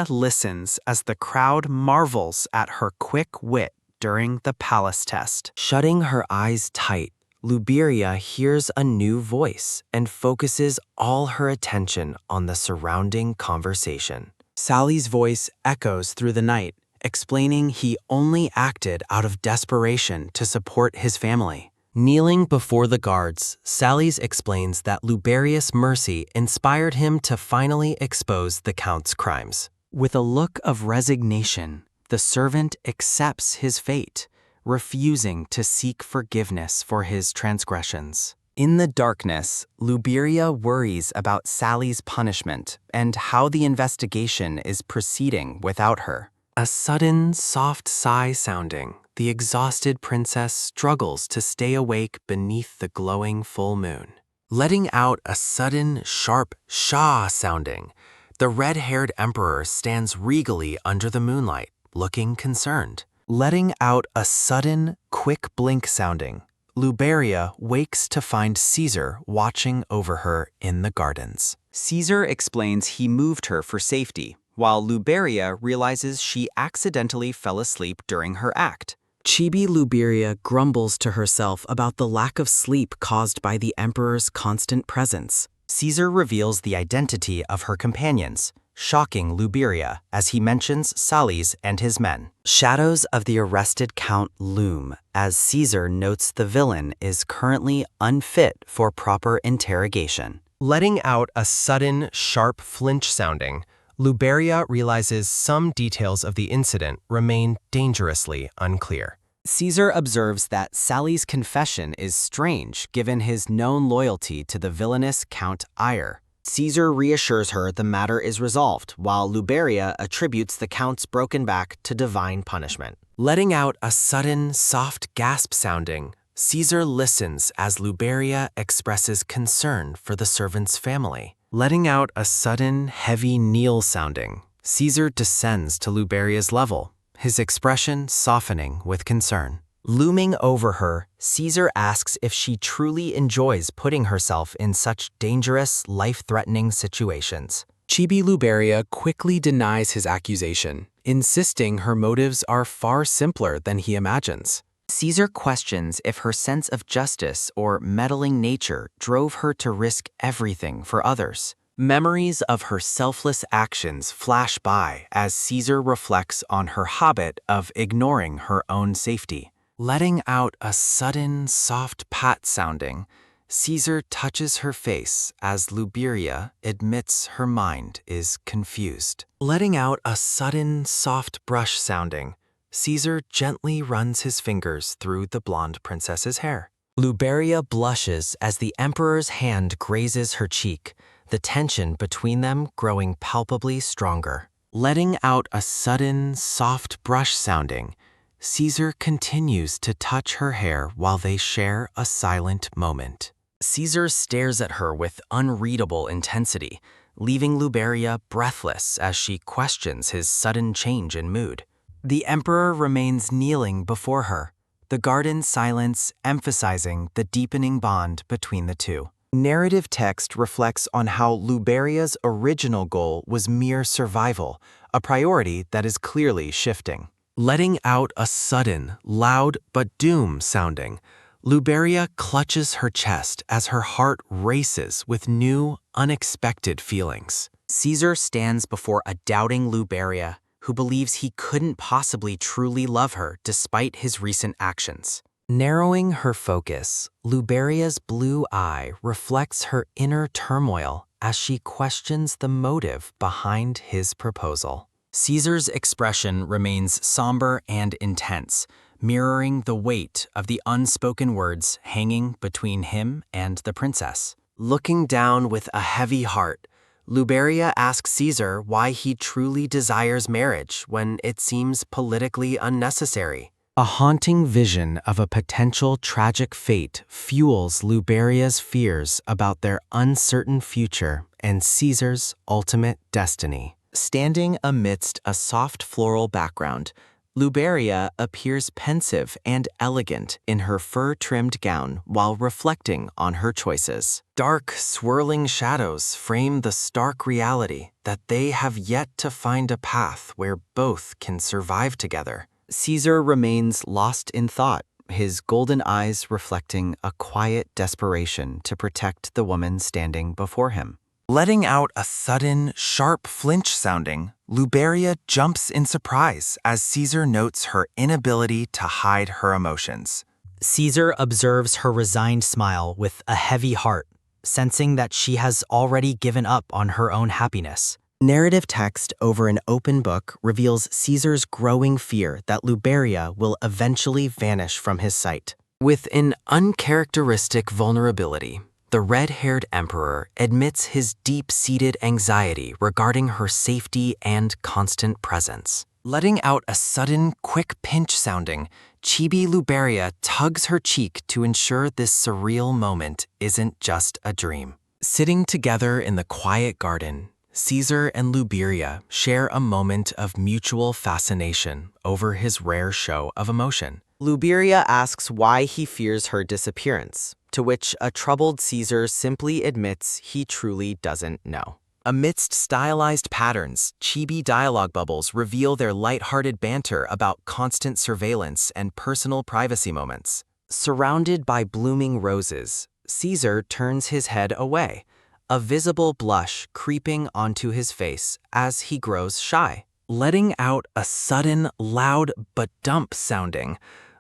listens as the crowd marvels at her quick wit during the palace test. Shutting her eyes tight, Luberia hears a new voice and focuses all her attention on the surrounding conversation. Sally's voice echoes through the night, explaining he only acted out of desperation to support his family. Kneeling before the guards, Sallies explains that Luberia's mercy inspired him to finally expose the Count's crimes. With a look of resignation, the servant accepts his fate, refusing to seek forgiveness for his transgressions. In the darkness, Luberia worries about Sally's punishment and how the investigation is proceeding without her. A sudden, soft sigh sounding, the exhausted princess struggles to stay awake beneath the glowing full moon. Letting out a sudden, sharp shah sounding, the red-haired emperor stands regally under the moonlight, looking concerned. Letting out a sudden, quick blink sounding, Luberia wakes to find Caesar watching over her in the gardens. Caesar explains he moved her for safety, while Luberia realizes she accidentally fell asleep during her act. Chibi Luberia grumbles to herself about the lack of sleep caused by the Emperor's constant presence. Caesar reveals the identity of her companions, shocking Luberia as he mentions Salles and his men. Shadows of the arrested Count loom as Caesar notes the villain is currently unfit for proper interrogation. Letting out a sudden, sharp flinch sounding, Luberia realizes some details of the incident remain dangerously unclear. Caesar observes that Sally's confession is strange given his known loyalty to the villainous Count Arriia. Caesar reassures her the matter is resolved, while Luberia attributes the Count's broken back to divine punishment. Letting out a sudden, soft gasp sounding, Caesar listens as Luberia expresses concern for the servant's family. Letting out a sudden, heavy kneel sounding, Caesar descends to Luberia's level, his expression softening with concern. Looming over her, Caesar asks if she truly enjoys putting herself in such dangerous, life-threatening situations. Chibi Luberia quickly denies his accusation, insisting her motives are far simpler than he imagines. Caesar questions if her sense of justice or meddling nature drove her to risk everything for others. Memories of her selfless actions flash by as Caesar reflects on her habit of ignoring her own safety. Letting out a sudden, soft pat sounding, Caesar touches her face as Luberia admits her mind is confused. Letting out a sudden, soft brush sounding, Caesar gently runs his fingers through the blonde princess's hair. Luberia blushes as the Emperor's hand grazes her cheek, the tension between them growing palpably stronger. Letting out a sudden, soft brush sounding, Caesar continues to touch her hair while they share a silent moment. Caesar stares at her with unreadable intensity, leaving Luberia breathless as she questions his sudden change in mood. The Emperor remains kneeling before her, the garden silence emphasizing the deepening bond between the two. Narrative text reflects on how Luberia's original goal was mere survival, a priority that is clearly shifting. Letting out a sudden, loud but doom sounding, Luberia clutches her chest as her heart races with new, unexpected feelings. Caesar stands before a doubting Luberia who believes he couldn't possibly truly love her despite his recent actions. Narrowing her focus, Luberia's blue eye reflects her inner turmoil as she questions the motive behind his proposal. Caesar's expression remains somber and intense, mirroring the weight of the unspoken words hanging between him and the princess. Looking down with a heavy heart, Luberia asks Caesar why he truly desires marriage when it seems politically unnecessary. A haunting vision of a potential tragic fate fuels Luberia's fears about their uncertain future and Caesar's ultimate destiny. Standing amidst a soft floral background, Luberia appears pensive and elegant in her fur-trimmed gown while reflecting on her choices. Dark, swirling shadows frame the stark reality that they have yet to find a path where both can survive together. Caesar remains lost in thought, his golden eyes reflecting a quiet desperation to protect the woman standing before him. Letting out a sudden, sharp flinch sounding, Luberia jumps in surprise as Caesar notes her inability to hide her emotions. Caesar observes her resigned smile with a heavy heart, sensing that she has already given up on her own happiness. Narrative text over an open book reveals Caesar's growing fear that Luberia will eventually vanish from his sight. With an uncharacteristic vulnerability, the red-haired emperor admits his deep-seated anxiety regarding her safety and constant presence. Letting out a sudden, quick pinch sounding, Chibi Luberia tugs her cheek to ensure this surreal moment isn't just a dream. Sitting together in the quiet garden, Caesar and Luberia share a moment of mutual fascination over his rare show of emotion. Luberia asks why he fears her disappearance, to which a troubled Caesar simply admits he truly doesn't know. Amidst stylized patterns, chibi dialogue bubbles reveal their light-hearted banter about constant surveillance and personal privacy moments. Surrounded by blooming roses, Caesar turns his head away, a visible blush creeping onto his face as he grows shy. Letting out a sudden, loud but dump sounding,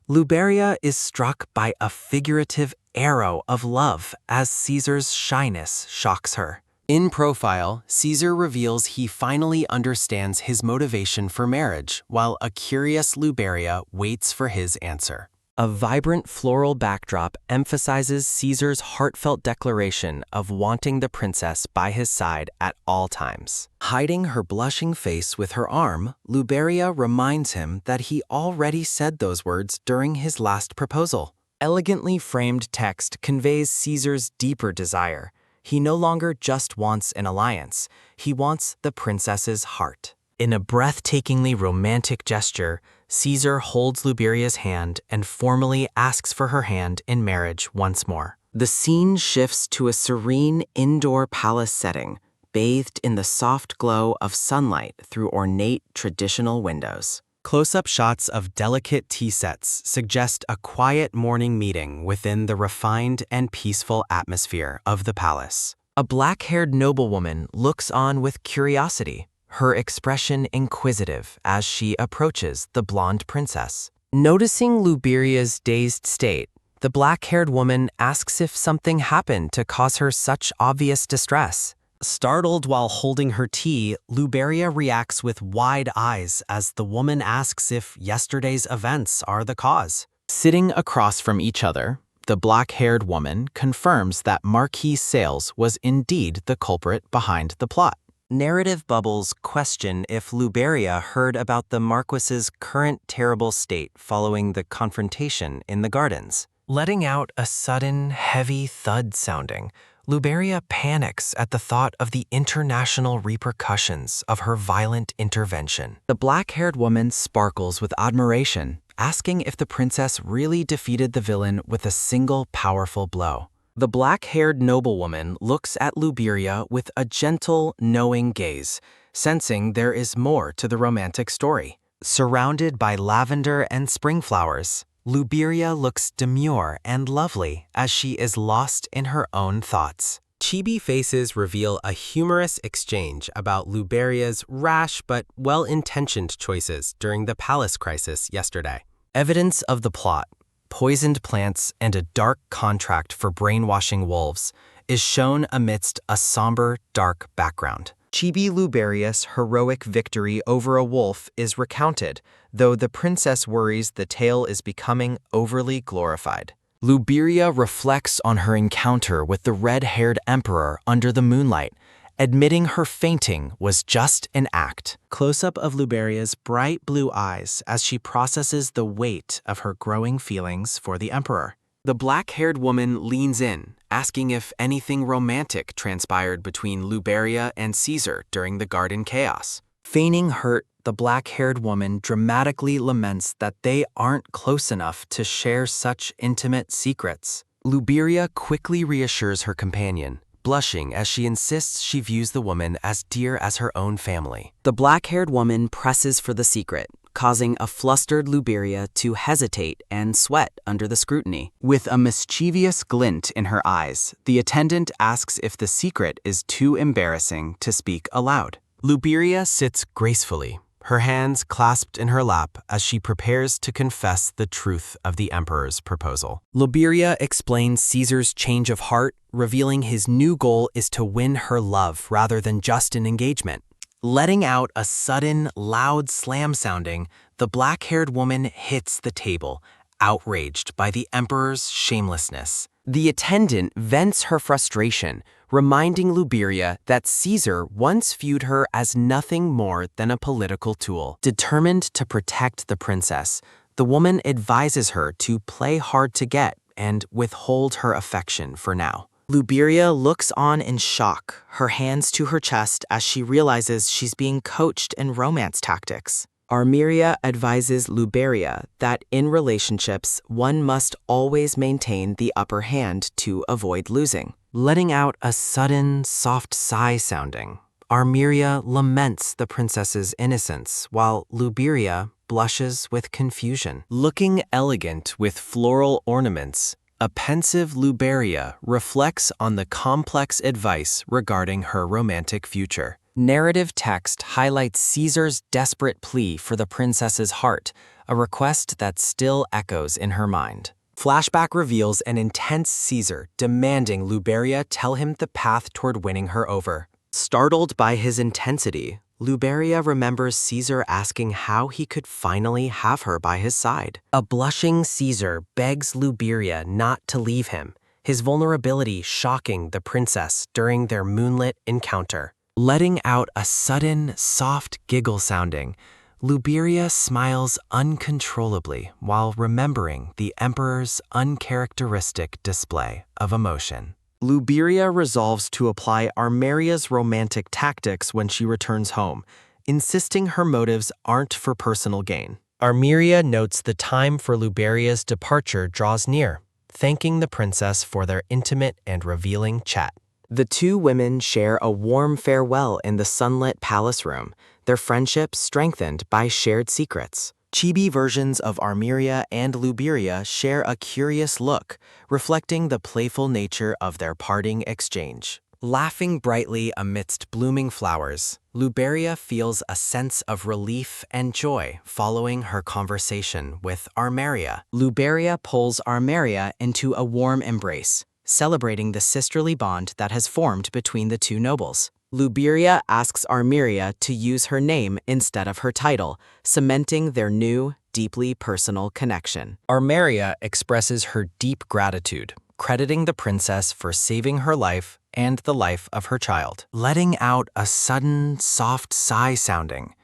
Luberia is struck by a figurative arrow of love as Caesar's shyness shocks her. In profile, Caesar reveals he finally understands his motivation for marriage, while a curious Luberia waits for his answer. A vibrant floral backdrop emphasizes Caesar's heartfelt declaration of wanting the princess by his side at all times. Hiding her blushing face with her arm, Luberia reminds him that he already said those words during his last proposal. Elegantly framed text conveys Caesar's deeper desire. He no longer just wants an alliance, he wants the princess's heart. In a breathtakingly romantic gesture, Caesar holds Luberia's hand and formally asks for her hand in marriage once more. The scene shifts to a serene indoor palace setting, bathed in the soft glow of sunlight through ornate traditional windows. Close-up shots of delicate tea sets suggest a quiet morning meeting within the refined and peaceful atmosphere of the palace. A black-haired noblewoman looks on with curiosity, her expression inquisitive as she approaches the blonde princess. Noticing Luberia's dazed state, the black-haired woman asks if something happened to cause her such obvious distress. Startled while holding her tea, Luberia reacts with wide eyes as the woman asks if yesterday's events are the cause. Sitting across from each other, the black-haired woman confirms that Marquis Sales was indeed the culprit behind the plot. Narrative bubbles question if Luberia heard about the Marquis's current terrible state following the confrontation in the gardens. Letting out a sudden, heavy thud sounding, Luberia panics at the thought of the international repercussions of her violent intervention. The black-haired woman sparkles with admiration, asking if the princess really defeated the villain with a single powerful blow. The black-haired noblewoman looks at Luberia with a gentle, knowing gaze, sensing there is more to the romantic story. Surrounded by lavender and spring flowers, Luberia looks demure and lovely as she is lost in her own thoughts. Chibi faces reveal a humorous exchange about Luberia's rash but well-intentioned choices during the palace crisis yesterday. Evidence of the plot, poisoned plants, and a dark contract for brainwashing wolves is shown amidst a somber, dark background. Chibi Luberia's heroic victory over a wolf is recounted, though the princess worries the tale is becoming overly glorified. Luberia reflects on her encounter with the red-haired emperor under the moonlight, admitting her fainting was just an act. Close-up of Luberia's bright blue eyes as she processes the weight of her growing feelings for the emperor. The black-haired woman leans in, asking if anything romantic transpired between Luberia and Caesar during the garden chaos. Feigning hurt, the black-haired woman dramatically laments that they aren't close enough to share such intimate secrets. Luberia quickly reassures her companion, blushing as she insists she views the woman as dear as her own family. The black-haired woman presses for the secret, causing a flustered Luberia to hesitate and sweat under the scrutiny. With a mischievous glint in her eyes, the attendant asks if the secret is too embarrassing to speak aloud. Luberia sits gracefully, her hands clasped in her lap as she prepares to confess the truth of the emperor's proposal. Luberia explains Caesar's change of heart, revealing his new goal is to win her love rather than just an engagement. Letting out a sudden, loud slam sounding, the black-haired woman hits the table, outraged by the emperor's shamelessness. The attendant vents her frustration, reminding Luberia that Caesar once viewed her as nothing more than a political tool. Determined to protect the princess, the woman advises her to play hard to get and withhold her affection for now. Luberia looks on in shock, her hands to her chest as she realizes she's being coached in romance tactics. Arriia advises Luberia that in relationships, one must always maintain the upper hand to avoid losing. Letting out a sudden, soft sigh sounding, Arriia laments the princess's innocence, while Luberia blushes with confusion. Looking elegant with floral ornaments, a pensive Luberia reflects on the complex advice regarding her romantic future. Narrative text highlights Caesar's desperate plea for the princess's heart, a request that still echoes in her mind. Flashback reveals an intense Caesar demanding Luberia tell him the path toward winning her over. Startled by his intensity, Luberia remembers Caesar asking how he could finally have her by his side. A blushing Caesar begs Luberia not to leave him, his vulnerability shocking the princess during their moonlit encounter. Letting out a sudden, soft giggle sounding, Luberia smiles uncontrollably while remembering the emperor's uncharacteristic display of emotion. Luberia resolves to apply Arriia's romantic tactics when she returns home, insisting her motives aren't for personal gain. Arriia notes the time for Luberia's departure draws near, thanking the princess for their intimate and revealing chat. The two women share a warm farewell in the sunlit palace room, their friendship strengthened by shared secrets. Chibi versions of Arriia and Luberia share a curious look, reflecting the playful nature of their parting exchange. Laughing brightly amidst blooming flowers, Luberia feels a sense of relief and joy following her conversation with Arriia. Luberia pulls Arriia into a warm embrace, celebrating the sisterly bond that has formed between the two nobles. Luberia asks Arriia to use her name instead of her title, cementing their new, deeply personal connection. Arriia expresses her deep gratitude, crediting the princess for saving her life and the life of her child. Letting out a sudden, soft sigh sounding,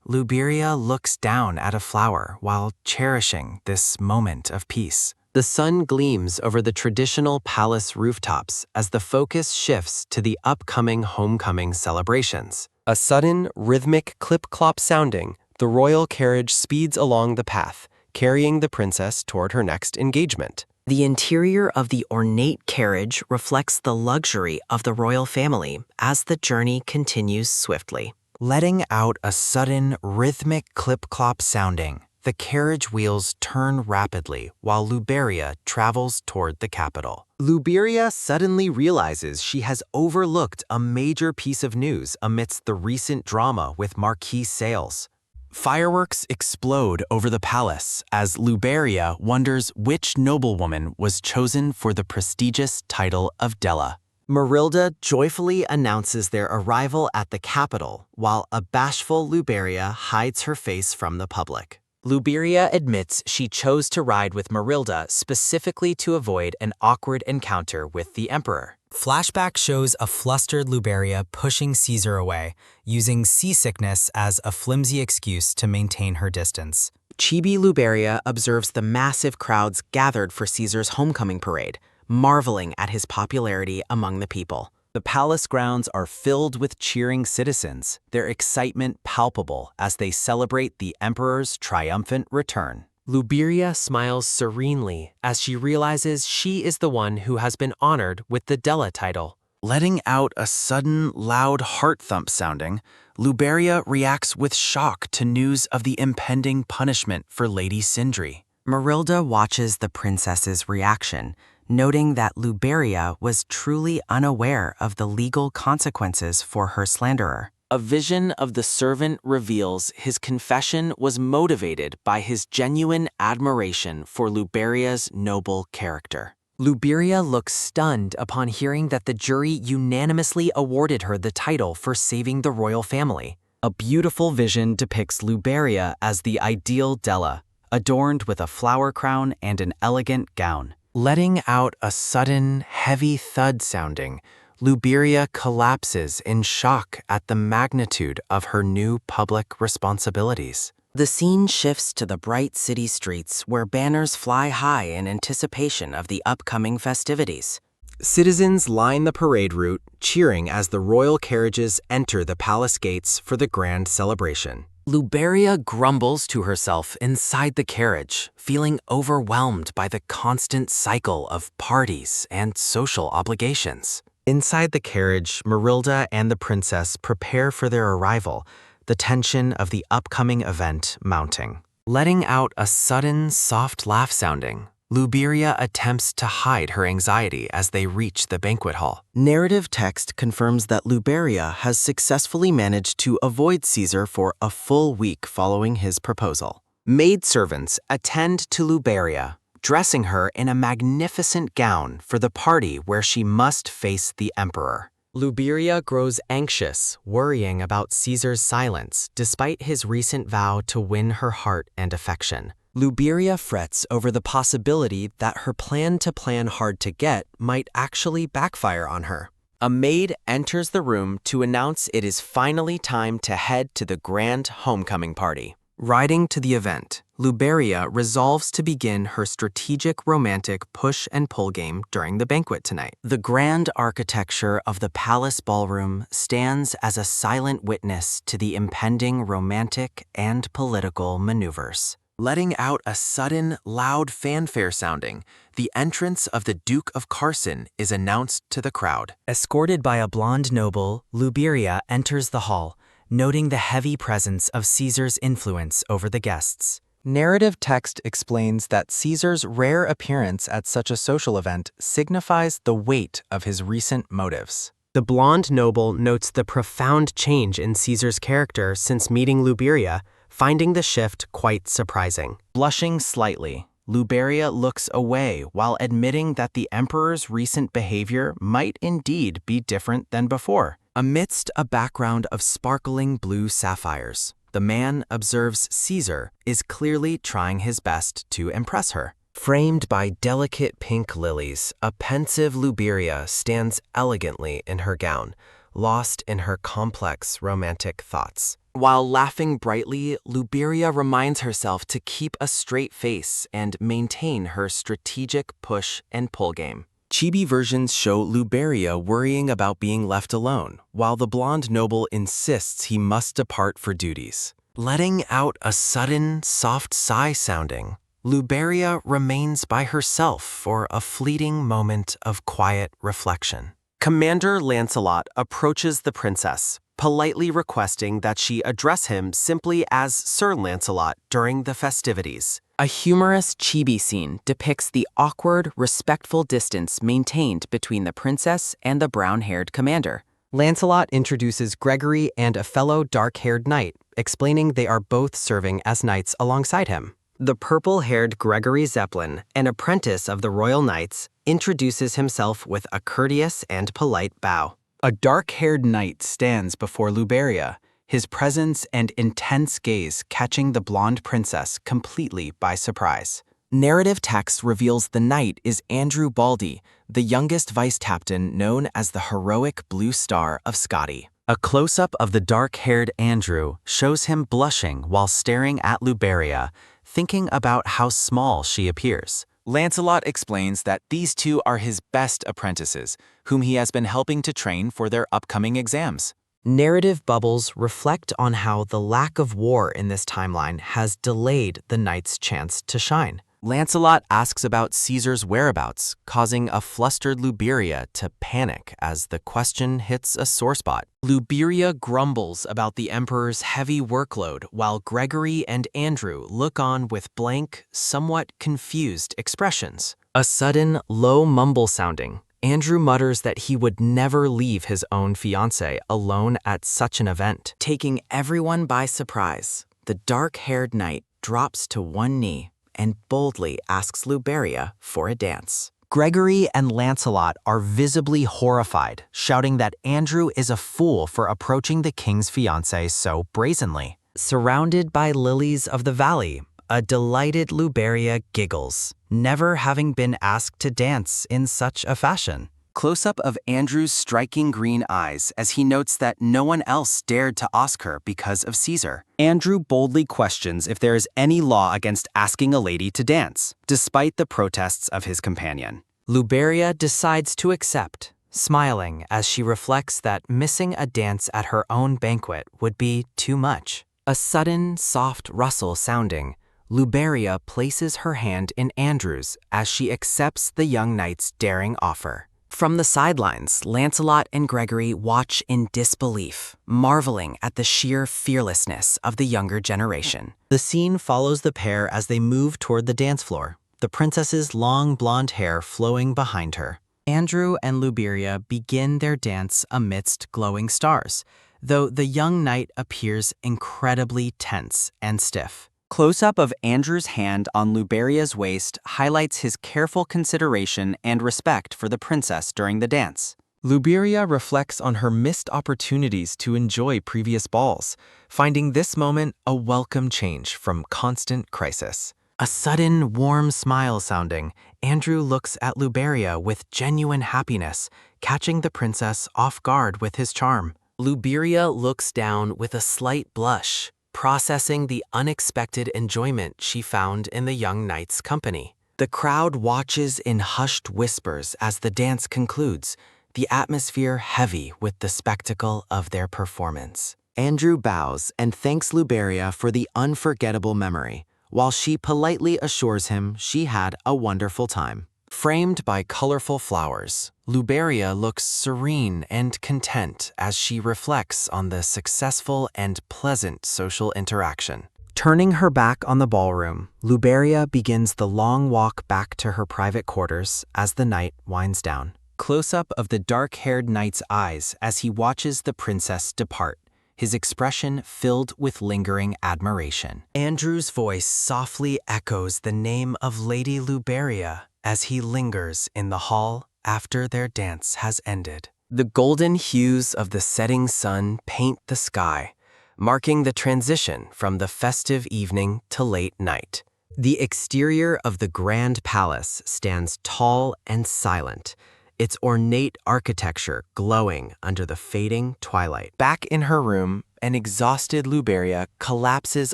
Luberia looks down at a flower while cherishing this moment of peace. The sun gleams over the traditional palace rooftops as the focus shifts to the upcoming homecoming celebrations. A sudden, rhythmic clip-clop sounding, the royal carriage speeds along the path, carrying the princess toward her next engagement. The interior of the ornate carriage reflects the luxury of the royal family as the journey continues swiftly. Letting out a sudden, rhythmic clip-clop sounding, the carriage wheels turn rapidly while Luberia travels toward the capital. Luberia suddenly realizes she has overlooked a major piece of news amidst the recent drama with Marquis Sales. Fireworks explode over the palace as Luberia wonders which noblewoman was chosen for the prestigious title of Dela. Marilda joyfully announces their arrival at the capital, while a bashful Luberia hides her face from the public. Luberia admits she chose to ride with Marilda specifically to avoid an awkward encounter with the emperor. Flashback shows a flustered Luberia pushing Caesar away, using seasickness as a flimsy excuse to maintain her distance. Chibi Luberia observes the massive crowds gathered for Caesar's homecoming parade, marveling at his popularity among the people. The palace grounds are filled with cheering citizens, their excitement palpable as they celebrate the emperor's triumphant return. Luberia smiles serenely as she realizes she is the one who has been honored with the Dela title. Letting out a sudden, loud heart thump sounding, Luberia reacts with shock to news of the impending punishment for Lady Sindri. Marilda watches the princess's reaction, noting that Luberia was truly unaware of the legal consequences for her slanderer. A vision of the servant reveals his confession was motivated by his genuine admiration for Luberia's noble character. Luberia looks stunned upon hearing that the jury unanimously awarded her the title for saving the royal family. A beautiful vision depicts Luberia as the ideal Dela, adorned with a flower crown and an elegant gown. Letting out a sudden, heavy thud sounding, Luberia collapses in shock at the magnitude of her new public responsibilities. The scene shifts to the bright city streets where banners fly high in anticipation of the upcoming festivities. Citizens line the parade route, cheering as the royal carriages enter the palace gates for the grand celebration. Luberia grumbles to herself inside the carriage, feeling overwhelmed by the constant cycle of parties and social obligations. Inside the carriage, Marilda and the princess prepare for their arrival, the tension of the upcoming event mounting. Letting out a sudden, soft laugh sounding, Luberia attempts to hide her anxiety as they reach the banquet hall. Narrative text confirms that Luberia has successfully managed to avoid Caesar for a full week following his proposal. Maidservants attend to Luberia, dressing her in a magnificent gown for the party where she must face the emperor. Luberia grows anxious, worrying about Caesar's silence despite his recent vow to win her heart and affection. Luberia frets over the possibility that her plan to plan hard to get might actually backfire on her. A maid enters the room to announce it is finally time to head to the grand homecoming party. Riding to the event, Luberia resolves to begin her strategic romantic push and pull game during the banquet tonight. The grand architecture of the palace ballroom stands as a silent witness to the impending romantic and political maneuvers. Letting out a sudden, loud fanfare sounding, the entrance of the Duke of Carson is announced to the crowd. Escorted by a blonde noble, Luberia enters the hall, noting the heavy presence of Caesar's influence over the guests. Narrative text explains that Caesar's rare appearance at such a social event signifies the weight of his recent motives. The blonde noble notes the profound change in Caesar's character since meeting Luberia, finding the shift quite surprising. Blushing slightly, Luberia looks away while admitting that the emperor's recent behavior might indeed be different than before. Amidst a background of sparkling blue sapphires, the man observes Caesar is clearly trying his best to impress her. Framed by delicate pink lilies, a pensive Luberia stands elegantly in her gown, lost in her complex romantic thoughts. While laughing brightly, Luberia reminds herself to keep a straight face and maintain her strategic push and pull game. Chibi versions show Luberia worrying about being left alone, while the blonde noble insists he must depart for duties. Letting out a sudden, soft sigh sounding, Luberia remains by herself for a fleeting moment of quiet reflection. Commander Lancelot approaches the princess, politely requesting that she address him simply as Sir Lancelot during the festivities. A humorous chibi scene depicts the awkward, respectful distance maintained between the princess and the brown-haired commander. Lancelot introduces Gregory and a fellow dark-haired knight, explaining they are both serving as knights alongside him. The purple-haired Gregory Zeppelin, an apprentice of the Royal Knights, introduces himself with a courteous and polite bow. A dark-haired knight stands before Luberia, his presence and intense gaze catching the blonde princess completely by surprise. Narrative text reveals the knight is Andrew Baldy, the youngest vice-captain known as the heroic Blue Star of Scotty. A close-up of the dark-haired Andrew shows him blushing while staring at Luberia, thinking about how small she appears. Lancelot explains that these two are his best apprentices, whom he has been helping to train for their upcoming exams. Narrative bubbles reflect on how the lack of war in this timeline has delayed the knight's chance to shine. Lancelot asks about Caesar's whereabouts, causing a flustered Luberia to panic as the question hits a sore spot. Luberia grumbles about the emperor's heavy workload while Gregory and Andrew look on with blank, somewhat confused expressions. A sudden, low mumble sounding, Andrew mutters that he would never leave his own fiancée alone at such an event. Taking everyone by surprise, the dark-haired knight drops to one knee and boldly asks Luberia for a dance. Gregory and Lancelot are visibly horrified, shouting that Andrew is a fool for approaching the king's fiancée so brazenly. Surrounded by lilies of the valley, a delighted Luberia giggles, never having been asked to dance in such a fashion. Close-up of Andrew's striking green eyes as he notes that no one else dared to ask her because of Caesar. Andrew boldly questions if there is any law against asking a lady to dance, despite the protests of his companion. Luberia decides to accept, smiling as she reflects that missing a dance at her own banquet would be too much. A sudden, soft rustle sounding, Luberia places her hand in Andrew's as she accepts the young knight's daring offer. From the sidelines, Lancelot and Gregory watch in disbelief, marveling at the sheer fearlessness of the younger generation. The scene follows the pair as they move toward the dance floor, the princess's long blonde hair flowing behind her. Andrew and Luberia begin their dance amidst glowing stars, though the young knight appears incredibly tense and stiff. Close-up of Andrew's hand on Luberia's waist highlights his careful consideration and respect for the princess during the dance. Luberia reflects on her missed opportunities to enjoy previous balls, finding this moment a welcome change from constant crisis. A sudden, warm smile sounding, Andrew looks at Luberia with genuine happiness, catching the princess off guard with his charm. Luberia looks down with a slight blush, processing the unexpected enjoyment she found in the young knight's company. The crowd watches in hushed whispers as the dance concludes, the atmosphere heavy with the spectacle of their performance. Andrew bows and thanks Luberia for the unforgettable memory, while she politely assures him she had a wonderful time. Framed by colorful flowers, Luberia looks serene and content as she reflects on the successful and pleasant social interaction. Turning her back on the ballroom, Luberia begins the long walk back to her private quarters as the night winds down. Close-up of the dark-haired knight's eyes as he watches the princess depart, his expression filled with lingering admiration. Andrew's voice softly echoes the name of Lady Luberia as he lingers in the hall after their dance has ended. The golden hues of the setting sun paint the sky, marking the transition from the festive evening to late night. The exterior of the grand palace stands tall and silent, its ornate architecture glowing under the fading twilight. Back in her room, an exhausted Luberia collapses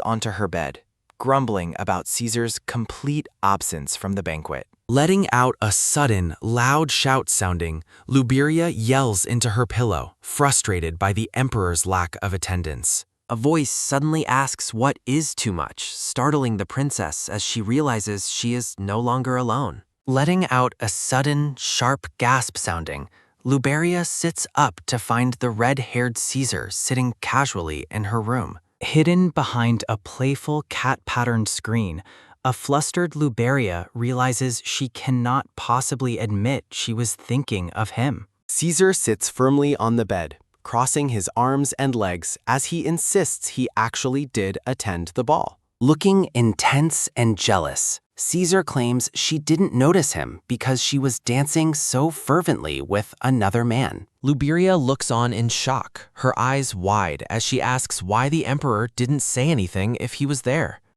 onto her bed, grumbling about Caesar's complete absence from the banquet. Letting out a sudden, loud shout sounding, Luberia yells into her pillow, frustrated by the emperor's lack of attendance. A voice suddenly asks what is too much, startling the princess as she realizes she is no longer alone. Letting out a sudden, sharp gasp sounding, Luberia sits up to find the red-haired Caesar sitting casually in her room. Hidden behind a playful cat-patterned screen, a flustered Luberia realizes she cannot possibly admit she was thinking of him. Caesar sits firmly on the bed, crossing his arms and legs as he insists he actually did attend the ball. Looking intense and jealous, Caesar claims she didn't notice him because she was dancing so fervently with another man. Luberia looks on in shock, her eyes wide as she asks why the emperor didn't say anything if he was there.